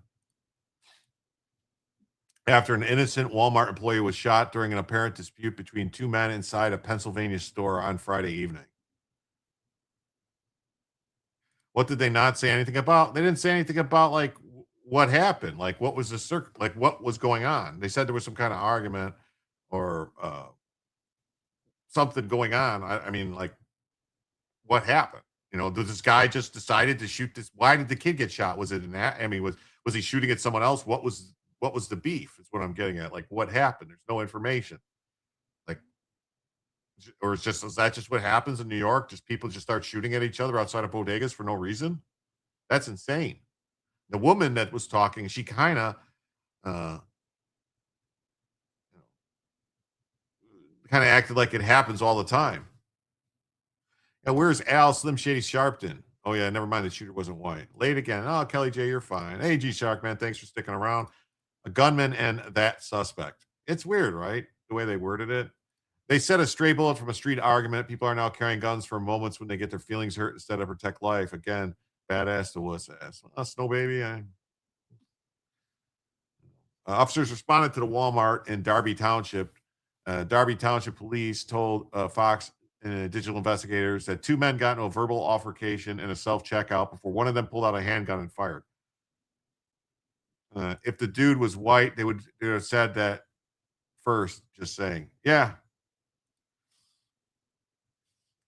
after an innocent Walmart employee was shot during an apparent dispute between 2 men inside a Pennsylvania store on Friday evening. What did they not say anything about? They didn't say anything about like what happened, like what was what was going on. They said there was some kind of argument or something going on. I mean, like what happened? Did this guy just decided to shoot this? Why did the kid get shot? Was it was he shooting at someone else? What was the beef? Is what I'm getting at. Like what happened? There's no information. Like, or is that just what happens in New York? Just people just start shooting at each other outside of bodegas for no reason? That's insane. The woman that was talking, she kind of acted like it happens all the time. And where's Al Slim Shady Sharpton? Oh, yeah, never mind. The shooter wasn't white. Late again. Oh, Kelly J, you're fine. Hey, G Shark, man, thanks for sticking around. A gunman and that suspect. It's weird, right? The way they worded it. They said a stray bullet from a street argument. People are now carrying guns for moments when they get their feelings hurt instead of protect life. Again, badass to wuss ass. Snow Baby. Officers responded to the Walmart in Darby Township. Darby Township police told Fox digital investigators that 2 men got into a verbal altercation in a self-checkout before one of them pulled out a handgun and fired. If the dude was white, they would have said that first, just saying. Yeah.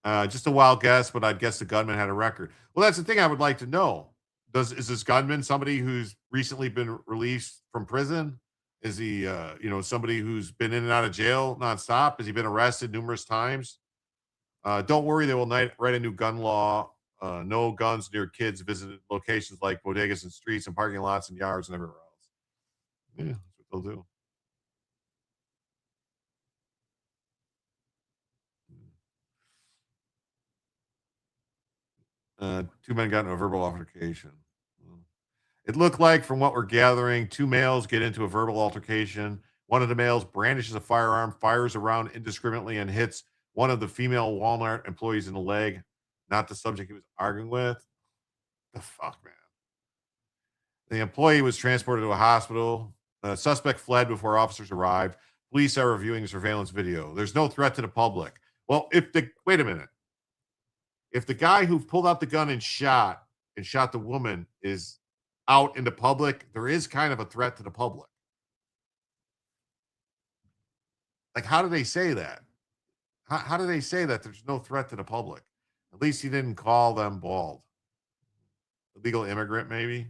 Just a wild guess, but I'd guess the gunman had a record. Well, that's the thing I would like to know. Is this gunman somebody who's recently been released from prison? Is he, somebody who's been in and out of jail nonstop? Has he been arrested numerous times? Don't worry, they will write a new gun law. No guns near kids visited locations like bodegas and streets and parking lots and yards and everywhere else. Yeah, that's what they'll do. 2 men got into a verbal altercation. It looked like, from what we're gathering, two males get into a verbal altercation. One of the males brandishes a firearm, fires around indiscriminately, and hits one of the female Walmart employees in the leg, not the subject he was arguing with. The fuck, man. The employee was transported to a hospital. The suspect fled before officers arrived. Police are reviewing surveillance video. There's no threat to the public. Well, wait a minute. If the guy who pulled out the gun and shot the woman is out in the public, there is kind of a threat to the public. Like, how do they say that? How do they say that there's no threat to the public? At least he didn't call them bald. Illegal immigrant, maybe?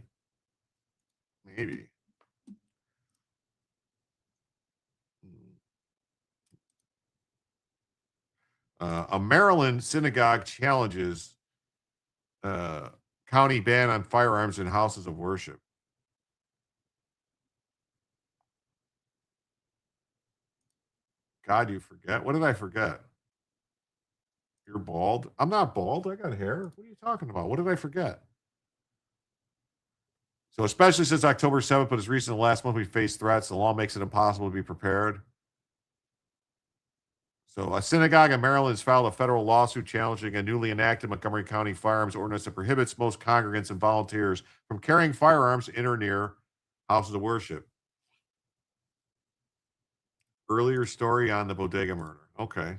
Maybe. A Maryland synagogue challenges county ban on firearms in houses of worship. God, you forget. What did I forget? You're bald? I'm not bald. I got hair. What are you talking about? What did I forget? So, especially since October 7th, but as recent as last month, we faced threats. The law makes it impossible to be prepared. So, a synagogue in Maryland has filed a federal lawsuit challenging a newly enacted Montgomery County firearms ordinance that prohibits most congregants and volunteers from carrying firearms in or near houses of worship. Earlier story on the bodega murder. Okay.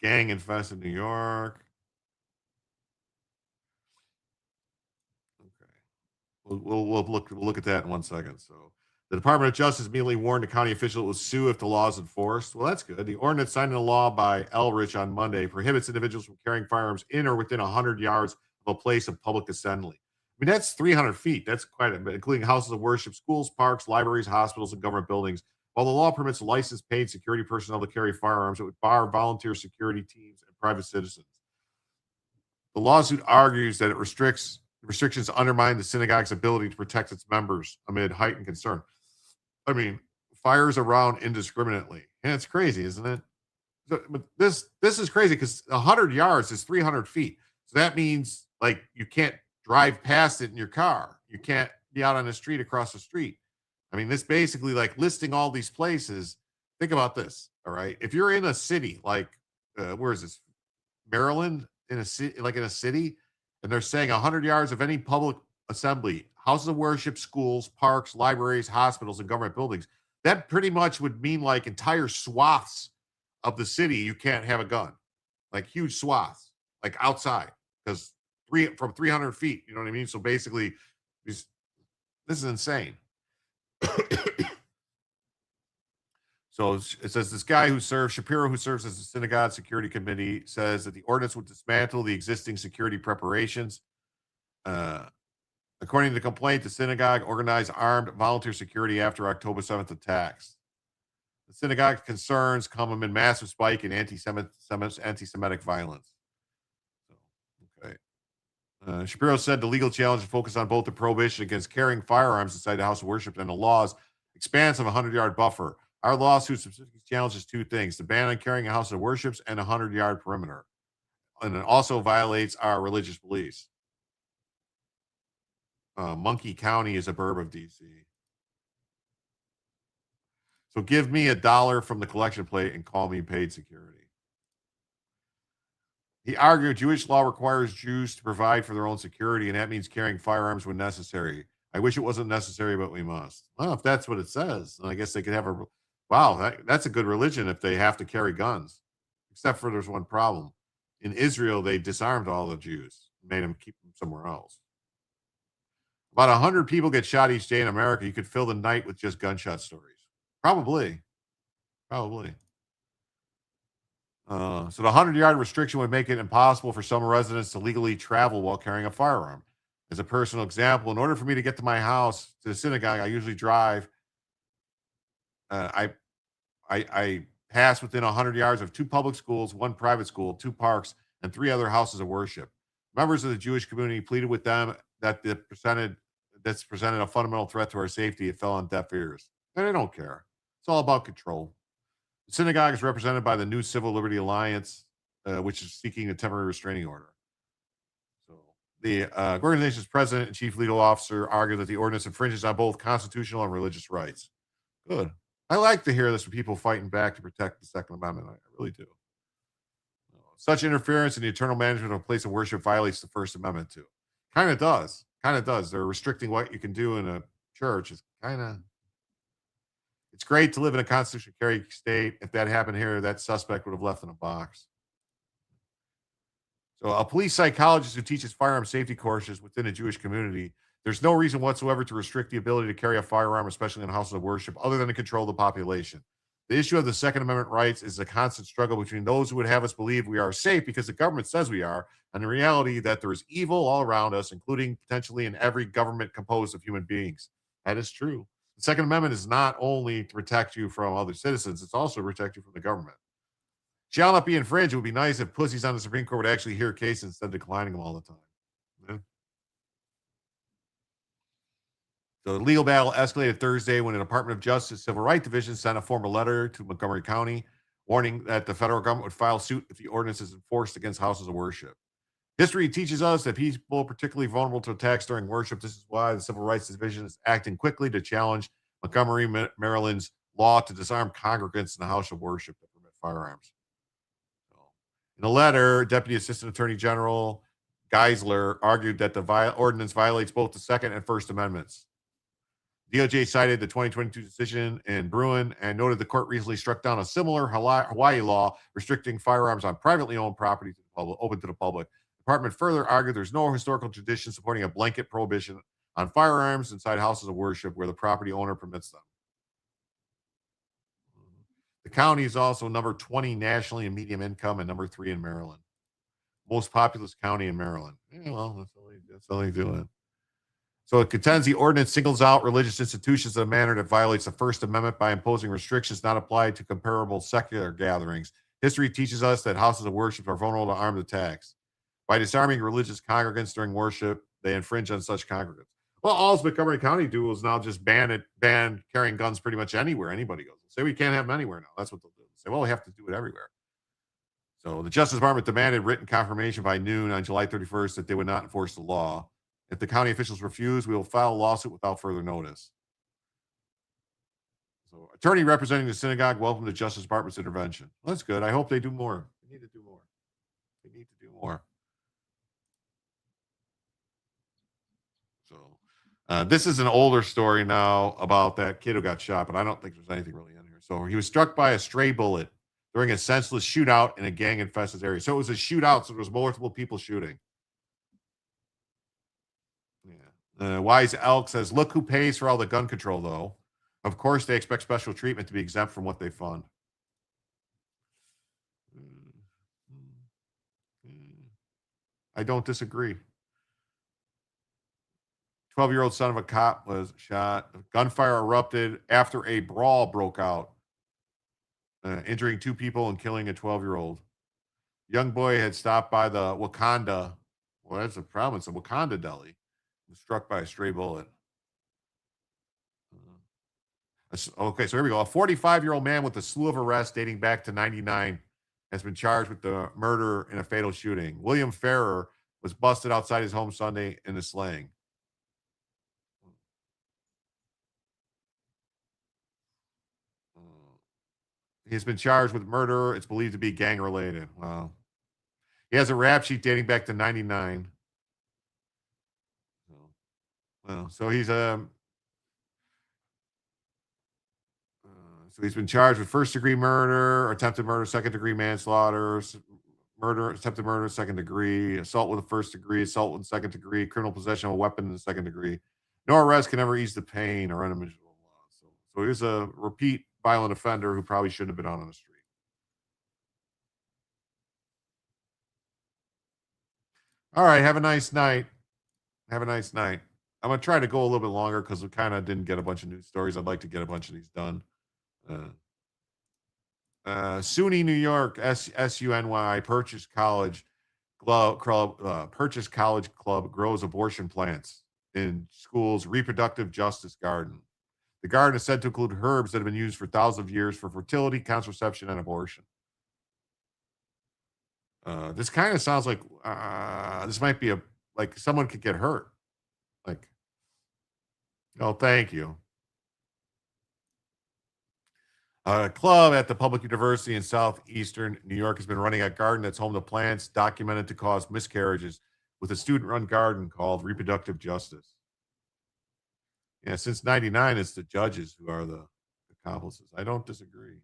Gang infested New York. Okay. We'll look at that in 1 second. So the Department of Justice immediately warned the county official it will sue if the law is enforced. Well, that's good. The ordinance signed into law by Elrich on Monday prohibits individuals from carrying firearms in or within 100 yards of a place of public assembly. I mean, that's 300 feet. That's quite a bit, including houses of worship, schools, parks, libraries, hospitals, and government buildings. While the law permits licensed paid security personnel to carry firearms, it would bar volunteer security teams and private citizens. The lawsuit argues that restrictions undermine the synagogue's ability to protect its members amid heightened concern. I mean, fires around indiscriminately. And it's crazy, isn't it? But this is crazy because 100 yards is 300 feet. So that means, like, you can't drive past it in your car. You can't be out on the street across the street. I mean, this basically, like, listing all these places. Think about this, all right? If you're in a city, like, where is this? Maryland, in a city, and they're saying 100 yards of any public assembly, houses of worship, schools, parks, libraries, hospitals, and government buildings, that pretty much would mean, like, entire swaths of the city you can't have a gun. Like, huge swaths, like, outside, because from 300 feet, you know what I mean? So basically, this is insane. So it says this guy Shapiro, who serves as the synagogue security committee, says that the ordinance would dismantle the existing security preparations. According to the complaint, the synagogue organized armed volunteer security after October 7th attacks. The synagogue's concerns come amid massive spike in anti-Semitic violence. Okay. Shapiro said the legal challenge focused on both the prohibition against carrying firearms inside the house of worship and the law's expansive 100-yard buffer. Our lawsuit specifically challenges two things: the ban on carrying a house of worships and a 100-yard perimeter. And it also violates our religious beliefs. Monkey County is a burb of D.C. So give me $1 from the collection plate and call me paid security. He argued Jewish law requires Jews to provide for their own security, and that means carrying firearms when necessary. I wish it wasn't necessary, but we must. Well, if that's what it says, then I guess they could have a... Wow, that's a good religion if they have to carry guns. Except for there's one problem. In Israel, they disarmed all the Jews, made them keep them somewhere else. About 100 people get shot each day in America. You could fill the night with just gunshot stories. Probably. So the 100-yard restriction would make it impossible for some residents to legally travel while carrying a firearm. As a personal example, in order for me to get to my house, to the synagogue, I usually drive. I pass within 100 yards of 2 public schools, 1 private school, 2 parks, and 3 other houses of worship. Members of the Jewish community pleaded with them that that's presented a fundamental threat to our safety. It fell on deaf ears. And they don't care. It's all about control. The synagogue is represented by the New Civil Liberty Alliance. which is seeking a temporary restraining order. So the organization's president and chief legal officer argued that the ordinance infringes on both constitutional and religious rights. Good. I like to hear this from people fighting back to protect the Second Amendment. I really do. Such interference in the eternal management of a place of worship violates the First Amendment too. Kind of does. Kind of does. They're restricting what you can do in a church. It's great to live in a constitution carrying state. If that happened here, that suspect would have left in a box. So a police psychologist who teaches firearm safety courses within a Jewish community, there's no reason whatsoever to restrict the ability to carry a firearm, especially in houses of worship, other than to control the population. The issue of the Second Amendment rights is a constant struggle between those who would have us believe we are safe because the government says we are, and the reality that there is evil all around us, including potentially in every government composed of human beings. That is true. The Second Amendment is not only to protect you from other citizens, it's also to protect you from the government. Shall not be infringed. It would be nice if pussies on the Supreme Court would actually hear cases instead of declining them all the time. Yeah. The legal battle escalated Thursday when the Department of Justice Civil Rights Division sent a formal letter to Montgomery County warning that the federal government would file suit if the ordinance is enforced against houses of worship. History teaches us that people are particularly vulnerable to attacks during worship. This is why the Civil Rights Division is acting quickly to challenge Montgomery, Maryland's law to disarm congregants in the house of worship that permit firearms. In a letter, Deputy Assistant Attorney General Geisler argued that the ordinance violates both the Second and First Amendments. DOJ cited the 2022 decision in Bruin and noted the court recently struck down a similar Hawaii law restricting firearms on privately owned property to the public, open to the public. The department further argued there's no historical tradition supporting a blanket prohibition on firearms inside houses of worship where the property owner permits them. The county is also number 20 nationally in medium income and number 3 in Maryland. Most populous county in Maryland. Yeah, well, that's all they do it. So it contends the ordinance singles out religious institutions in a manner that violates the First Amendment by imposing restrictions not applied to comparable secular gatherings. History teaches us that houses of worship are vulnerable to armed attacks. By disarming religious congregants during worship, they infringe on such congregants. Well, all Montgomery County do is now just ban carrying guns pretty much anywhere anybody goes. Say we can't have them anywhere now. That's what they'll do. Say, well, we have to do it everywhere. So the Justice Department demanded written confirmation by noon on July 31st that they would not enforce the law. If the county officials refuse, we will file a lawsuit without further notice. So, attorney representing the synagogue welcomed the Justice Department's intervention. Well, that's good. I hope they do more. They need to do more. They need to do more. So, this is an older story now about that kid who got shot, but I don't think there's anything really in here. So, he was struck by a stray bullet during a senseless shootout in a gang-infested area. So, it was a shootout, so there was multiple people shooting. Wise Elk says, look who pays for all the gun control, though. Of course, they expect special treatment to be exempt from what they fund. I don't disagree. 12-year-old son of a cop was shot. Gunfire erupted after a brawl broke out, injuring 2 people and killing a 12-year-old. Young boy had stopped by the Wakanda. Well, that's a province of Wakanda Deli. Was struck by a stray bullet. Okay, so here we go. A 45-year-old man with a slew of arrests dating back to 99 has been charged with the murder in a fatal shooting. William Ferrer was busted outside his home Sunday in a slaying. He's been charged with murder. It's believed to be gang-related. Wow. He has a rap sheet dating back to 99. Well, so he's so he's been charged with first-degree murder, attempted murder, second-degree manslaughter, murder, attempted murder, second degree, assault with a first degree, assault with a second degree, criminal possession of a weapon in the second degree. No arrest can ever ease the pain or unmanageable loss. So he's a repeat violent offender who probably shouldn't have been out on the street. All right, have a nice night. Have a nice night. I'm going to try to go a little bit longer because we kind of didn't get a bunch of news stories. I'd like to get a bunch of these done. SUNY New York, SUNY, Purchase College Club grows abortion plants in schools' reproductive justice garden. The garden is said to include herbs that have been used for thousands of years for fertility, contraception, and abortion. This kind of sounds like this might be like someone could get hurt. Like, oh, thank you. A club at the public university in southeastern New York has been running a garden that's home to plants documented to cause miscarriages with a student-run garden called Reproductive Justice. Yeah, since 99, it's the judges who are the accomplices. I don't disagree.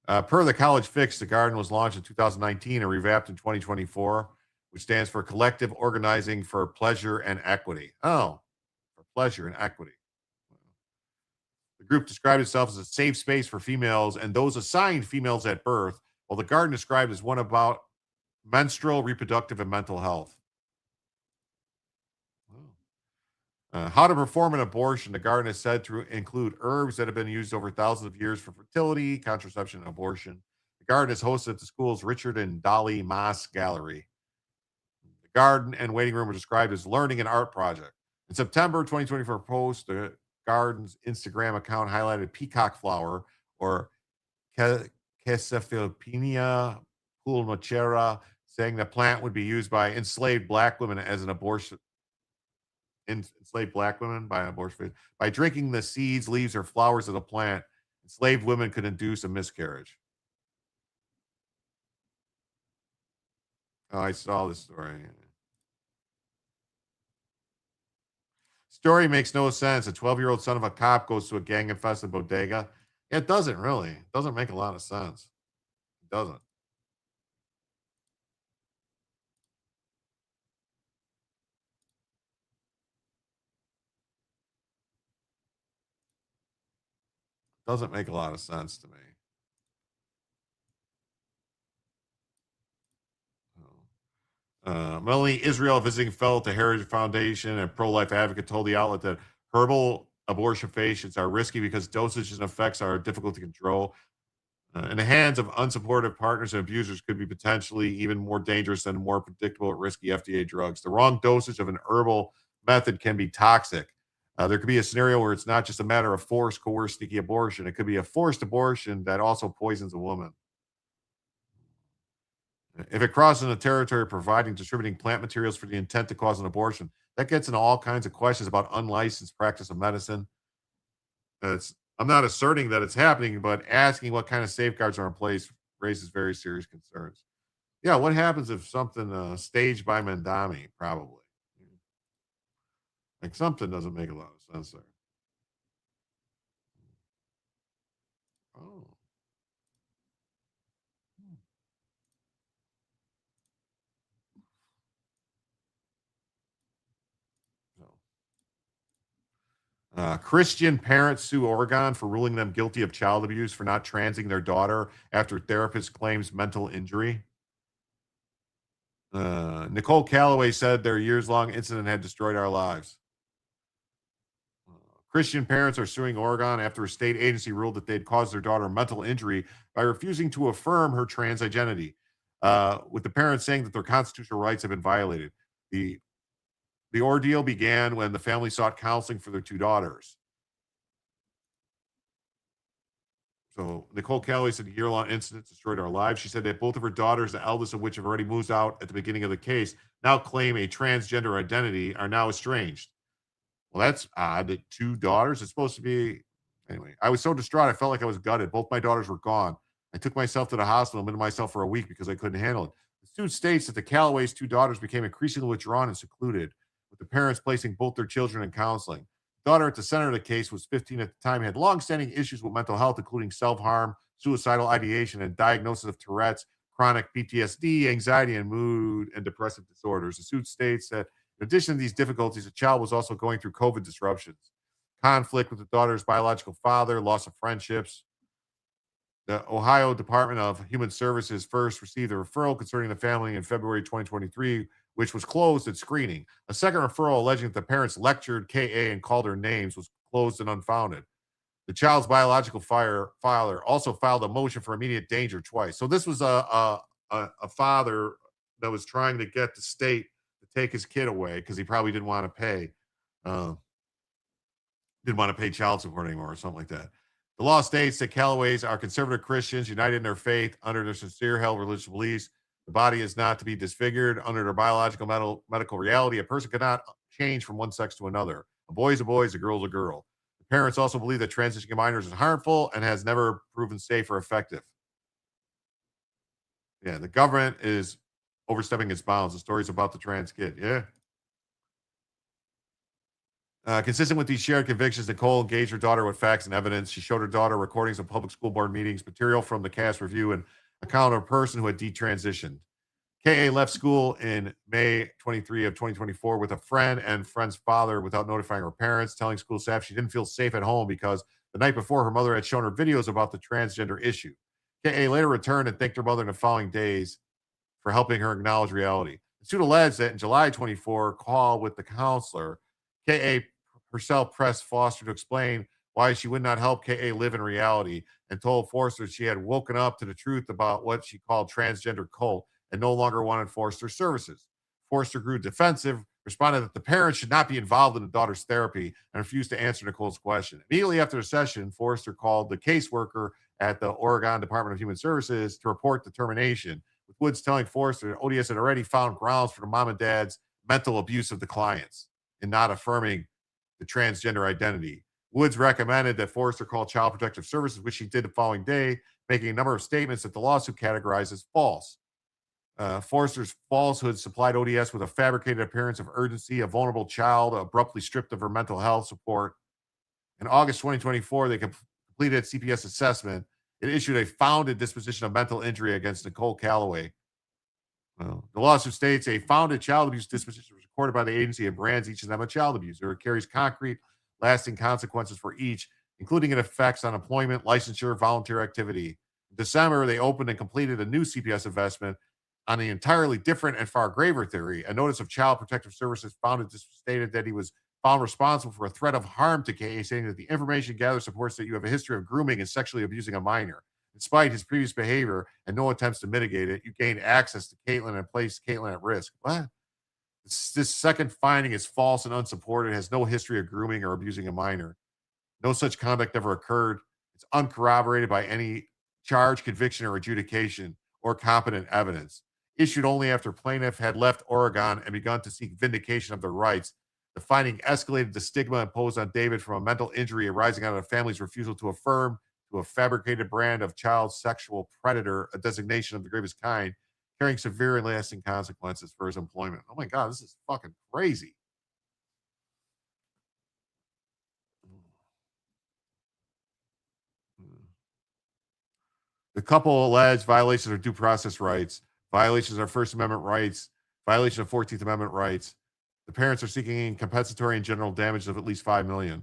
Per the College Fix, the garden was launched in 2019 and revamped in 2024, which stands for Collective Organizing for Pleasure and Equity. Oh, for pleasure and equity. The group described itself as a safe space for females and those assigned females at birth, while the garden described as one about menstrual, reproductive, and mental health. How to perform an abortion. The garden is said to include herbs that have been used over thousands of years for fertility, contraception, and abortion. The garden is hosted at the school's Richard and Dolly Moss Gallery. The garden and waiting room were described as learning and art project. In September 2024 post, the garden's Instagram account highlighted peacock flower, or Caesalpinia pulmochera, saying the plant would be used by enslaved black women as an abortion. Enslaved black women by an abortion. By drinking the seeds, leaves, or flowers of the plant, enslaved women could induce a miscarriage. Oh, I saw this story. Story makes no sense. A 12-year-old son of a cop goes to a gang-infested bodega. It doesn't really. It doesn't make a lot of sense. It doesn't. Doesn't make a lot of sense to me. Melanie Israel, visiting fellow at the Heritage Foundation and pro-life advocate, told the outlet that herbal abortion patients are risky because dosages and effects are difficult to control. In the hands of unsupportive partners and abusers could be potentially even more dangerous than more predictable risky FDA drugs. The wrong dosage of an herbal method can be toxic. There could be a scenario where it's not just a matter of forced, coerced, sneaky abortion. It could be a forced abortion that also poisons a woman. If it crosses a territory of providing, distributing plant materials for the intent to cause an abortion, that gets into all kinds of questions about unlicensed practice of medicine. I'm not asserting that it's happening, but asking what kind of safeguards are in place raises very serious concerns. Yeah, what happens if something staged by Mandami? Probably. Like something doesn't make a lot of sense there. Oh. Christian parents sue Oregon for ruling them guilty of child abuse for not transing their daughter after therapist claims mental injury. Nicole Calloway said their years-long incident had destroyed our lives. Christian parents are suing Oregon after a state agency ruled that they'd caused their daughter mental injury by refusing to affirm her trans identity, with the parents saying that their constitutional rights have been violated. The ordeal began when the family sought counseling for their two daughters. So Nicole Calloway said the year-long incident destroyed our lives. She said that both of her daughters, the eldest of which have already moved out at the beginning of the case, now claim a transgender identity, are now estranged. Well, that's odd that two daughters, it's supposed to be. Anyway, I was so distraught. I felt like I was gutted. Both my daughters were gone. I took myself to the hospital and admitted myself for a week because I couldn't handle it. The suit states that the Callaways' two daughters became increasingly withdrawn and secluded, with the parents placing both their children in counseling. The daughter at the center of the case was 15 at the time, had longstanding issues with mental health, including self-harm, suicidal ideation, and diagnosis of Tourette's, chronic PTSD, anxiety, and mood and depressive disorders. The suit states that in addition to these difficulties, the child was also going through COVID disruptions, conflict with the daughter's biological father, loss of friendships. The Ohio Department of Human Services first received a referral concerning the family in February 2023, which was closed at screening. A second referral alleging that the parents lectured KA and called her names was closed and unfounded. The child's biological father also filed a motion for immediate danger twice. So this was a father that was trying to get the state to take his kid away because he probably didn't want to pay child support anymore or something like that. The law states that Callaways are conservative Christians united in their faith under their sincere held religious beliefs. The body is not to be disfigured under their biological medical reality. A person cannot change from one sex to another. A boy is a boy, a girl is a girl. The parents also believe that transitioning minors is harmful and has never proven safe or effective. Yeah, the government is overstepping its bounds. The story's about the trans kid. Yeah. Consistent with these shared convictions, Nicole engaged her daughter with facts and evidence. She showed her daughter recordings of public school board meetings, material from the cast review, and account of a person who had detransitioned. KA left school in May 23 of 2024 with a friend and friend's father without notifying her parents, telling school staff she didn't feel safe at home because the night before her mother had shown her videos about the transgender issue. KA later returned and thanked her mother in the following days for helping her acknowledge reality. The suit alleged that in July 24 call with the counselor, KA herself pressed Foster to explain why she would not help KA live in reality and told Forster she had woken up to the truth about what she called transgender cult and no longer wanted Forster's services. Forster grew defensive, responded that the parents should not be involved in the daughter's therapy, and refused to answer Nicole's question. Immediately after the session, Forster called the caseworker at the Oregon Department of Human Services to report the termination, with Woods telling Forster that ODS had already found grounds for the mom and dad's mental abuse of the clients in not affirming the transgender identity. Woods recommended that Forster call Child Protective Services, which she did the following day, making a number of statements that the lawsuit categorized as false. Forster's falsehood supplied ODS with a fabricated appearance of urgency, a vulnerable child abruptly stripped of her mental health support. In August 2024, they completed its CPS assessment. It issued a founded disposition of mental injury against Nicole Calloway. The lawsuit states a founded child abuse disposition was recorded by the agency and brands each of them a child abuser. It carries concrete, lasting consequences for each, including its effects on employment, licensure, volunteer activity. In December, they opened and completed a new CPS investment on the entirely different and far graver theory. A notice of Child Protective Services founded stated that he was found responsible for a threat of harm to KA, saying that the information gathered supports that you have a history of grooming and sexually abusing a minor. Despite his previous behavior and no attempts to mitigate it, you gained access to Caitlin and placed Caitlin at risk. What? This second finding is false and unsupported. It has no history of grooming or abusing a minor. No such conduct ever occurred. It's uncorroborated by any charge, conviction, or adjudication or competent evidence. Issued only after plaintiff had left Oregon and begun to seek vindication of their rights. The finding escalated the stigma imposed on David from a mental injury arising out of the family's refusal to affirm to a fabricated brand of child sexual predator, a designation of the gravest kind, carrying severe and lasting consequences for his employment. Oh my God, this is fucking crazy. The couple alleged violations of due process rights, violations of First Amendment rights, violation of 14th Amendment rights. The parents are seeking compensatory and general damages of at least $5 million.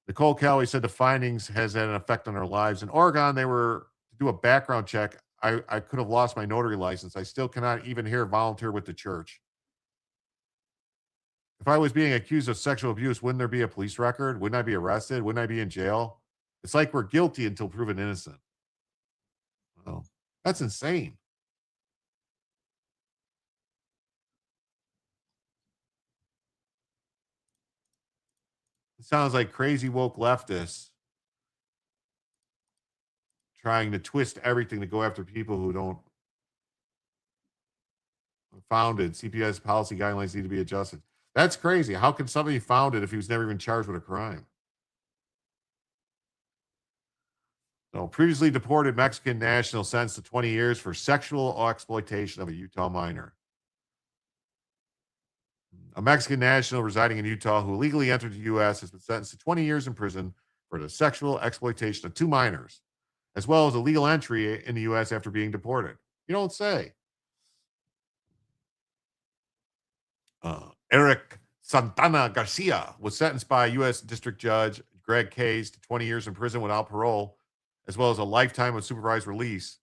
Nicole Calloway said the findings has had an effect on their lives. In Oregon, they were to do a background check. I could have lost my notary license. I still cannot even here volunteer with the church. If I was being accused of sexual abuse, wouldn't there be a police record? Wouldn't I be arrested? Wouldn't I be in jail? It's like we're guilty until proven innocent. Well, that's insane. It sounds like crazy woke leftists trying to twist everything to go after people who don't founded. CPS policy guidelines need to be adjusted. That's crazy. How can somebody found it if he was never even charged with a crime? So, previously deported Mexican national sentenced to 20 years for sexual exploitation of a Utah minor. A Mexican national residing in Utah who illegally entered the U.S. has been sentenced to 20 years in prison for the sexual exploitation of two minors, as well as illegal entry in the U.S. after being deported. You don't say. Eric Santana Garcia was sentenced by U.S. District Judge Greg Case to 20 years in prison without parole, as well as a lifetime of supervised release,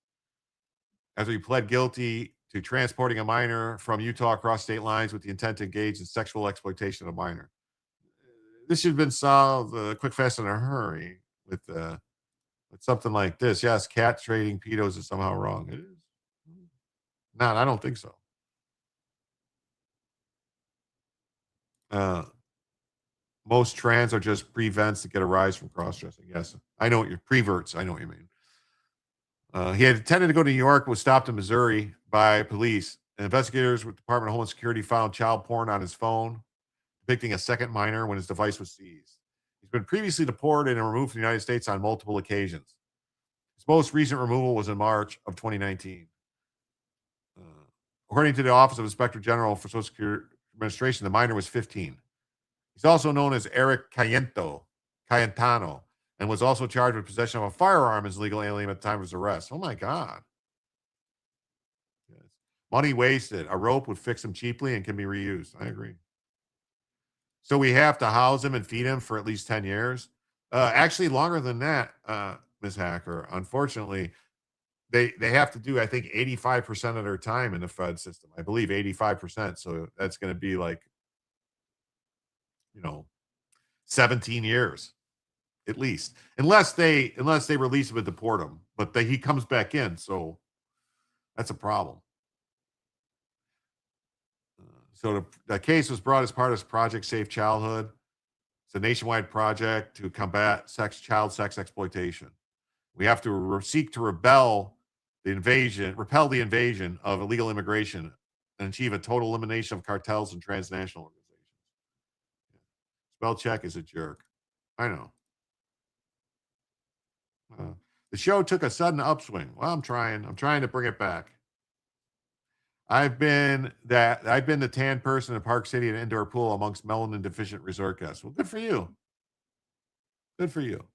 after he pled guilty to transporting a minor from Utah across state lines with the intent to engage in sexual exploitation of a minor. This should have been solved quick, fast, in a hurry with something like this. Yes, cat trading pedos is somehow wrong. It is. No, I don't think so. Most trans are just prevents to get a rise from cross-dressing. Yes, I know what you're preverts. I know what you mean. He had intended to go to New York, was stopped in Missouri by police. And investigators with the Department of Homeland Security found child porn on his phone, depicting a second minor when his device was seized. He's been previously deported and removed from the United States on multiple occasions. His most recent removal was in March of 2019. According to the Office of Inspector General for Social Security Administration, the minor was 15. He's also known as Eric Cayentano, and was also charged with possession of a firearm as legal alien at the time of his arrest. Oh my God. Yes. Money wasted. A rope would fix him cheaply and can be reused. I agree. So we have to house him and feed him for at least 10 years. Actually, longer than that, Ms. Hacker. Unfortunately, they have to do, I think, 85% of their time in the Fed system. I believe 85%. So that's going to be like, 17 years at least, unless they release him and deport him. But he comes back in, so that's a problem. So the case was brought as part of Project Safe Childhood. It's a nationwide project to combat child sex exploitation. We have to seek to repel the invasion of illegal immigration and achieve a total elimination of cartels and transnational organizations. Spell check is a jerk. I know. The show took a sudden upswing. Well, I'm trying to bring it back. I've been the tan person in Park City and indoor pool amongst melanin deficient resort guests. Well, good for you. Good for you.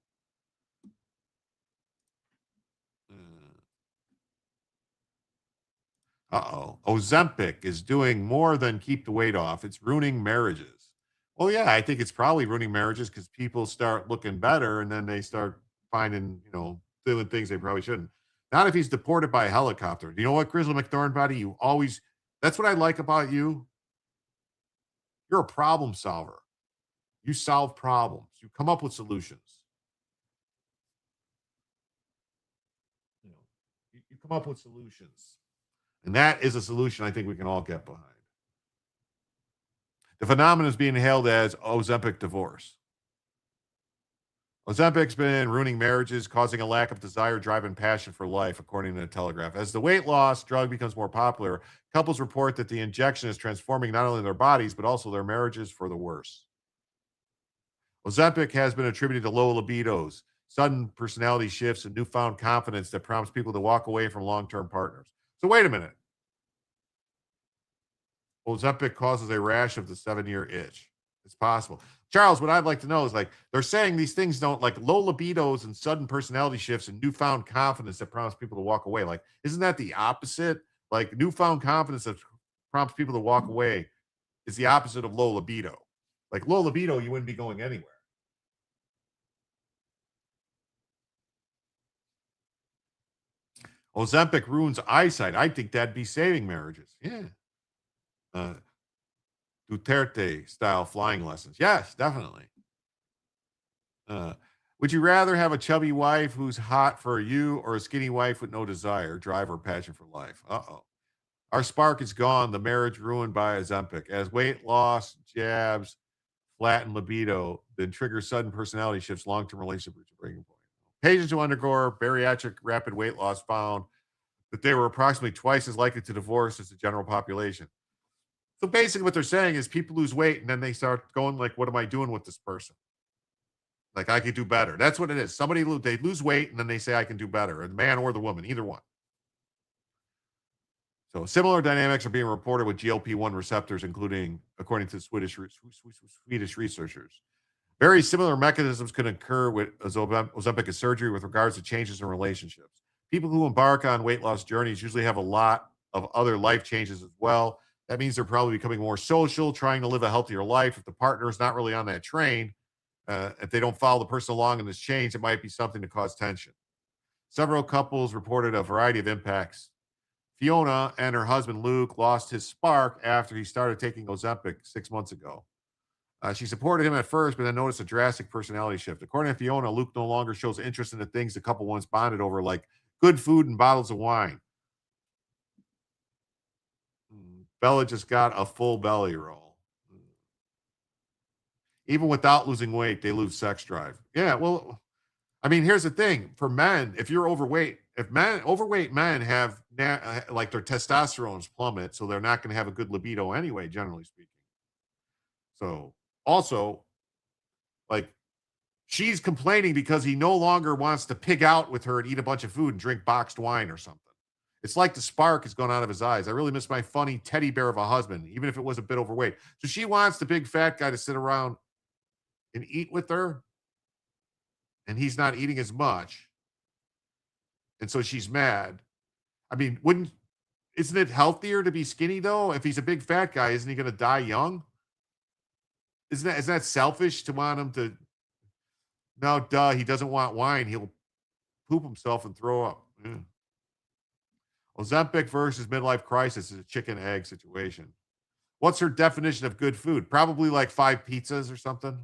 Ozempic is doing more than keep the weight off. It's ruining marriages. Well, yeah, I think it's probably ruining marriages because people start looking better and then they start finding, doing things they probably shouldn't. Not if he's deported by a helicopter. Do you know what, Grizzly McThornbody? That's what I like about you. You're a problem solver. You solve problems. You come up with solutions. You come up with solutions. And that is a solution I think we can all get behind. The phenomenon is being hailed as Ozempic divorce. Ozempic's been ruining marriages, causing a lack of desire, drive, and passion for life, according to the Telegraph. As the weight loss drug becomes more popular, couples report that the injection is transforming not only their bodies, but also their marriages for the worse. Ozempic has been attributed to low libidos, sudden personality shifts, and newfound confidence that prompts people to walk away from long-term partners. So wait a minute. Ozempic causes a rash of the 7-year itch. It's possible. Charles, what I'd like to know is, they're saying these things don't, low libidos and sudden personality shifts and newfound confidence that prompts people to walk away. Isn't that the opposite? Newfound confidence that prompts people to walk away is the opposite of low libido. Low libido, you wouldn't be going anywhere. Ozempic ruins eyesight. I think that'd be saving marriages. Yeah. Duterte style flying lessons. Yes, definitely. Would you rather have a chubby wife who's hot for you or a skinny wife with no desire, drive, or passion for life? Our spark is gone. The marriage ruined by Ozempic. As weight loss, jabs, flatten libido, then trigger sudden personality shifts, long-term relationship reach a breaking point. Patients who undergo bariatric rapid weight loss found that they were approximately twice as likely to divorce as the general population. So basically what they're saying is people lose weight and then they start going what am I doing with this person? I could do better. That's what it is. They lose weight and then they say I can do better, the man or the woman, either one. So similar dynamics are being reported with GLP-1 receptors, including, according to Swedish researchers. Very similar mechanisms could occur with Ozempic surgery with regards to changes in relationships. People who embark on weight loss journeys usually have a lot of other life changes as well. That means they're probably becoming more social, trying to live a healthier life. If the partner is not really on that train, if they don't follow the person along in this change, it might be something to cause tension. Several couples reported a variety of impacts. Fiona and her husband, Luke, lost his spark after he started taking Ozempic 6 months ago. She supported him at first, but then noticed a drastic personality shift. According to Fiona, Luke no longer shows interest in the things the couple once bonded over, like good food and bottles of wine. Bella just got a full belly roll. Even without losing weight, they lose sex drive. Yeah, well, here's the thing. For men, if you're overweight, if overweight men have like their testosterones plummet, so they're not going to have a good libido anyway, generally speaking. So also, like, she's complaining because he no longer wants to pig out with her and eat a bunch of food and drink boxed wine or something. It's like the spark has gone out of his eyes. I really miss my funny teddy bear of a husband, even if it was a bit overweight. So she wants the big fat guy to sit around and eat with her, and he's not eating as much. And so she's mad. I mean, isn't it healthier to be skinny though? If he's a big fat guy, isn't he going to die young? Isn't that selfish to want him to? No, duh. He doesn't want wine. He'll poop himself and throw up. Yeah. Ozempic versus midlife crisis is a chicken egg situation. What's her definition of good food? Probably like 5 pizzas or something.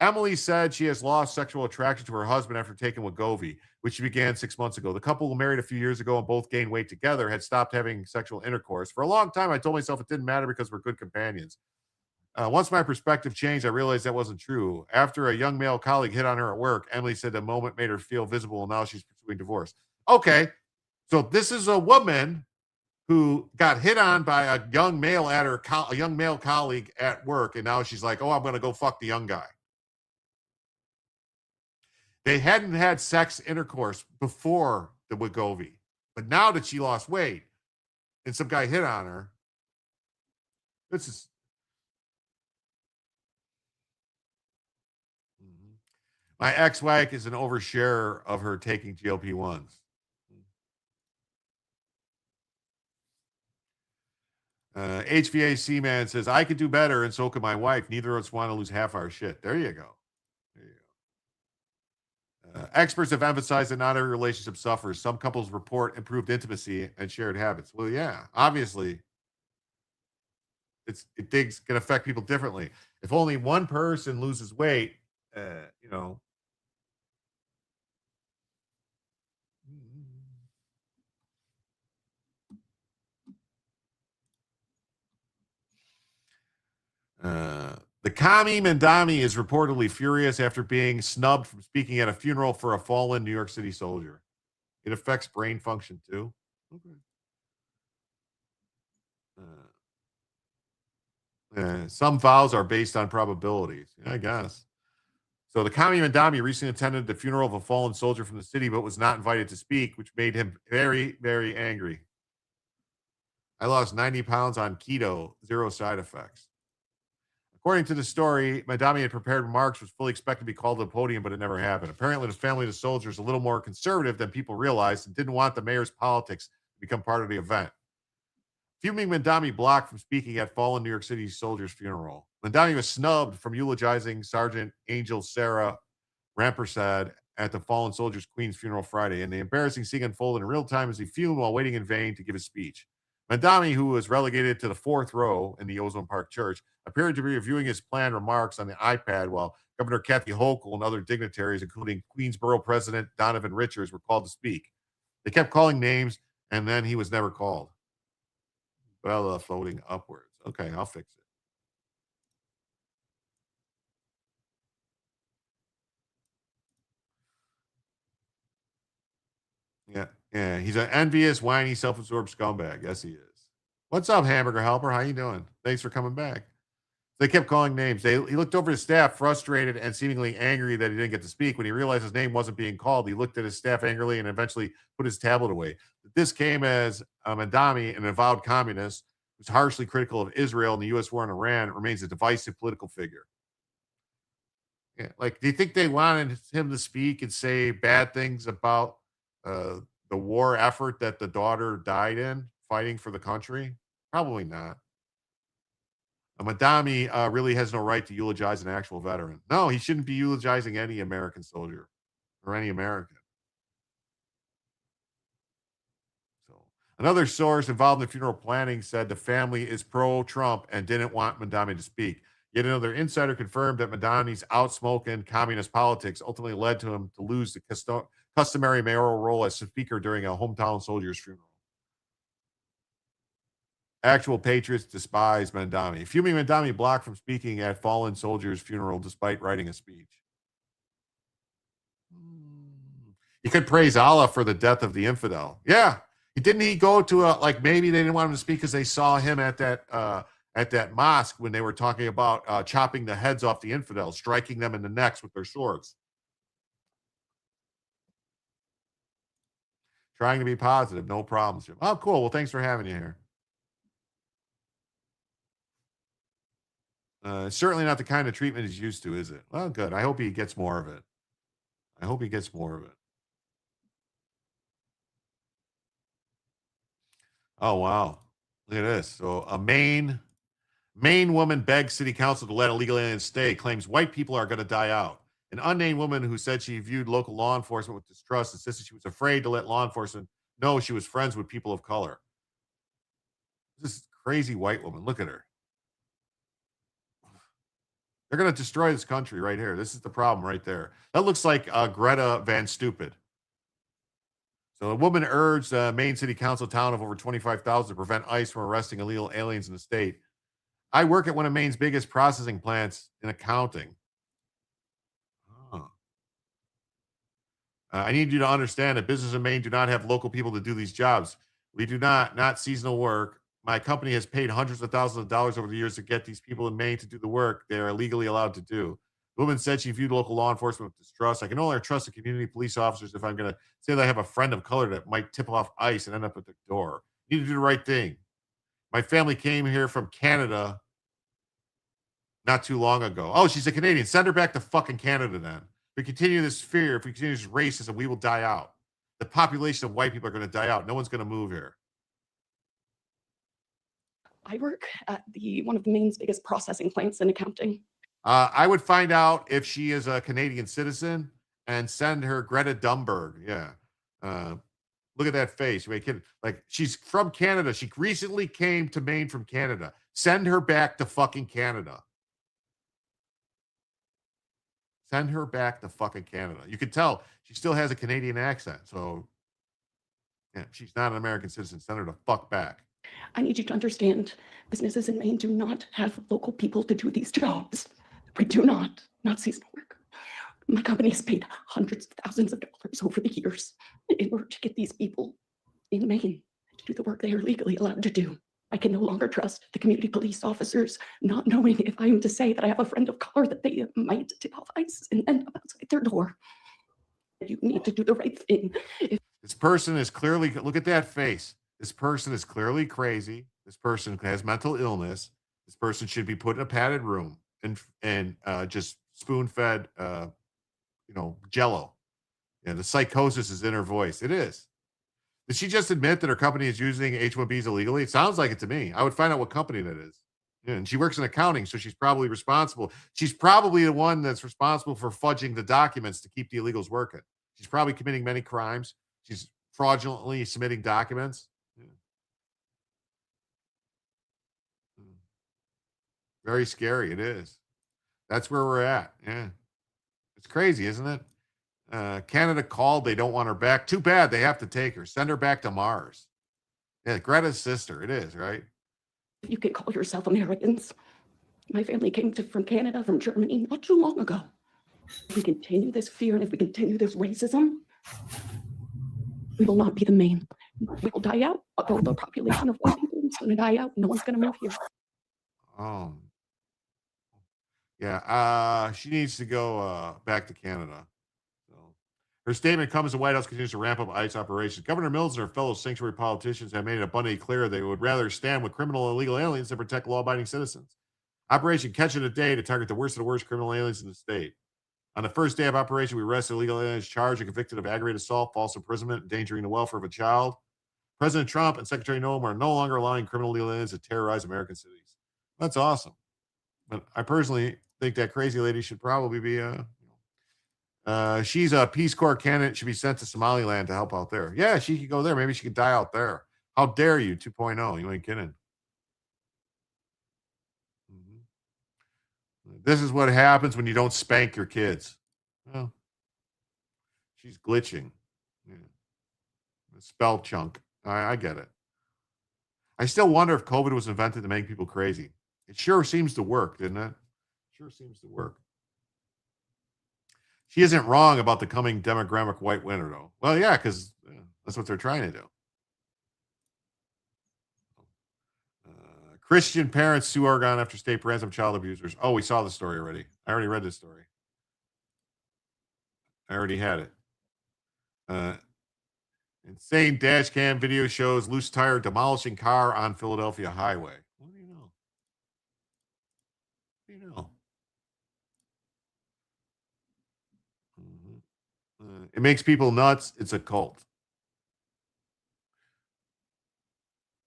Emily said she has lost sexual attraction to her husband after taking Wegovy, which she began 6 months ago. The couple who married a few years ago and both gained weight together had stopped having sexual intercourse. For a long time, I told myself it didn't matter because we're good companions. Once my perspective changed, I realized that wasn't true. After a young male colleague hit on her at work, Emily said the moment made her feel visible, and now she's pursuing divorce. Okay, so this is a woman who got hit on by a young male a young male colleague at work, and now she's like, "Oh, I'm going to go fuck the young guy." They hadn't had sex intercourse before the Wegovy, but now that she lost weight and some guy hit on her, this is. My ex-wife is an oversharer of her taking GLP-1s. HVAC man says, I could do better, and so could my wife. Neither of us want to lose half our shit. There you go. Experts have emphasized that not every relationship suffers. Some couples report improved intimacy and shared habits. Well, yeah, obviously, things can affect people differently. If only one person loses weight, you know. The Kami Mandami is reportedly furious after being snubbed from speaking at a funeral for a fallen New York City soldier. It affects brain function too. Okay. Some vows are based on probabilities, I guess. So the Kami Mandami recently attended the funeral of a fallen soldier from the city, but was not invited to speak, which made him very, very angry. I lost 90 pounds on keto, 0 side effects. According to the story, Mandami had prepared remarks, was fully expected to be called to the podium, but it never happened. Apparently, the family of the soldier is a little more conservative than people realized and didn't want the mayor's politics to become part of the event. Fuming Mandami blocked from speaking at fallen New York City soldier's funeral. Mandami was snubbed from eulogizing Sergeant Angel Sarah Rampersad at the fallen soldier's Queen's funeral Friday, and the embarrassing scene unfolded in real time as he fumed while waiting in vain to give his speech. Mandami, who was relegated to the 4th row in the Ozone Park Church, appeared to be reviewing his planned remarks on the iPad while Governor Kathy Hochul and other dignitaries, including Queensboro President Donovan Richards, were called to speak. They kept calling names, and then he was never called. Bella floating upwards. Okay, I'll fix it. Yeah. He's an envious, whiny, self-absorbed scumbag. Yes, he is. What's up, Hamburger Helper? How you doing? Thanks for coming back. They kept calling names. He looked over his staff, frustrated and seemingly angry that he didn't get to speak. When he realized his name wasn't being called, he looked at his staff angrily and eventually put his tablet away. This came as Mandami, an avowed communist, who's harshly critical of Israel and the U.S. war in Iran, remains a divisive political figure. Yeah, like, do you think they wanted him to speak and say bad things about the war effort that the daughter died in, fighting for the country? Probably not. Mandami really has no right to eulogize an actual veteran. No, he shouldn't be eulogizing any American soldier or any American. So another source involved in the funeral planning said the family is pro-Trump and didn't want Mandami to speak. Yet another insider confirmed that Mandami's outspoken communist politics ultimately led to him to lose the customary mayoral role as speaker during a hometown soldier's funeral. Actual patriots despise Mandami. Fuming Mandami blocked from speaking at fallen soldier's funeral despite writing a speech. You could praise Allah for the death of the infidel. Yeah. Didn't he go to like maybe they didn't want him to speak because they saw him at that mosque when they were talking about chopping the heads off the infidels, striking them in the necks with their swords. Trying to be positive. No problems, Jim. Oh, cool. Well, thanks for having you here. Certainly not the kind of treatment he's used to, is it? Well, good. I hope he gets more of it. I hope he gets more of it. Oh, wow. Look at this. So a Maine woman begs city council to let illegal aliens stay, claims white people are going to die out. An unnamed woman who said she viewed local law enforcement with distrust insisted she was afraid to let law enforcement know she was friends with people of color. This crazy white woman. Look at her. They're going to destroy this country right here. This is the problem right there. That looks like Greta Van Stupid. So a woman urged Maine City Council town of over 25,000 to prevent ICE from arresting illegal aliens in the state. I work at one of Maine's biggest processing plants in accounting. I need you to understand that businesses in Maine do not have local people to do these jobs. We do not seasonal work. My company has paid hundreds of thousands of dollars over the years to get these people in Maine to do the work they are legally allowed to do. The woman said she viewed local law enforcement with distrust. I can no longer trust the community police officers if I'm going to say that I have a friend of color that might tip off ICE and end up at the door. You need to do the right thing. My family came here from Canada not too long ago. Oh, she's a Canadian. Send her back to fucking Canada then. If we continue this fear, if we continue this racism, we will die out. The population of white people are going to die out. No one's going to move here. I work at one of Maine's biggest processing plants in accounting. I would find out if she is a Canadian citizen and send her Greta Thunberg. Yeah. Look at that face. Like, she's from Canada. She recently came to Maine from Canada. Send her back to fucking Canada. Send her back to fucking Canada. You can tell she still has a Canadian accent. So, yeah, she's not an American citizen. Send her the fuck back. I need you to understand, businesses in Maine do not have local people to do these jobs. We do not seasonal work. My company has paid hundreds of thousands of dollars over the years in order to get these people in Maine to do the work they are legally allowed to do. I can no longer trust the community police officers, not knowing if I am to say that I have a friend of color that they might tip off ICE and end up outside their door. You need to do the right thing. This person is clearly, look at that face. This person is clearly crazy. This person has mental illness. This person should be put in a padded room and just spoon-fed, Jello. Yeah, the psychosis is in her voice. It is. Did she just admit that her company is using H-1Bs illegally? It sounds like it to me. I would find out what company that is. Yeah, and she works in accounting, so she's probably responsible. She's probably the one that's responsible for fudging the documents to keep the illegals working. She's probably committing many crimes. She's fraudulently submitting documents. Yeah. Very scary. It is. That's where we're at. Yeah. It's crazy, isn't it? Canada called. They don't want her back. Too bad. They have to take her. Send her back to Mars. Yeah, Greta's sister. It is, right? You can call yourself Americans. My family came from Canada, from Germany, not too long ago. If we continue this fear and if we continue this racism, we will not be the Maine. We will die out. The population of white people is going to die out. No one's going to move here. Yeah. She needs to go back to Canada. Her statement comes as the White House continues to ramp up ICE operations. Governor Mills and her fellow sanctuary politicians have made it abundantly clear they would rather stand with criminal and illegal aliens than protect law-abiding citizens. Operation Catch It a Day to target the worst of the worst criminal aliens in the state. On the first day of operation, we arrested illegal aliens charged and convicted of aggravated assault, false imprisonment, endangering the welfare of a child. President Trump and Secretary Noem are no longer allowing criminal illegal aliens to terrorize American cities. That's awesome. But I personally think that crazy lady should probably be she's a Peace Corps candidate, should be sent to Somaliland to help out there. Yeah, she could go there. Maybe she could die out there. How dare you, 2.0. You ain't kidding. This is what happens when you don't spank your kids. Well, she's glitching. Yeah. Spell chunk. I get it. I still wonder if COVID was invented to make people crazy. It sure seems to work, didn't it? Sure seems to work. she isn't wrong about the coming demographic white winner, though. Well, yeah, because that's what they're trying to do. Christian parents sue Oregon after state ransom child abusers. Oh, we saw the story already. I already read this story. I already had it. Insane dash cam video shows loose tire demolishing car on Philadelphia highway. What do you know? What do you know? It makes people nuts. It's a cult.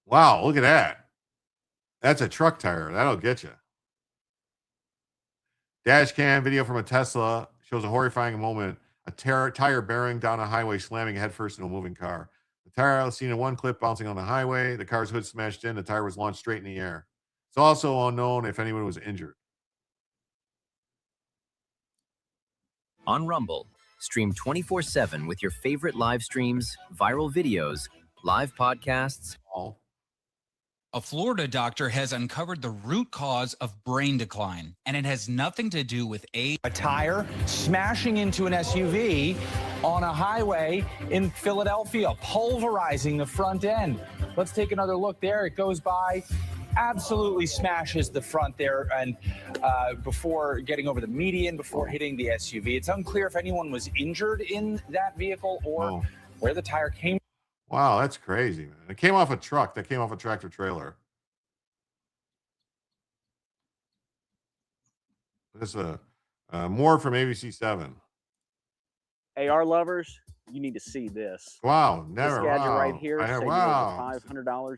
Wow, look at that. That's a truck tire. That'll get you. Dash cam video from a Tesla shows a horrifying moment. A tire bearing down a highway, slamming headfirst into a moving car. The tire was seen in one clip bouncing on the highway. The car's hood smashed in. The tire was launched straight in the air. It's also unknown if anyone was injured. On Rumble, stream 24/7 with your favorite live streams, viral videos, live podcasts. A Florida doctor has uncovered the root cause of brain decline, and it has nothing to do with age. A tire smashing into an SUV on a highway in Philadelphia, pulverizing the front end. Let's take another look there. It goes by, absolutely smashes the front there, and before getting over the median, before hitting the SUV. It's unclear if anyone was injured in that vehicle or where the tire came. Wow, that's crazy, man. It came off a truck. That came off a tractor trailer. This is more from ABC7. AR lovers, you need to see this. Wow, never. This gadget wow. right here, Wow. $500.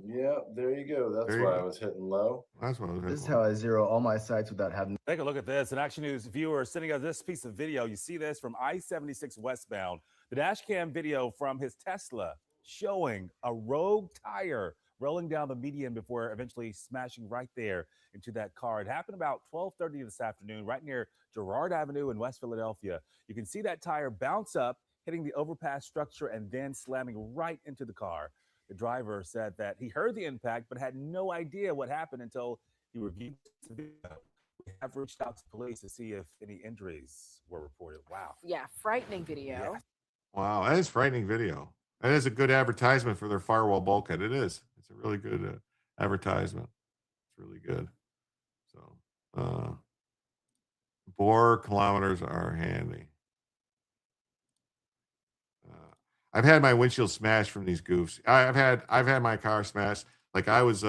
Yeah, there you go. That's There you why I go. was hitting low. That's what I was This is hitting how I zero all my sites without having. Take a look at this. An Action News viewer sending us this piece of video. You see this from I-76 westbound. The dash cam video from his Tesla showing a rogue tire rolling down the median before eventually smashing right there into that car. It happened about 12:30 this afternoon, right near Girard Avenue in West Philadelphia. You can see that tire bounce up, hitting the overpass structure, and then slamming right into the car. The driver said that he heard the impact, but had no idea what happened until he reviewed the video. We have reached out to police to see if any injuries were reported. Wow. Yeah, frightening video. Yeah. Wow, that is frightening video. That is a good advertisement for their firewall bulkhead. It is. It's a really good advertisement. It's really good. So, bore kilometers are handy. I've had my windshield smashed from these goofs. I've had my car smashed. Like I was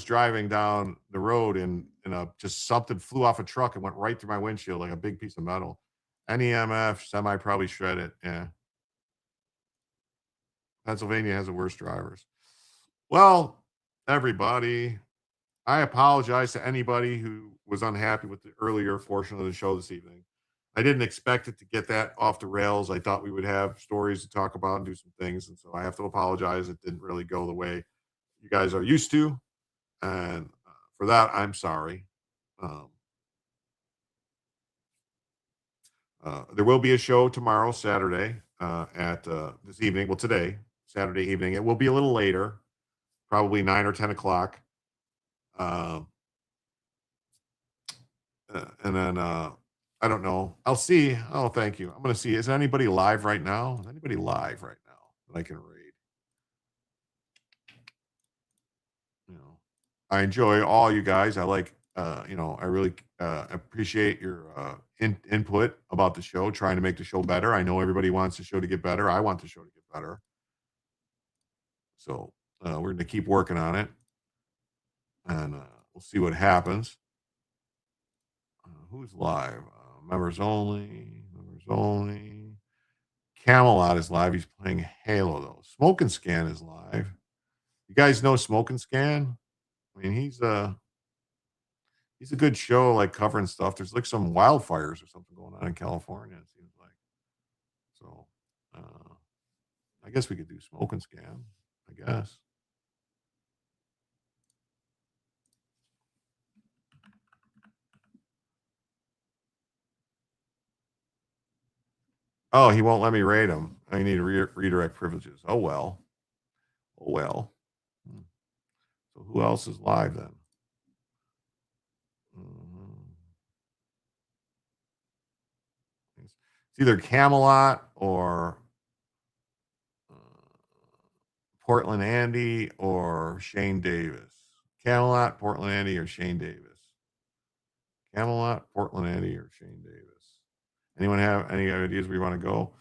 driving down the road and just something flew off a truck and went right through my windshield like a big piece of metal. NEMF semi probably shred it. Yeah. Pennsylvania has the worst drivers. Well, everybody, I apologize to anybody who was unhappy with the earlier portion of the show this evening. I didn't expect it to get that off the rails. I thought we would have stories to talk about and do some things. And so I have to apologize. It didn't really go the way you guys are used to. And for that, I'm sorry. There will be a show tomorrow, Saturday, at this evening. Well, today, Saturday evening. It will be a little later, probably 9 or 10 o'clock. And then I don't know. I'll see. Oh, thank you. I'm going to see. Is anybody live right now? Is anybody live right now that I can read? I enjoy all you guys. I like, I really appreciate your input about the show, trying to make the show better. I know everybody wants the show to get better. I want the show to get better. So we're going to keep working on it, and we'll see what happens. Who's live? Members only. Members only. Camelot is live. He's playing Halo though. Smoke and Scan is live. You guys know Smoke and Scan? I mean, he's a good show, like covering stuff. There's like some wildfires or something going on in California, it seems like. So I guess we could do Smoke and Scan, I guess. Oh, he won't let me rate him. I need to redirect privileges. Oh, well. Oh, well. So who else is live then? It's either Camelot or Portland Andy or Shane Davis. Camelot, Portland Andy, or Shane Davis. Camelot, Portland Andy, or Shane Davis. Anyone have any ideas where you want to go?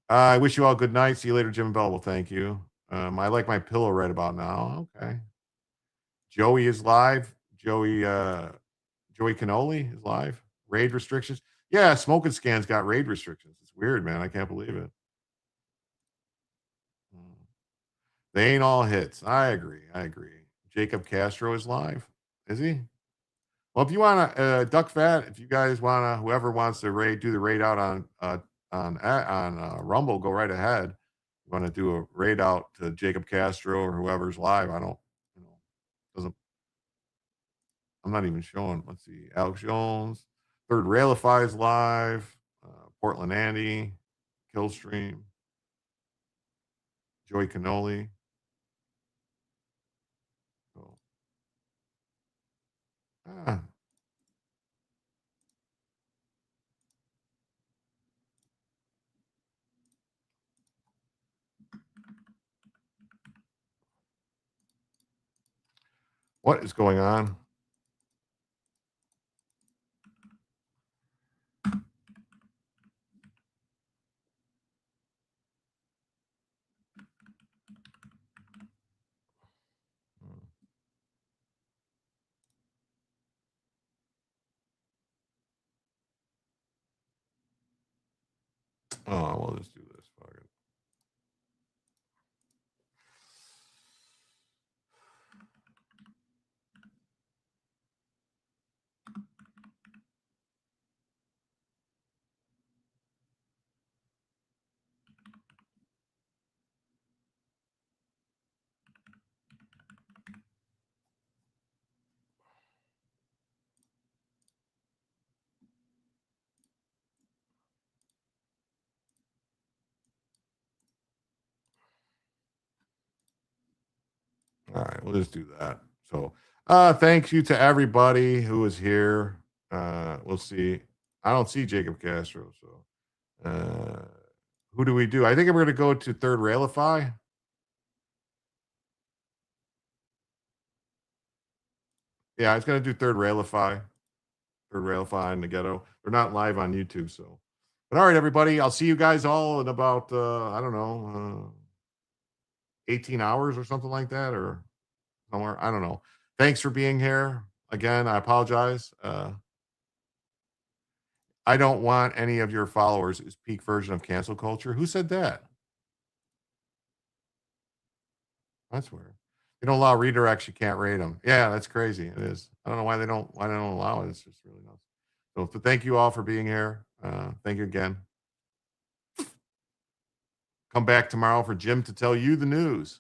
I wish you all good night. See you later, Jim and Bell. Well, thank you. I like my pillow right about now. Okay. Joey is live. Joey Cannoli is live. Raid restrictions. Yeah, Smoking Scan's got raid restrictions. It's weird, man. I can't believe it. They ain't all hits. I agree. Jacob Castro is live. Is he? Well, if you want to, Duck Fat, if you guys want to, whoever wants to do the raid out on Rumble, go right ahead. You want to do a raid out to Jacob Castro or whoever's live? I don't, I'm not even showing. Let's see. Alex Jones, Third Railify is live. Portland Andy, Killstream, Joey Cannoli. What is going on? Oh, we'll just do this. Fuck it. All right, we'll just do that. So, thanks you to everybody who was here. We'll see. I don't see Jacob Castro, so who do we do? I think we're going to go to Third Railify. Yeah, I was going to do Third Railify in the ghetto. They're not live on YouTube, so. But all right, everybody, I'll see you guys all in about I don't know, 18 hours or something like that, or somewhere. I don't know. Thanks for being here. Again, I apologize. I don't want any of your followers is peak version of cancel culture. Who said that? That's weird. They don't allow redirects. You can't rate them. Yeah, that's crazy. It is. I don't know why they don't allow it. It's just really nuts. So thank you all for being here. Thank you again. Come back tomorrow for Jim to tell you the news.